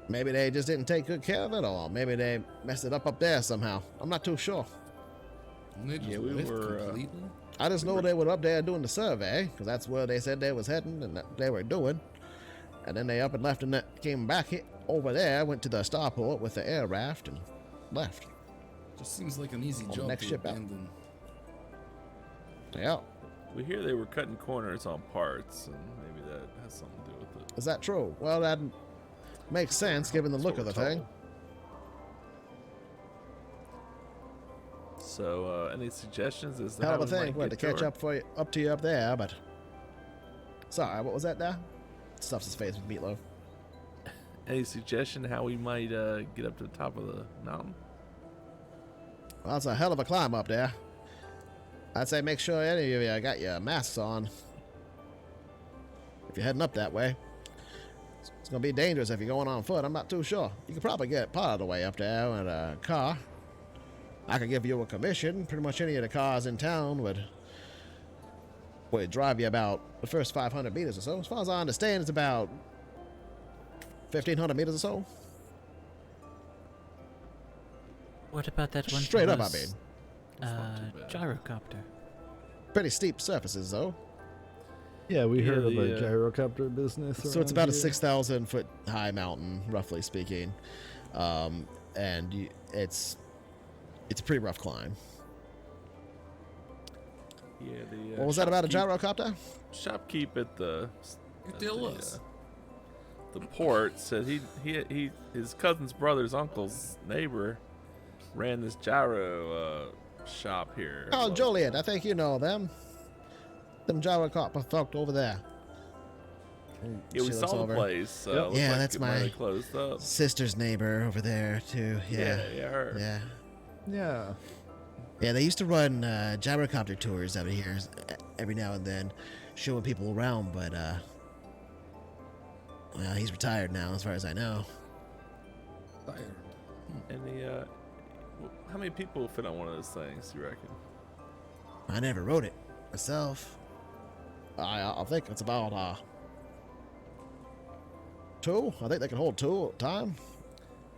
maybe they just didn't take good care of it, or maybe they messed it up there somehow. I'm not too sure.
And they just
Yeah, we
left
were,
completely?
I just know they were up there doing the survey, because that's where they said they was heading and that they were doing. And then they up and left and came back over there, went to the starport with the air raft and left.
Just seems like an easy
On the
job
next
to
ship out.
abandon.
Yeah.
We hear they were cutting corners on parts, and maybe that has something to do with it.
Is that true? Well, that makes sense given the
That's
look
what
of the
we're
thing.
told. So, any suggestions as to
Hell
how
of a
we
thing.
might
Went to
get
catch
her?
up to you up there, but sorry, what was that there? Stuffs his face with meatloaf.
Any suggestion how we might get up to the top of the mountain?
Well, it's a hell of a climb up there. I'd say make sure any of you got your masks on. If you're heading up that way. It's going to be dangerous if you're going on foot. I'm not too sure. You could probably get part of the way up there in a car. I could give you a commission. Pretty much any of the cars in town would drive you about the first 500 meters or so. As far as I understand, it's about 1,500 meters or so.
What about that one?
Straight up, I
was,
mean.
That's not too bad.
Gyrocopter.
Pretty steep surfaces, though.
Yeah, we
Yeah,
heard of
the,
a gyrocopter business.
So it's
around
about a
here.
6,000 foot high mountain, roughly speaking, and it's a pretty rough climb.
Yeah, the
What was that about a
shopkeep-
gyrocopter?
Shopkeep at the
Tell us.
the port said he his cousin's brother's uncle's neighbor ran this gyro shop here.
Oh,
Well,
Joliet, I think you know them. Them gyrocopter folk over there.
Yeah, we
She looks
saw
over.
the place.
Yep.
Looked
Yeah,
like
that's
it might have
my
closed up.
sister's neighbor over there too. Yeah,
yeah, her.
yeah.
Yeah.
Yeah, they used to run gyrocopter tours out here every now and then, showing people around. But well, he's retired now, as far as I know.
Tired.
And the how many people fit on one of those things? You reckon?
I never rode it myself. I think it's about 2. I think they can hold 2 at a time.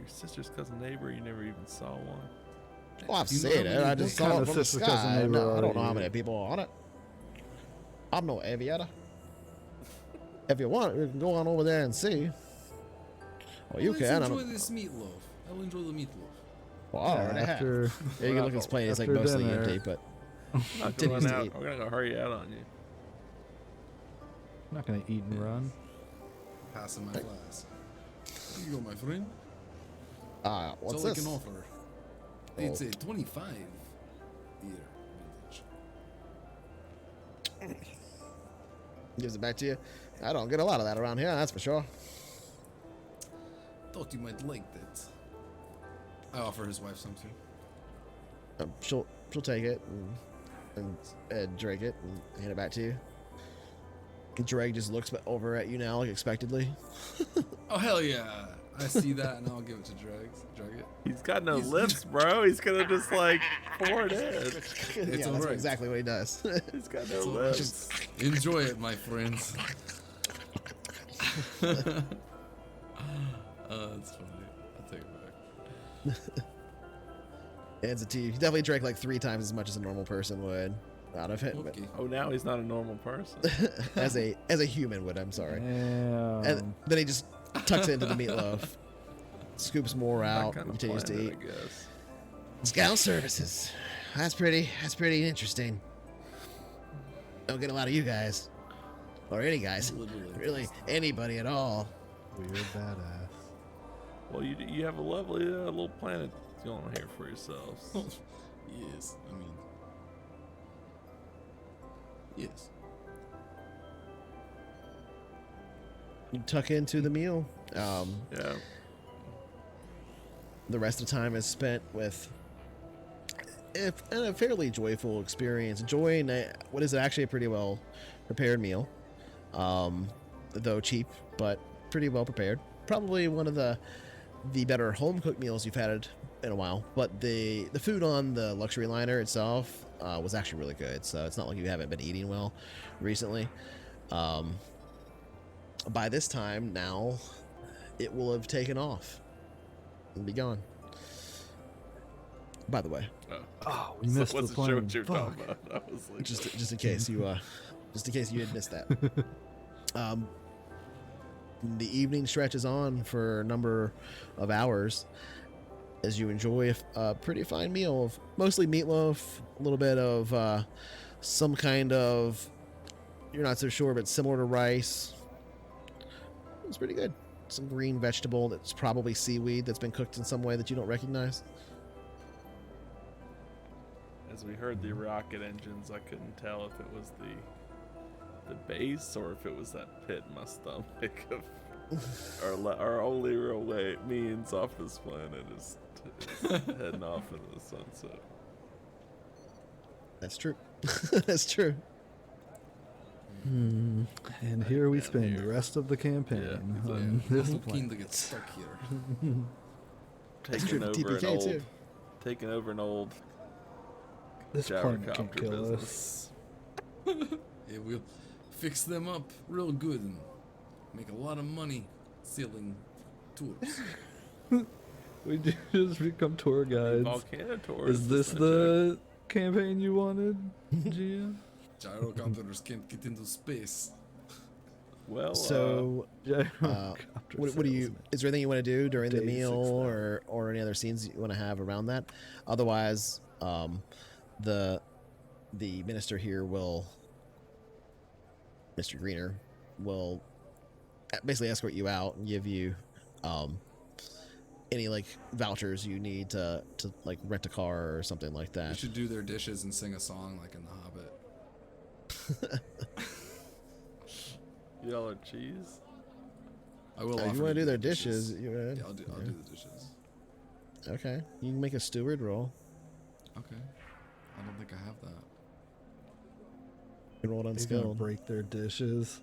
Your sister's cousin neighbor? You never even saw one.
Well, I've
Do you know
seen
how
it.
many
I just
what
saw
kind
it
of
from the
sister cousin
sky.
neighbor
No, I don't
are
know how
you?
many people are on it. I'm no aviator. If you want, you can go on over there and see. Well, you
Let's
can.
enjoy
I'm,
this meatloaf. I'll enjoy the meatloaf.
well, I already have.
After,
Yeah, you can look at his plane. It's like
after
mostly
dinner.
empty, but
Not gonna
Continues
run
to
out.
eat.
We're gonna go hurry out on you.
I'm not gonna eat and run.
Passing my glass. Here you go, my friend.
what's
That's all
this?
I can offer. It's a 25 year vintage.
Gives it back to you. I don't get a lot of that around here, that's for sure.
Thought you might like that. I offer his wife some too.
She'll take it and drink it and hand it back to you. Drake just looks over at you now, like expectedly.
Oh hell yeah! I see that, and I'll give it to Drag it.
He's got no
He's-
lips, bro. He's gonna just like pour it in.
It's
yeah, that's
alright.
exactly what he does.
He's got no
It's all right.
lips.
Just enjoy it, my friends. That's funny. I'll take it back.
Hands it to you. He definitely drank like 3 times as much as a normal person would out of it,
Okay.
Oh, now he's not a normal person.
but as a human would. I'm sorry.
Damn.
And then he just tucks it into the meatloaf, scoops more out,
That kind of
continues to
planet,
eat.
I guess.
Scout services. That's pretty interesting. Don't get a lot of you guys, or any guys,
Literally.
really anybody at all.
Weird badass.
Well, you have a lovely little planet going here for yourselves.
Yes, I mean, yes.
You tuck into the meal.
Yeah.
The rest of the time is spent with and a fairly joyful experience, enjoying what is actually a pretty well prepared meal, though cheap, but pretty well prepared. Probably one of the better home cooked meals you've had in a while. But the food on the luxury liner itself was actually really good. So it's not like you haven't been eating well recently. By this time now, it will have taken off and be gone. By the way,
Oh, we missed the
wasn't sure
plane.
what you were
Fuck.
talking about. I was like,
just in case you had missed that. The evening stretches on for a number of hours as you enjoy a pretty fine meal of mostly meatloaf, a little bit of some kind of, you're not so sure, but similar to rice. It's pretty good. Some green vegetable that's probably seaweed that's been cooked in some way that you don't recognize.
as we heard the rocket engines, I couldn't tell if it was the base or if it was that pit in my stomach of our only real way means off this planet is heading off into the sunset.
That's true. That's true.
And here we spend the rest of the campaign
Yeah,
on
I'm
this
keen
planet.
to get stuck here.
That's true.
Taking over an old
This planet can't
gyrocopter
kill us.
business.
Yeah, we'll fix them up real good and make a lot of money selling tours.
We just become tour guides.
Volcano tours.
Is this the campaign you wanted, GM?
Gyrocopters can't get into space.
Well,
So,
Gyrocopter
what do you?
salesman.
Is there anything you want to do during the
Day
meal,
6,000.
or any other scenes you want to have around that? Otherwise, the minister here will, Mr. Greener, will basically escort you out and give you any like vouchers you need to like rent a car or something like
We
that.
should do their dishes and sing a song like in The Hobbit.
y'all are cheese.
I will.
If
offer
you want to do
the
their dishes, you
Yeah, I'll do the dishes.
okay. You can make a steward roll.
Okay. I don't think I have that.
You roll it
They're gonna
unskilled.
break their dishes.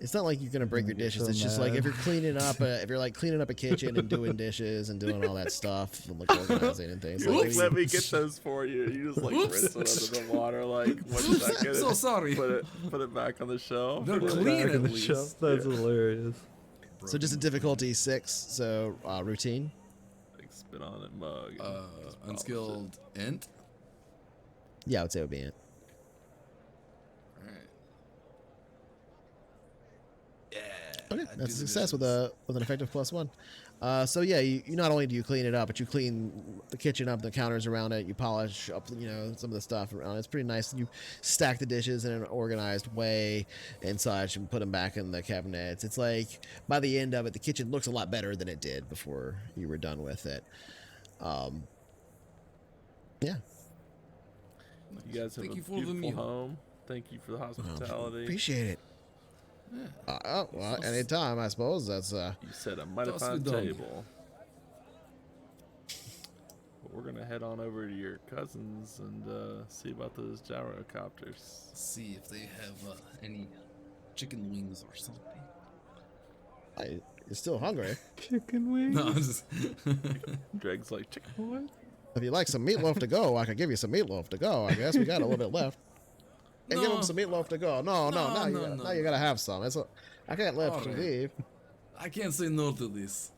It's not like you're gonna break
gonna
your
get
dishes.
so
It's just like
mad.
if you're cleaning up, if you're like cleaning up a kitchen and doing dishes and doing all that stuff and like organizing and things.
You're
Like,
like, let me get those for you. You just like
Oops.
rinse it under the water like 1
Oops,
second.
I'm so sorry.
Put it back on the shelf.
They're
Put it
clean
back
at
on the
least.
shelf. That's hilarious.
so just a difficulty 6. So routine.
Like spit on it, mug. and just polish
Unskilled int.
Yeah, I would say it would be it.
Alright.
Okay,
I'd
that's
do
a
the
success with
dishes.
an effective +1. So yeah, you not only do you clean it up, but you clean the kitchen up, the counters around it. You polish up, some of the stuff around it. It's pretty nice. You stack the dishes in an organized way and such, and put them back in the cabinets. It's like by the end of it, the kitchen looks a lot better than it did before you were done with it. Yeah,
You guys have
Thank
a
you for the
beautiful
meal.
home. Thank you for the hospitality.
appreciate it.
Yeah.
Well, anytime I suppose that's
You set a mighty
Das
fine
vidania.
table. But we're gonna head on over to your cousins and see about those gyrocopters.
See if they have any chicken wings or something.
you're still hungry.
Chicken wings.
No, I'm just.
Greg's like, chicken what?
If you like some meatloaf to go, I could give you some meatloaf to go. I guess we got a little bit left. And give
No.
him some meatloaf to go. No, now you gotta have some. I can't let you
Alright.
leave.
I can't say no to this.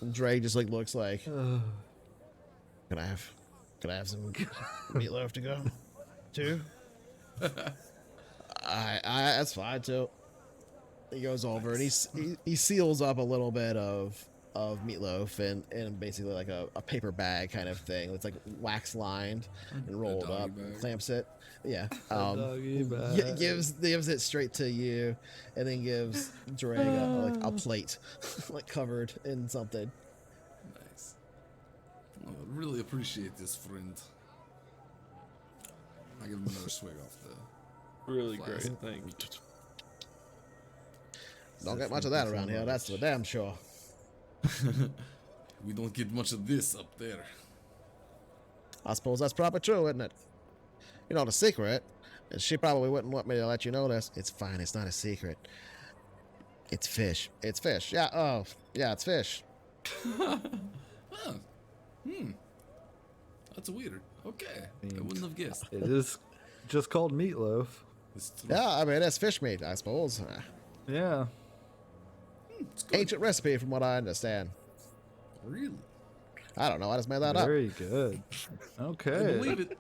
And Dre just like looks like, can I have some meatloaf to go, too? I that's fine too. He goes over and he seals up a little bit of meatloaf and basically like a paper bag kind of thing. It's like wax lined and rolled
doggy
up,
bag.
clamps it. Yeah.
Doggy
Gives
bag.
gives it straight to you, and then gives Dre a plate, like covered in something.
Nice. I really appreciate this, friend. I give him another swig off the.
Really
Flask.
great, thank you.
Don't get much of that around here. That's for damn sure.
We don't get much of this up there.
I suppose that's probably true, isn't it? You know, the secret, and she probably wouldn't want me to let you know this. It's fine. It's not a secret. It's fish. It's fish. Yeah. Oh, yeah. It's fish.
Oh. That's weird. Okay. I wouldn't have guessed.
It is just called meatloaf.
Yeah. I mean, it's fish meat, I suppose.
Yeah.
It's good.
Ancient recipe, from what I understand.
Really?
I don't know. I just made that up.
Very good.
I
Okay.
believe it.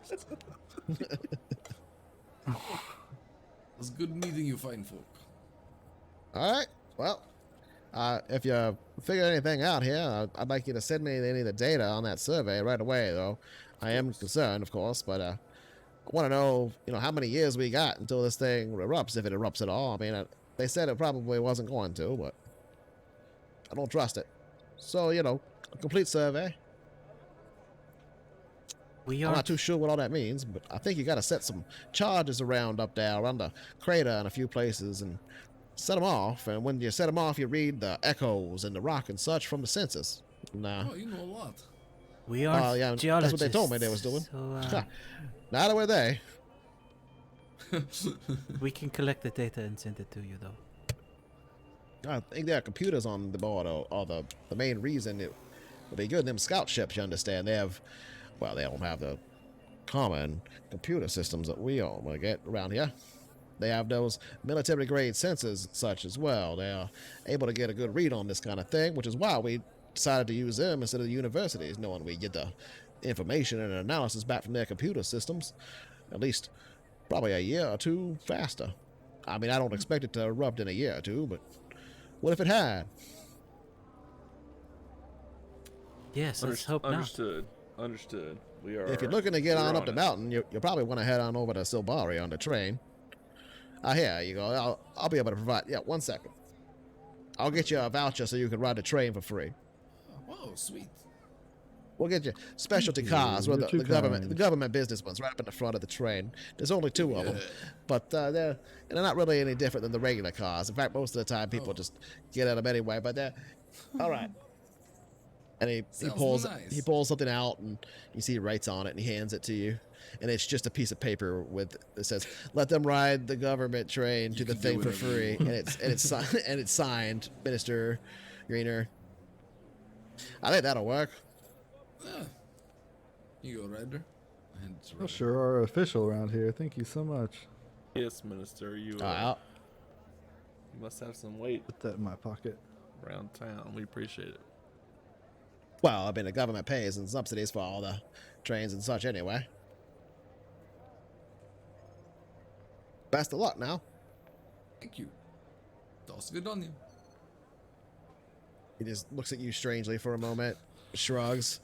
It's good meeting you, fine folk.
All right. Well, if you figure anything out here, I'd like you to send me any of the data on that survey right away, though. I am concerned, of course, but I want to know, how many years we got until this thing erupts, if it erupts at all. I mean, they said it probably wasn't going to, but I don't trust it. So, a complete survey.
We
I'm
are
not too sure what all that means, but I think you got to set some charges around the crater in a few places and set them off. And when you set them off, you read the echoes and the rock and such from the census.
Oh, you know a lot.
we are
yeah, that's
geologists.
what they told me they was doing.
So,
Neither were they.
we can collect the data and send it to you, though.
I think there are computers on the board, or the main reason it would be good. Them scout ships, you understand, they don't have the common computer systems that we all get around here. They have those military-grade sensors and such as well. They are able to get a good read on this kind of thing, which is why we decided to use them instead of the universities, knowing we get the information and analysis back from their computer systems, at least probably a year or two faster. I mean, I don't expect it to erupt in a year or two, but what if it had?
Yes, let's hope not.
Understood. We are.
If you're looking to get
we're
on up the
it.
mountain, you'll probably want to head on over to Silbari on the train. Here you go. I'll be able to provide. Yeah, 1 second. I'll get you a voucher so you can ride the train for free.
Whoa, sweet.
We'll get you specialty cars,
You're
with
too
the
kind.
government business ones, right up in the front of the train. There's only 2 of them, but they're not really any different than the regular cars. In fact, most of the time people just get out of them anyway. But they're all right. And he
Sounds nice.
pulls something out, and you see he writes on it, and he hands it to you, and it's just a piece of paper that says, "Let them ride the government train to the
can do
thing for
whatever
free,"
you
and it's signed Minister Greener. I think that'll work.
Yeah. You go, Ryder. And it's
You
Ryder.
sure are official around here. Thank you so much.
Yes, Minister. You must have some weight
Put that in my pocket.
around town. We appreciate it.
Well, I mean, the government pays and subsidies for all the trains and such anyway. Best of luck now.
Thank you. Das good on you.
He just looks at you strangely for a moment, shrugs,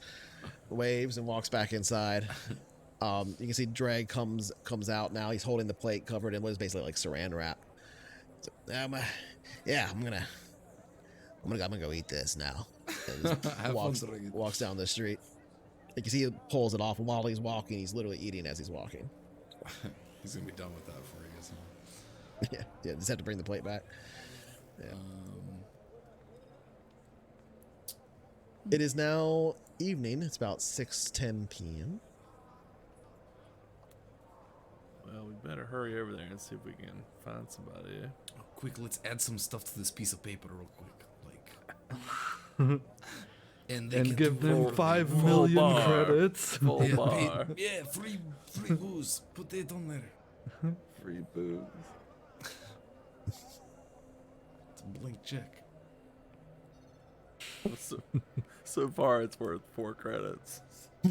waves, and walks back inside. You can see Dreg comes out now. He's holding the plate covered in what is basically like saran wrap. So, yeah, I'm gonna go eat this now. And just
Have fun, Dreg.
walks down the street. You can see he pulls it off, and while he's walking, he's literally eating as he's walking.
He's gonna be done with that before he gets home.
Yeah, just have to bring the plate back. Yeah. It is now evening. It's about 6:10 p.m.
Well, we better hurry over there and see if we can find somebody.
Oh, quick, let's add some stuff to this piece of paper real quick. Like, and they can
give
do
them
whatever
5
they want.
million
bar.
credits.
Full
Yeah,
bar.
free booze. Put it on there.
Free booze.
It's a blank check.
So far, it's worth 4 credits. I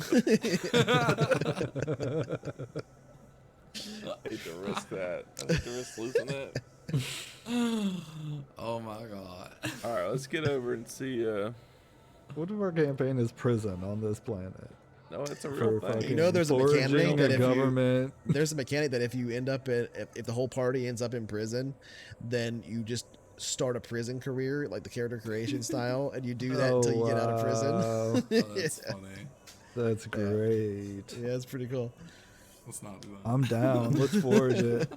hate to risk that. I hate to risk losing it.
Oh my god.
All right, let's get over and see.
What if our campaign is prison on this planet?
No, it's a
For
real thing.
fucking
You know there's a mechanic
foraging
that
and
if you-
government.
There's a mechanic that if you end up if the whole party ends up in prison, then you just start a prison career, like the character creation style, and you do that until you get out of prison.
wow.
Oh, that's funny.
That's great.
Yeah, it's pretty cool.
Let's not do that.
I'm down. Let's forge it.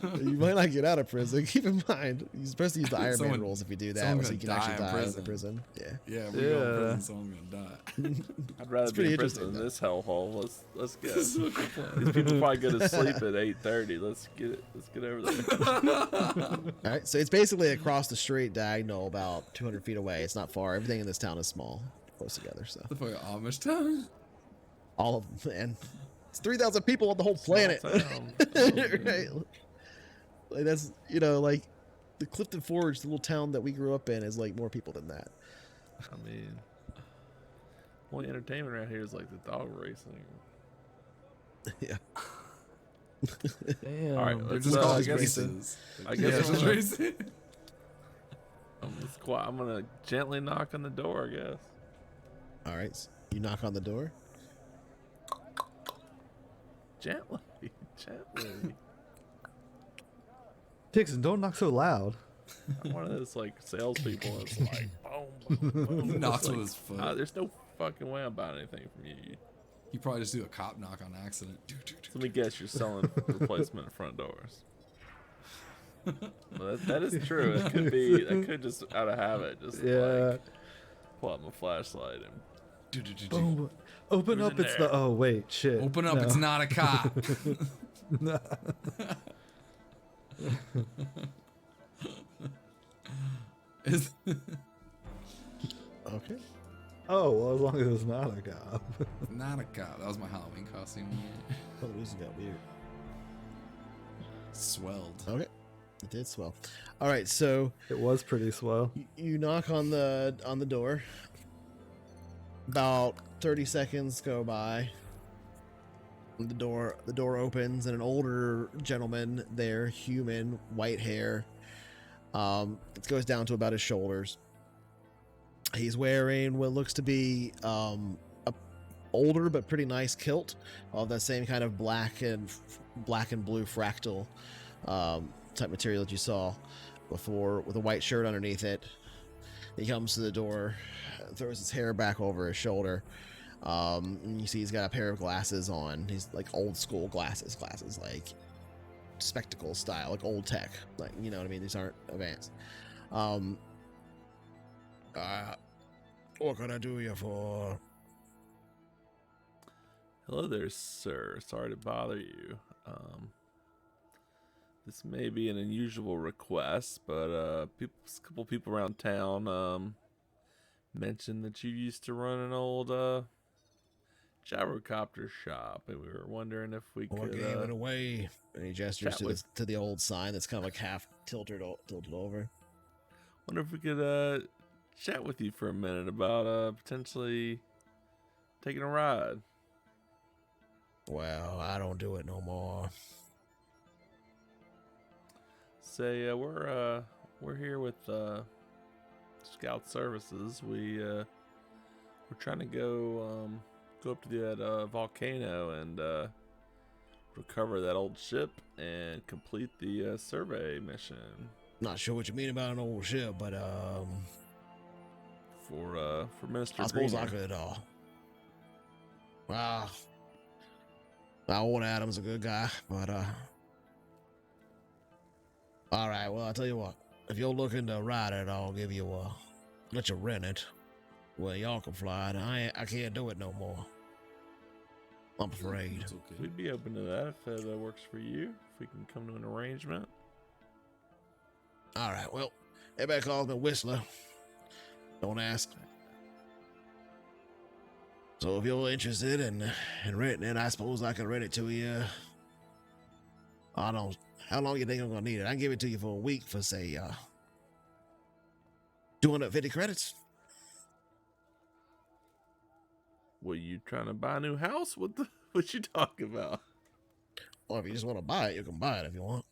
You might not get out of prison. Keep in mind, you're supposed to use the Iron Man rules if you do that,
someone's
so you can
gonna
actually
die in
die in the prison. Yeah.
Yeah, if we go to prison, someone's gonna die.
I'd rather
pretty
be in
interesting,
prison than
though.
this hellhole. Let's go. These people probably go to sleep at 8:30. Let's get it. Let's get over there.
All right, so it's basically across the street, diagonal, about 200 feet away. It's not far. Everything in this town is small, close together. So
The fucking Amish town.
all of them, man. It's 3,000 people on the whole planet.
Small town.
Right? Like that's like the Clifton Forge, the little town that we grew up in, is like more people than that.
I mean, only entertainment around here is like the dog racing.
Yeah.
Damn.
All right,
They're
let's,
just
I
called
guess,
races.
I
Yeah,
guess
just racing.
I'm gonna gently knock on the door. I guess.
All right, so you knock on the door.
Gently, gently.
Dixon, don't knock so loud.
I'm one of those like salespeople that's like boom, boom, boom.
Knocks
It's
with
like,
his foot.
There's no fucking way I'm buying anything from you.
You probably just do a cop knock on accident.
Let me guess, you're selling replacement front doors. Well, that is true. It could be. I could just out of habit just like pull out my flashlight and
Boom. Open
Who's
up,
in
it's
there?
the. Oh, wait, shit.
Open up,
No.
it's not a cop.
No.
Is-
Okay.
Oh, well, as long as it's not a cop.
not a cop. That was my Halloween costume.
Oh, this got weird.
Swelled.
Okay. It did swell. All right, so
It was pretty swell.
you knock on the door. About 30 seconds go by. The door opens and an older gentleman there, human, white hair. It goes down to about his shoulders. He's wearing what looks to be a older but pretty nice kilt of that same kind of black and blue fractal type material that you saw before, with a white shirt underneath it. He comes to the door, throws his hair back over his shoulder. And you see he's got a pair of glasses on. He's like old school glasses, like spectacle style, like old tech. Like, you know what I mean? These aren't advanced. What can I do you for?
hello there, sir. Sorry to bother you. This may be an unusual request, but a couple people around town mentioned that you used to run an old gyrocopter shop, and we were wondering if we
Or
could
gave it away. And he gestures
chat
to
with-
the old sign that's kind of like half tilted over.
wonder if we could chat with you for a minute about potentially taking a ride.
Well, I don't do it no more.
Say we're here with Scout Services. We're trying to go up to that volcano and recover that old ship and complete the survey mission
Not sure what you mean about an old ship, but
for Minister
I suppose
Greener.
I could. Well, old Adam's a good guy, but all right. Well, I'll tell you what. If you're looking to ride it, I'll give you let you rent it. Well, y'all can fly it. I can't do it no more. I'm afraid.
It's okay.
We'd be open to that if that works for you. If we can come to an arrangement.
All right. Well, everybody calls me Whistler. Don't ask. So if you're interested in renting it, I suppose I can rent it to you. I don't. How long you think I'm gonna need it? I can give it to you for a week for say 250 credits.
Were you trying to buy a new house? What you talking about?
Or if you just want to buy it, you can buy it if you want.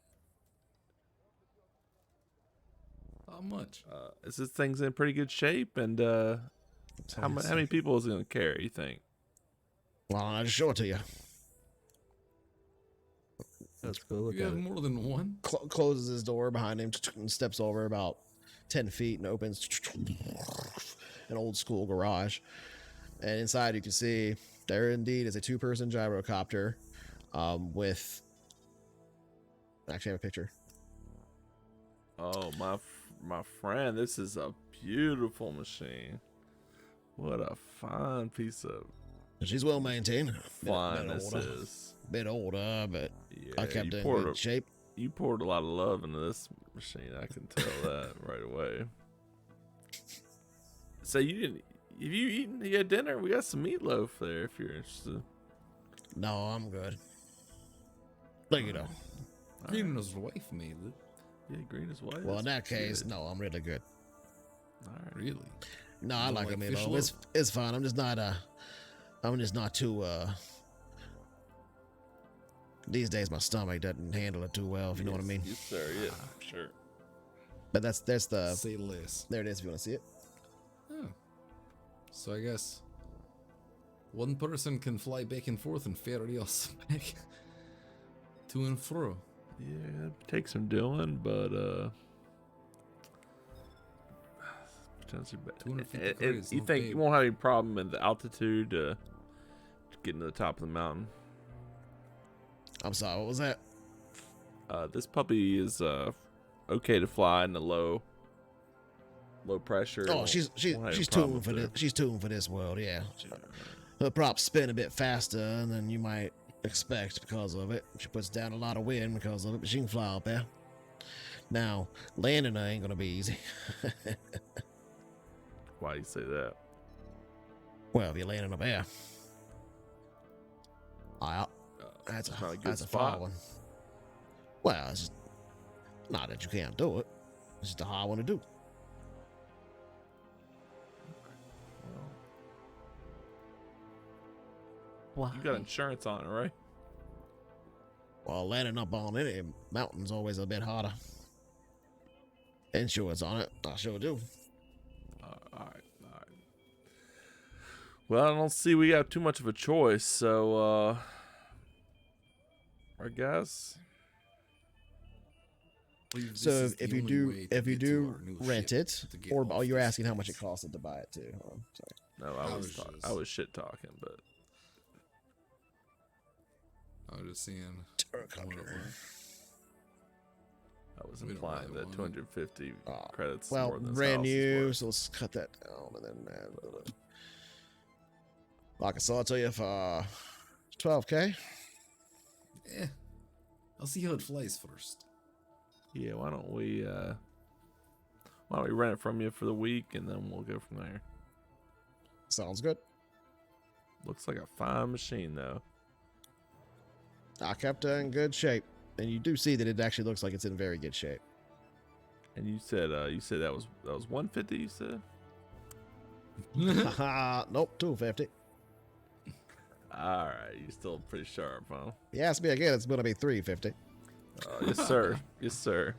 How much?
Is this thing's in pretty good shape? And how many people is it gonna carry? You think?
Well, I'll just show it to you.
Let's go look
You
at
have
it.
more than one?
Closes his door behind him and steps over about 10 feet and opens an old school garage. And inside you can see there indeed is a 2-person gyrocopter with actually have a picture.
Oh, my friend, this is a beautiful machine. What a fine piece of
She's well maintained.
flying this is.
Bit older, but
Yeah,
I kept
you
in
poured
good shape.
You poured a lot of love into this machine. I can tell that right away. So you didn't? Have you eaten? You had dinner? We got some meatloaf there if you're interested.
No, I'm good. Thank you, though.
Green was wife made it.
Yeah, green is white.
Well, in that
That's
case,
good.
no, I'm really good.
All right.
Really?
No, I
don't
like
like
a
fish
meatloaf. It's fine. I'm just not too these days my stomach doesn't handle it too well, if you know what I mean.
Yes, sir. Yeah, sure.
But that's the
Say less.
there it is if you want to see it.
Oh. So I guess one person can fly back and forth and ferry us back to and fro.
Yeah, it takes some doing, but potentially.
250 credits,
You
no
think
pay.
you won't have any problem in the altitude getting to the top of the mountain?
I'm sorry, what was that?
This puppy is okay to fly in the low pressure.
Oh, she's tuned for this. She's tuned for this world, yeah. Her props spin a bit faster than you might expect because of it. She puts down a lot of wind because of it, but she can fly up there. Now, landing her ain't gonna be easy.
Why do you say that?
Well, if you're landing up there, that's
not a good
that's a
spot.
far one. Well, it's just not that you can't do it. It's just a hard one to do.
Why?
You got insurance on it, right?
Well, landing up on any mountain's always a bit harder. Insurance on it, I sure do.
All right. Well, I don't see we have too much of a choice, so I guess.
So if you do rent it, or you're asking how much it costs to buy it too. Hold on, sorry.
No, I was shit talking, but
I was just seeing.
I was
We don't
implying
really
that
want it.
250 credits
Well,
more than this
brand
house is
new,
worth.
so let's cut that down and then like I saw it to you for 12K.
Yeah. I'll see how it flies first.
Yeah, why don't we rent it from you for the week and then we'll go from there.
Sounds good.
Looks like a fine machine though.
I kept her in good shape, and you do see that it actually looks like it's in very good shape.
And you said that was 150. You said.
Nope, 250.
All right, you still pretty sharp, huh?
You ask me again, it's gonna be 350.
Yes, sir. Yes, sir.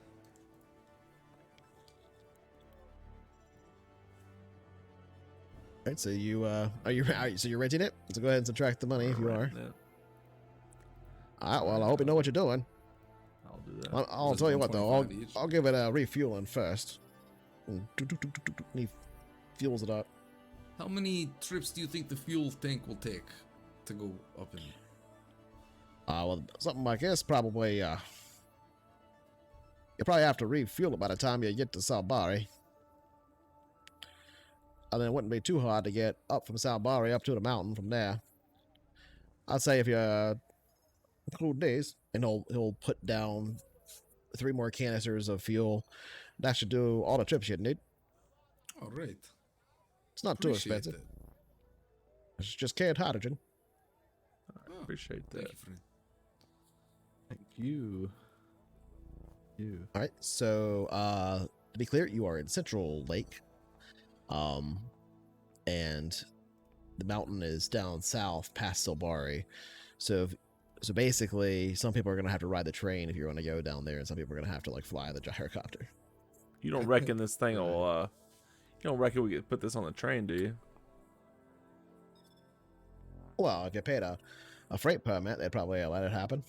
All right, so you're renting it? So go ahead and subtract the money if you are.
Yeah,
All right, well, I hope you know what you're doing.
I'll do that.
I'll
Just
tell you what though,
125 each.
I'll give it a refueling first. And he fuels it up.
How many trips do you think the fuel tank will take to go up in?
Well, something like this probably, you probably have to refuel it by the time you get to Salbari. And then it wouldn't be too hard to get up from Salbari up to the mountain from there. I'd say if you include these, and he'll put down 3 more canisters of fuel. That should do all the trips you'd need.
All right.
It's not too
Appreciate
expensive.
that.
It's just canned hydrogen.
Oh,
Appreciate
thank
that.
you, friend.
Thank you.
All right, so to be clear, you are in Central Lake, and the mountain is down south past Silbari. So basically, some people are gonna have to ride the train if you're gonna go down there, and some people are gonna have to like fly the gyrocopter.
You don't reckon this thing will? You don't reckon we could put this on the train, do you?
Well, if you paid a freight permit, they'd probably let it happen.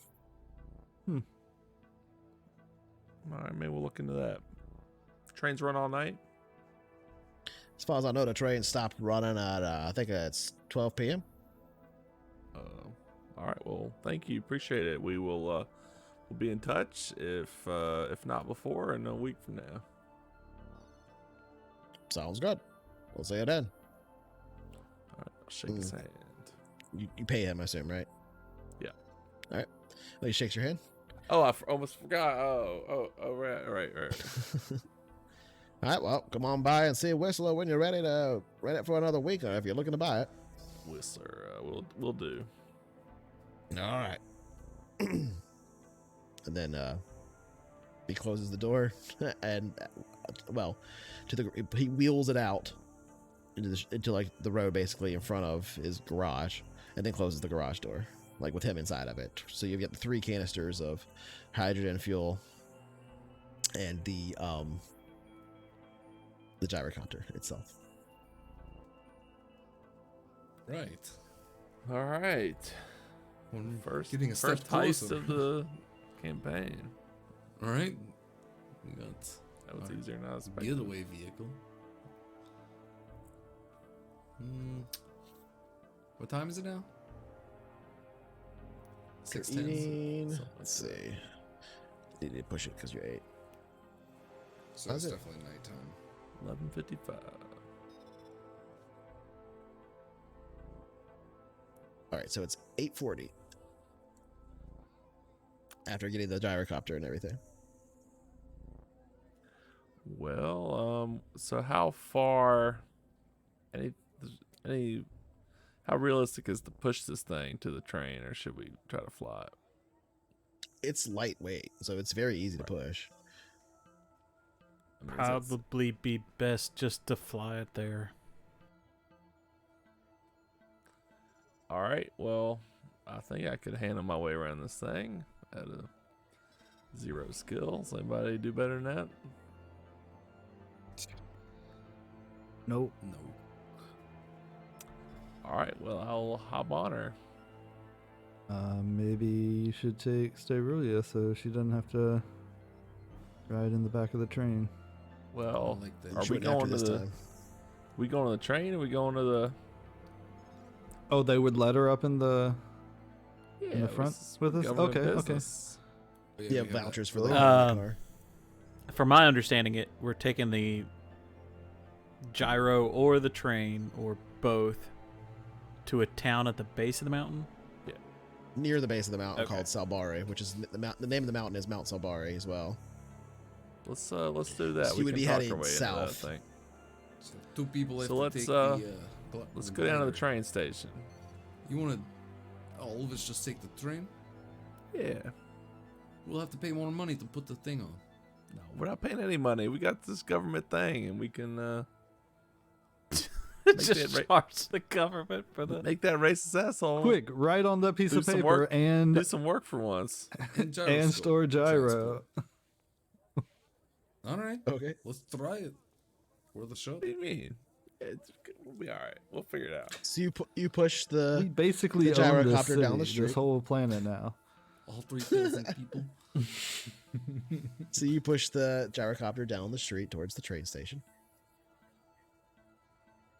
All right, maybe we'll look into that. Trains run all night.
As far as I know, the train stopped running at I think it's 12 p.m.
All right. Well, thank you. Appreciate it. We'll we'll be in touch. If not before, in a week from now.
Sounds good. We'll see you then.
All right, I'll shake his hand.
You pay him, I assume, right?
Yeah.
All right. Well, he shakes your hand.
Oh, I almost forgot. Oh, right.
All right. Well, come on by and see Whistler when you're ready to rent it for another week, or if you're looking to buy it.
Whistler, we'll do.
All right. And then he closes the door, and he wheels it out into like the road basically in front of his garage, and then closes the garage door, like with him inside of it. So you get the 3 canisters of hydrogen fuel and the gyrocopter itself.
Right.
All right. First taste of the campaign.
All right. We got
That was easier than I was expecting.
getaway vehicle. What time is it now?
You're
6:10.
eating. Let's see. You need to push it because you're 8.
So
How's
it's
it?
definitely nighttime.
11:55.
All right, so it's 8:40 after getting the gyrocopter and everything.
Well, so how far? How realistic is to push this thing to the train, or should we try to fly it?
It's lightweight, so it's very easy to push.
I mean, is that-
Probably be best just to fly it there.
All right. Well, I think I could handle my way around this thing at a 0 skills. Anybody do better than that?
Nope.
No.
All right. Well, I'll hop on her.
Maybe you should take Sterulia so she doesn't have to ride in the back of the train.
Well,
I like that.
are
She
we
went after
going to
this
the?
time.
We going to the train? Or we going to the?
Oh, they would let her up in the
Yeah,
the front
this is
with us?
government
Okay, okay.
business.
Oh,
You
we
have
got that.
vouchers for the
Um,
car.
From my understanding, we're taking the gyro or the train or both to a town at the base of the mountain.
Near the base of the mountain
Okay.
called Salbari, which is the name of the mountain is Mount Salbari as well.
Let's do that.
So
we
you would
can
be
talk
heading
our way into
south.
that thing.
So 2 people have
So
to
let's,
take the
Let's go down to the
glider.
train station.
You want to all of us just take the train?
Yeah.
We'll have to pay more money to put the thing on.
No, we're not paying any money. We got this government thing, and we can Make
Just
that
charge the government for the.
make that racist asshole
Quick, write on that piece
Do
of
some
paper
work.
and
do some work for once.
And,
and store gyro.
All right,
Okay.
let's try it for the show.
What do you mean? We'll be all right. We'll figure it out.
So you push the
We basically
the
own this
gyrocopter
city,
down the street.
this whole planet now.
All 3,000 people.
so you push the gyrocopter down the street towards the train station.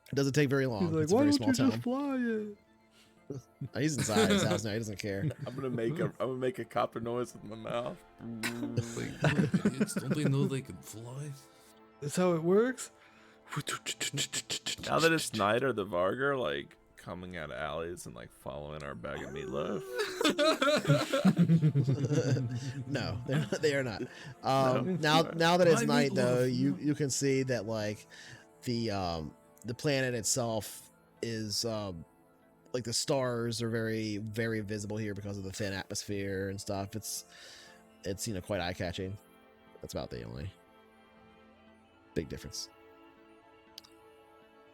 It doesn't take very long.
He's like,
It's a
why
very
don't
small
you
town.
just fly it?
He's inside his house now. He doesn't care.
I'm gonna make a copter noise with my mouth.
Idiots, don't they know they can fly?
That's how it works?
Now that it's night, are the Vargar like coming out of alleys and like following our bag of meatloaf?
No, they are not. Now that it's
My
night though,
meatloaf.
you can see that like the planet itself is like the stars are very, very visible here because of the thin atmosphere and stuff. It's quite eye catching. That's about the only big difference.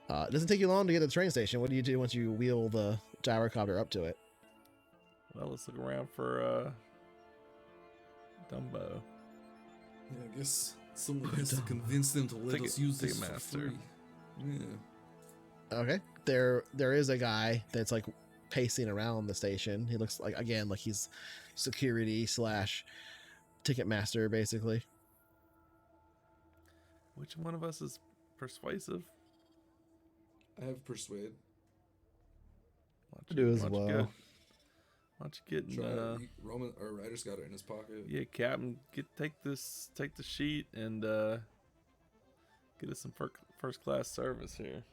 It doesn't take you long to get to the train station. What do you do once you wheel the gyrocopter up to it?
Well, let's look around for Dumbo.
Yeah, I guess someone has to convince them to let us use this for
Ticketmaster.
free. Yeah.
Okay. There is a guy that's like pacing around the station. He looks like he's security / ticket master basically.
Which one of us is persuasive?
I have persuade.
Why
I do as
why don't you
well.
Why Why don't you get in,
Roman or Ryder's got it in his pocket.
yeah, Captain, take the sheet and get us some first class service here.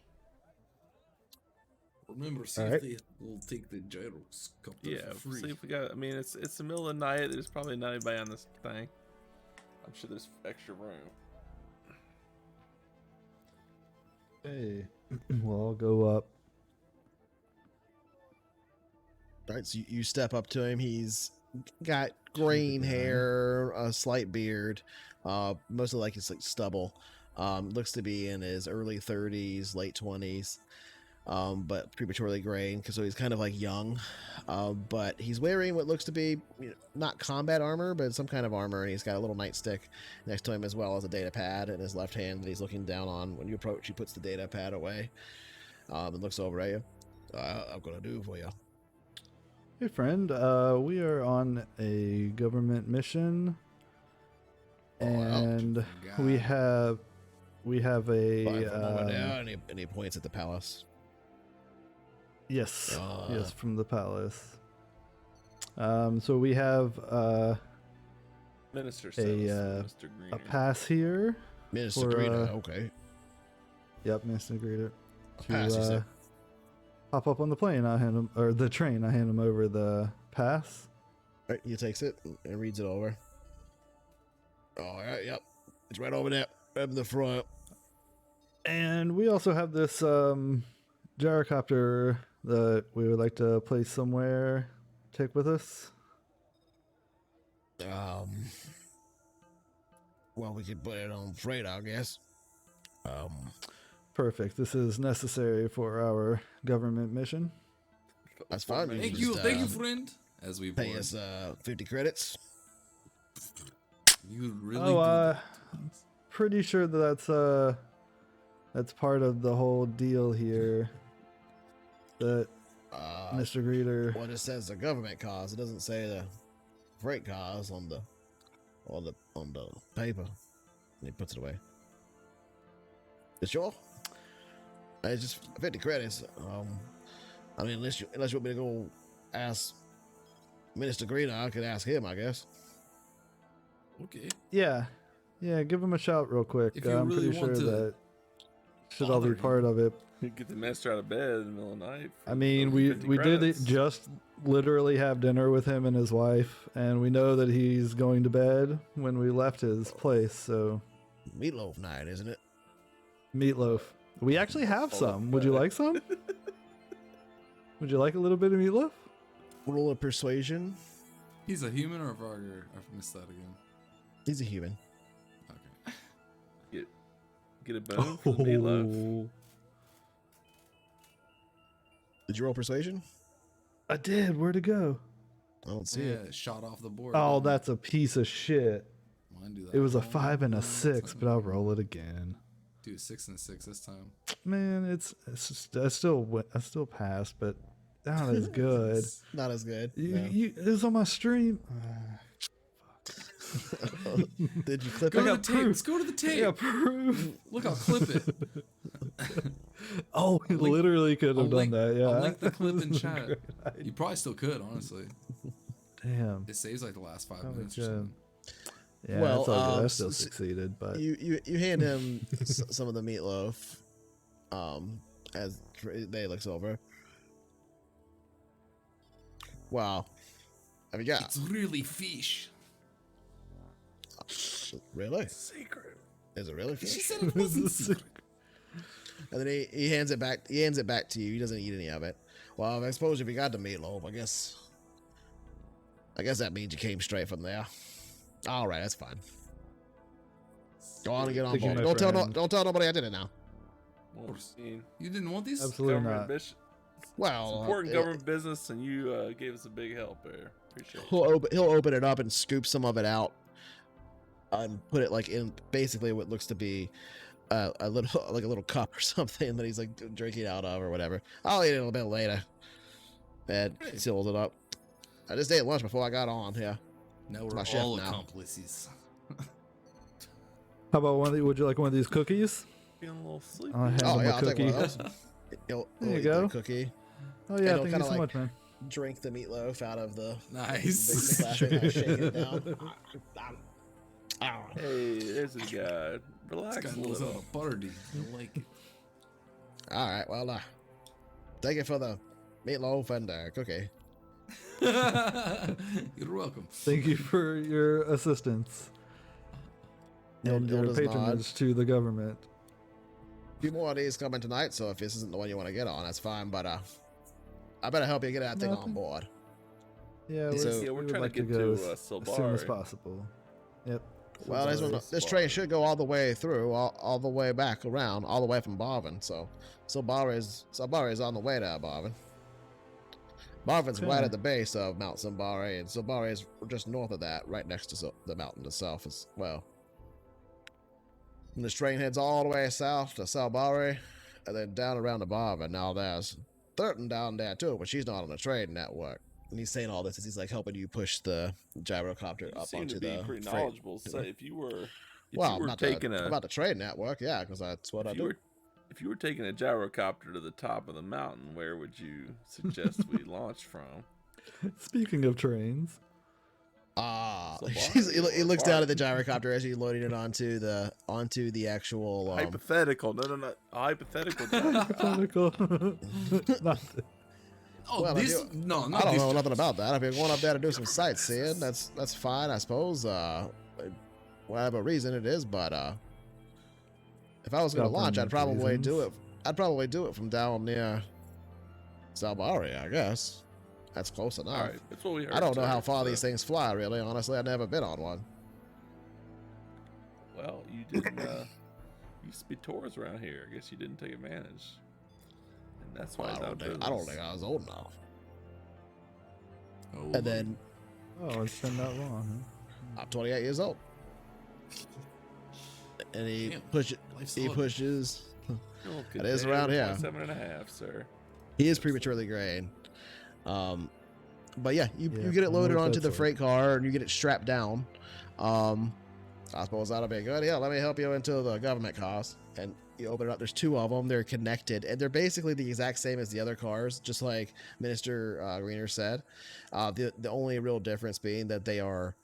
Remember, see
All
if
right.
they will take the gyroscope
Yeah,
for free.
see if we got. I mean, it's the middle of the night. There's probably not anybody on this thing. I'm sure there's extra room.
Hey, well, I'll go up.
All right, so you step up to him. He's got green hair, a slight beard, mostly like it's like stubble. Looks to be in his early 30s, late 20s, but prematurely graying because so he's kind of like young. But he's wearing what looks to be not combat armor, but some kind of armor, and he's got a little nightstick next to him as well as a data pad in his left hand that he's looking down on. When you approach, he puts the data pad away and looks over at you. I'm gonna do for you.
Hey, friend. We are on a government mission, and we have a
over there, and he points at the palace.
yes, yes, from the palace. So we have
Minister says, Mr.
a
Greener.
pass here.
Minister
For,
Greener, okay.
Yep, Minister Greeter.
Pass, you said.
Hop up on the plane. I hand him, or the train. I hand him over the pass.
All right, he takes it and reads it over. All right, yep. It's right over there, right in the front.
And we also have this gyrocopter that we would like to place somewhere. Take with us.
Well, we could put it on freight, I guess.
Perfect. This is necessary for our government mission.
That's fine.
Thank
Just,
you, friend. As we
pay
board.
us 50 credits.
You really
Oh,
do that.
pretty sure that's part of the whole deal here. That Mr. Greeter.
Well, it just says the government cost. It doesn't say the freight cost on the paper. And he puts it away. You sure? It's just 50 credits. I mean, unless you want me to go ask Minister Greener, I could ask him, I guess.
Okay.
Yeah, give him a shout real quick.
If you
I'm
really
pretty sure
want to
that should all be
bother him.
part of it.
Get the minister out of bed in the middle of the night.
I mean, we
50
did it
credits.
just literally have dinner with him and his wife, and we know that he's going to bed when we left his place. So
Meatloaf night, isn't it?
meatloaf. We actually have
Hold up,
some. Would you like some? Would you like a little bit of meatloaf?
Roll of persuasion.
He's a human or a varger? I missed that again.
He's a human.
Okay.
Get a bone for the meatloaf.
Did you roll persuasion?
I did. Where'd it go?
I don't see
Yeah,
it.
it shot off the board.
Oh,
didn't
that's a piece of shit.
Mine do that
It was a
all
5 and a
the
6, but
time.
I'll roll it again.
Do a 6 and a 6 this time.
Man, it's just, I still passed, but not as good.
Not as good.
You,
No.
it was on my stream.
Did you clip
Go
it?
to the
got
tape.
proof.
Let's go to the tape.
Yeah, proof.
Look, I'll clip it.
Oh, he
I'll link-
literally could
I'll
have done
link-
that. Yeah,
I'll link the clip in
That's a
chat.
great idea.
You probably still could, honestly.
Damn.
It saves like the last 5
Probably
minutes or
could.
something.
Yeah,
Well,
that's all good. I
um,
still
s-
succeeded, but
You hand him some of the meatloaf. As they looks over. Wow. Have you got?
It's really fish.
Really?
Secret.
Is it really
She
fish?
said it wasn't secret.
And then he hands it back. He hands it back to you. He doesn't eat any of it. Well, I suppose if you got the meatloaf, I guess that means you came straight from there. All right, that's fine. Go on and get on
Thank you,
board.
my
Don't
friend.
tell nobody I did it now.
Well, I mean,
You didn't want these?
absolutely
government
not.
mission.
Well,
It's important
it-
government business, and you gave us a big help there. Appreciate it.
he'll open it up and scoop some of it out and put it like in basically what looks to be a little cup or something that he's like drinking out of or whatever. I'll eat it a little bit later. And he seals it up. I just ate lunch before I got on. Yeah.
Now
my
we're
chef
all
now.
accomplices.
How about one of the, would you like one of these cookies?
Feeling a little sleepy.
I'll hand
Oh
him
yeah,
a
I'll take
cookie.
one of those. He'll
There you
eat
go.
the cookie.
Oh
And
yeah,
he'll
thank you
kinda
so
like-
much, man.
drink the meatloaf out of the
Nice.
the classic, like, shaking it down.
Hey, there's a guy. Relax
This
a
guy knows how
little.
to party. I like it.
All right, well, thank you for the meatloaf and cookie.
You're welcome.
Thank you for your assistance and
You'll
your
just nod.
patronage to the government.
A few more of these coming tonight, so if this isn't the one you want to get on, that's fine. But I better help you get that thing on
Nothing.
board.
Yeah,
So-
Yeah, we're
we would
trying
like
to get
go
to
as soon as
Silbari.
possible. Yep.
Well, this train should go all the way through, all the way back around, all the way from Barvin. So Silbari is on the way to Barvin. Barvin's right
Okay.
at the base of Mount Silbari, and Silbari is just north of that, right next to the mountain itself as well. And this train heads all the way south to Silbari, and then down around to Barvin. Now there's Thurton down there too, but she's not on the train network. And he's saying all this as he's like helping you push the gyrocopter
You
up
seem
onto
to be
the
pretty
freight.
knowledgeable. So if you were,
Well,
you were
not
taking
about the trade network, yeah, because that's what I
if you
do.
were, if you were taking a gyrocopter to the top of the mountain, where would you suggest we launch from?
Speaking of trains,
So
Silbari
he
or
looks down at the
Barvin?
gyrocopter as he's loading it onto the actual.
Hypothetical, no, a hypothetical. gyrocopter.
Chronicle. Not
Oh,
Well,
this
I do-
no,
I
not
don't
this.
know nothing about that. If you're going up there to do some sightseeing, that's fine, I suppose. Whatever reason it is, but if I was going to launch, I'd
Government
probably do it.
reasons.
I'd probably do it from down near Salbari, I guess. That's close enough.
All right, that's what we heard.
I don't know how
sir.
far
So-
these things fly, really. Honestly, I've never been on one.
Well, you didn't. Used to be tours around here. I guess you didn't take advantage, and that's why
Well,
it's
I don't
outdoors.
think I was old enough.
Oh,
And then
Oh, it's been that long,
I'm 28 years old. And he
Damn,
pushes.
life's
He
solid.
pushes.
Oh, good
It is
day,
around here.
27.5, sir.
He is prematurely graying. But yeah, you
Yeah,
get
I
it
know
loaded
what
onto
that's
the
like.
freight car and you get it strapped down. I suppose that'll be good. Yeah, let me help you into the government cars. And you open it up. There's two of them. They're connected, and they're basically the exact same as the other cars, just like Minister Greener said. The only real difference being that they are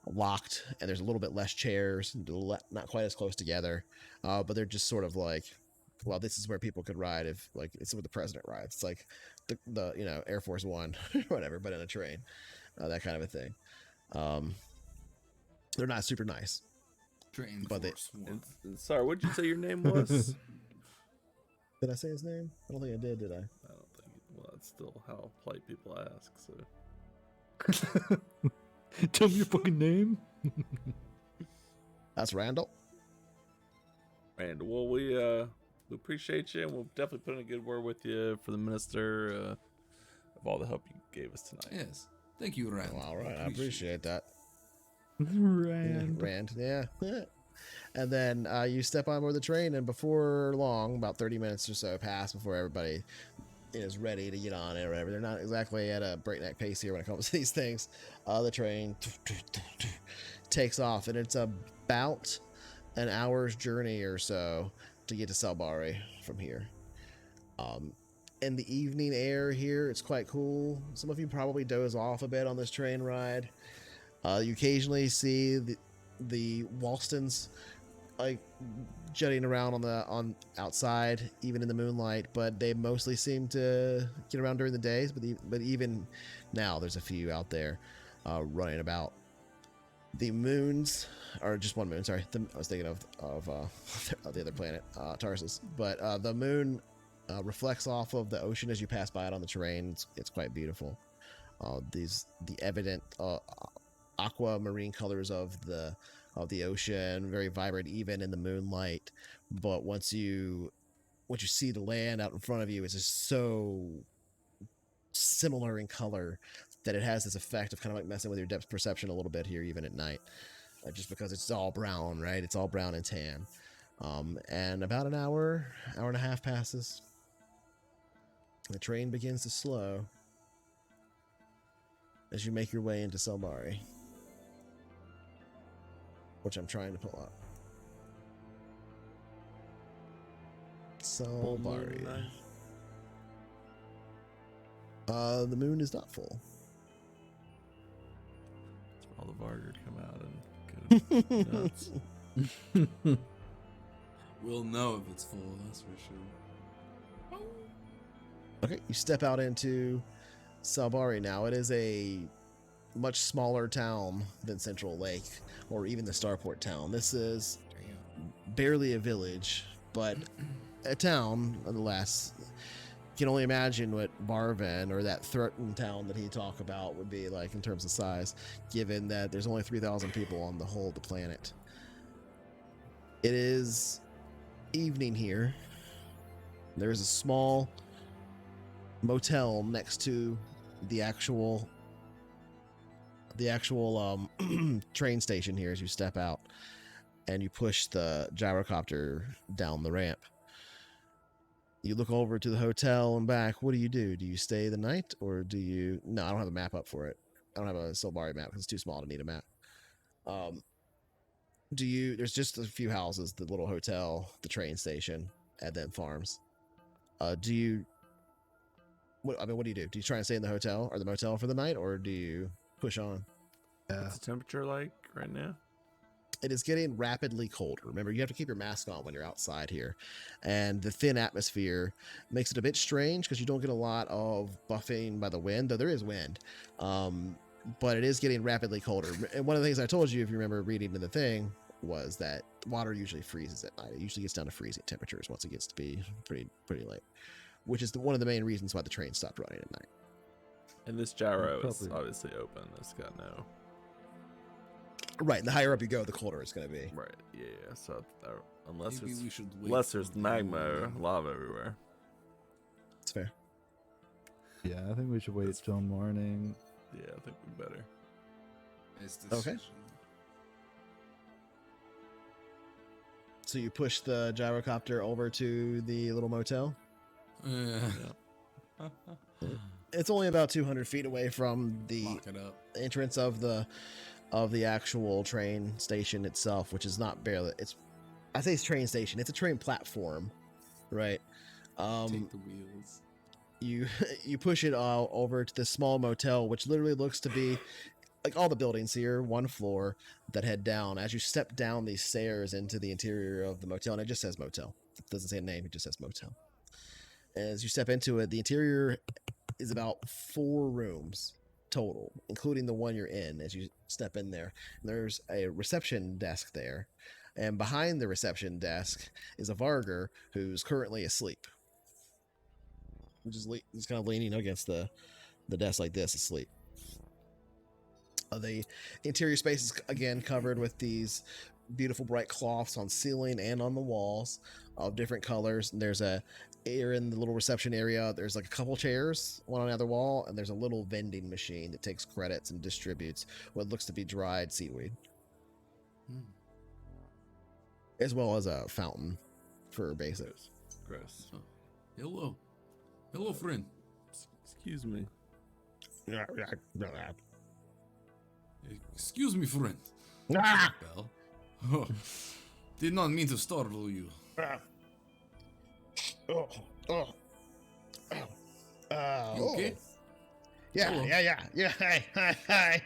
locked, and there's a little bit less chairs, not quite as close together. But they're just sort of like, well, this is where people could ride if, like, it's where the president rides. It's like the Air Force One, or whatever, but in a train, that kind of a thing. They're not super nice.
Train
but they-
Force One.
And sorry, what'd you say your name was?
Did I say his name? I don't think I did I?
I don't think. Well, that's still how polite people ask. So
huh? Tell me your fucking name.
That's Randall.
And well, we appreciate you, and we'll definitely put in a good word with you for the minister of all the help you gave us tonight.
Yes. Thank you, Rand.
Well, all right, I appreciate that.
Rand.
Rand, yeah. And then you step on board the train, and before long, about 30 minutes or so pass before everybody is ready to get on it or whatever. They're not exactly at a breakneck pace here when it comes to these things. The train takes off, and it's about an hour's journey or so to get to Salbari from here. In the evening air here, it's quite cool. Some of you probably doze off a bit on this train ride. You occasionally see the Walstons like jutting around on outside, even in the moonlight, but they mostly seem to get around during the days. But even now, there's a few out there running about. The moons, or just one moon. Sorry, I was thinking of the other planet, Tarsus. But the moon reflects off of the ocean as you pass by it on the terrain. It's quite beautiful. The evident aquamarine colors of the ocean, very vibrant even in the moonlight. But once you see the land out in front of you, it's just so similar in color that it has this effect of kind of like messing with your depth perception a little bit here, even at night, just because it's all brown, right? It's all brown and tan. And about an hour and a half passes. The train begins to slow as you make your way into Salbari, which I'm trying to pull up. Salbari. The moon is not full.
All the Vargr come out and go nuts.
We'll know if it's full, that's for sure.
Okay, you step out into Salbari now. It is a much smaller town than Central Lake or even the Starport town. This is barely a village, but a town nonetheless. You can only imagine what Barven or that Threatened town that he talked about would be like in terms of size, given that there's only 3,000 people on the whole of the planet. It is evening here. There's a small motel next to the actual train station here as you step out and you push the gyrocopter down the ramp. You look over to the hotel and back. What do? Do you stay the night or do you... No, I don't have a map up for it. I don't have a Solbari map because it's too small to need a map. There's just a few houses, the little hotel, the train station, and then farms. What do you do? Do you try and stay in the hotel or the motel for the night, or do you push on?
What's the temperature like right now?
It is getting rapidly colder. Remember, you have to keep your mask on when you're outside here. And the thin atmosphere makes it a bit strange because you don't get a lot of buffing by the wind, though there is wind. But it is getting rapidly colder. And one of the things I told you, if you remember reading in the thing, was that water usually freezes at night. It usually gets down to freezing temperatures once it gets to be pretty late, which is one of the main reasons why the train stopped running at night.
And this gyro is obviously open. It's got no...
Right, the higher up you go, the colder it's going to be.
Right, yeah. So unless
Maybe we should wait
unless there's
for
magma, lava everywhere.
It's fair.
Yeah, I think we should wait till morning.
Yeah, I think we better.
Okay. So you push the gyrocopter over to the little motel? It's only about 200 feet away from the
Lock it up.
entrance of the actual train station itself, which is not barely... I say it's train station. It's a train platform, right?
Take the wheels.
You push it over to this small motel, which literally looks to be like all the buildings here, one floor that head down. As you step down these stairs into the interior of the motel, and it just says motel. It doesn't say a name, it just says motel. As you step into it, the interior is about 4 rooms total, including the one you're in. As you step in there, there's a reception desk there, and behind the reception desk is a Vargr who's currently asleep. He's kind of leaning against the desk like this, asleep. The interior space is again covered with these beautiful bright cloths on ceiling and on the walls of different colors. And there's here in the little reception area, there's like a couple chairs, one on the other wall, and there's a little vending machine that takes credits and distributes what looks to be dried seaweed, as well as a fountain for basics.
Gross.
Oh. Hello, friend.
Excuse me.
Excuse me, friend. Bell. Oh, did not mean to startle you. You okay?
Yeah. Hi.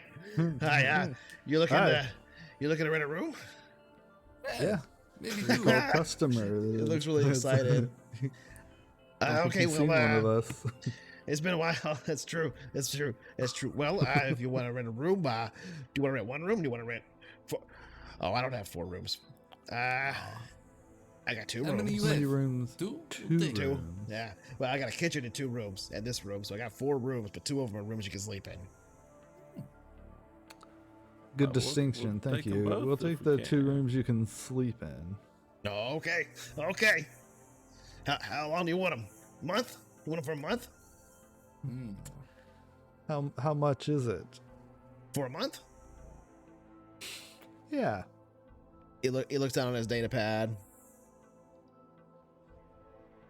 Hi. You looking to rent a room?
Yeah.
Maybe
Call
you.
customer.
It looks really excited.
Okay,
Seen one of us.
It's been a while. That's true. Well, if you want to rent a room, do you want to rent one room? Do you want to rent 4? Oh, I don't have 4 rooms. I got 2
How
rooms.
many you
How many
have?
rooms?
2?
Two rooms.
Yeah. Well, I got a kitchen and 2 rooms and this room, so I got 4 rooms, but 2 of them are rooms you can sleep in.
Good
we'll
distinction.
take
Thank
them
you.
both
We'll
if
take
we
the 2
can.
rooms you can sleep in.
Oh, okay. How long do you want them? Month? You want them for a month?
How much is it?
For a month?
Yeah.
He looks down on his data pad.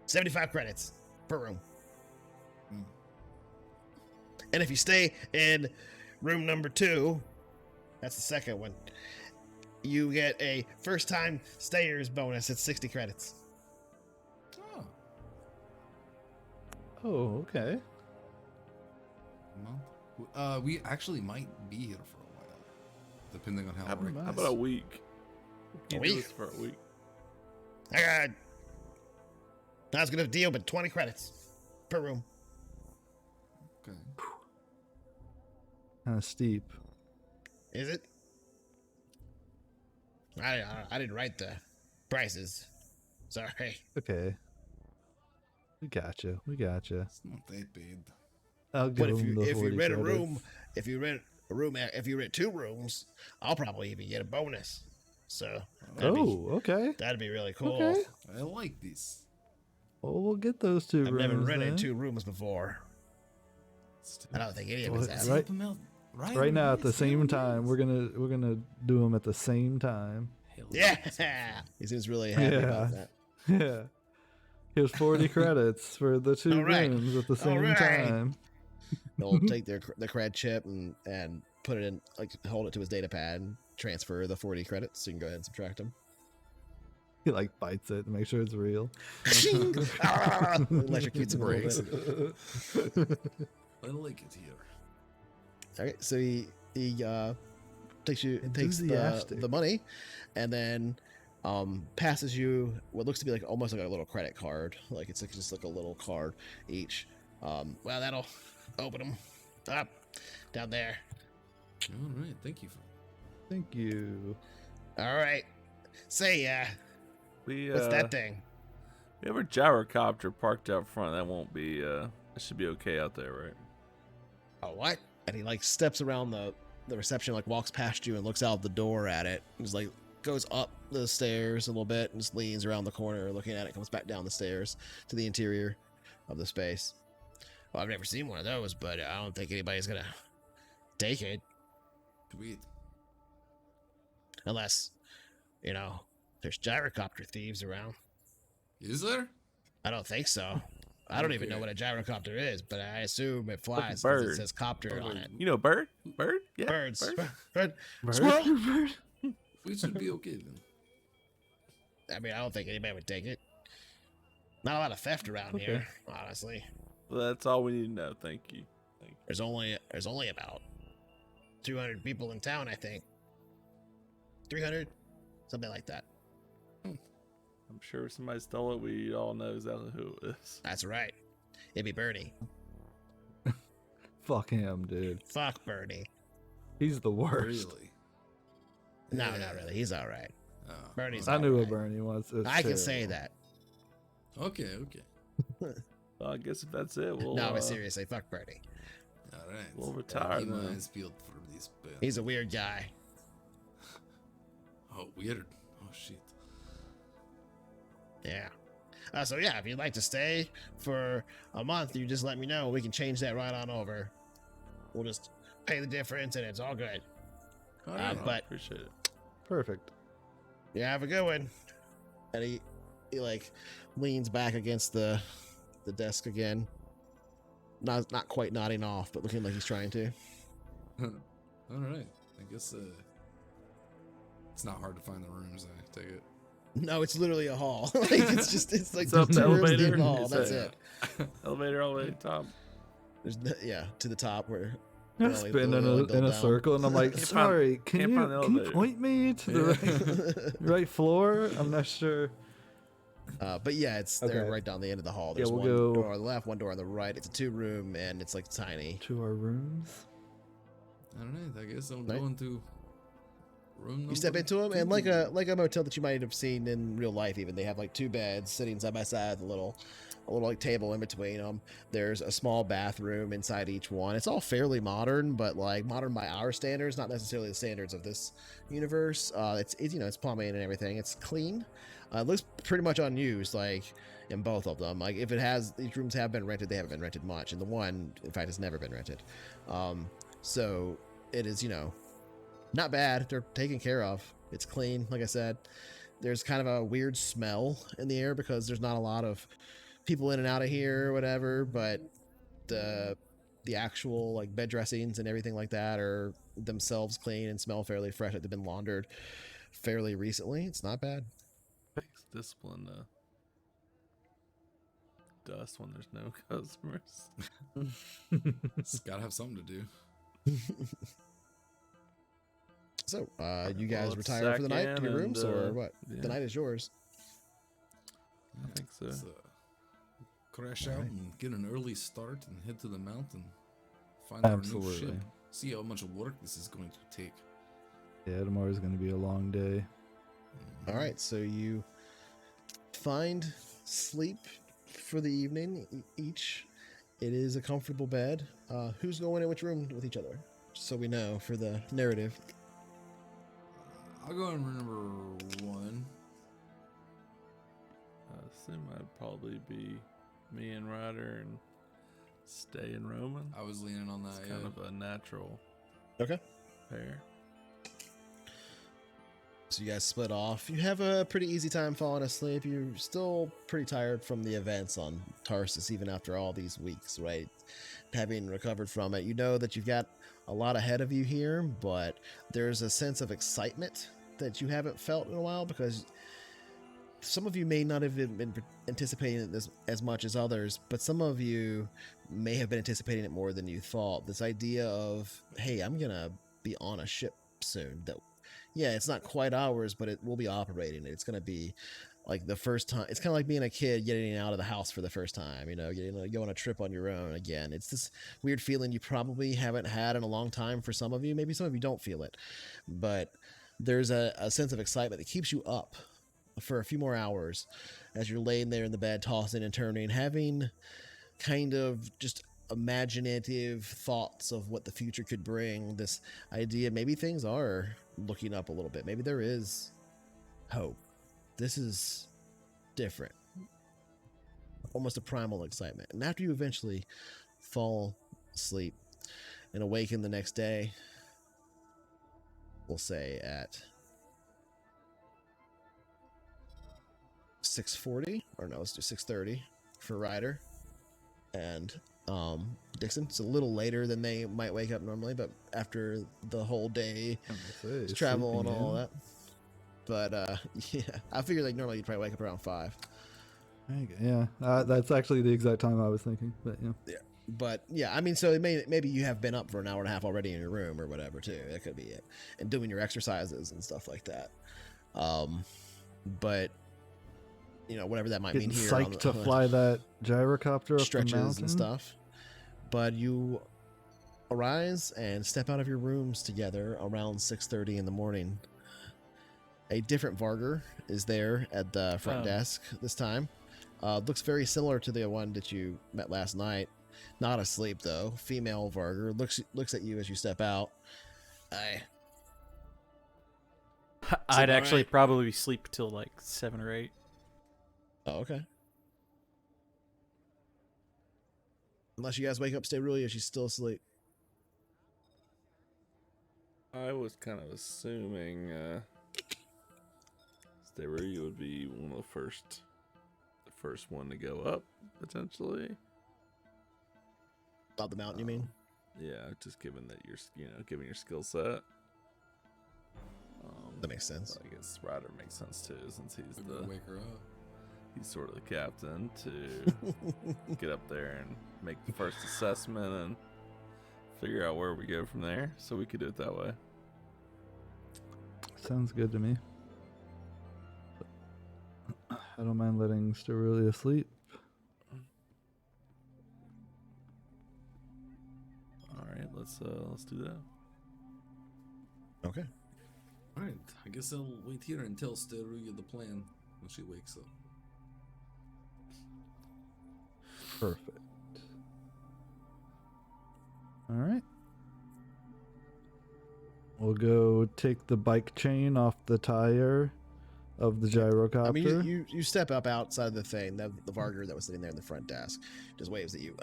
75 credits per room. And if you stay in room number 2, that's the second one, you get a first-time stayers bonus at 60 credits.
Oh.
Oh, okay.
month? We actually might be here for a while, depending on how
How
it
about a week?
A
You do
week?
this for a week.
I was gonna deal with 20 credits per room.
Okay.
Kind of steep.
Is it? I didn't write the prices. Sorry.
Okay. We gotcha.
It's not that bad.
I'll give
But if
him
you
the
if you
40
rent a
credits.
room, if you rent 2 rooms, I'll probably even get a bonus. So
Okay.
that'd be really cool.
Okay.
I like this.
Well, we'll get those 2
I've
rooms
never rented
then.
2 rooms before. I don't think any of us
What,
have.
right?
Help him out
Right now at the
yes,
same
hell
time.
yes.
We're gonna do them at the same time.
Hell
Yeah,
yes.
he seems really happy about
Yeah.
that.
Yeah. Here's 40 credits for the 2
All right.
rooms at the same
right.
time.
He'll take the cred chip and put it in, like, hold it to his data pad and transfer the 40 credits. So you can go ahead and subtract them.
He like bites it to make sure it's real.
Electrocutes him a little bit.
I like it here.
All right, so he takes
Enthusiastic.
the money, and then passes you what looks to be like almost like a little credit card. Like it's like just like a little card each. Well, that'll open them up down there.
All right, thank you.
Thank you.
All right. Say, what's that thing?
We have a gyrocopter parked out front. That won't be. That should be okay out there, right?
Oh, what? And he like steps around the reception, like walks past you and looks out the door at it. He's like goes up the stairs a little bit and just leans around the corner looking at it, comes back down the stairs to the interior of the space. Well, I've never seen one of those, but I don't think anybody's gonna take it
Sweet.
unless, there's gyrocopter thieves around.
Is there?
I don't think so. I don't even know
Okay.
what a gyrocopter is, but I assume it flies
bird.
because it says copter on it.
You know, bird, yeah,
Birds.
bird.
Squirrel?
We should be okay then.
I mean, I don't think anybody would take it. Not a lot of theft around
Okay.
here, honestly.
Well, that's all we need to know. Thank you.
There's only about 200 people in town, I think. 300, something like that.
I'm sure if somebody stole it, we all know exactly who it is.
That's right. It'd be Bernie.
Fuck him, dude.
Fuck Bernie.
He's the worst.
Really?
No,
Yeah.
not really. He's all right.
Oh,
Bernie's
I knew
alright.
what Bernie was. It was
I can say
terrible.
that.
Okay.
Well, I guess if that's it, we'll.
No, but seriously, fuck Bernie.
All right.
We'll retire
Keep my
then.
eyes peeled for this band.
He's a weird guy.
Oh, weird. Oh, shit.
Yeah. So yeah, if you'd like to stay for a month, you just let me know. We can change that right on over. We'll just pay the difference, and it's all good.
All right.
But
Appreciate it.
Perfect.
yeah, have a good one. And he like leans back against the desk again. Not quite nodding off, but looking like he's trying to.
All right. I guess it's not hard to find the rooms. I take it.
No, it's literally a hall. Like it's like
It's up
the
the
rooms in
elevator.
the hall.
It's
That's
a-
it.
Elevator all the way to the top.
Yeah, to the top where.
I
only
spin
the
in
only
a
build down.
circle, and I'm like,
Can't find-
sorry, can
can't
you
find the elevator."
point me to the right floor? I'm not sure.
But yeah, they're
Okay.
right down the end of the hall.
Yeah,
There's
we'll
one
go-
door on the left, one door on the right. It's a 2-room, and it's like tiny.
To our rooms.
All right. I guess I'm
Right.
going to room.
You step
number
into them, and
2.
like a motel that you might have seen in real life. Even they have like 2 beds sitting side by side, a little like table in between them. There's a small bathroom inside each one. It's all fairly modern, but like modern by our standards, not necessarily the standards of this universe. It's it's plumbing and everything. It's clean. It looks pretty much unused, like in both of them. Like if these rooms have been rented, they haven't been rented much, and the one, in fact, has never been rented. So it is, not bad. They're taken care of. It's clean, like I said. There's kind of a weird smell in the air because there's not a lot of people in and out of here or whatever, but the actual like bed dressings and everything like that are themselves clean and smell fairly fresh. Like they've been laundered fairly recently. It's not bad.
Thanks, discipline. dust when there's no customers.
It's gotta have something to do.
So, you guys
let's
retire for the
sack
night to
in
your rooms,
and,
or what?
yeah.
The night is yours.
I think so.
Let's, crash out and get an early start and head to the mountain. Find our new
Absolutely.
ship. See how much work this is going to take.
Yeah, tomorrow's going to be a long day.
All right, so you find sleep for the evening each. It is a comfortable bed. Who's going in which room with each other? So we know for the narrative.
I'll go in room number 1.
I assume I'd probably be me and Ryder and stay in Roman.
I was leaning on that.
It's kind of a natural
Okay.
pair.
So you guys split off. You have a pretty easy time falling asleep. You're still pretty tired from the events on Tarsus, even after all these weeks, right? Having recovered from it, you know that you've got a lot ahead of you here, but there's a sense of excitement that you haven't felt in a while, because some of you may not have been anticipating this as much as others, but some of you may have been anticipating it more than you thought. This idea of, hey, I'm gonna be on a ship soon. That, yeah, it's not quite ours, but it will be operating. It's gonna be like the first time. It's kind of like being a kid getting out of the house for the first time. You know, go on a trip on your own again. It's this weird feeling you probably haven't had in a long time for some of you. Maybe some of you don't feel it, but there's a sense of excitement that keeps you up for a few more hours as you're laying there in the bed, tossing and turning, having kind of just imaginative thoughts of what the future could bring. This idea, maybe things are looking up a little bit. Maybe there is hope. This is different. Almost a primal excitement. And after you eventually fall asleep and awaken the next day, we'll say at 6:40, or no, let's do 6:30 for Ryder and Dixon. It's a little later than they might wake up normally, but after the whole day travel and all that. But yeah, I figured like normally you'd probably wake up around 5.
Yeah, that's actually the exact time I was thinking. But yeah.
But yeah, I mean, so maybe you have been up for an hour and a half already in your room or whatever too. That could be it, and doing your exercises and stuff like that. But you know, whatever that might
Getting
mean here.
psyched to fly that gyrocopter up
stretches
the mountain
and stuff. But you arise and step out of your rooms together around 6:30 in the morning. A different Vargur is there at the front desk this time. Looks very similar to the one that you met last night. Not asleep though. Female Vargur looks at you as you step out.
I'd actually probably sleep till like 7 or 8.
Oh, okay. Unless you guys wake up, stay early, or she's still asleep.
I was kind of assuming Steru would be one of the first one to go up, potentially.
Up the mountain, you mean?
Yeah, just given that given your skill set.
That makes sense.
I guess Ryder makes sense too, since he's
wake her up.
He's sort of the captain to get up there and make the first assessment and figure out where we go from there. So we could do it that way.
Sounds good to me. I don't mind letting Sterulia asleep.
All right, let's do that.
Okay.
All right, I guess I'll wait here and tell Sterulia the plan when she wakes up.
Perfect. All right. We'll go take the bike chain off the tire of the gyrocopter.
I mean, you step up outside of the thing. The Vargur that was sitting there in the front desk just waves at you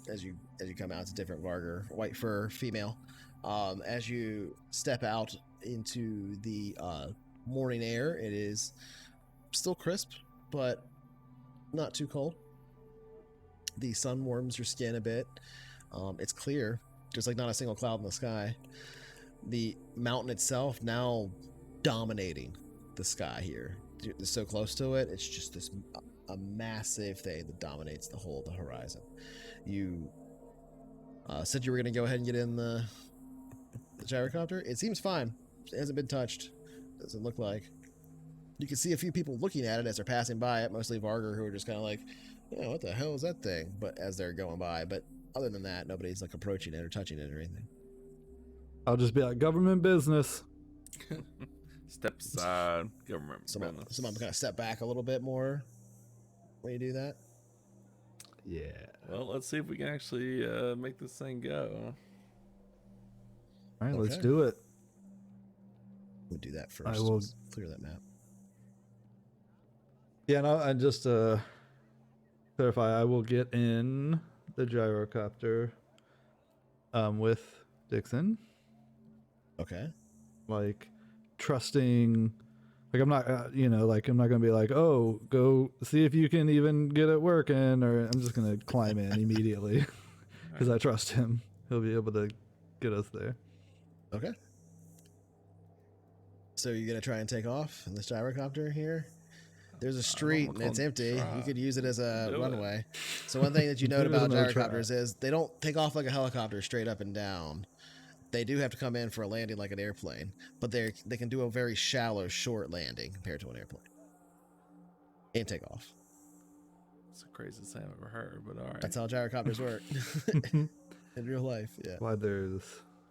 as you come out. It's a different Vargur, white fur, female. As you step out into the morning air, it is still crisp, but not too cold. The sun warms your skin a bit. It's clear. There's like not a single cloud in the sky. The mountain itself now dominating the sky here. you're so close to it, it's just this a massive thing that dominates the whole of the horizon. You said you were going to go ahead and get in the gyrocopter. It seems fine. It hasn't been touched. Doesn't look like. You can see a few people looking at it as they're passing by it, mostly Varger, who are just kind of like, "Oh, what the hell is that thing?" But as they're going by, but other than that, nobody's like approaching it or touching it or anything.
I'll just be like, government business.
Step aside, government
Someone
business.
kind of step back a little bit more when you do that.
Yeah.
Well, let's see if we can actually make this thing go.
All right, let's
Okay.
do it.
We'll do that first.
I will-
Let's clear that map.
Yeah, and just to clarify, I will get in the gyrocopter with Dixon,
Okay.
like trusting. Like I'm not, like I'm not gonna be like, oh, go see if you can even get it working, or I'm just gonna climb in immediately because I trust him. He'll be able to get us there.
Okay. So you're gonna try and take off in this gyrocopter here? There's a street and it's empty. You could use it as a
Do it.
runway. So one thing that you note
Give it
about
another try.
gyrocopters is they don't take off like a helicopter straight up and down. They do have to come in for a landing like an airplane, but they can do a very shallow, short landing compared to an airplane. And take off.
It's the craziest thing I've ever heard, but all right.
That's how gyrocopters work in real life. Yeah.
Why there's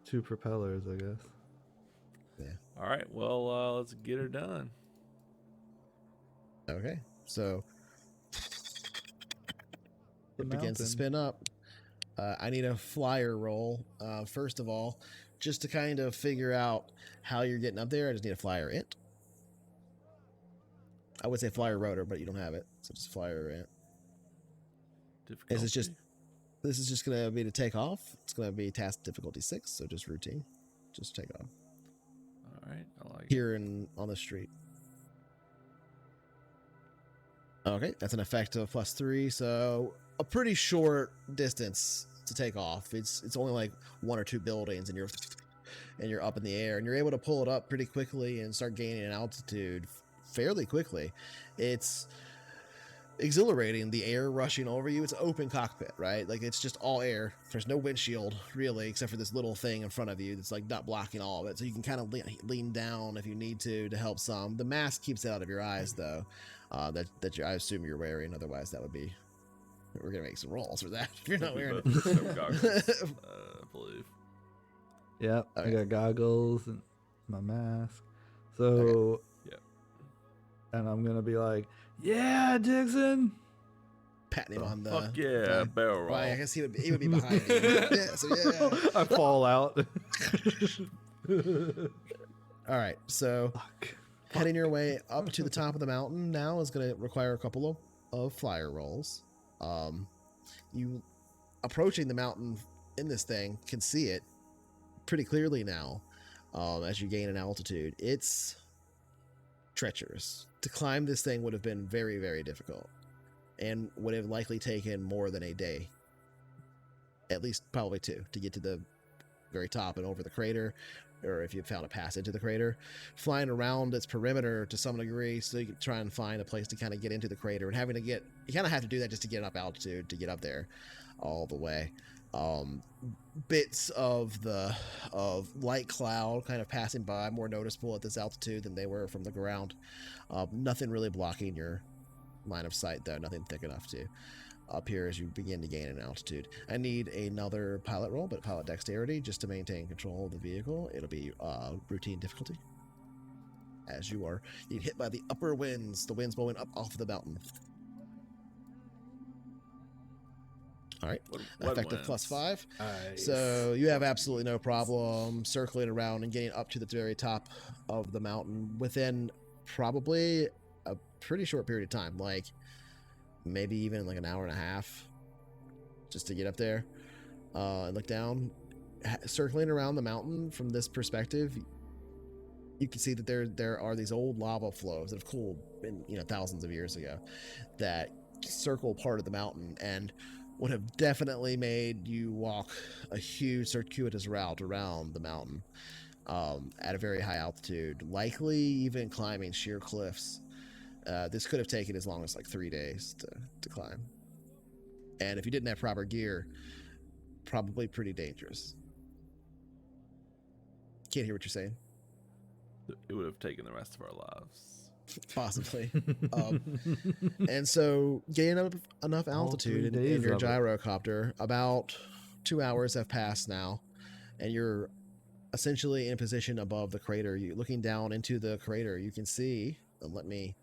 two propellers, I guess.
All right, well, let's get her done.
Okay. So
The
it begins to
mountain.
spin up. I need a flyer roll, first of all, just to kind of figure out how you're getting up there. I just need a flyer int. I would say flyer rotor, but you don't have it, so just flyer int.
Difficulty.
This is just gonna be to take off. It's gonna be task difficulty 6, so just routine, just take off
All right, I like it.
here on the street. Okay, that's an effect of +3, so a pretty short distance to take off. It's only like 1 or 2 buildings, and you're up in the air, and you're able to pull it up pretty quickly and start gaining an altitude fairly quickly. It's exhilarating, the air rushing over you. It's an open cockpit, right? Like it's just all air. There's no windshield really, except for this little thing in front of you that's like not blocking all of it, so you can kind of lean down if you need to help some. The mask keeps it out of your eyes though, that I assume you're wearing, otherwise that would be, we're gonna make some rolls for that if you're not wearing
Both have
it.
goggles, I believe.
Yep,
Okay.
I got goggles and my mask. So,
Yep.
And I'm gonna be like, "Yeah, Dixon."
Patting him on the
Fuck yeah, barrel roll.
Well, I guess he would be behind you. Yeah, so yeah.
I fall out.
All right, so
Fuck.
heading your way up to the top of the mountain now is going to require a couple of flyer rolls. You approaching the mountain in this thing can see it pretty clearly now. As you gain an altitude, it's treacherous. To climb this thing would have been very, very difficult, and would have likely taken more than a day, at least probably 2, to get to the very top and over the crater, or if you found a passage to the crater, flying around its perimeter to some degree, so you can try and find a place to kind of get into the crater, and having to get, you kind of have to do that just to get up altitude to get up there all the way. Bits of light cloud kind of passing by, more noticeable at this altitude than they were from the ground. Nothing really blocking your line of sight though, nothing thick enough to up here as you begin to gain an altitude. I need another pilot roll, but pilot dexterity, just to maintain control of the vehicle. It'll be routine difficulty, as you are being hit by the upper winds, the winds blowing up off the mountain. All right,
What
effective
wins?
+5.
Nice.
So you have absolutely no problem circling around and getting up to the very top of the mountain within probably a pretty short period of time, like maybe even like an hour and a half, just to get up there and look down. Circling around the mountain from this perspective, you can see that there are these old lava flows that have cooled thousands of years ago that circle part of the mountain and would have definitely made you walk a huge circuitous route around the mountain at a very high altitude, likely even climbing sheer cliffs This could have taken as long as like 3 days to climb. And if you didn't have proper gear, probably pretty dangerous. Can't hear what you're saying.
It would have taken the rest of our lives.
Possibly. And so getting up enough altitude
3
in
days
your
of it.
gyrocopter, about 2 hours have passed now, and you're essentially in a position above the crater. You looking down into the crater, you can see, and let me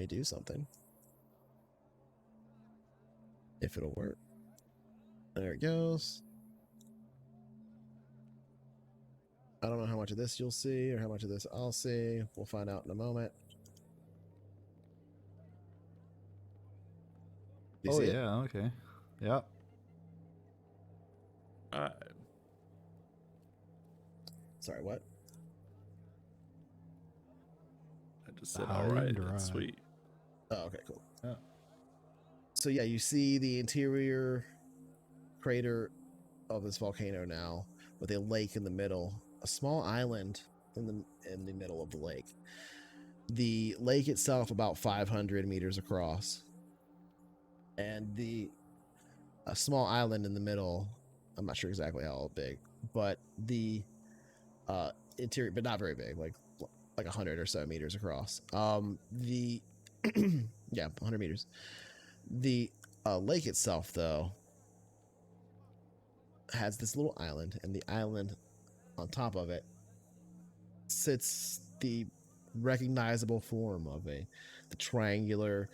do something. If it'll work. There it goes. I don't know how much of this you'll see or how much of this I'll see. We'll find out in a moment. Do you
Oh
see it?
yeah, okay. Yeah.
Alright.
Sorry, what?
I just said
High
all right.
and dry.
That's sweet.
Oh, okay, cool.
Yeah.
So yeah, you see the interior crater of this volcano now, with a lake in the middle, a small island in the middle of the lake. The lake itself about 500 meters across, and a small island in the middle. I'm not sure exactly how big, but the interior, but not very big, like 100 or so meters across. The yeah, 100 meters. The lake itself, though, has this little island, and the island on top of it sits the recognizable form of the triangular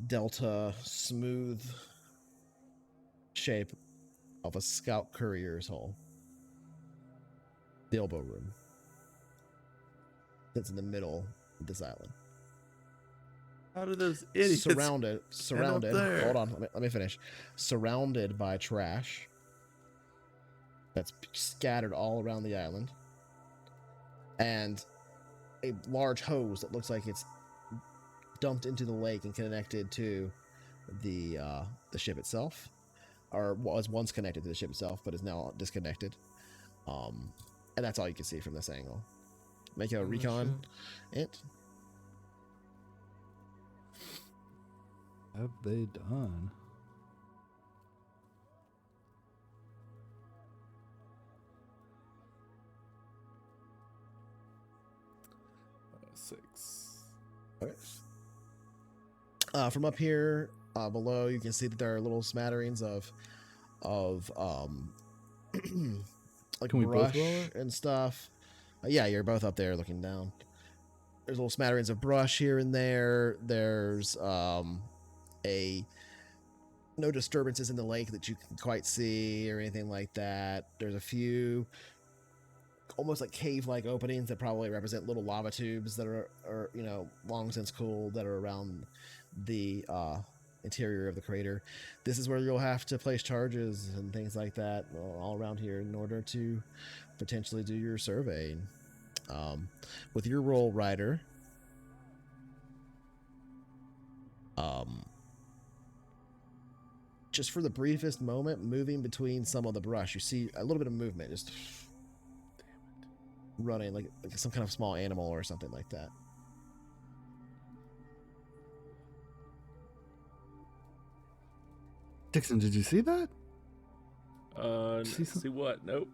delta smooth shape of a scout courier's hull. The elbow room that's in the middle of this island.
How do those idiots
surrounded
there?
hold on, let me finish. Surrounded by trash that's scattered all around the island, and a large hose that looks like it's dumped into the lake and connected to the ship itself, or was once connected to the ship itself but is now disconnected. And that's all you can see from this angle. Make a recon it.
Have they done?
Six.
Okay. From up here below, you can see that there are little smatterings of like
Can we both
brush
roll it?
and stuff. Yeah, you're both up there looking down. There's little smatterings of brush here and there. There's no disturbances in the lake that you can quite see or anything like that. There's a few almost like cave-like openings that probably represent little lava tubes that are long since cooled, that are around the interior of the crater. This is where you'll have to place charges and things like that all around here in order to potentially do your surveying. With your roll, Ryder, just for the briefest moment, moving between some of the brush, you see a little bit of movement, just running like some kind of small animal or something like that.
Dixon, did you see that?
See, see what? Nope.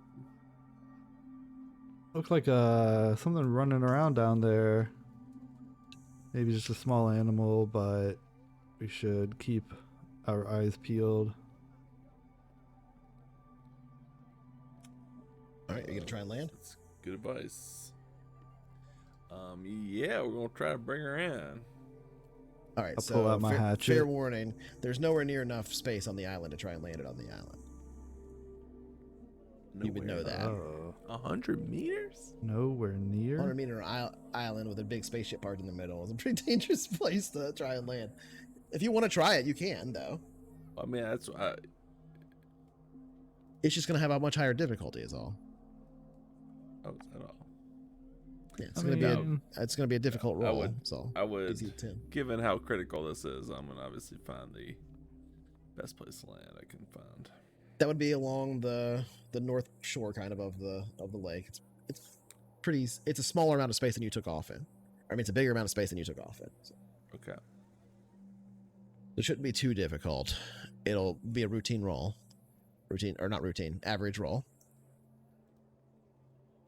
Looked like something running around down there. Maybe just a small animal, but we should keep our eyes peeled.
All right, are you gonna try and land?
That's good advice. Yeah, we're gonna try to bring her in.
All right,
I'll
so
pull out my hatchet.
fair warning, there's nowhere near enough space on the island to try and land it on the island. You would know that.
Oh,
100 meters?
nowhere near.
100-meter island with a big spaceship parked in the middle is a pretty dangerous place to try and land. If you want to try it, you can, though.
I mean, that's
It's just going to have a much higher difficulty, is all.
oh, is that all?
Yeah, it's
I
going to
mean,
be a difficult roll.
would-
so
I would,
gives you 10.
given how critical this is, I'm gonna obviously find the best place to land I can find.
That would be along the north shore, kind of the lake. It's a smaller amount of space than you took off in. I mean, it's a bigger amount of space than you took off it. So.
Okay.
It shouldn't be too difficult. It'll be a routine roll. Average roll.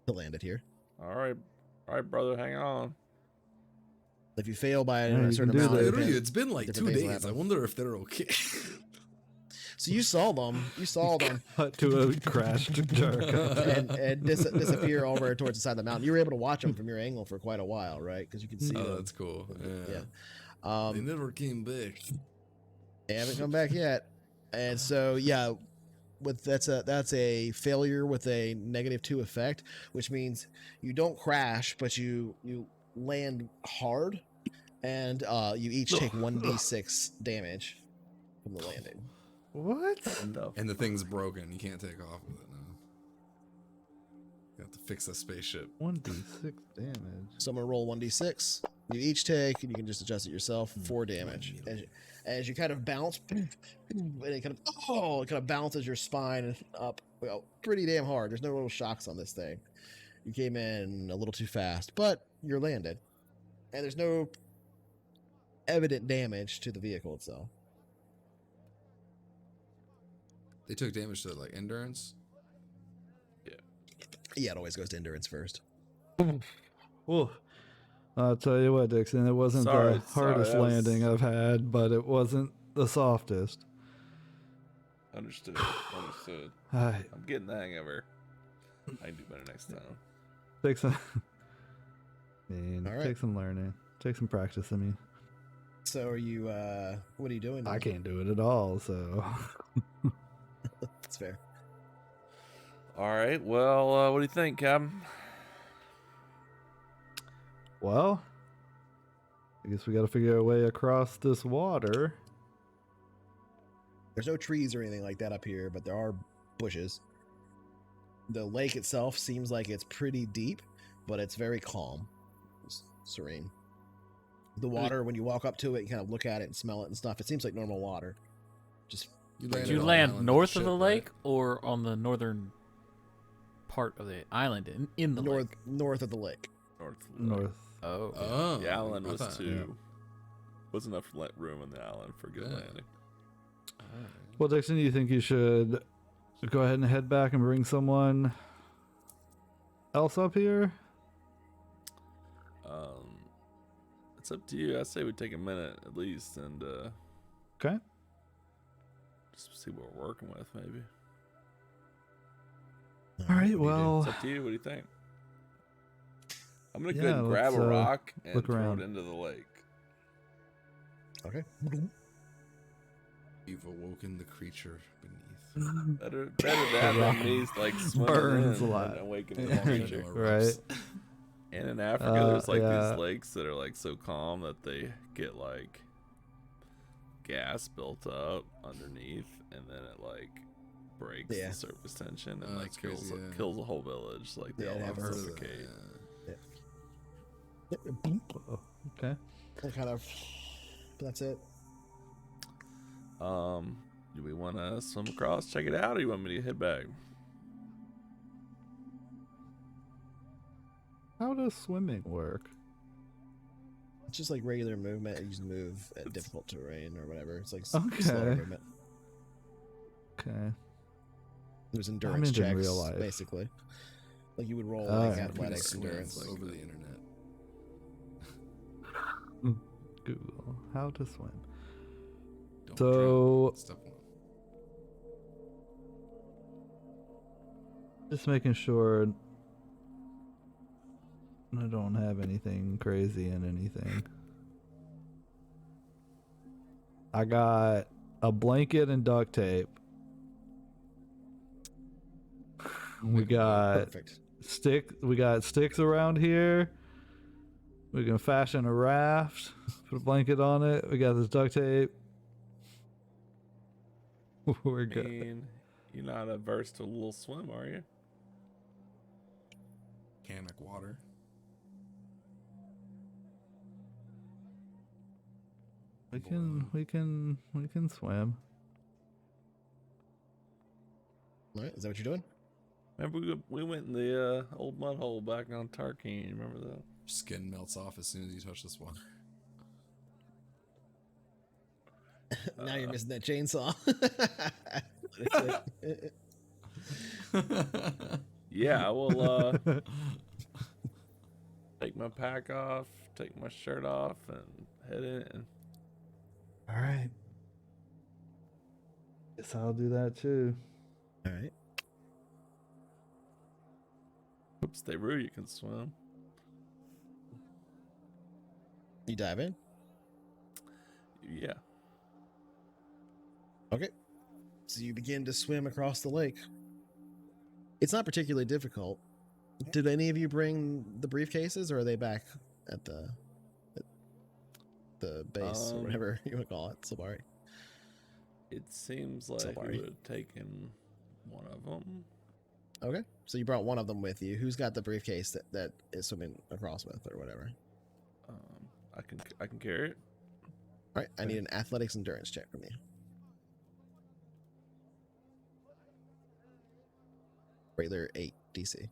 To land it here.
All right, brother, hang on.
If you fail by
Yeah,
a
you
certain
can do
amount,
that.
It's been like
different
2
things will
days. I
happen.
wonder if they're okay.
So you saw them.
Cut to a crashed Jericho.
and disappear over towards the side of the mountain. You were able to watch them from your angle for quite a while, right? Because you can see them.
Oh, that's cool.
Yeah.
They never came back.
They haven't come back yet. And so, yeah, that's a failure with a -2 effect, which means you don't crash, but you land hard, and you each take 1d6 damage from the landing.
What?
And the thing's broken. You can't take off with it now. You have to fix that spaceship.
1d6 damage.
So I'm gonna roll 1d6. You each take, and you can just adjust it yourself, 4 damage. As you kind of bounce, and it kind of bounces your spine up pretty damn hard. There's no little shocks on this thing. You came in a little too fast, but you're landed. And there's no evident damage to the vehicle itself.
They took damage to like endurance.
Yeah, it always goes to endurance first.
Well, I'll tell you what, Dixon, it wasn't the hardest
that was-
landing I've had, but it wasn't the softest.
Understood.
Alright,
I'm getting the hang of her. I can do better next time.
take some.
All right.
Take some learning. Take some practice. I mean,
So are you, what are you doing?
I can't do it at all, so.
That's fair.
All right. Well, what do you think, Captain?
Well, I guess we got to figure a way across this water.
There's no trees or anything like that up here, but there are bushes. The lake itself seems like it's pretty deep, but it's very calm. It's serene. The water, when you walk up to it, you kind of look at it and smell it and stuff. It seems like normal water. Just
Did you land north of the lake or on the northern part of the island in the lake?
north of the lake.
North.
Oh.
Oh,
The island
I
was
thought-
was enough room in the island for good
Yeah.
landing.
Well, Dixon, you think you should go ahead and head back and bring someone else up here?
It's up to you. I say we take a minute at least and
Okay.
just see what we're working with, maybe.
All right.
What do you do?
Well,
It's up to you. What do you think? I'm gonna go
Yeah,
ahead and grab
let's,
a rock and
look
throw
around.
it into the lake.
Okay.
You've awoken the creature beneath.
Better that than me like swimming
Burns
in
a lot.
and awakening
Yeah.
the creature.
Right.
And in Africa, there's like
yeah.
these lakes that are like so calm that they get like gas built up underneath, and then it like breaks
Yeah.
the surface tension and
Oh,
like
that's crazy, yeah.
kills a whole village. Like they
Yeah,
all
I've
have
heard
to
of that,
suffocate.
Oh, okay.
And kind of. That's it.
Do we want to swim across, check it out, or you want me to head back?
How does swimming work?
It's just like regular movement. You just move at difficult terrain or whatever. It's like
Okay.
slower movement.
Okay.
There's endurance
into
checks,
real life.
basically. Like you would roll
Oh,
like
yeah.
athletics,
Swim
endurance.
over the internet.
Google how to swim.
Don't
So-
drown. Step 1.
Just making sure I don't have anything crazy in anything. I got a blanket and duct tape. We got
Perfect.
We got sticks around here. We can fashion a raft. Put a blanket on it. We got this duct tape. We're
I
good.
mean, you're not averse to a little swim, are you?
Canic water.
We can swim.
All right, is that what you're doing?
Remember we went in the old mud hole back on Tarkine. Remember that?
skin melts off as soon as you touch this one.
Now you're missing that chainsaw.
Yeah, I will take my pack off, take my shirt off, and head in.
All right. Guess I'll do that too.
All right.
Oops, they rule you can swim.
You dive in.
Yeah.
Okay. So you begin to swim across the lake. It's not particularly difficult. Did any of you bring the briefcases, or are they back at the base or whatever you want to call it? Sabari.
It seems like
Sorry.
you would have taken one of them.
Okay. So you brought one of them with you. Who's got the briefcase that is swimming across with, or whatever?
I can carry it.
All right. I need an athletics endurance check from you. Regular 8 DC.
Sure,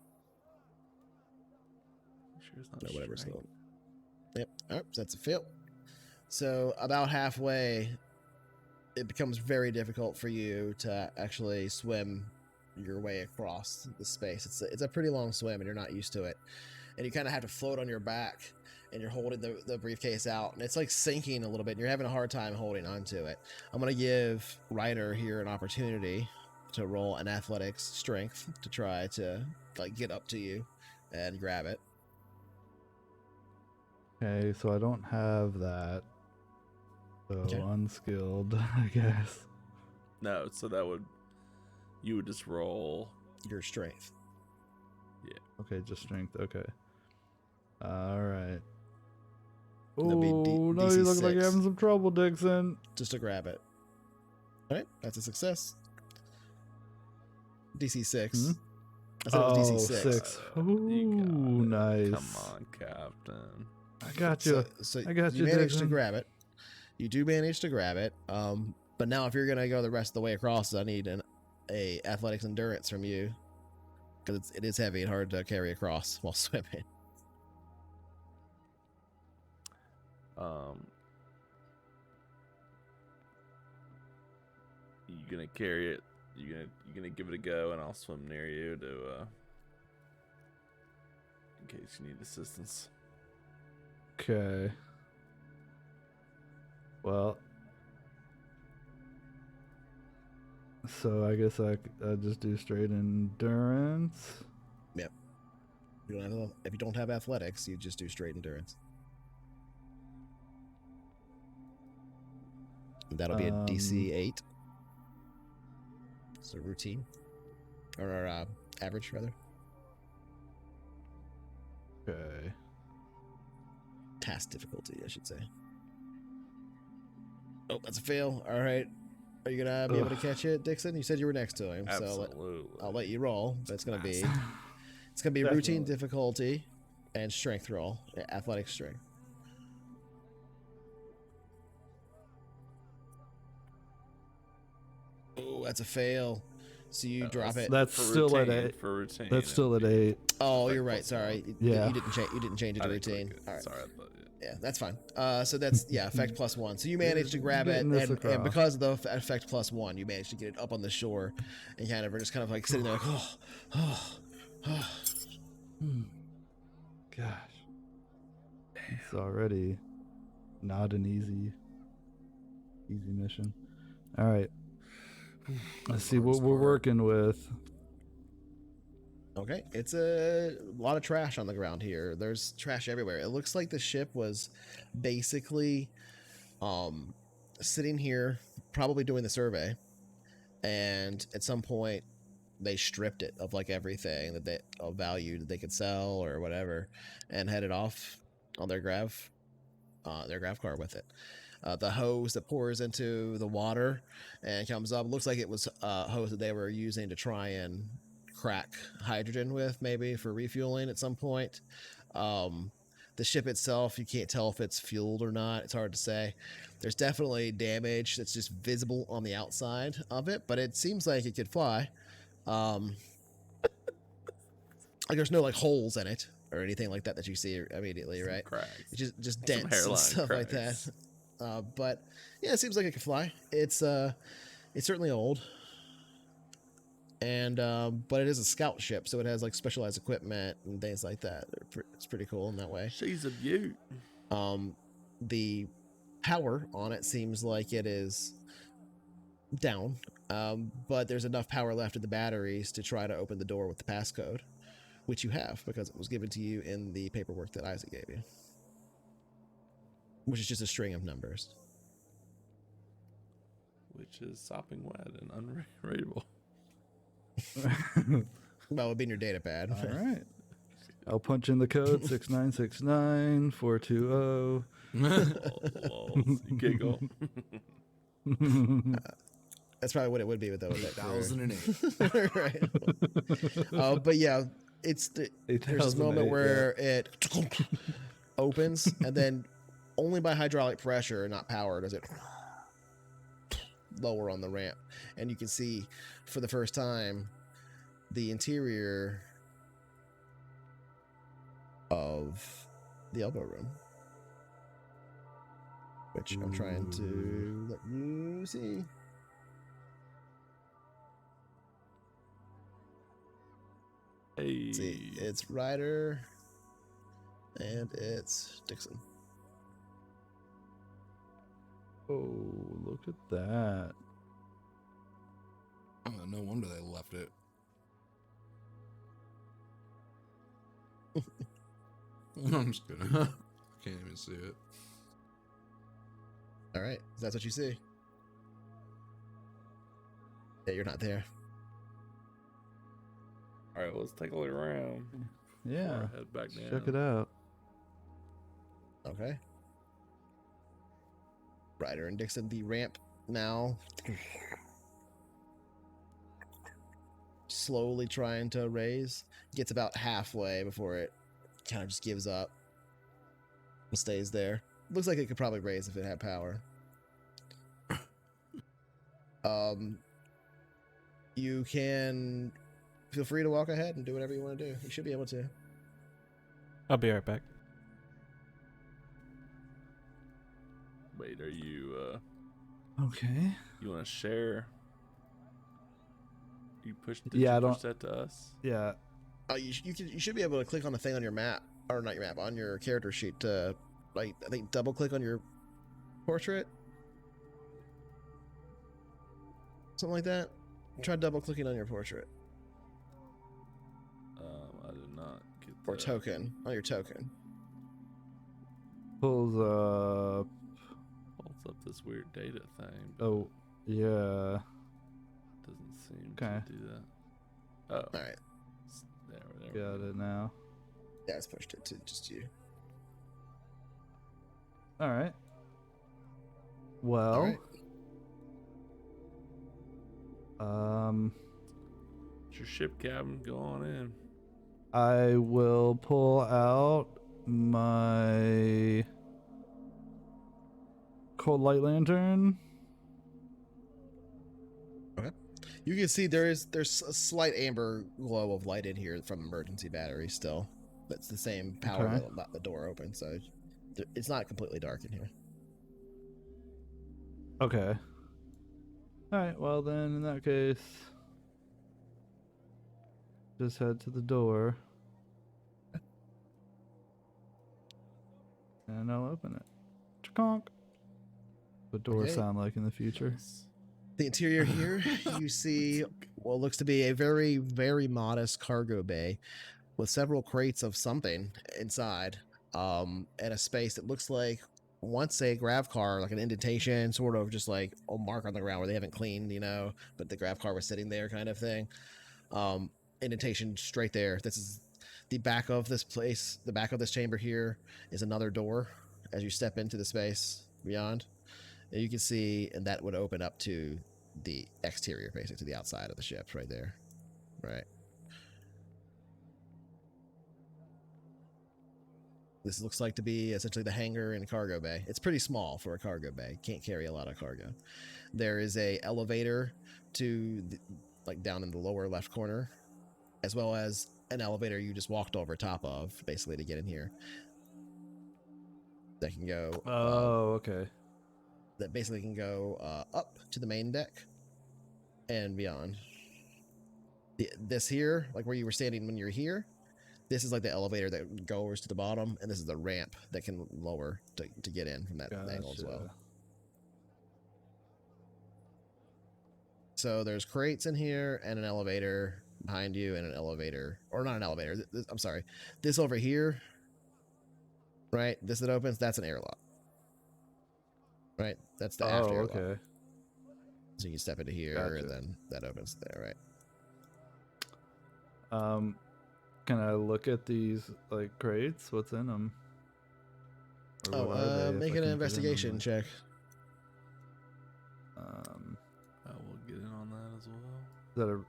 it's not
No, whatever.
strength.
So, yep. All right. So that's a fail. So about halfway, it becomes very difficult for you to actually swim your way across the space. It's a pretty long swim, and you're not used to it. And you kind of have to float on your back, and you're holding the briefcase out, and it's like sinking a little bit, and you're having a hard time holding onto it. I'm going to give Ryder here an opportunity to roll an athletics strength to try to like get up to you and grab it.
Okay, so I don't have that. So
Okay.
unskilled, I guess.
No, so you would just roll.
Your strength.
Okay, just strength. Okay. All right.
That'd be
Oh, no,
DC
you look like you're
6.
having some trouble, Dixon.
Just to grab it. All right, that's a success. DC 6.
Hmm?
I said it was DC 6.
6.
You
Ooh,
got it.
nice.
Come on, Captain.
I got you.
So
I got
you
you,
managed to
Dixon.
grab it. You do manage to grab it. But now if you're gonna go the rest of the way across, I need a athletics endurance from you, because it is heavy and hard to carry across while swimming.
You gonna carry it? You gonna give it a go, and I'll swim near you to in case you need assistance.
Okay. Well, so I guess I just do straight endurance.
If you don't have athletics, you just do straight endurance. And that'll be a DC 8. So routine, or average rather.
Okay.
Task difficulty, I should say. Oh, that's a fail. All right. Are you gonna be able to catch it, Dixon? You said you were next to him, so
Absolutely.
I'll let you roll. But it's gonna be routine
Definitely.
difficulty and strength roll, athletic strength. Oh, that's a fail. So you drop it.
That's
For
still at
routine,
8.
For routine.
That's still at 8.
Oh, you're right. Sorry.
Yeah.
You didn't change it
I
to
didn't
routine.
click it.
All right.
Sorry. I thought,
Yeah, that's fine. So that's effect +1. So you managed to grab it,
Getting this
and
across.
because of the effect +1, you managed to get it up on the shore, and kind of are just kind of like sitting there like, oh.
Gosh. It's already not an easy mission. All right. Let's see what we're working with.
Okay, it's a lot of trash on the ground here. There's trash everywhere. It looks like the ship was basically sitting here, probably doing the survey, and at some point they stripped it of like everything that they of value that they could sell or whatever, and headed off on their grav car with it. The hose that pours into the water and comes up looks like it was a hose that they were using to try and crack hydrogen with, maybe for refueling at some point. The ship itself, you can't tell if it's fueled or not. It's hard to say. There's definitely damage that's just visible on the outside of it, but it seems like it could fly. Like there's no like holes in it or anything like that you see immediately,
Some
right?
cracks.
It's just
Some
dents and
hairline
stuff like that.
cracks.
But yeah, it seems like it can fly. It's certainly old, and but it is a scout ship, so it has like specialized equipment and things like that. It's pretty cool in that way.
She's a beaut.
The power on it seems like it is down, but there's enough power left in the batteries to try to open the door with the passcode, which you have because it was given to you in the paperwork that Isaac gave you, which is just a string of numbers.
Which is sopping wet and unreadable.
Well, it would be in your data pad.
All right. I'll punch in the code 6969420.
You giggle.
That's probably what it would be with those.
2008.
Right. But yeah, there's this moment where it opens, and then only by hydraulic pressure, not power, does it lower on the ramp, and you can see for the first time the interior of the elbow room, which I'm trying to let you see.
Hey.
See, it's Ryder and it's Dixon.
Oh, look at that.
Oh, no wonder they left it. I'm just kidding. Can't even see it.
All right, that's what you see. Yeah, you're not there.
All right, let's take a look around.
Yeah.
Head back down.
Check it out.
Okay. Ryder and Dixon, the ramp now slowly trying to raise. Gets about halfway before it kind of just gives up and stays there. Looks like it could probably raise if it had power. You can feel free to walk ahead and do whatever you want to do. You should be able to.
I'll be right back.
Wait, are you
Okay.
you want to share? You push
Yeah, I
you
don't-
push that to us?
Yeah.
Oh, you should be able to click on the thing on your map, or not your map, on your character sheet to, like, I think double click on your portrait, something like that. Try double clicking on your portrait
I did not get
or
that.
token on your token.
Pulls up.
Pulls up this weird data thing. but
Oh, yeah.
doesn't seem
Okay.
to do that. Oh,
All right,
there we
Got it now.
yeah, it's pushed it to just you.
All right. Well,
All right.
It's your ship, Captain. Go on in.
I will pull out my cold light lantern.
You can see there's a slight amber glow of light in here from emergency battery still. That's the same power
Okay.
that let the door open, so it's not completely dark in here.
Okay. All right. Well, then in that case, just head to the door, and I'll open it. Chonk. What doors
Okay.
sound like in the future?
Nice.
The interior here, you see what looks to be a very, very modest cargo bay with several crates of something inside, and a space that looks like once a grav car, like an indentation, sort of just like a mark on the ground where they haven't cleaned, but the grav car was sitting there kind of thing. Indentation straight there. This is the back of this place. The back of this chamber here is another door as you step into the space beyond. And you can see, and that would open up to the exterior, basically, to the outside of the ship right there. Right. This looks like to be essentially the hangar and cargo bay. It's pretty small for a cargo bay. Can't carry a lot of cargo. There is a elevator to, like, down in the lower left corner, as well as an elevator you just walked over top of, basically, to get in here. That can go.
Oh, okay.
That basically can go up to the main deck and beyond. This here, like where you were standing when you're here, this is like the elevator that goes to the bottom, and this is the ramp that can lower to get in from that angle as well.
Gotcha.
So there's crates in here and an elevator behind you and an elevator, or not an elevator. I'm sorry. This over here, right? This that opens, that's an airlock. Right? That's the after airlock.
Okay.
So you can step into here
Gotcha.
and then that opens there, right?
Can I look at these like crates? What's in them?
Make an investigation check.
I will get in on that as well.
Is that a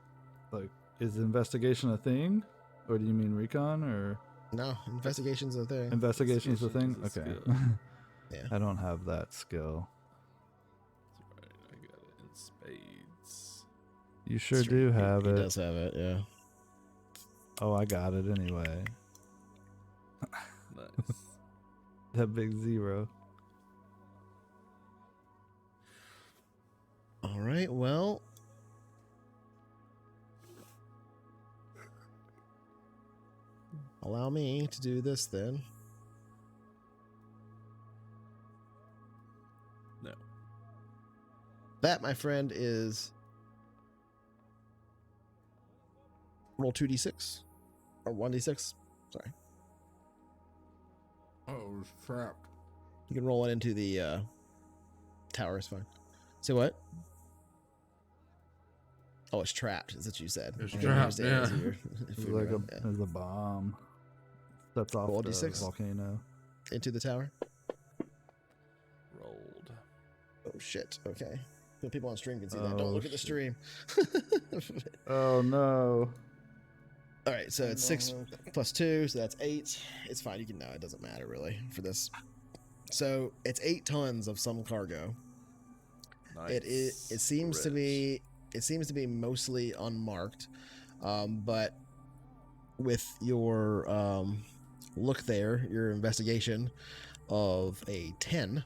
like? Is investigation a thing, or do you mean recon or?
No, investigation's a thing.
Investigation's a thing.
Investigation's a
Okay.
skill.
Yeah.
I don't have that skill.
That's right. I got it in spades.
You sure
That's
do
right.
have
He
it.
does have it, yeah.
Oh, I got it anyway.
Nice.
That big 0.
All right, well. Allow me to do this then.
No.
That, my friend, is roll 2d6 or 1d6. Sorry.
Oh, trapped.
You can roll it into the tower. It's fine. Say what? Oh, it's trapped. Is that what you said?
It's
I
trapped,
understand
yeah.
as you're-
It's
if you're
like
around, yeah.
there's a bomb. That's off
Roll
the
D6.
volcano.
Into the tower.
Rolled.
Oh shit. Okay. The people on stream can see that.
Oh,
Don't look at the
shit.
stream.
Oh no.
All right, so it's 6 plus 2, so that's 8. It's fine. You can know it doesn't matter really for this. So it's 8 tons of some cargo.
Nice.
It seems to be mostly unmarked, but with your look there, your investigation of a 10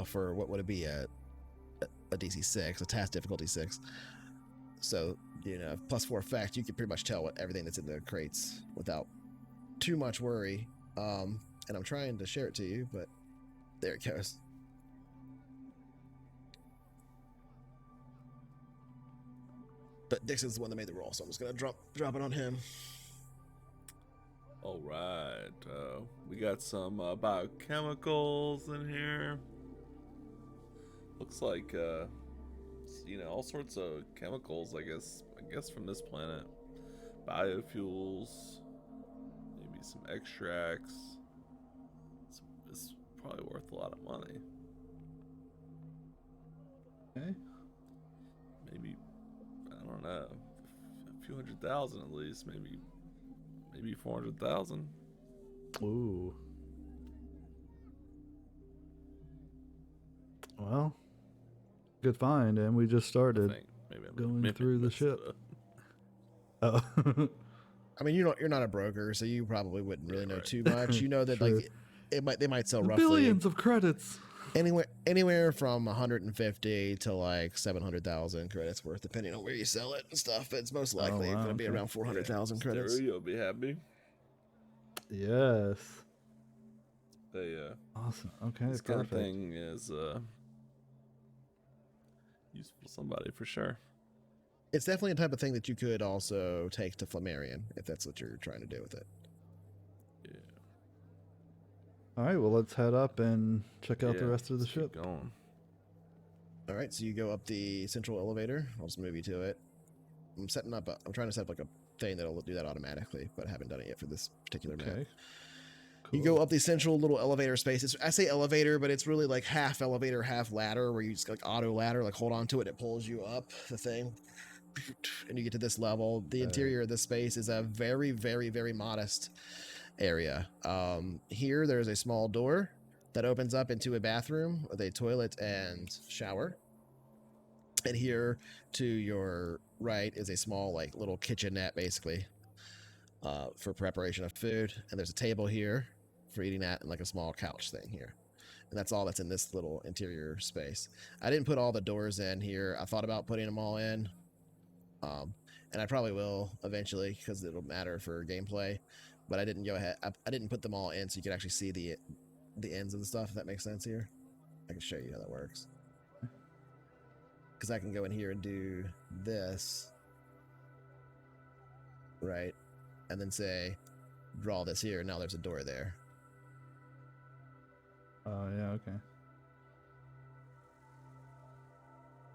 for what would it be a DC 6, a task difficulty 6. So plus 4 effect, you can pretty much tell what everything that's in the crates without too much worry. And I'm trying to share it to you, but there it goes. But Dixon's the one that made the roll, so I'm just gonna drop it on him.
All right. We got some biochemicals in here. Looks like all sorts of chemicals. I guess from this planet, biofuels, maybe some extracts. It's probably worth a lot of money.
Okay.
Maybe, I don't know, a few $100,000 at least. Maybe 400,000.
Ooh. Well, good find, and we just
I
started.
think. Maybe I'm
going through the
messed
ship.
up.
Oh.
I mean, you're not a broker, so you probably wouldn't really know
right.
too much. You know that
True.
like they might sell roughly
Billions of credits.
anywhere from 150 to like 700,000 credits worth, depending on where you sell it and stuff. But it's most likely
wow,
going to be
okay.
around 400,000 credits.
Stereo, you'll be happy.
Yes.
They
Awesome. Okay,
this kind of
perfect.
thing is useful to somebody for sure.
It's definitely a type of thing that you could also take to Flammarion if that's what you're trying to do with it.
Yeah.
All right, well, let's head up and check out the
Yeah,
rest of the
let's keep
ship.
going.
All right, so you go up the central elevator. I'll just move you to it. I'm trying to set up like a thing that'll do that automatically, but I haven't done it yet for this particular map.
Okay.
You go up the central little elevator space. I say elevator, but it's really like half elevator, half ladder, where you just like auto ladder, like hold on to it, and it pulls you up the thing, and you get to this level. The interior of this space is a very, very, very modest area. Here, there's a small door that opens up into a bathroom with a toilet and shower. And here to your right is a small, like little kitchenette, basically. for preparation of food, and there's a table here for eating at, and like a small couch thing here. And that's all that's in this little interior space. I didn't put all the doors in here. I thought about putting them all in, and I probably will eventually because it'll matter for gameplay. But I didn't go ahead. I didn't put them all in so you could actually see the ends of the stuff. If that makes sense here, I can show you how that works. Because I can go in here and do this, right, and then say, draw this here. Now there's a door there.
Oh, yeah, okay.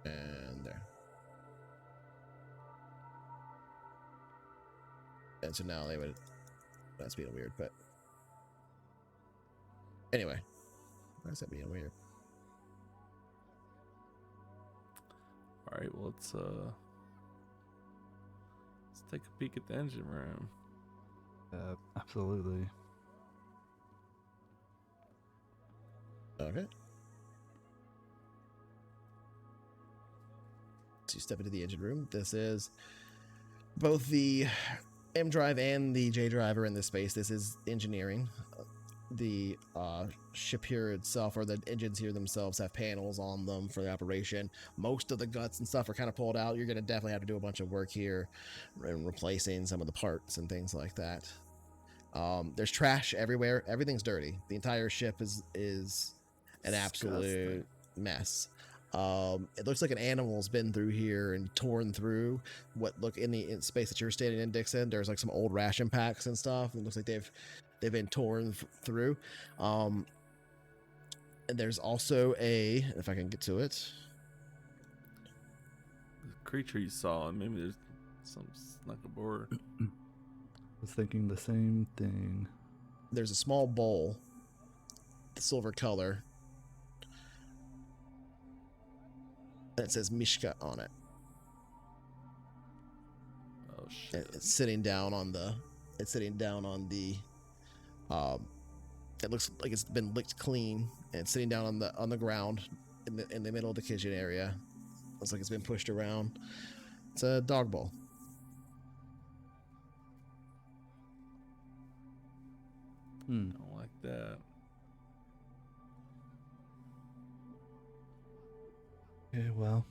And there. And so now they would, that's being weird, but anyway, why is that being weird?
All right, well, let's take a peek at the engine room.
Absolutely.
Okay. So you step into the engine room. This is both the M drive and the J drive are in this space. This is engineering. The ship here itself, or the engines here themselves, have panels on them for the operation. Most of the guts and stuff are kind of pulled out. You're going to definitely have to do a bunch of work here and replacing some of the parts and things like that. There's trash everywhere. Everything's dirty. The entire ship is an absolute mess. It looks like an animal's been through here and torn through what look in the space that you're standing in, Dixon. There's like some old ration packs and stuff. It looks like they've been torn through. And there's also if I can get to it,
The creature you saw, maybe there's some snuck aboard.
I was thinking the same thing.
there's a small bowl, the silver color, and it says Mishka on it.
Oh shit!
It's sitting down on the. It looks like it's been licked clean, and it's sitting down on the ground in the middle of the kitchen area. Looks like it's been pushed around. It's a dog bowl.
Hmm.
Don't like that.
Okay, well.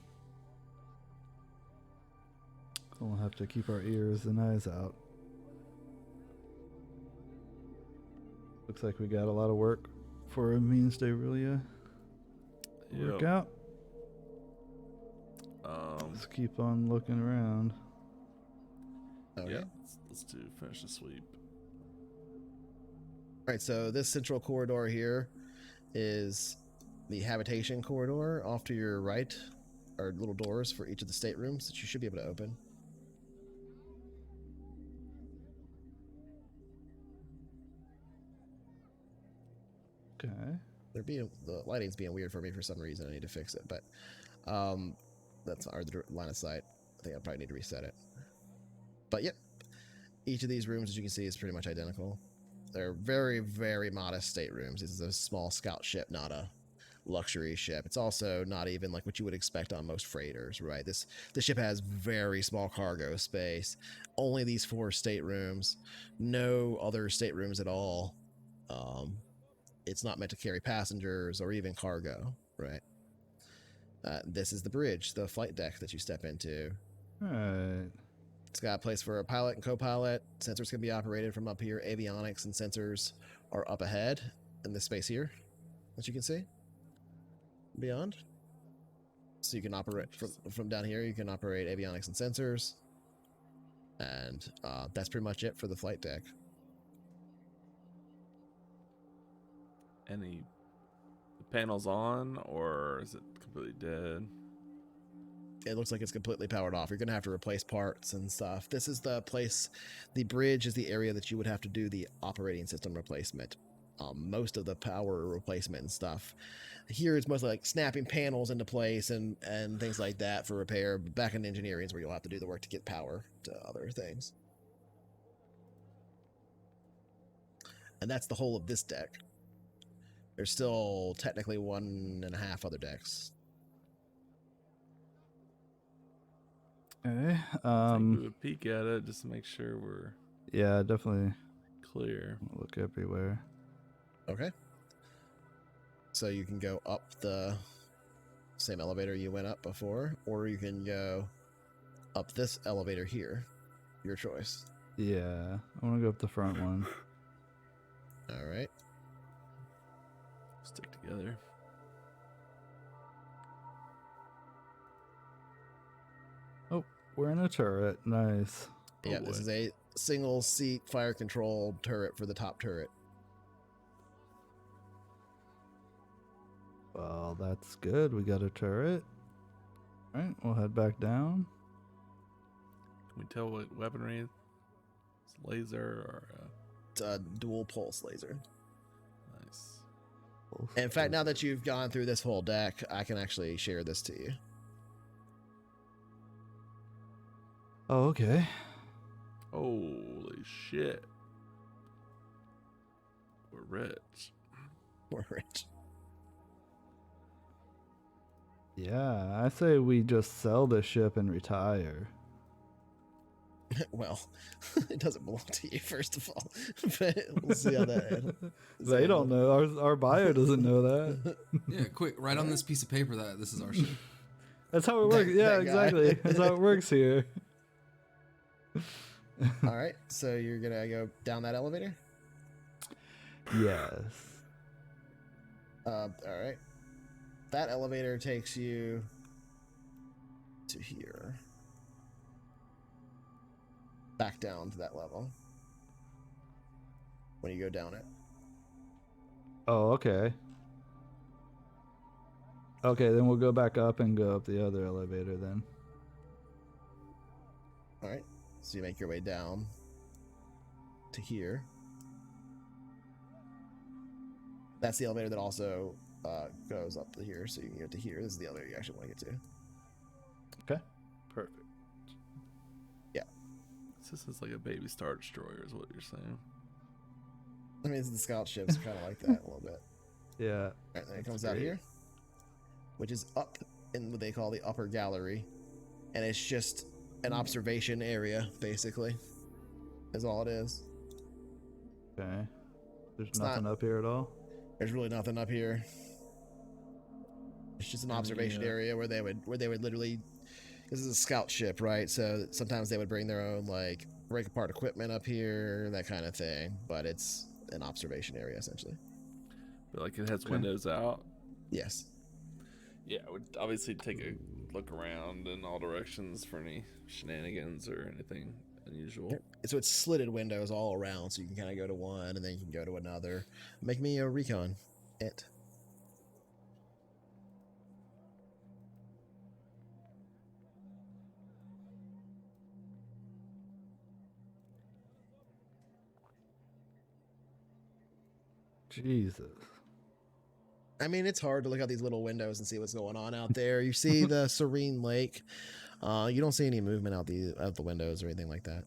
We'll have to keep our ears and eyes out. Looks like we got a lot of work for a means to really work out. Let's keep on looking around.
Okay.
Yeah, let's finish the sweep.
All right, so this central corridor here is the habitation corridor. Off to your right are little doors for each of the staterooms that you should be able to open.
Okay.
The lighting's being weird for me for some reason. I need to fix it, but that's our line of sight. I think I probably need to reset it. But yep, each of these rooms, as you can see, is pretty much identical. They're very, very modest staterooms. This is a small scout ship, not a luxury ship. It's also not even like what you would expect on most freighters, right? This ship has very small cargo space. Only these 4 staterooms, no other staterooms at all. It's not meant to carry passengers or even cargo, right? This is the bridge, the flight deck that you step into.
All right.
It's got a place for a pilot and co-pilot. Sensors can be operated from up here. Avionics and sensors are up ahead in this space here, as you can see. Beyond. So you can operate from down here. You can operate avionics and sensors. And that's pretty much it for the flight deck.
The panels on, or is it completely dead?
It looks like it's completely powered off. You're going to have to replace parts and stuff. This is the place. The bridge is the area that you would have to do the operating system replacement. Most of the power replacement and stuff. Here it's mostly like snapping panels into place and things like that for repair. Back in engineering is where you'll have to do the work to get power to other things. And that's the whole of this deck. There's still technically 1.5 other decks.
Okay.
Take a peek at it just to make sure we're
Yeah, definitely
Clear.
look everywhere.
Okay. So you can go up the same elevator you went up before, or you can go up this elevator here. Your choice.
Yeah, I want to go up the front one.
All right.
Stick together.
Oh, we're in a turret. Nice.
Yeah,
boy.
this is a single seat fire controlled turret for the top turret.
Well, that's good. We got a turret. All right, we'll head back down.
Can we tell what weaponry? It's laser or
It's a dual pulse laser.
nice.
In fact, now that you've gone through this whole deck, I can actually share this to you.
Oh, okay.
Holy shit. We're rich.
We're rich.
Yeah, I say we just sell the ship and retire.
Well, it doesn't belong to you, first of all. But we'll see how that.
They don't know. Our buyer doesn't know that.
Yeah, quick, write on this piece of paper that this is our ship.
That's how it works. Yeah,
that guy.
exactly. That's how it works here.
All right, so you're gonna go down that elevator.
Yes.
All right. That elevator takes you to here. Back down to that level. When you go down it.
Oh, okay. Okay, then we'll go back up and go up the other elevator then.
All right. So you make your way down to here. That's the elevator that also goes up to here, so you can get to here. This is the elevator you actually want to get to.
Okay. Perfect.
This is like a baby Star Destroyer is what you're saying.
I mean, the scout ships are kind of like that a little bit.
Yeah.
All right, then it comes
That's
out
great.
here, which is up in what they call the upper gallery, and it's just an observation area, basically, is all it is.
Okay. There's
It's
nothing
not-
up here at all?
There's really nothing up here. It's just an observation area where they would literally. This is a scout ship, right? So sometimes they would bring their own like break apart equipment up here, that kind of thing. But it's an observation area essentially.
But like it has windows out.
Yes.
Yeah, I would obviously take a look around in all directions for any shenanigans or anything unusual.
So it's slitted windows all around, so you can kind of go to one and then you can go to another. Make me a recon. It.
Jesus.
I mean, it's hard to look out these little windows and see what's going on out there. You see the serene lake. You don't see any movement out the windows or anything like that.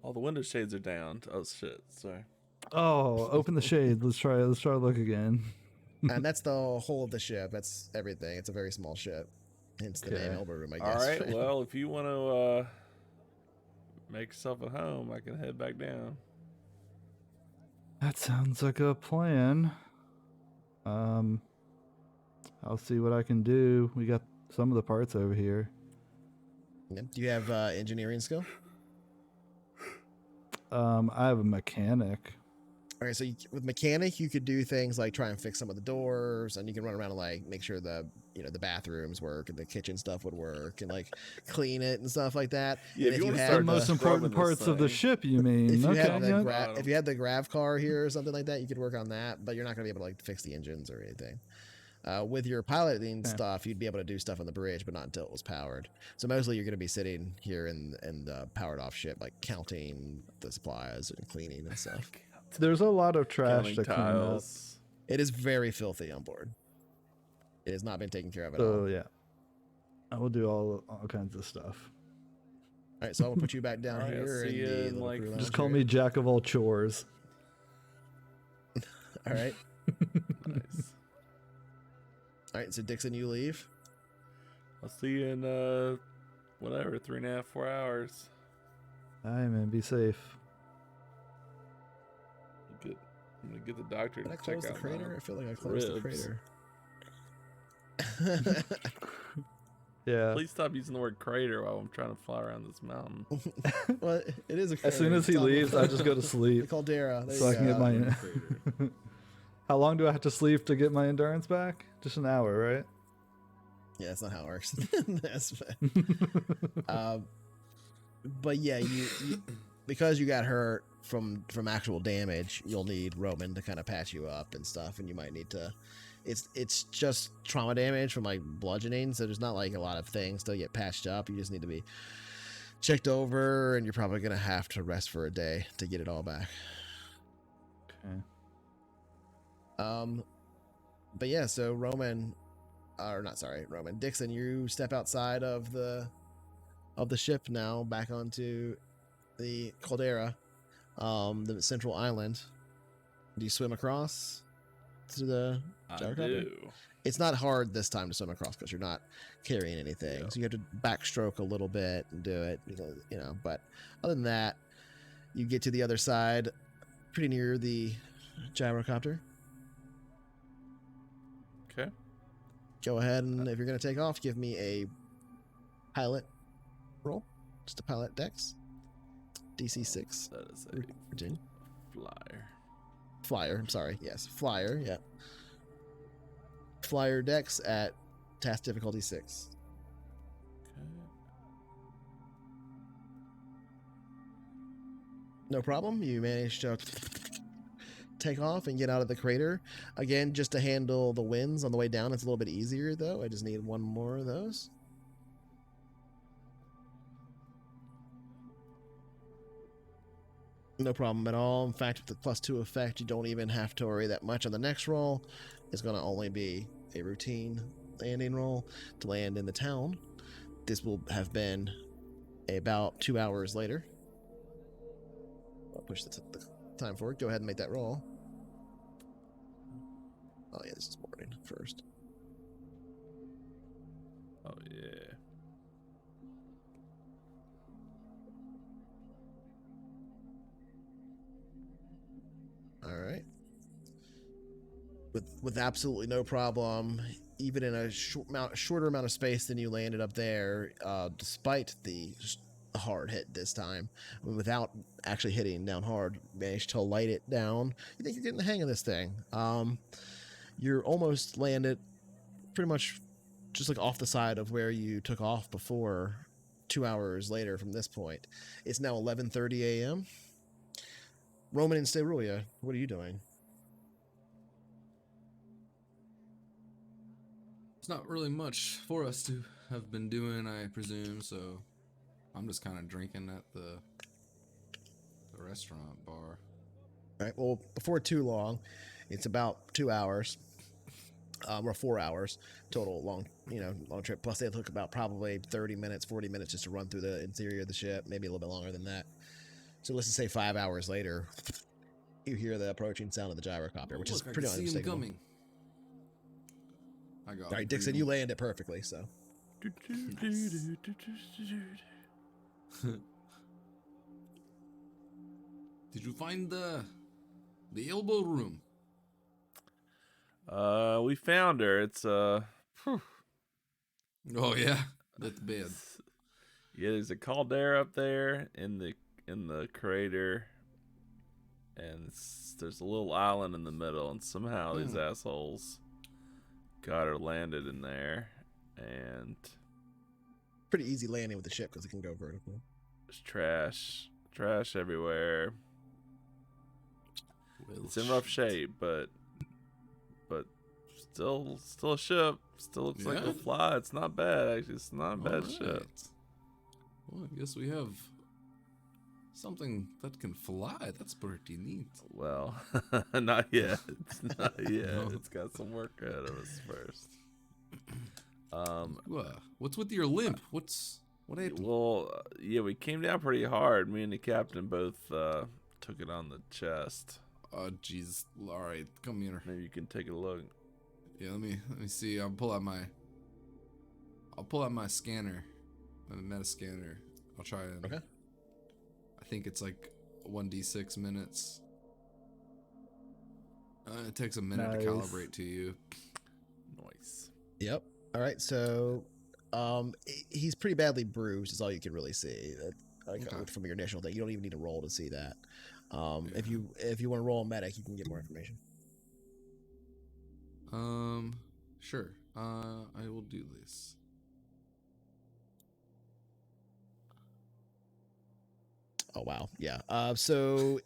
All the window shades are down. Oh shit! Sorry.
Oh, open the shade. Let's try to look again.
And that's the whole of the ship. That's everything. It's a very small ship. Hence the name
Okay.
Elbow Room, I
All
guess.
right. Well, if you want to make yourself at home, I can head back down.
That sounds like a plan. I'll see what I can do. We got some of the parts over here.
Yeah. Do you have engineering skill?
I have a mechanic.
All right, so with mechanic, you could do things like try and fix some of the doors, and you can run around and like make sure the bathrooms work and the kitchen stuff would work, and like clean it and stuff like that.
Yeah,
And
if you wanna
The
start
most important
scrubbing this
parts of the
thing.
ship, you mean?
if you
Okay.
had the
yeah.
if you had the grav car here or something like that, you could work on that, but you're not going to be able to like fix the engines or anything. With your piloting
Okay.
stuff, you'd be able to do stuff on the bridge, but not until it was powered. So mostly you're going to be sitting here in the powered off ship, like counting the supplies and cleaning and stuff.
There's a lot of trash
Counting
to clean up.
tiles.
It is very filthy on board. It has not been taken care of at
So
all.
yeah, I will do all kinds of stuff.
All right, so I'll put you back down
All right, I'll
here
see
in
ya
the
in,
little
like,
crew
Just
lounge
Just call
area.
me Jack of all chores.
All right,
Nice.
all right. So Dixon, you leave.
I'll see you in whatever 3.5, 4 hours.
All right, man. Be safe.
I'm gonna get the doctor
Did I
to check
close the
out
crater?
my
I feel like I closed the
ribs.
crater.
Yeah.
Please stop using the word crater while I'm trying to fly around this mountain.
Well, it is a crater.
As soon as he
It's on the-
leaves, I just go to
The
sleep
caldera. There
so I
you
can
go.
get my.
Crater.
How long do I have to sleep to get my endurance back? Just an hour, right?
Yeah, that's not how it works. That's but yeah, you because you got hurt from actual damage, you'll need Roman to kind of patch you up and stuff, and you might need to. It's just trauma damage from like bludgeoning, so there's not like a lot of things to get patched up. You just need to be checked over, and you're probably gonna have to rest for a day to get it all back.
Okay.
But yeah, so Roman, Dixon, you step outside of the ship now, back onto the caldera, the central island. Do you swim across to the
I
gyrocopter?
do.
It's not hard this time to swim across because you're not carrying anything,
Yeah.
so you have to backstroke a little bit and do it, you know. But other than that, you get to the other side, pretty near the gyrocopter.
Okay.
Go ahead and if you're going to take off, give me a pilot roll. Just a pilot dex. DC 6.
That is a
Virginia.
flyer.
I'm sorry. Yes, flyer. Yeah. Flyer dex at task difficulty 6.
Okay.
No problem. You managed to take off and get out of the crater. Again, just to handle the winds on the way down, it's a little bit easier, though. I just need one more of those. No problem at all. In fact, with the +2 effect, you don't even have to worry that much on the next roll. It's going to only be a routine landing roll to land in the town. This will have been about 2 hours later. I'll push the time forward. Go ahead and make that roll. Oh yeah, this is morning first.
Oh yeah.
All right. With absolutely no problem, even in a shorter amount of space than you landed up there, despite the hard hit this time, without actually hitting down hard, managed to light it down. You think you're getting the hang of this thing. You're almost landed pretty much just like off the side of where you took off before 2 hours later from this point. It's now 11:30 a.m. Roman and Sterulia, what are you doing?
It's not really much for us to have been doing, I presume, so I'm just kind of drinking at the restaurant bar.
All right, well, before too long, it's about 2 hours, or 4 hours total long trip. Plus they took about probably 30 minutes, 40 minutes just to run through the interior of the ship, maybe a little bit longer than that. So let's just say 5 hours later, you hear the approaching sound of the gyrocopter, which is
Look,
pretty
I can see him
unmistakable.
coming. I got
All right, Dixon, you landed perfectly, so.
Did you find the elbow room?
We found her. It's
Oh yeah, that bed.
Yeah, there's a caldera up there in the crater, and there's a little island in the middle, and somehow these assholes got her landed in there, and
Pretty easy landing with the ship because it can go vertical.
there's trash everywhere. It's in rough shape, but still a ship. Still looks like it'll fly. It's not bad, actually. It's not a bad ship.
Well, I guess we have something that can fly. That's pretty neat.
Well, not yet. It's not yet.
No.
It's got some work ahead of us first.
What's with your limp? What happened?
Well, yeah, we came down pretty hard. Me and the captain both took it on the chest.
Oh, jeez. All right, come here.
Maybe you can take a look.
Yeah, let me see. I'll pull out my scanner, my meta scanner. I'll try and.
Okay.
I think it's like 1d6 minutes. It takes a minute
Nice.
to calibrate to you.
Nice.
Yep. All right. So, he's pretty badly bruised. Is all you can really see.
Okay.
From your initial thing, you don't even need to roll to see that. If
Yeah.
you want to roll a medic, you can get more information.
Sure. I will do this.
Oh wow, yeah. So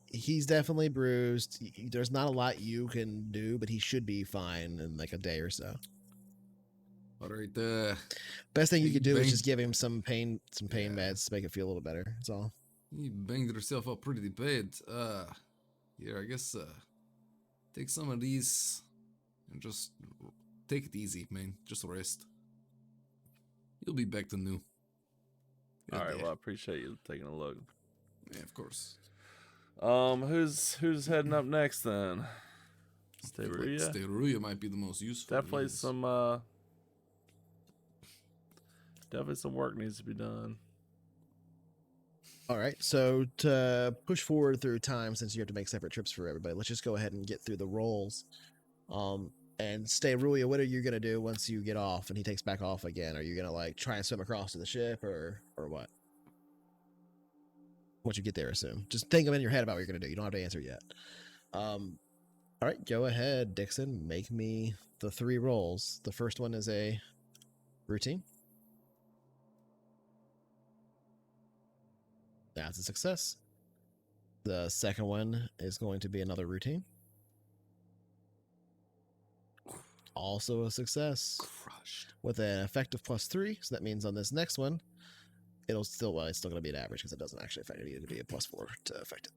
he's definitely bruised. There's not a lot you can do, but he should be fine in like a day or so.
All right.
Best thing you
You
could do is
banged-
just give him some pain
Yeah.
meds to make it feel a little better. That's all.
You banged yourself up pretty bad. Here, I guess, take some of these and just take it easy, man. Just rest. You'll be back to new.
All right.
Yeah.
Well, I appreciate you taking a look.
Yeah, of course.
Who's heading up next then? Steruya?
Steruya might be the most useful.
Definitely
yes.
some work needs to be done.
All right. So to push forward through time, since you have to make separate trips for everybody, let's just go ahead and get through the rolls. And Steruya, what are you gonna do once you get off and he takes back off again? Are you gonna like try and swim across to the ship or what? Once you get there, assume. Just think of in your head about what you're gonna do. You don't have to answer yet. All right, go ahead, Dixon. Make me the 3 rolls. The first one is a routine. That's a success. The second one is going to be another routine. Also a success.
Crushed.
With an effective +3. So that means on this next one, it's still going to be an average because it doesn't actually affect it. It needs to be a +4 to affect it.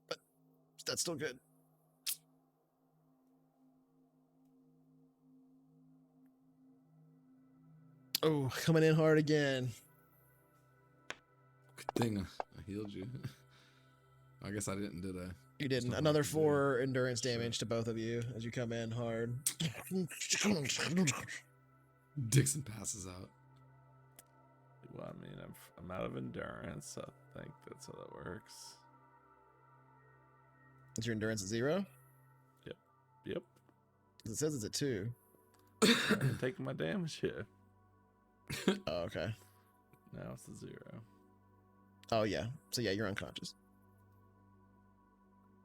But that's still good. Oh, coming in hard again.
Good thing I healed you. I guess I didn't, did I?
You didn't.
Not
Another
much to do.
4 endurance
Sure.
damage to both of you as you come in hard.
Dixon passes out.
Well, I mean, I'm out of endurance. I think that's how that works.
Is your endurance at 0?
Yep.
It says it's at 2.
I'm taking my damage here.
Oh, okay.
Now it's a 0.
Oh, yeah. So, yeah, you're unconscious.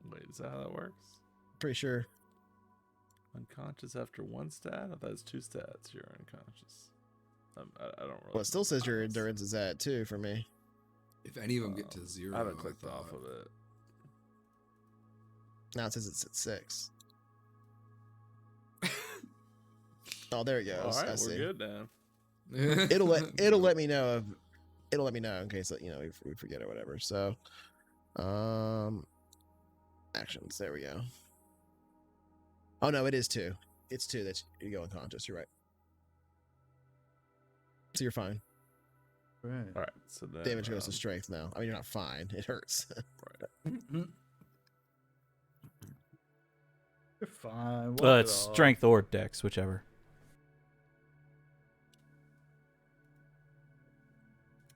Wait, is that how that works?
Pretty sure.
Unconscious after 1 stat? I thought it's 2 stats. You're unconscious. I don't really.
Well, it still says your
remember.
endurance is at 2 for me.
If any of them get to 0,
I haven't clicked
thought-
off of it.
Now it says it's at 6. Oh, there it goes.
All right,
I
we're
see.
good now.
It'll let me know in case we forget or whatever. So, actions. There we go. Oh no, it is 2. It's 2 that you go unconscious. You're right. So you're fine.
Right.
All right, so then
Damage goes to strength now. I mean, you're not fine. It hurts.
You're fine. walk
It's
it off.
strength or dex, whichever.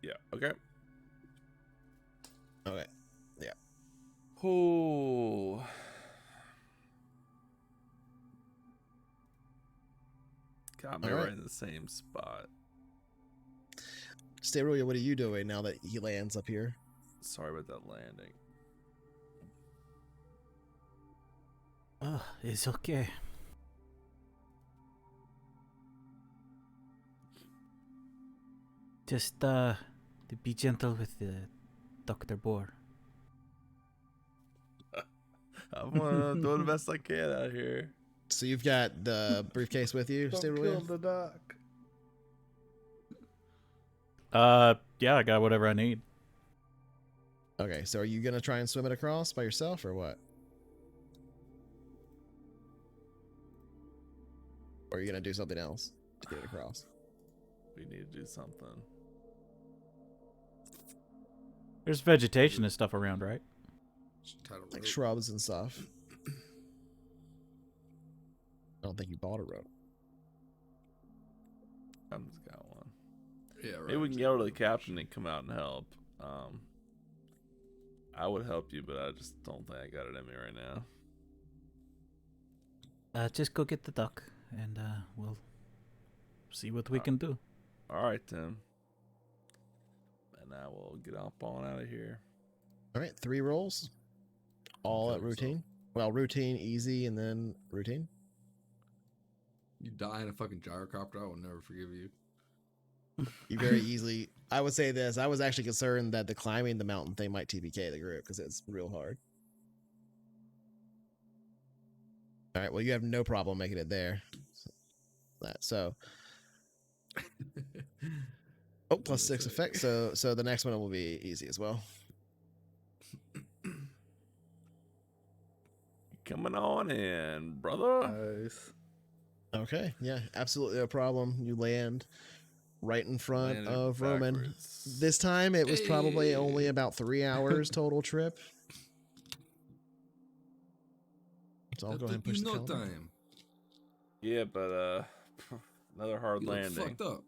Yeah. Okay.
Okay.
Oh. Got me
All right.
right in the same spot.
Steruya, what are you doing now that he lands up here?
Sorry about that landing.
Oh, it's okay. Just to be gentle with Dr. Bohr.
I'm doing the best I can out here.
So you've got the briefcase with you,
Don't kill
Steruya?
the doc.
Yeah, I got whatever I need.
Okay, so are you gonna try and swim it across by yourself or what? Or are you gonna do something else to get it across?
We need to do something.
There's vegetation and stuff around, right?
Like shrubs and stuff. I don't think you bought a rope.
I've just got one.
Yeah, right.
Maybe we can go to the captain and come out and help. I would help you, but I just don't think I got it in me right now.
Just go get the duck, and we'll see what we can do.
All right, then. And I will get up on out of here.
All right, 3 rolls. All
Okay,
at routine. Well, routine, easy, and then routine.
You die in a fucking gyrocopter, I will never forgive you.
You very easily. I would say this. I was actually concerned that the climbing the mountain thing might TPK the group because it's real hard. All right. Well, you have no problem making it there. So. Oh, plus 6 effect. So the next one will be easy as well.
Coming on in, brother.
Nice.
Okay. Yeah. Absolutely no problem. You land right in front
Landed
of Roman.
backwards.
This time it was probably only about 3 hours total trip. So I'll go ahead and push the
no
calendar.
time.
Yeah, but another hard
You look
landing.
fucked up.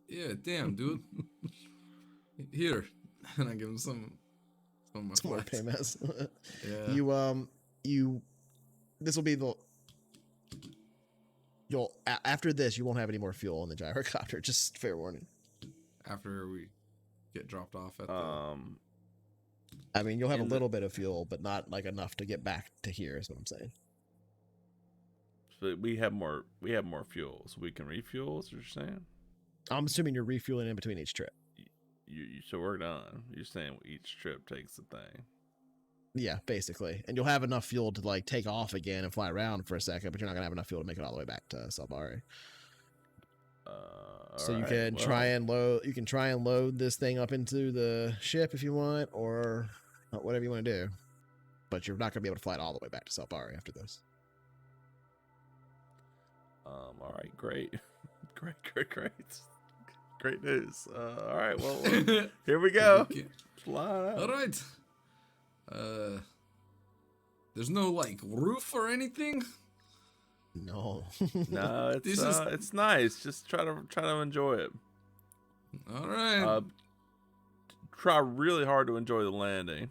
Yeah, damn, dude. Here, and I give him some of my
Some more
parts.
payments.
Yeah.
You this will be the you'll after this you won't have any more fuel in the gyrocopter, just fair warning.
After we get dropped off at the
I mean, you'll have a
In the-
little bit of fuel, but not like enough to get back to here is what I'm saying.
So we have more fuel, so we can refuel. Is what you're saying?
I'm assuming you're refueling in between each trip.
So we're done. You're saying each trip takes the thing.
Yeah, basically. And you'll have enough fuel to like take off again and fly around for a second, but you're not gonna have enough fuel to make it all the way back to Salbari. So you can try and load this thing up into the ship if you want, or whatever you want to do. But you're not gonna be able to fly it all the way back to Salbari after this.
All right, great. Great news. All right, well, here we go. Fly out.
All right. There's no like roof or anything.
No.
No, it's
This is-
it's nice. Just try to enjoy it.
All right.
Try really hard to enjoy the landing.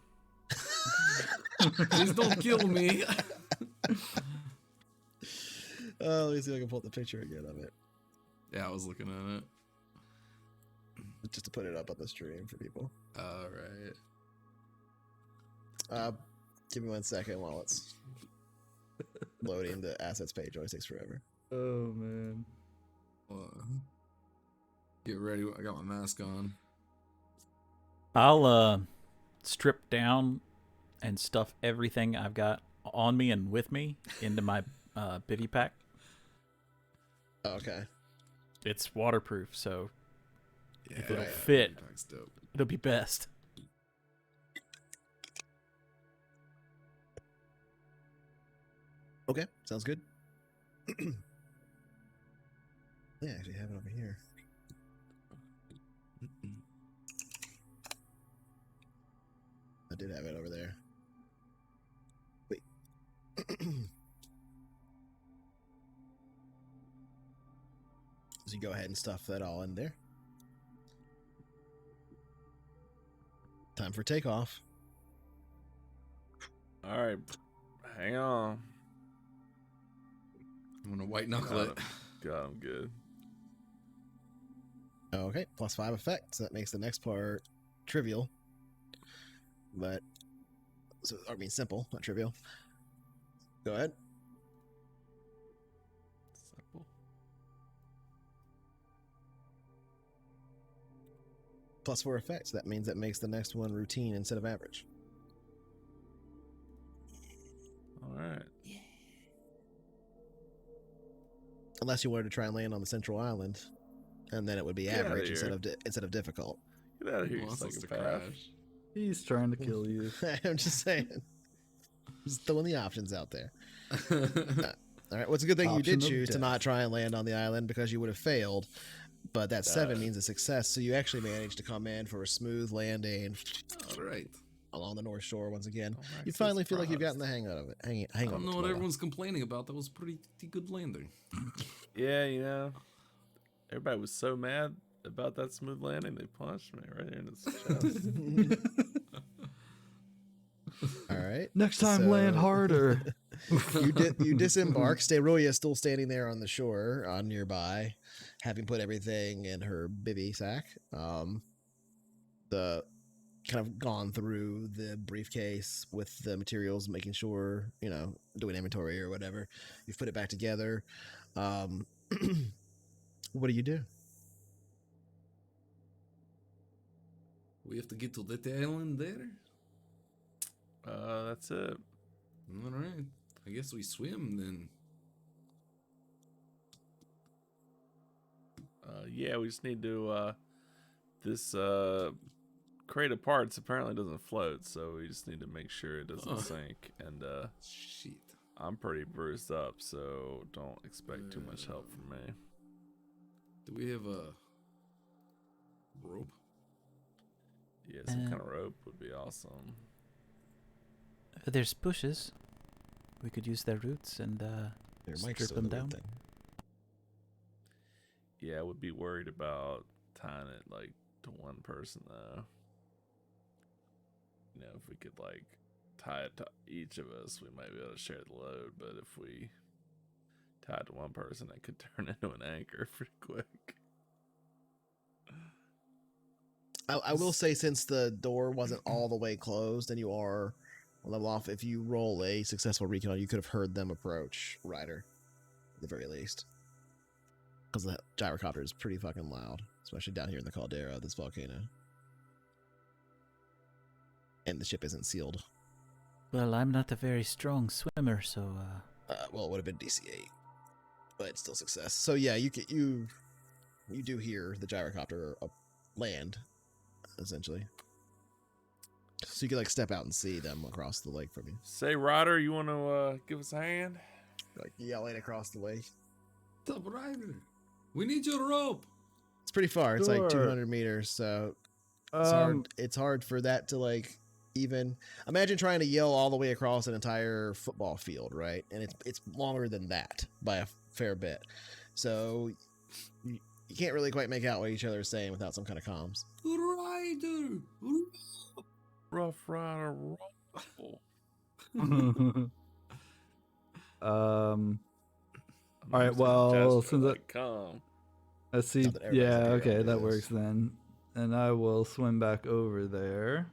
Please don't kill me.
Let me see if I can pull up the picture again of it,
Yeah, I was looking at it.
just to put it up on the stream for people.
All right.
Give me 1 second while it's loading the assets page. Always takes forever.
Oh man.
Get ready. I got my mask on.
I'll strip down and stuff everything I've got on me and with me into my bivy pack.
Okay.
It's waterproof, so
Yeah,
if it'll fit,
That's dope.
it'll be best.
Okay, sounds good. Yeah, I actually have it over here. I did have it over there. Wait. So you go ahead and stuff that all in there. Time for takeoff.
All right, hang on.
I'm gonna white knuckle it.
God, I'm good.
Okay, +5 effect. So that makes the next part trivial. But, so I mean simple, not trivial. Go ahead.
Simple.
+4 effect. So that means that makes the next one routine instead of average.
All right.
Unless you wanted to try and land on the central island, and then it would be
Get outta
average
here.
instead of difficult.
Get out of here, you
Wants us to
psychopath.
crash.
He's trying to kill you.
I'm just saying. Just throwing the options out there. All right. What's a good thing you
Option
did
of
choose to
death.
not try and land on the island because you would have failed. But that 7 means a success, so you actually managed to come in for a smooth landing
All right.
along the North Shore once again.
Don't
You
wax
finally
this
feel like you've
frost.
gotten the hang of it. Hang
I
on.
don't know what everyone's complaining about. That was pretty good landing.
Yeah, you know, everybody was so mad about that smooth landing, they punched me right in the chest.
All right.
Next time, land
So-
harder.
You disembark. Sterulia is still standing there on the shore, nearby, having put everything in her bivy sack. The kind of gone through the briefcase with the materials, making sure, doing inventory or whatever. You've put it back together. What do you do?
We have to get to that island there.
That's it.
All right. I guess we swim then.
Yeah, we just need to. This crate of parts apparently doesn't float, so we just need to make sure it doesn't sink. And
Shit.
I'm pretty bruised up, so don't expect too much help from me.
Do we have a rope?
Yeah, some kind of rope would be awesome.
There's bushes. We could use their roots and strip them down.
Yeah, I would be worried about tying it like to one person though. If we could like tie it to each of us, we might be able to share the load. But if we tie it to one person, it could turn into an anchor pretty quick.
I will say, since the door wasn't all the way closed and you are a level off, if you roll a successful recon, you could have heard them approach Ryder, at the very least. Because the gyrocopter is pretty fucking loud, especially down here in the caldera of this volcano. And the ship isn't sealed.
Well, I'm not a very strong swimmer, so...
Well, it would have been DC 8, but it's still success. So yeah, you do hear the gyrocopter land, essentially. So you can like step out and see them across the lake from you.
Say, Ryder, you want to give us a hand?
Like yelling across the lake.
What's up, Ryder? We need your rope.
It's pretty far. It's like
Sure.
200 meters, so it's hard. It's hard for that to like even imagine trying to yell all the way across an entire football field, right? And it's longer than that by a fair bit. So you can't really quite make out what each other is saying without some kind of comms.
Ryder.
Rough Rider.
All right. Well, since I see,
Not that everybody's
yeah,
up here
okay,
all
that
day,
works then. And I will swim back over there.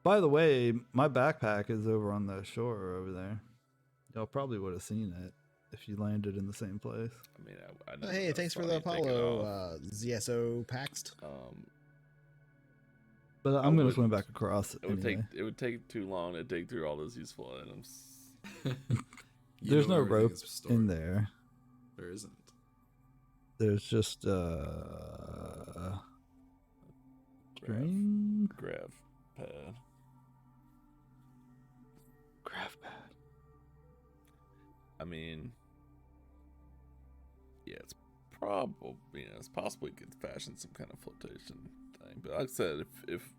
By the way, my backpack is over on the shore over there. Y'all probably would have seen it if you landed in the same place.
I mean, I
Oh, hey, thanks for the Apollo ZSO Paxed.
But I'm gonna swim back across
It would
anyway.
it would take too long to dig through all those useful items.
There's no rope in there.
There isn't.
There's just string.
Grav pad.
Graph pad.
I mean, yeah, it's probably, it's possible you could fashion some kind of flotation thing. But like I said, if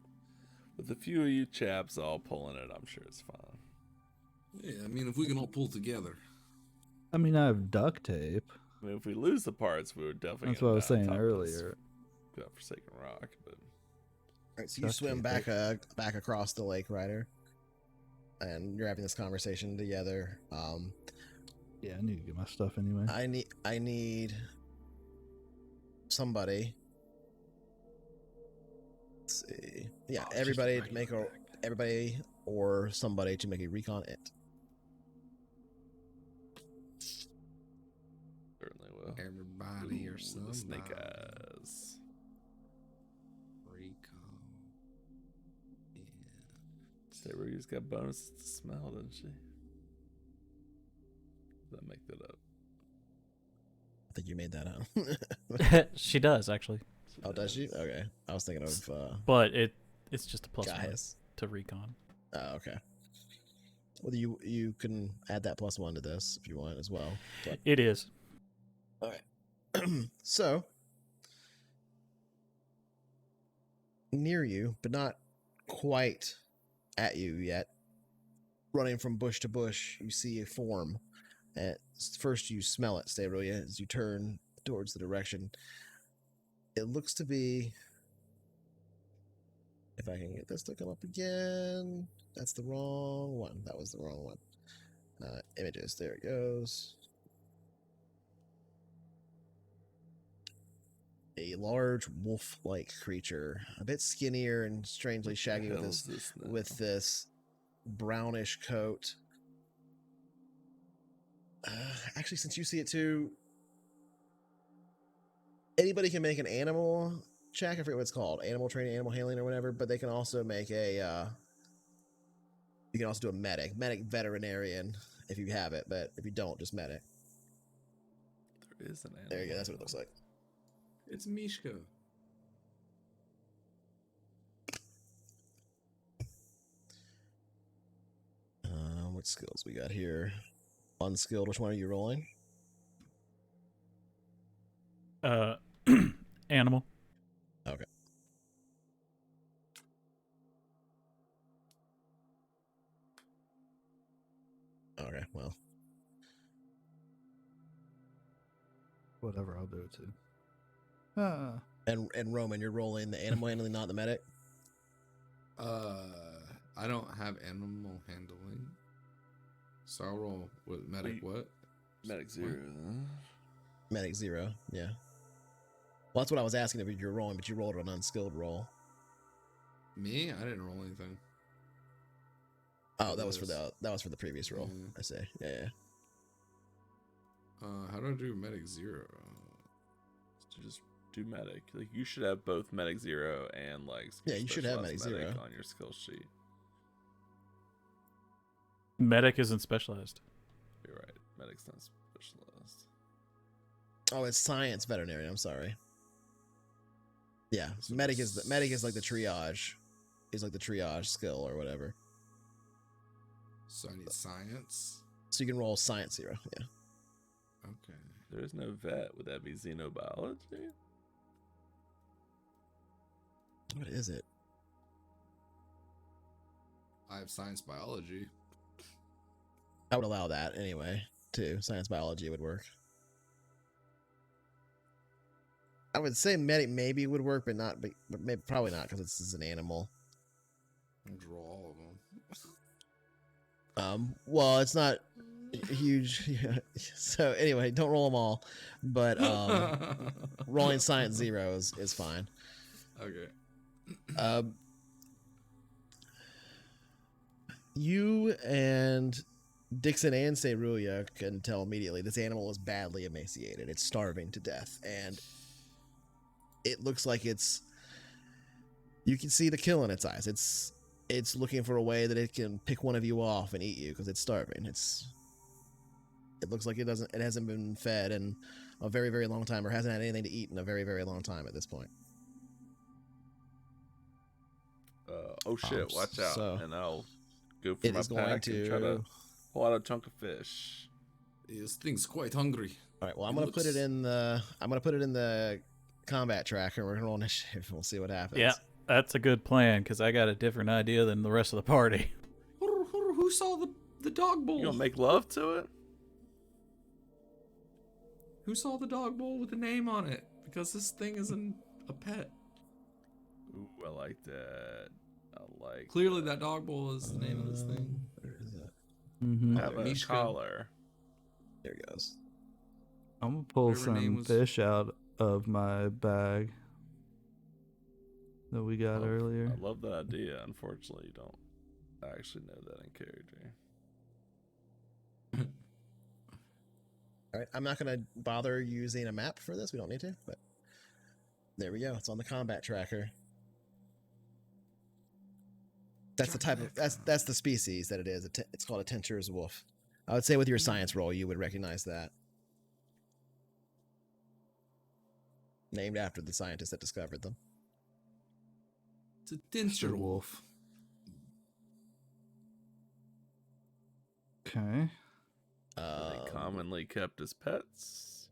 with a few of you chaps all pulling it, I'm sure it's fine.
Yeah, I mean, if we can all pull together.
I mean, I have duct tape.
I mean, if we lose the parts, we would definitely.
That's what I was saying earlier.
Godforsaken rock, but.
All right, so you swim back across the lake, Ryder, and you're having this conversation together.
Yeah, I need to get my stuff anyway.
I need somebody. Let's see. Yeah, everybody to make everybody or somebody to make a recon it.
Certainly will.
Everybody or
The
somebody.
snake eyes.
Recon. Yeah.
Sabri's got bonuses to smell, doesn't she? Did I make that up?
I think you made that up.
She does, actually.
Oh, does she? Okay. I was thinking of
But it's just a plus one
Gaius.
to recon.
Oh, okay. Well, you can add that +1 to this if you want as well. But,
It is.
all right. So, near you, but not quite at you yet, running from bush to bush, you see a form. At first, you smell it, Sterulia, as you turn towards the direction. It looks to be If I can get this to come up again. That's the wrong one. That was the wrong one. Images. There it goes. A large wolf-like creature, a bit skinnier and strangely shaggy with this brownish coat. Actually, since you see it too, anybody can make an animal check. I forget what it's called, animal training, animal handling, or whatever. But they can also make a. You can also do a medic veterinarian if you have it, but if you don't, just medic.
There is an animal.
There you go. That's what it looks like.
It's Mishka.
What skills we got here? Unskilled. Which one are you rolling?
Animal.
Okay. Okay. Well.
Whatever, I'll do it too. Ah.
And Roman, you're rolling the animal handling, not the medic.
I don't have animal handling, so I'll roll with medic. What?
Medic 0.
Medic 0. Yeah. Well, that's what I was asking if you're rolling, but you rolled an unskilled roll.
Me? I didn't roll anything.
Oh, that was for the previous roll. I see. Yeah.
How do I do medic 0?
Just do medic. Like you should have both medic 0 and like
yeah, you should have medic 0
on your skill sheet.
Medic isn't specialized.
You're right. Medic's not specialized.
Oh, it's science veterinarian. I'm sorry. Yeah, medic is like the triage. Is like the triage skill or whatever.
So I need science.
So you can roll science 0. Yeah.
Okay.
There's no vet. Would that be xenobiology?
What is it?
I have science biology.
I would allow that anyway, too. Science biology would work. I would say medic maybe would work, but maybe, probably not because this is an animal.
I'll draw all of them.
Well, it's not huge. So anyway, don't roll them all, but rolling science 0 is fine.
Okay.
You and Dixon and Seruya can tell immediately this animal is badly emaciated. It's starving to death, and it looks like you can see the kill in its eyes. It's looking for a way that it can pick one of you off and eat you because it's starving. It looks like it hasn't been fed in a very, very long time, or hasn't had anything to eat in a very, very long time at this point.
Oh shit, watch out.
So
and I'll go for my pack and try to pull out a chunk of fish.
This thing's quite hungry.
All right, well, I'm gonna put it in the combat tracker. We're gonna roll initiative. We'll see what happens.
Yeah, that's a good plan because I got a different idea than the rest of the party.
Who saw the dog bowl?
You gonna make love to it?
Who saw the dog bowl with a name on it? Because this thing isn't a pet.
Ooh, I like that.
Clearly, that dog bowl is the name of this thing.
Where is it?
Mm-hmm.
Have a
Mishka.
collar.
There it goes.
I'm gonna pull
Whatever name
some
was-
fish out of my bag that we got
I
earlier.
love that idea. Unfortunately, you don't actually know that in character.
All right, I'm not gonna bother using a map for this. We don't need to, but there we go. It's on the combat tracker. That's the type of that's the species that it is. It's called a Tentur's wolf. I would say with your science roll, you would recognize that. Named after the scientist that discovered them.
It's a Dinster wolf.
Okay.
Are they commonly kept as pets?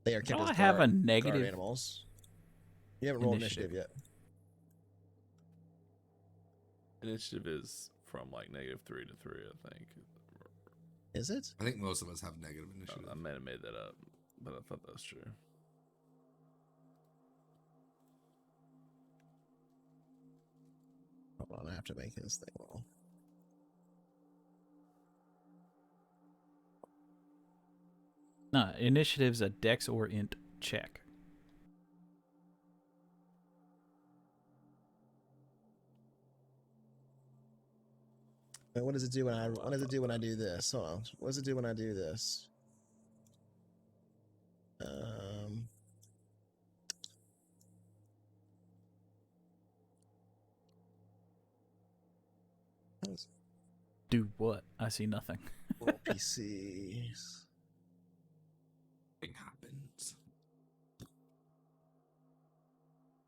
They are kept
Don't
as
I have a
guard
negative
animals. You haven't rolled initiative yet.
Initiative is from like -3 to 3, I think.
Is it?
I think most of us have negative initiative.
I might have made that up, but I thought that was true.
Hold on, I have to make his thing roll.
Nah, initiative's a dex or int check.
Wait, what does it do when I do this? Hold on. What does it do when I do this?
Do what? I see nothing.
Roll PCs.
Thing happens.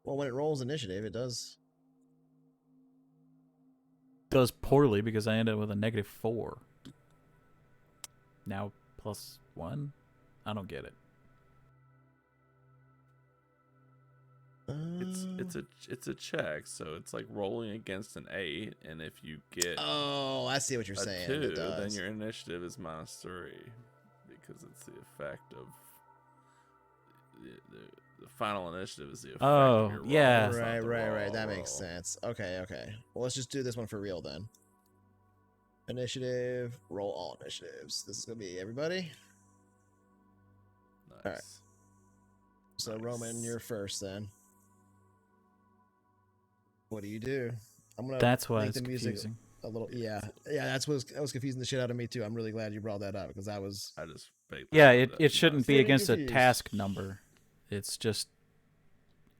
Well, when it rolls initiative, it does.
Does poorly because I end up with a -4. Now +1? I don't get it.
It's a check, so it's like rolling against an 8, and if you get
Oh, I see what you're
a
saying.
2,
It does.
then your initiative is -3 because it's the effect of the final initiative is the effect of your roll.
yeah.
It's not
Right,
the
right. That
roll.
makes sense. Okay. Well, let's just do this one for real then. Initiative, roll all initiatives. This is gonna be everybody.
Nice.
Alright. So
Nice.
Roman, you're first then. What do you do? I'm gonna
That's why
make
it's
the music
confusing.
a little. Yeah. That was confusing the shit out of me too. I'm really glad you brought that up because I was.
I just faked
Yeah,
that.
it shouldn't be
Getting
against a
confused.
task number. It's just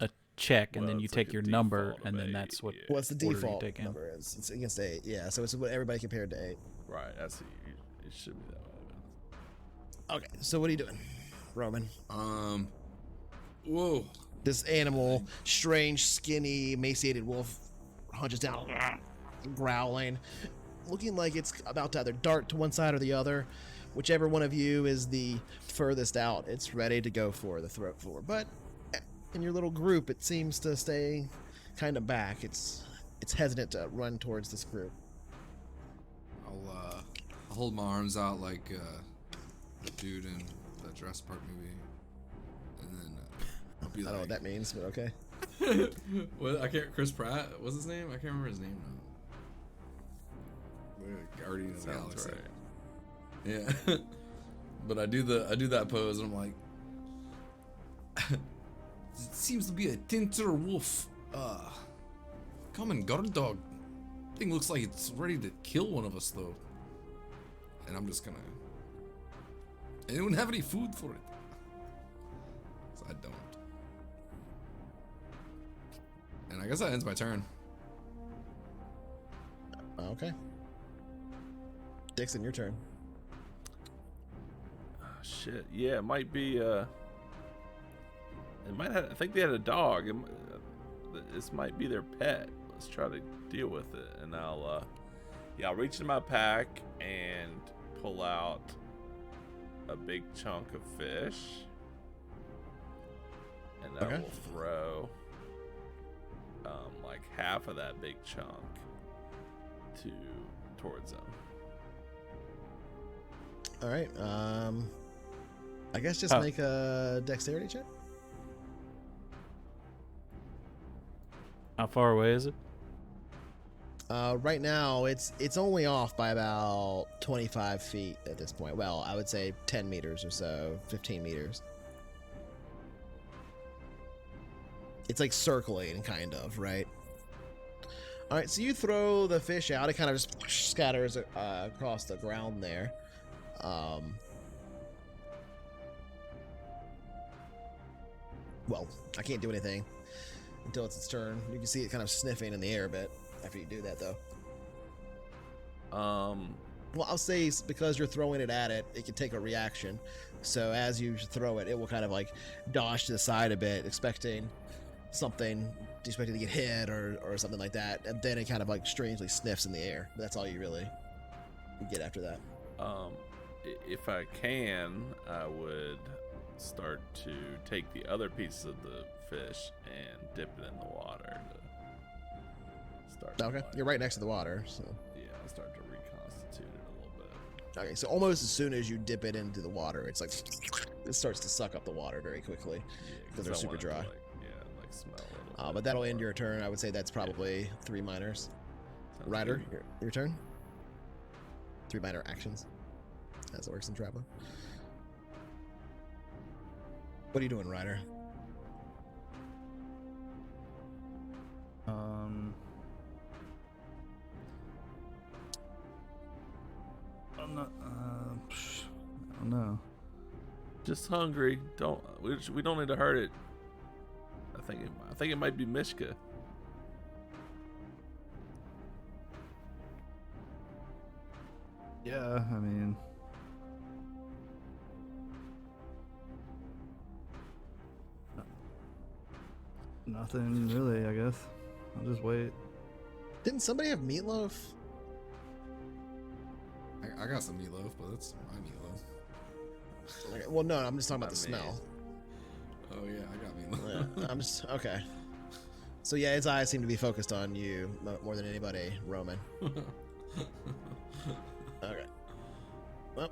a check, and
Well,
then you
it's like
take
a
your number,
default
and
of
then
8,
that's what.
yeah.
What's the
order you
default
take in.
number is? It's against 8. Yeah. So it's what everybody compared to 8.
Right, I see. It should be that way.
Okay. So what are you doing, Roman?
Whoa.
This animal, strange, skinny, emaciated wolf, hunches down, growling, looking like it's about to either dart to one side or the other. Whichever one of you is the furthest out, it's ready to go for the throat floor. But in your little group, it seems to stay kind of back. It's hesitant to run towards this group.
I'll hold my arms out like the dude in that Jurassic Park movie, and then I'll be
I don't know what
like,
that means, but okay.
what? I can't. Chris Pratt. What's his name? I can't remember his name now. Guardians of the
Sounds
Galaxy.
right.
Yeah. But I do that pose, and I'm like, it seems to be a tinter wolf. Common guard dog. Thing looks like it's ready to kill one of us though. And I'm just gonna. Anyone have any food for it? 'Cause I don't. And I guess that ends my turn.
Okay. Dixon, your turn.
Oh, shit. Yeah, it might be. It might have. I think they had a dog. This might be their pet. Let's try to deal with it, and I'll reach into my pack and pull out a big chunk of fish, and I
Okay.
will throw like half of that big chunk towards them.
All right. I guess just
Oh.
make a dexterity check.
How far away is it?
Right now, it's only off by about 25 feet at this point. Well, I would say 10 meters or so, 15 meters. It's like circling, kind of, right? All right, so you throw the fish out. It kind of just scatters across the ground there. Well, I can't do anything until it's its turn. You can see it kind of sniffing in the air a bit after you do that, though. Well, I'll say because you're throwing it at it, it can take a reaction. So as you throw it, it will kind of like dodge to the side a bit, expecting to get hit or something like that. And then it kind of like strangely sniffs in the air. But that's all you really get after that.
If I can, I would start to take the other piece of the fish and dip it in the water to start.
Okay, you're right next to the water, so.
Yeah, I'll start to reconstitute it a little bit.
Okay, so almost as soon as you dip it into the water, it's like it starts to suck up the water very quickly because they're
I
super
want it to,
dry.
like smell a little bit
But that'll end
more.
your turn. I would say that's probably 3 minors. Ryder, your turn. 3 minor actions, as it works in Traveler. What are you doing, Ryder?
I'm not. I don't know.
Just hungry. We don't need to hurt it. I think it might be Mishka.
Yeah, I mean. Nothing really, I guess. I'll just wait.
Didn't somebody have meatloaf?
I got some meatloaf, but that's my meatloaf.
Okay, well, no, I'm just talking about the smell.
Oh yeah, I got meatloaf.
Yeah, I'm just okay. So yeah, its eyes seem to be focused on you more than anybody, Roman. Okay. Well,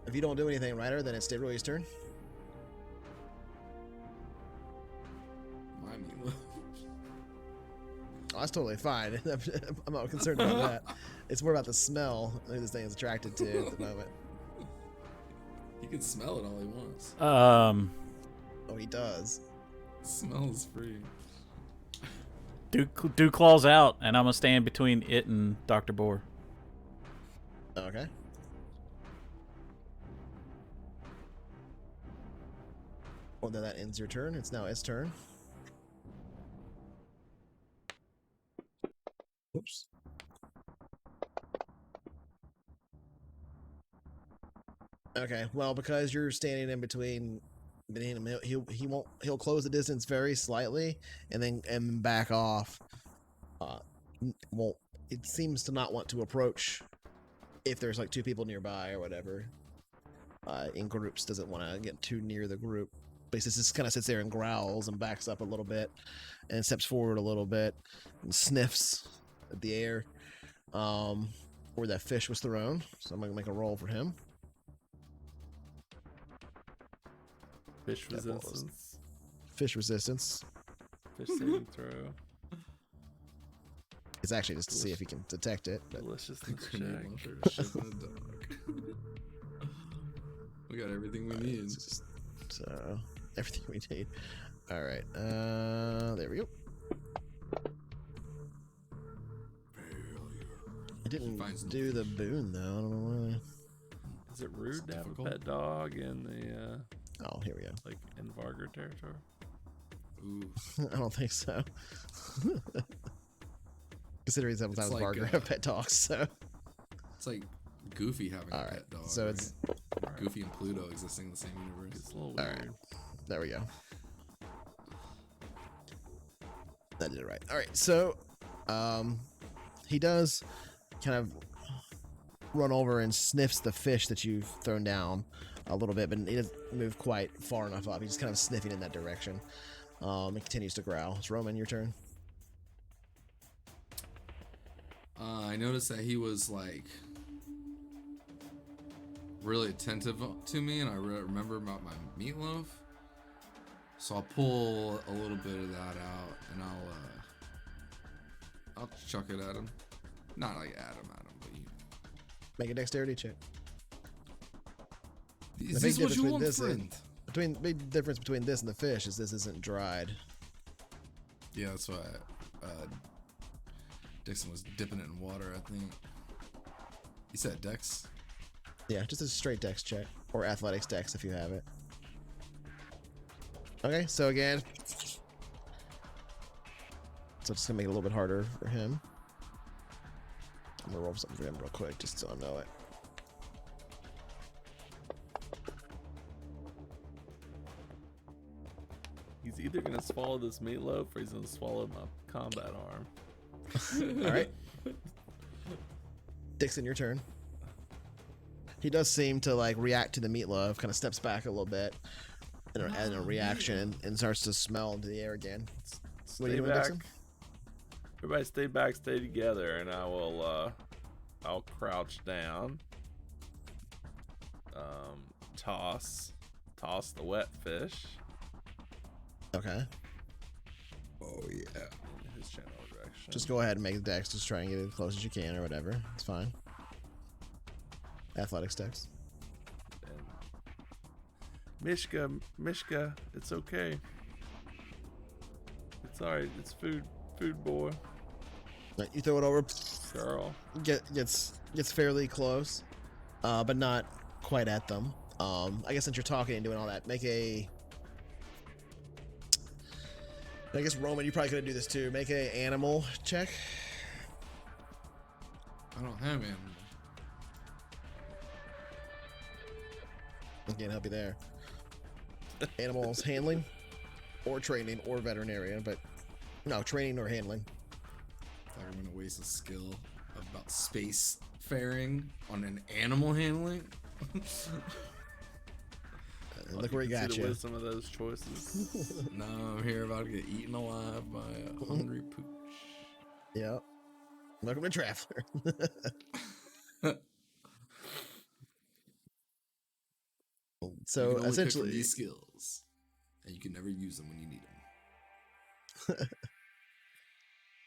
if you don't do anything, Ryder, then it's Deroy's turn.
My meatloaf.
Oh, that's totally fine. I'm not concerned about that. It's more about the smell that this thing is attracted to at the moment.
He can smell it all he wants.
Oh, he does.
Smell is free.
Do claws out, and I'm gonna stand between it and Dr. Boar.
Okay. Well, then that ends your turn. It's now its turn. Oops. Okay, well, because you're standing in between him, he'll close the distance very slightly and then back off. Well, it seems to not want to approach if there's like 2 people nearby or whatever. In groups, doesn't want to get too near the group. But he just kind of sits there and growls and backs up a little bit and steps forward a little bit and sniffs at the air where that fish was thrown. So I'm gonna make a roll for him.
Fish resistance.
Fish resistance.
Fish saving throw.
It's actually just to see if he can detect it. But
Deliciousness check.
We got everything we need.
So everything we need. All right. There we go. I didn't do the boon though. I don't know why.
Is it rude to have a pet dog in the
Oh, here we go.
like in Vargr territory?
Ooh.
I don't think so. Considering sometimes
like,
Vargr have pet dogs, so
It's like Goofy having a pet dog.
so
right?
it's
Goofy and Pluto existing in the same universe.
It's a little
all
weird.
right. There we go. That did it right. All right, so he does kind of run over and sniffs the fish that you've thrown down a little bit, but he doesn't move quite far enough up. He's just kind of sniffing in that direction. It continues to growl. It's Roman, your turn.
I noticed that he was like really attentive to me, and I remember about my meatloaf. So I'll pull a little bit of that out, and I'll chuck it at him. Not like at him, but you.
Make a dexterity check.
Is this what you want, friend?
Big difference between this and the fish is this isn't dried.
Yeah, that's why Dixon was dipping it in water, I think. You said dex?
Yeah, just a straight dex check. Or athletics dex if you have it. Okay, so again. So it's gonna make it a little bit harder for him. I'm gonna roll something for him real quick just so I know it.
He's either gonna swallow this meatloaf or he's gonna swallow my combat arm.
All right. Dixon, your turn. He does seem to like react to the meatloaf, kind of steps back a little bit in a reaction and starts to smell into the air again. What are you doing, Dixon?
Everybody stay back, stay together, and I will I'll crouch down. Toss the wet fish.
Okay.
Oh yeah.
In his channel direction.
Just go ahead and make the dex. Just try and get it as close as you can or whatever. It's fine. Athletics dex.
And Mishka, it's okay. It's alright. It's food boy.
Right, you throw it over.
Girl.
Gets fairly close, but not quite at them. I guess since you're talking and doing all that, make a. I guess Roman, you probably could do this too. Make a animal check.
I don't have animal.
I can't help you there. Animals handling, or training, or veterinarian, but no training or handling.
I thought we were gonna waste a skill about space faring on an animal handling.
Look where he got you.
Some of those choices.
No, I'm here about to get eaten alive by a hungry pooch.
Yep. Welcome to Traveler. So
you can only
essentially,
pick from these skills, and you can never use them when you need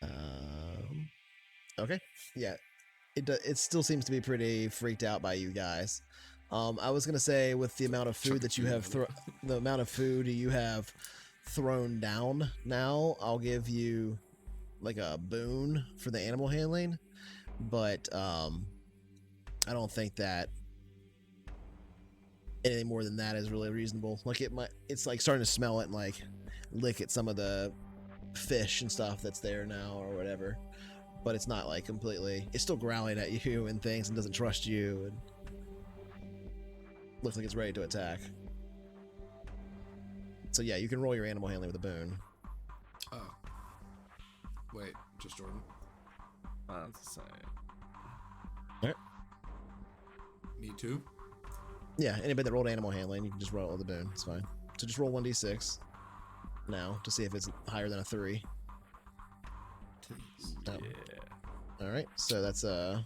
them.
Okay. Yeah. It still seems to be pretty freaked out by you guys. I was gonna say with the amount of food that you have the amount of food you have thrown down now, I'll give you like a boon for the animal handling, but I don't think that anything more than that is really reasonable. Like it's like starting to smell it and like lick at some of the fish and stuff that's there now or whatever, but it's not like completely. It's still growling at you and things and doesn't trust you and looks like it's ready to attack. So yeah, you can roll your animal handling with a boon.
Oh. Wait, just Jordan?
That's the same.
Alright.
Me too?
Yeah, anybody that rolled animal handling, you can just roll it with a boon. It's fine. So just roll 1d6 now to see if it's higher than a 3.
Yeah.
Oh. Alright, so that's
2 more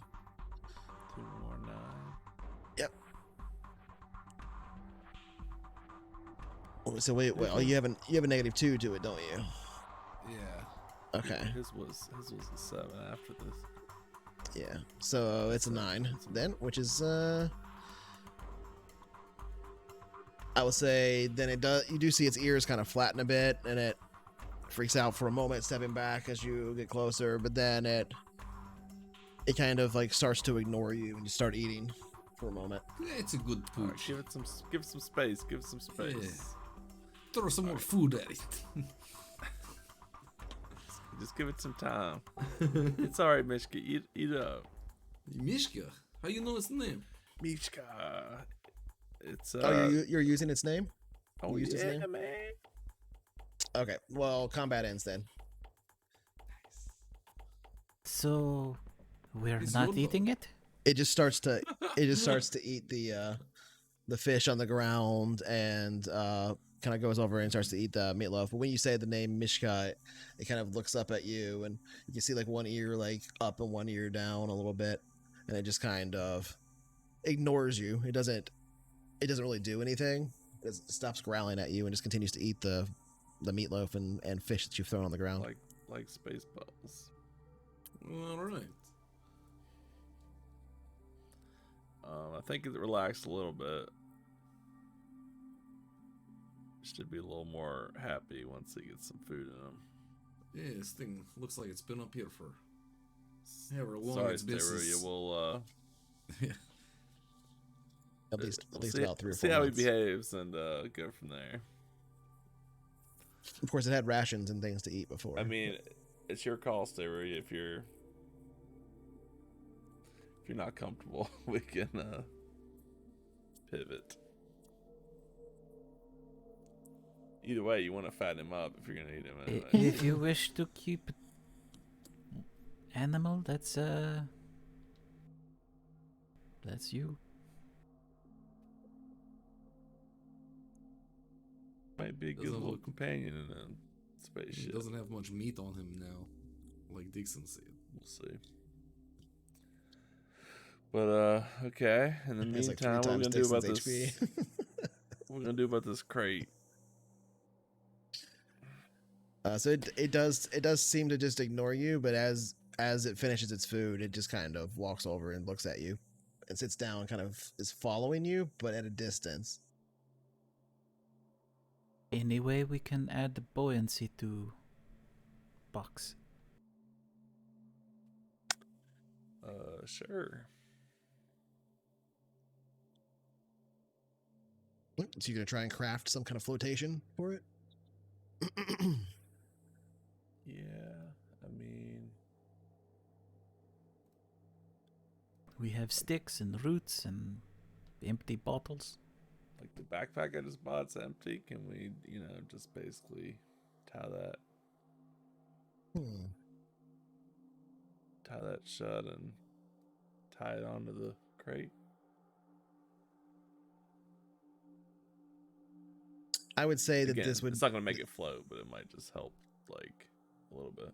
9.
Yep. So wait, oh, you have a -2 to it, don't you?
Yeah.
Okay.
His was a 7 after this.
Yeah. So it's a 9 then, which is I would say then you do see its ears kind of flatten a bit and it freaks out for a moment, stepping back as you get closer, but then it kind of like starts to ignore you and you start eating for a moment.
Yeah, it's a good
All right,
pooch.
give it some space. Give it some space.
Yeah. Throw some more food at it.
Just give it some time. It's all right, Mishka. Eat up.
Mishka? How you know its name?
Mishka. It's
Oh, you're using its name?
Oh
You used its
yeah,
name?
man.
Okay. Well, combat ends then.
So we're
It's
not
your
eating it?
It just starts to eat the fish on the ground and kind of goes over and starts to eat the meatloaf. But when you say the name Mishka, it kind of looks up at you and you can see like one ear like up and one ear down a little bit, and it just kind of ignores you. It doesn't really do anything. It stops growling at you and just continues to eat the meatloaf and fish that you've thrown on the ground.
Like Spaceballs.
All right.
I think it relaxed a little bit. Should be a little more happy once it gets some food in him.
Yeah, this thing looks like it's been up here for however long
Sorry,
it's been since...
Steru, we'll
At least
see,
about 3 or 4
see how he
months.
behaves and go from there.
Of course, it had rations and things to eat before.
I mean, it's your call, Steru. If you're not comfortable, we can pivot. Either way, you want to fatten him up if you're gonna eat him anyway.
If you wish to keep animal, that's you.
Might be a good
Doesn't
little
look-
companion in a
He
spaceship.
doesn't have much meat on him now, like Dixon said.
We'll see. But okay. In the
It's like 3
meantime, what are we
times
gonna do about
Dixon's
this?
HP.
What are we gonna do about this crate?
So it does seem to just ignore you, but as it finishes its food, it just kind of walks over and looks at you, and sits down, and kind of is following you, but at a distance.
Any way we can add the buoyancy to box?
Sure.
So you're gonna try and craft some kind of flotation for it?
Yeah, I mean,
We have sticks and roots and empty bottles.
like the backpack I just bought's empty. Can we, just basically tie that shut and tie it onto the crate?
I would say that
Again,
this would.
It's not going to make it float, but it might just help, like, a little bit.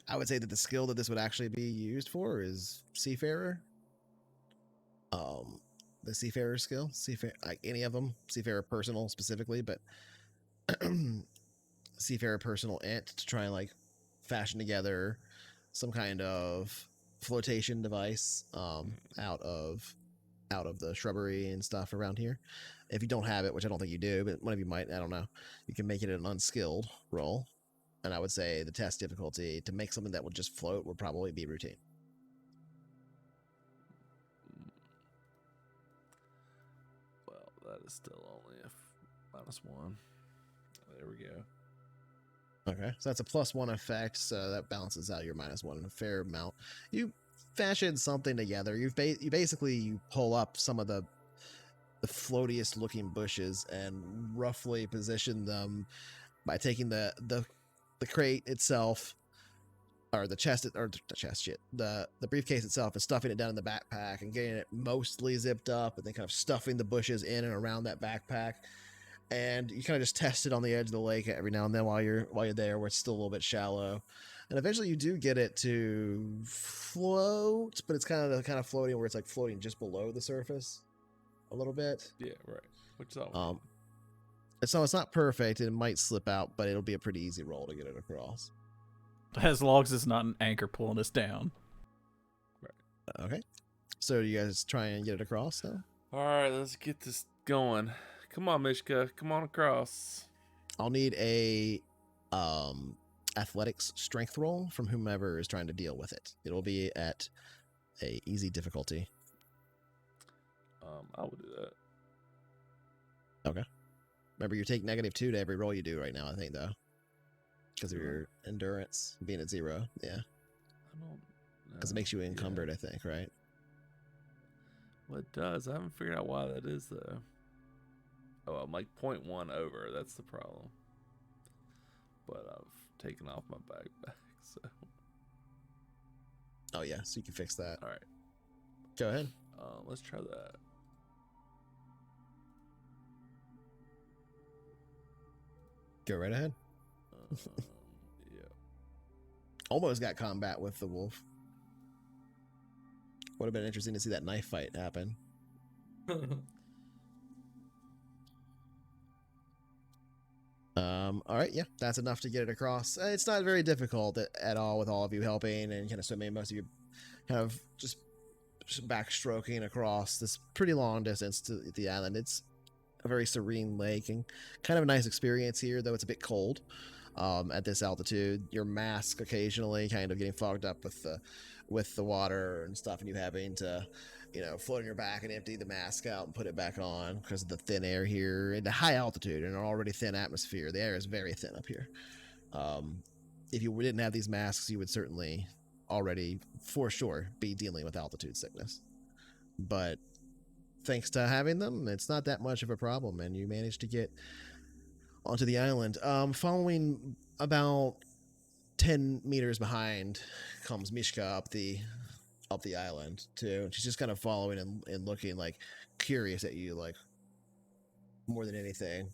I would say that the skill that this would actually be used for is Seafarer. The Seafarer skill, like any of them, Seafarer Personal specifically, but Seafarer Personal Ant, to try and like fashion together some kind of flotation device out of the shrubbery and stuff around here. If you don't have it, which I don't think you do, but one of you might, I don't know, you can make it an unskilled roll. And I would say the test difficulty to make something that would just float would probably be routine.
Well, that is still only a -1. There we go.
Okay, so that's a +1 effect, so that balances out your -1 a fair amount. You fashion something together. You basically pull up some of the floatiest looking bushes and roughly position them by taking the crate itself, or the briefcase itself, and stuffing it down in the backpack and getting it mostly zipped up, and then kind of stuffing the bushes in and around that backpack. And you kind of just test it on the edge of the lake every now and then while you're there, where it's still a little bit shallow. And eventually you do get it to float, but it's kind of floating where it's like floating just below the surface a little bit.
Yeah, right. Which is all.
So it's not perfect, and it might slip out, but it'll be a pretty easy roll to get it across.
As long as it's not an anchor pulling us down.
Okay. So do you guys try and get it across though?
All right, let's get this going. Come on, Mishka. Come on across.
I'll need a athletics strength roll from whomever is trying to deal with it. It'll be at a easy difficulty.
I will do that.
Okay. Remember, you take -2 to every roll you do right now, I think, though. Because of your endurance being at 0. Yeah.
I don't know.
Because it makes you encumbered, I think, right?
Well, it does. I haven't figured out why that is, though. Oh, I'm like 0.1 over. That's the problem. But I've taken off my backpack, so.
Oh, yeah. So you can fix that.
All right.
Go ahead.
Let's try that.
Go right ahead.
Yeah.
Almost got combat with the wolf. Would have been interesting to see that knife fight happen. All right, yeah, that's enough to get it across. It's not very difficult at all with all of you helping and kind of swimming. Most of you kind of just backstroking across this pretty long distance to the island. It's a very serene lake and kind of a nice experience here, though it's a bit cold at this altitude. Your mask occasionally kind of getting fogged up with the water and stuff, and you having to, float on your back and empty the mask out and put it back on because of the thin air here at a high altitude and an already thin atmosphere. The air is very thin up here. If you didn't have these masks, you would certainly already, for sure, be dealing with altitude sickness. But thanks to having them, it's not that much of a problem, and you manage to get onto the island. Following about 10 meters behind comes Mishka up the island too. She's just kind of following and looking like curious at you, like more than anything.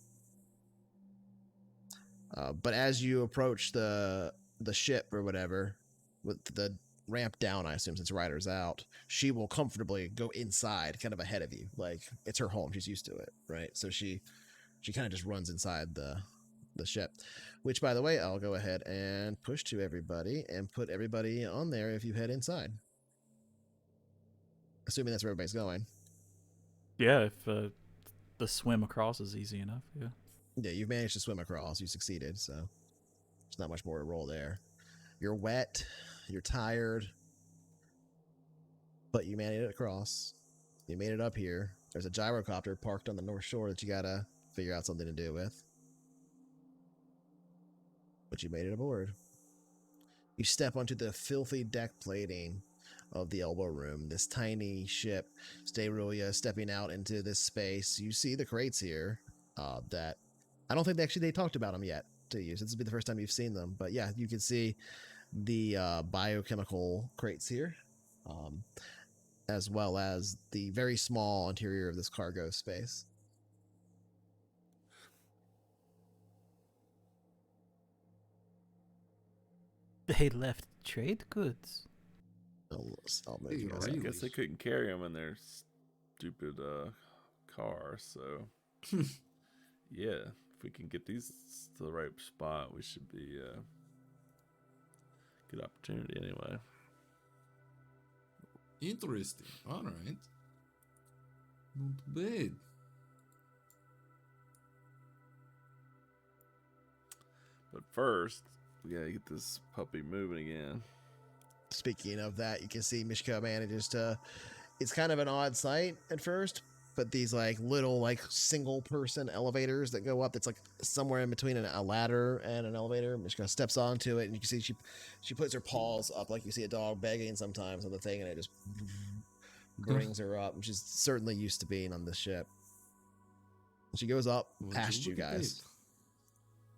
But as you approach the ship or whatever, with the ramp down, I assume, since Ryder's out, she will comfortably go inside, kind of ahead of you. Like it's her home; she's used to it, right? So she kind of just runs inside the the ship. Which, by the way, I'll go ahead and push to everybody and put everybody on there if you head inside. Assuming that's where everybody's going.
Yeah, if the swim across is easy enough. Yeah.
Yeah, you've managed to swim across. You succeeded, so there's not much more to roll there. You're wet. You're tired. But you made it across. You made it up here. There's a gyrocopter parked on the North Shore that you gotta figure out something to do with. But you made it aboard. You step onto the filthy deck plating of the elbow room. This tiny ship, Stayrulia, stepping out into this space. You see the crates here that I don't think they talked about them yet to you. So this will be the first time you've seen them. But yeah, you can see the biochemical crates here, as well as the very small interior of this cargo space.
They left trade goods.
I'll move
Hey,
you guys
are
up.
I
you-
guess they couldn't carry them in their stupid car, so yeah, if we can get these to the right spot, we should be good opportunity anyway.
Interesting. All right. Not bad.
But first, we gotta get this puppy moving again.
Speaking of that, you can see Mishka manages to. It's kind of an odd sight at first, but these like little like single person elevators that go up. That's like somewhere in between a ladder and an elevator. Mishka steps onto it, and you can see she puts her paws up like you see a dog begging sometimes on the thing, and it just brings her up. And she's certainly used to being on this ship. She goes up
Would
past you
look at
guys.
that?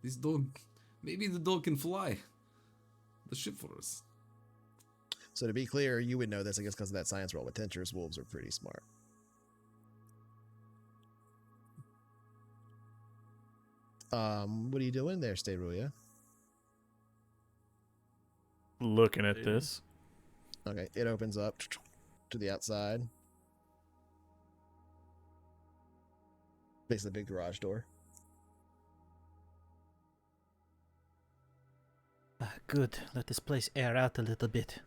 This dog, maybe the dog can fly the ship for us.
So to be clear, you would know this, I guess, because of that science roll. But Tencher's wolves are pretty smart. What are you doing there, Stayrulia?
Looking at this.
Okay, it opens up to the outside. Faces the big garage door.
Good. Let this place air out a little bit.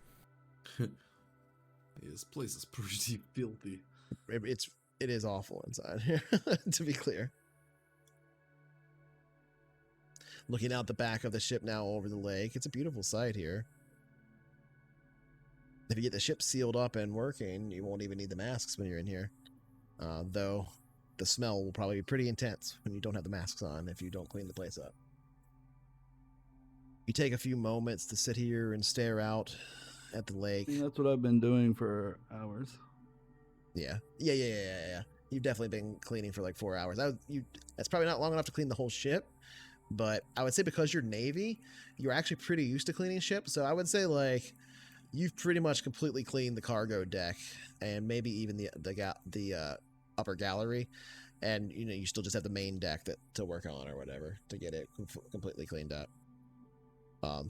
This place is pretty filthy.
It is awful inside here, to be clear. Looking out the back of the ship now over the lake, it's a beautiful sight here. If you get the ship sealed up and working, you won't even need the masks when you're in here. Though the smell will probably be pretty intense when you don't have the masks on if you don't clean the place up. You take a few moments to sit here and stare out at the lake.
I think that's what I've been doing for hours.
Yeah. You've definitely been cleaning for like 4 hours. That's probably not long enough to clean the whole ship, but I would say because you're Navy, you're actually pretty used to cleaning ships. So I would say like you've pretty much completely cleaned the cargo deck and maybe even the upper gallery, and you still just have the main deck to work on or whatever to get it completely cleaned up.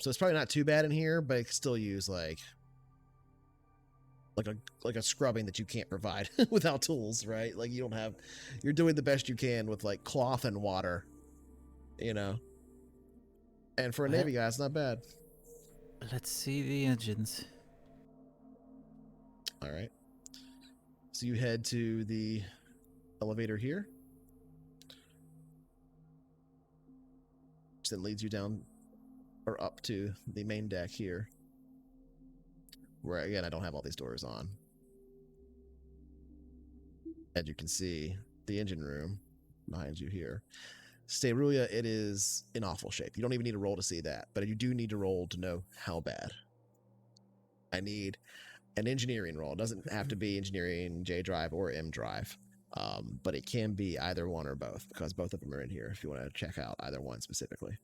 So it's probably not too bad in here, but it could still use like a scrubbing that you can't provide without tools, right? Like you're doing the best you can with like cloth and water, And for a
Well,
Navy guy, it's not bad.
Let's see the engines.
All right. So you head to the elevator here, which then leads you down or up to the main deck here, where again I don't have all these doors on. As you can see, the engine room behind you here. Stayrulia, it is in awful shape. You don't even need a roll to see that, but you do need to roll to know how bad. I need an engineering roll. It doesn't have to be engineering J drive or M drive, but it can be either one or both, because both of them are in here if you want to check out either one specifically.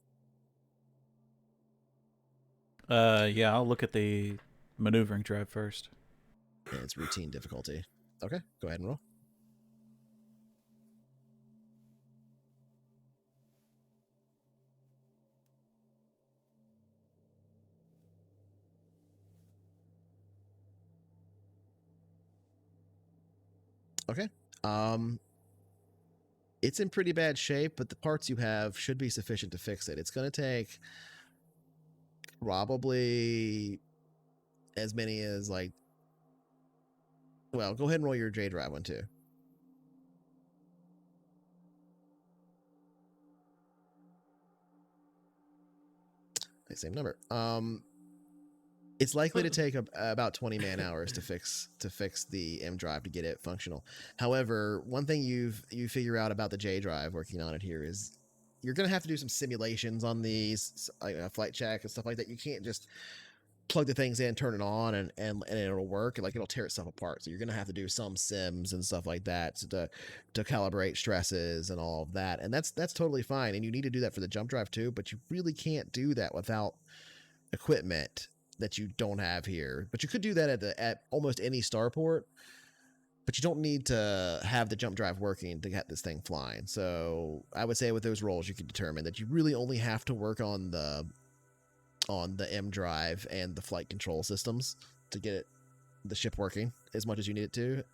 Yeah, I'll look at the maneuvering drive first.
And it's routine difficulty. Okay, go ahead and roll. Okay. It's in pretty bad shape, but the parts you have should be sufficient to fix it. It's going to take probably as many as like, well, go ahead and roll your J drive one too. Same number. It's likely to take about 20 man hours to fix the M drive to get it functional. However, one thing you figure out about the J drive working on it here is you're going to have to do some simulations on these, like a flight check and stuff like that. You can't just plug the things in, turn it on, and it'll work. Like, it'll tear itself apart. So you're going to have to do some sims and stuff like that to calibrate stresses and all of that. And that's totally fine. And you need to do that for the jump drive too, but you really can't do that without equipment that you don't have here. But you could do that at almost any starport, but you don't need to have the jump drive working to get this thing flying. So I would say with those rolls, you can determine that you really only have to work on the M drive and the flight control systems to get the ship working as much as you need it to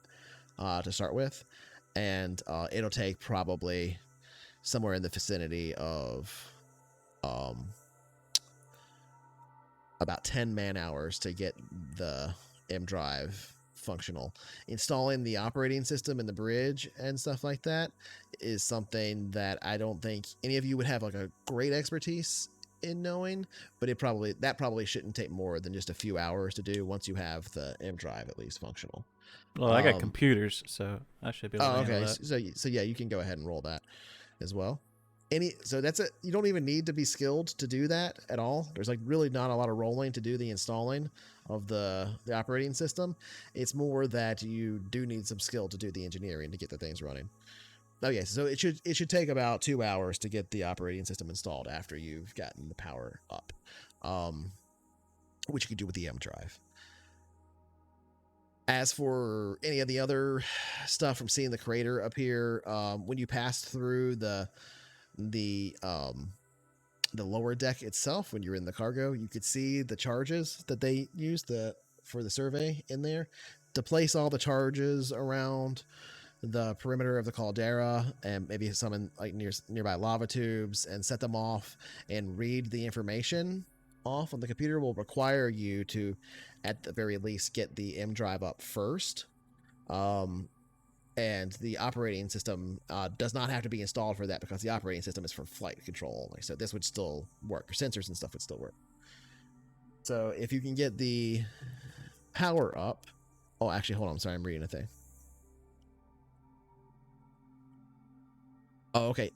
start with. And it'll take probably somewhere in the vicinity of about 10 man hours to get the M drive functional. Installing the operating system and the bridge and stuff like that is something that I don't think any of you would have like a great expertise in knowing, but that probably shouldn't take more than just a few hours to do once you have the M drive at least functional.
Well, I got computers, so I should be able to handle that.
So yeah, you can go ahead and roll that as well. So that's it. You don't even need to be skilled to do that at all. There's like really not a lot of rolling to do the installing of the operating system. It's more that you do need some skill to do the engineering to get the things running. Okay, so it should take about 2 hours to get the operating system installed after you've gotten the power up, which you can do with the M drive. As for any of the other stuff from seeing the crater up here, when you passed through the lower deck itself, when you're in the cargo, you could see the charges that they used for the survey in there to place all the charges around the perimeter of the caldera and maybe some in like nearby lava tubes and set them off and read the information off on the computer will require you to, at the very least, get the M drive up first. And the operating system does not have to be installed for that because the operating system is for flight control only. So this would still work. Your sensors and stuff would still work. So if you can get the power up. Oh, actually, hold on. I'm sorry. I'm reading a thing. Oh, okay.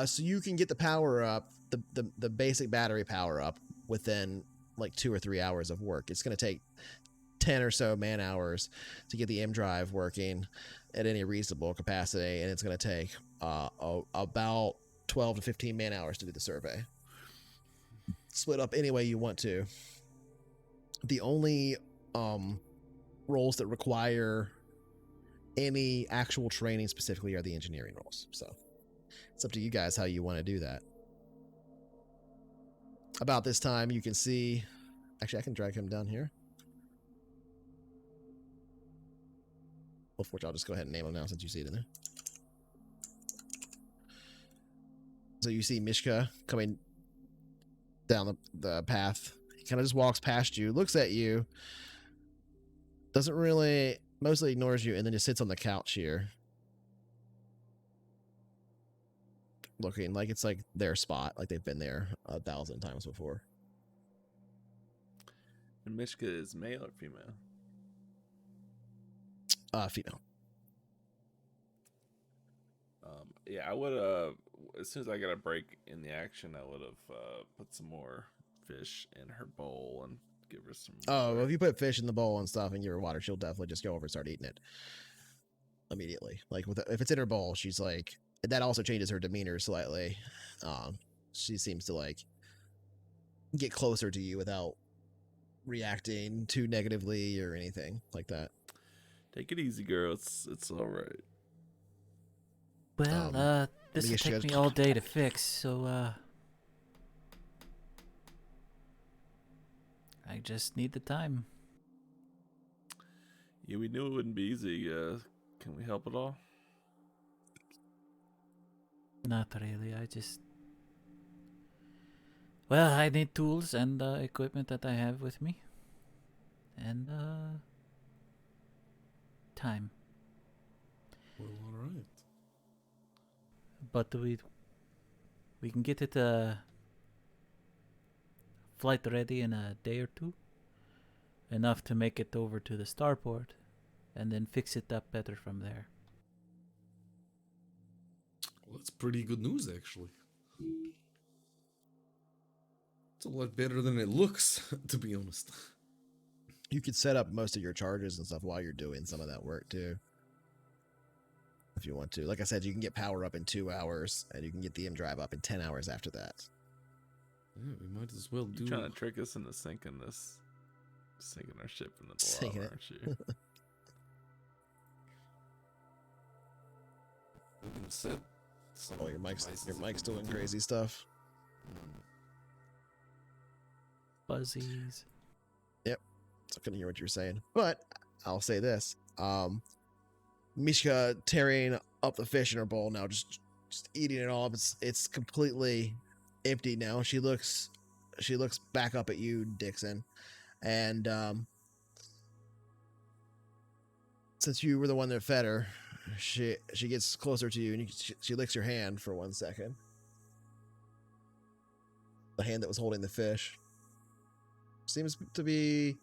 So you can get the power up, the basic battery power up within like 2 or 3 hours of work. It's going to take 10 or so man hours to get the M drive working at any reasonable capacity, and it's going to take about 12 to 15 man hours to do the survey. Split up any way you want to. The only roles that require any actual training specifically are the engineering roles. So it's up to you guys how you want to do that. About this time, you can see... Actually, I can drag him down here. Well, I'll just go ahead and name him now since you see it in there. So you see Mishka coming down the path. He kind of just walks past you, looks at you, doesn't really... mostly ignores you, and then just sits on the couch here. Looking like it's like their spot, like they've been there 1,000 times before.
And Mishka is male or female?
Female.
Yeah, I would have, as soon as I got a break in the action, I would have put some more fish in her bowl and give her some.
Oh, well, if you put fish in the bowl and stuff in your water, she'll definitely just go over and start eating it immediately. Like if it's in her bowl, she's like, that also changes her demeanor slightly. She seems to like get closer to you without reacting too negatively or anything like that.
Take it easy, girl. It's all right.
Well, this will take me all day to fix, so I just need the time.
Yeah, we knew it wouldn't be easy. Can we help at all?
Not really. Well, I need tools and equipment that I have with me. And, time.
Well, all right.
But we can get it, flight ready in a day or two. Enough to make it over to the starport. And then fix it up better from there.
Well, that's pretty good news, actually. It's a lot better than it looks, to be honest.
You could set up most of your charges and stuff while you're doing some of that work too. If you want to. Like I said, you can get power up in 2 hours, and you can get the M-Drive up in 10 hours after that.
Yeah, we might as well do...
You're trying to trick us into sinking our ship into the lava, aren't you?
We can set some
Oh, your mic's
devices
doing
up.
crazy stuff.
Fuzzies.
So I couldn't hear what you were saying. But I'll say this. Mishka tearing up the fish in her bowl now, just eating it all up. It's completely empty now. She looks back up at you, Dixon. And since you were the one that fed her, she gets closer to you, and she licks your hand for 1 second. The hand that was holding the fish seems to be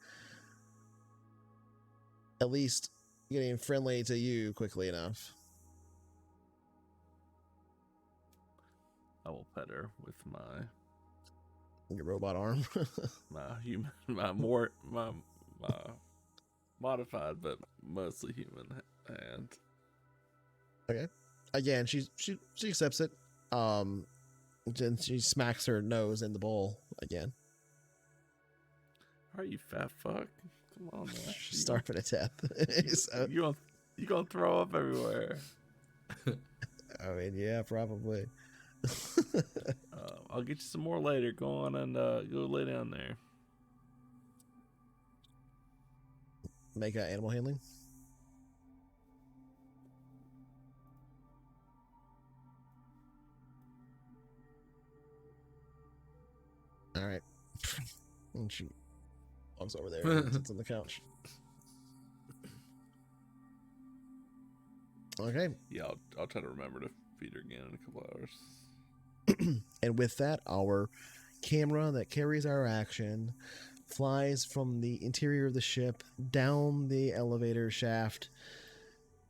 at least getting friendly to you quickly enough.
I will pet her with
Your robot arm.
my modified but mostly human hand.
Okay. Again, she accepts it. Then she smacks her nose in the bowl again.
Are you fat fuck? Come on, man.
She's starving to death. So,
You gonna throw up everywhere.
I mean, yeah, probably.
I'll get you some more later. Go on and go lay down there.
Make animal handling. All right. And she walks over there and sits on the couch. Okay.
Yeah, I'll try to remember to feed her again in a couple hours.
And with that, our camera that carries our action flies from the interior of the ship down the elevator shaft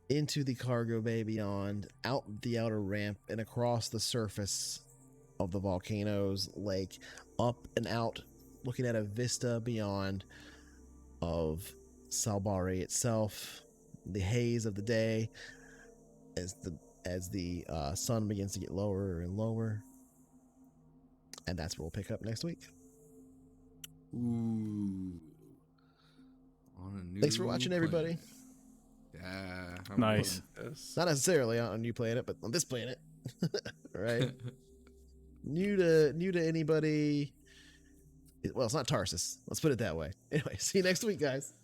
into the cargo bay beyond, out the outer ramp, and across the surface of the volcano's lake, up and out, looking at a vista beyond of Salbari itself, the haze of the day as the sun begins to get lower and lower. And that's where we'll pick up next week.
Ooh. On a new
Thanks for watching, everybody.
planet. Yeah.
Nice.
Not necessarily on a new planet, but on this planet. Right? New to anybody. Well, it's not Tarsus. Let's put it that way. Anyway, see you next week, guys.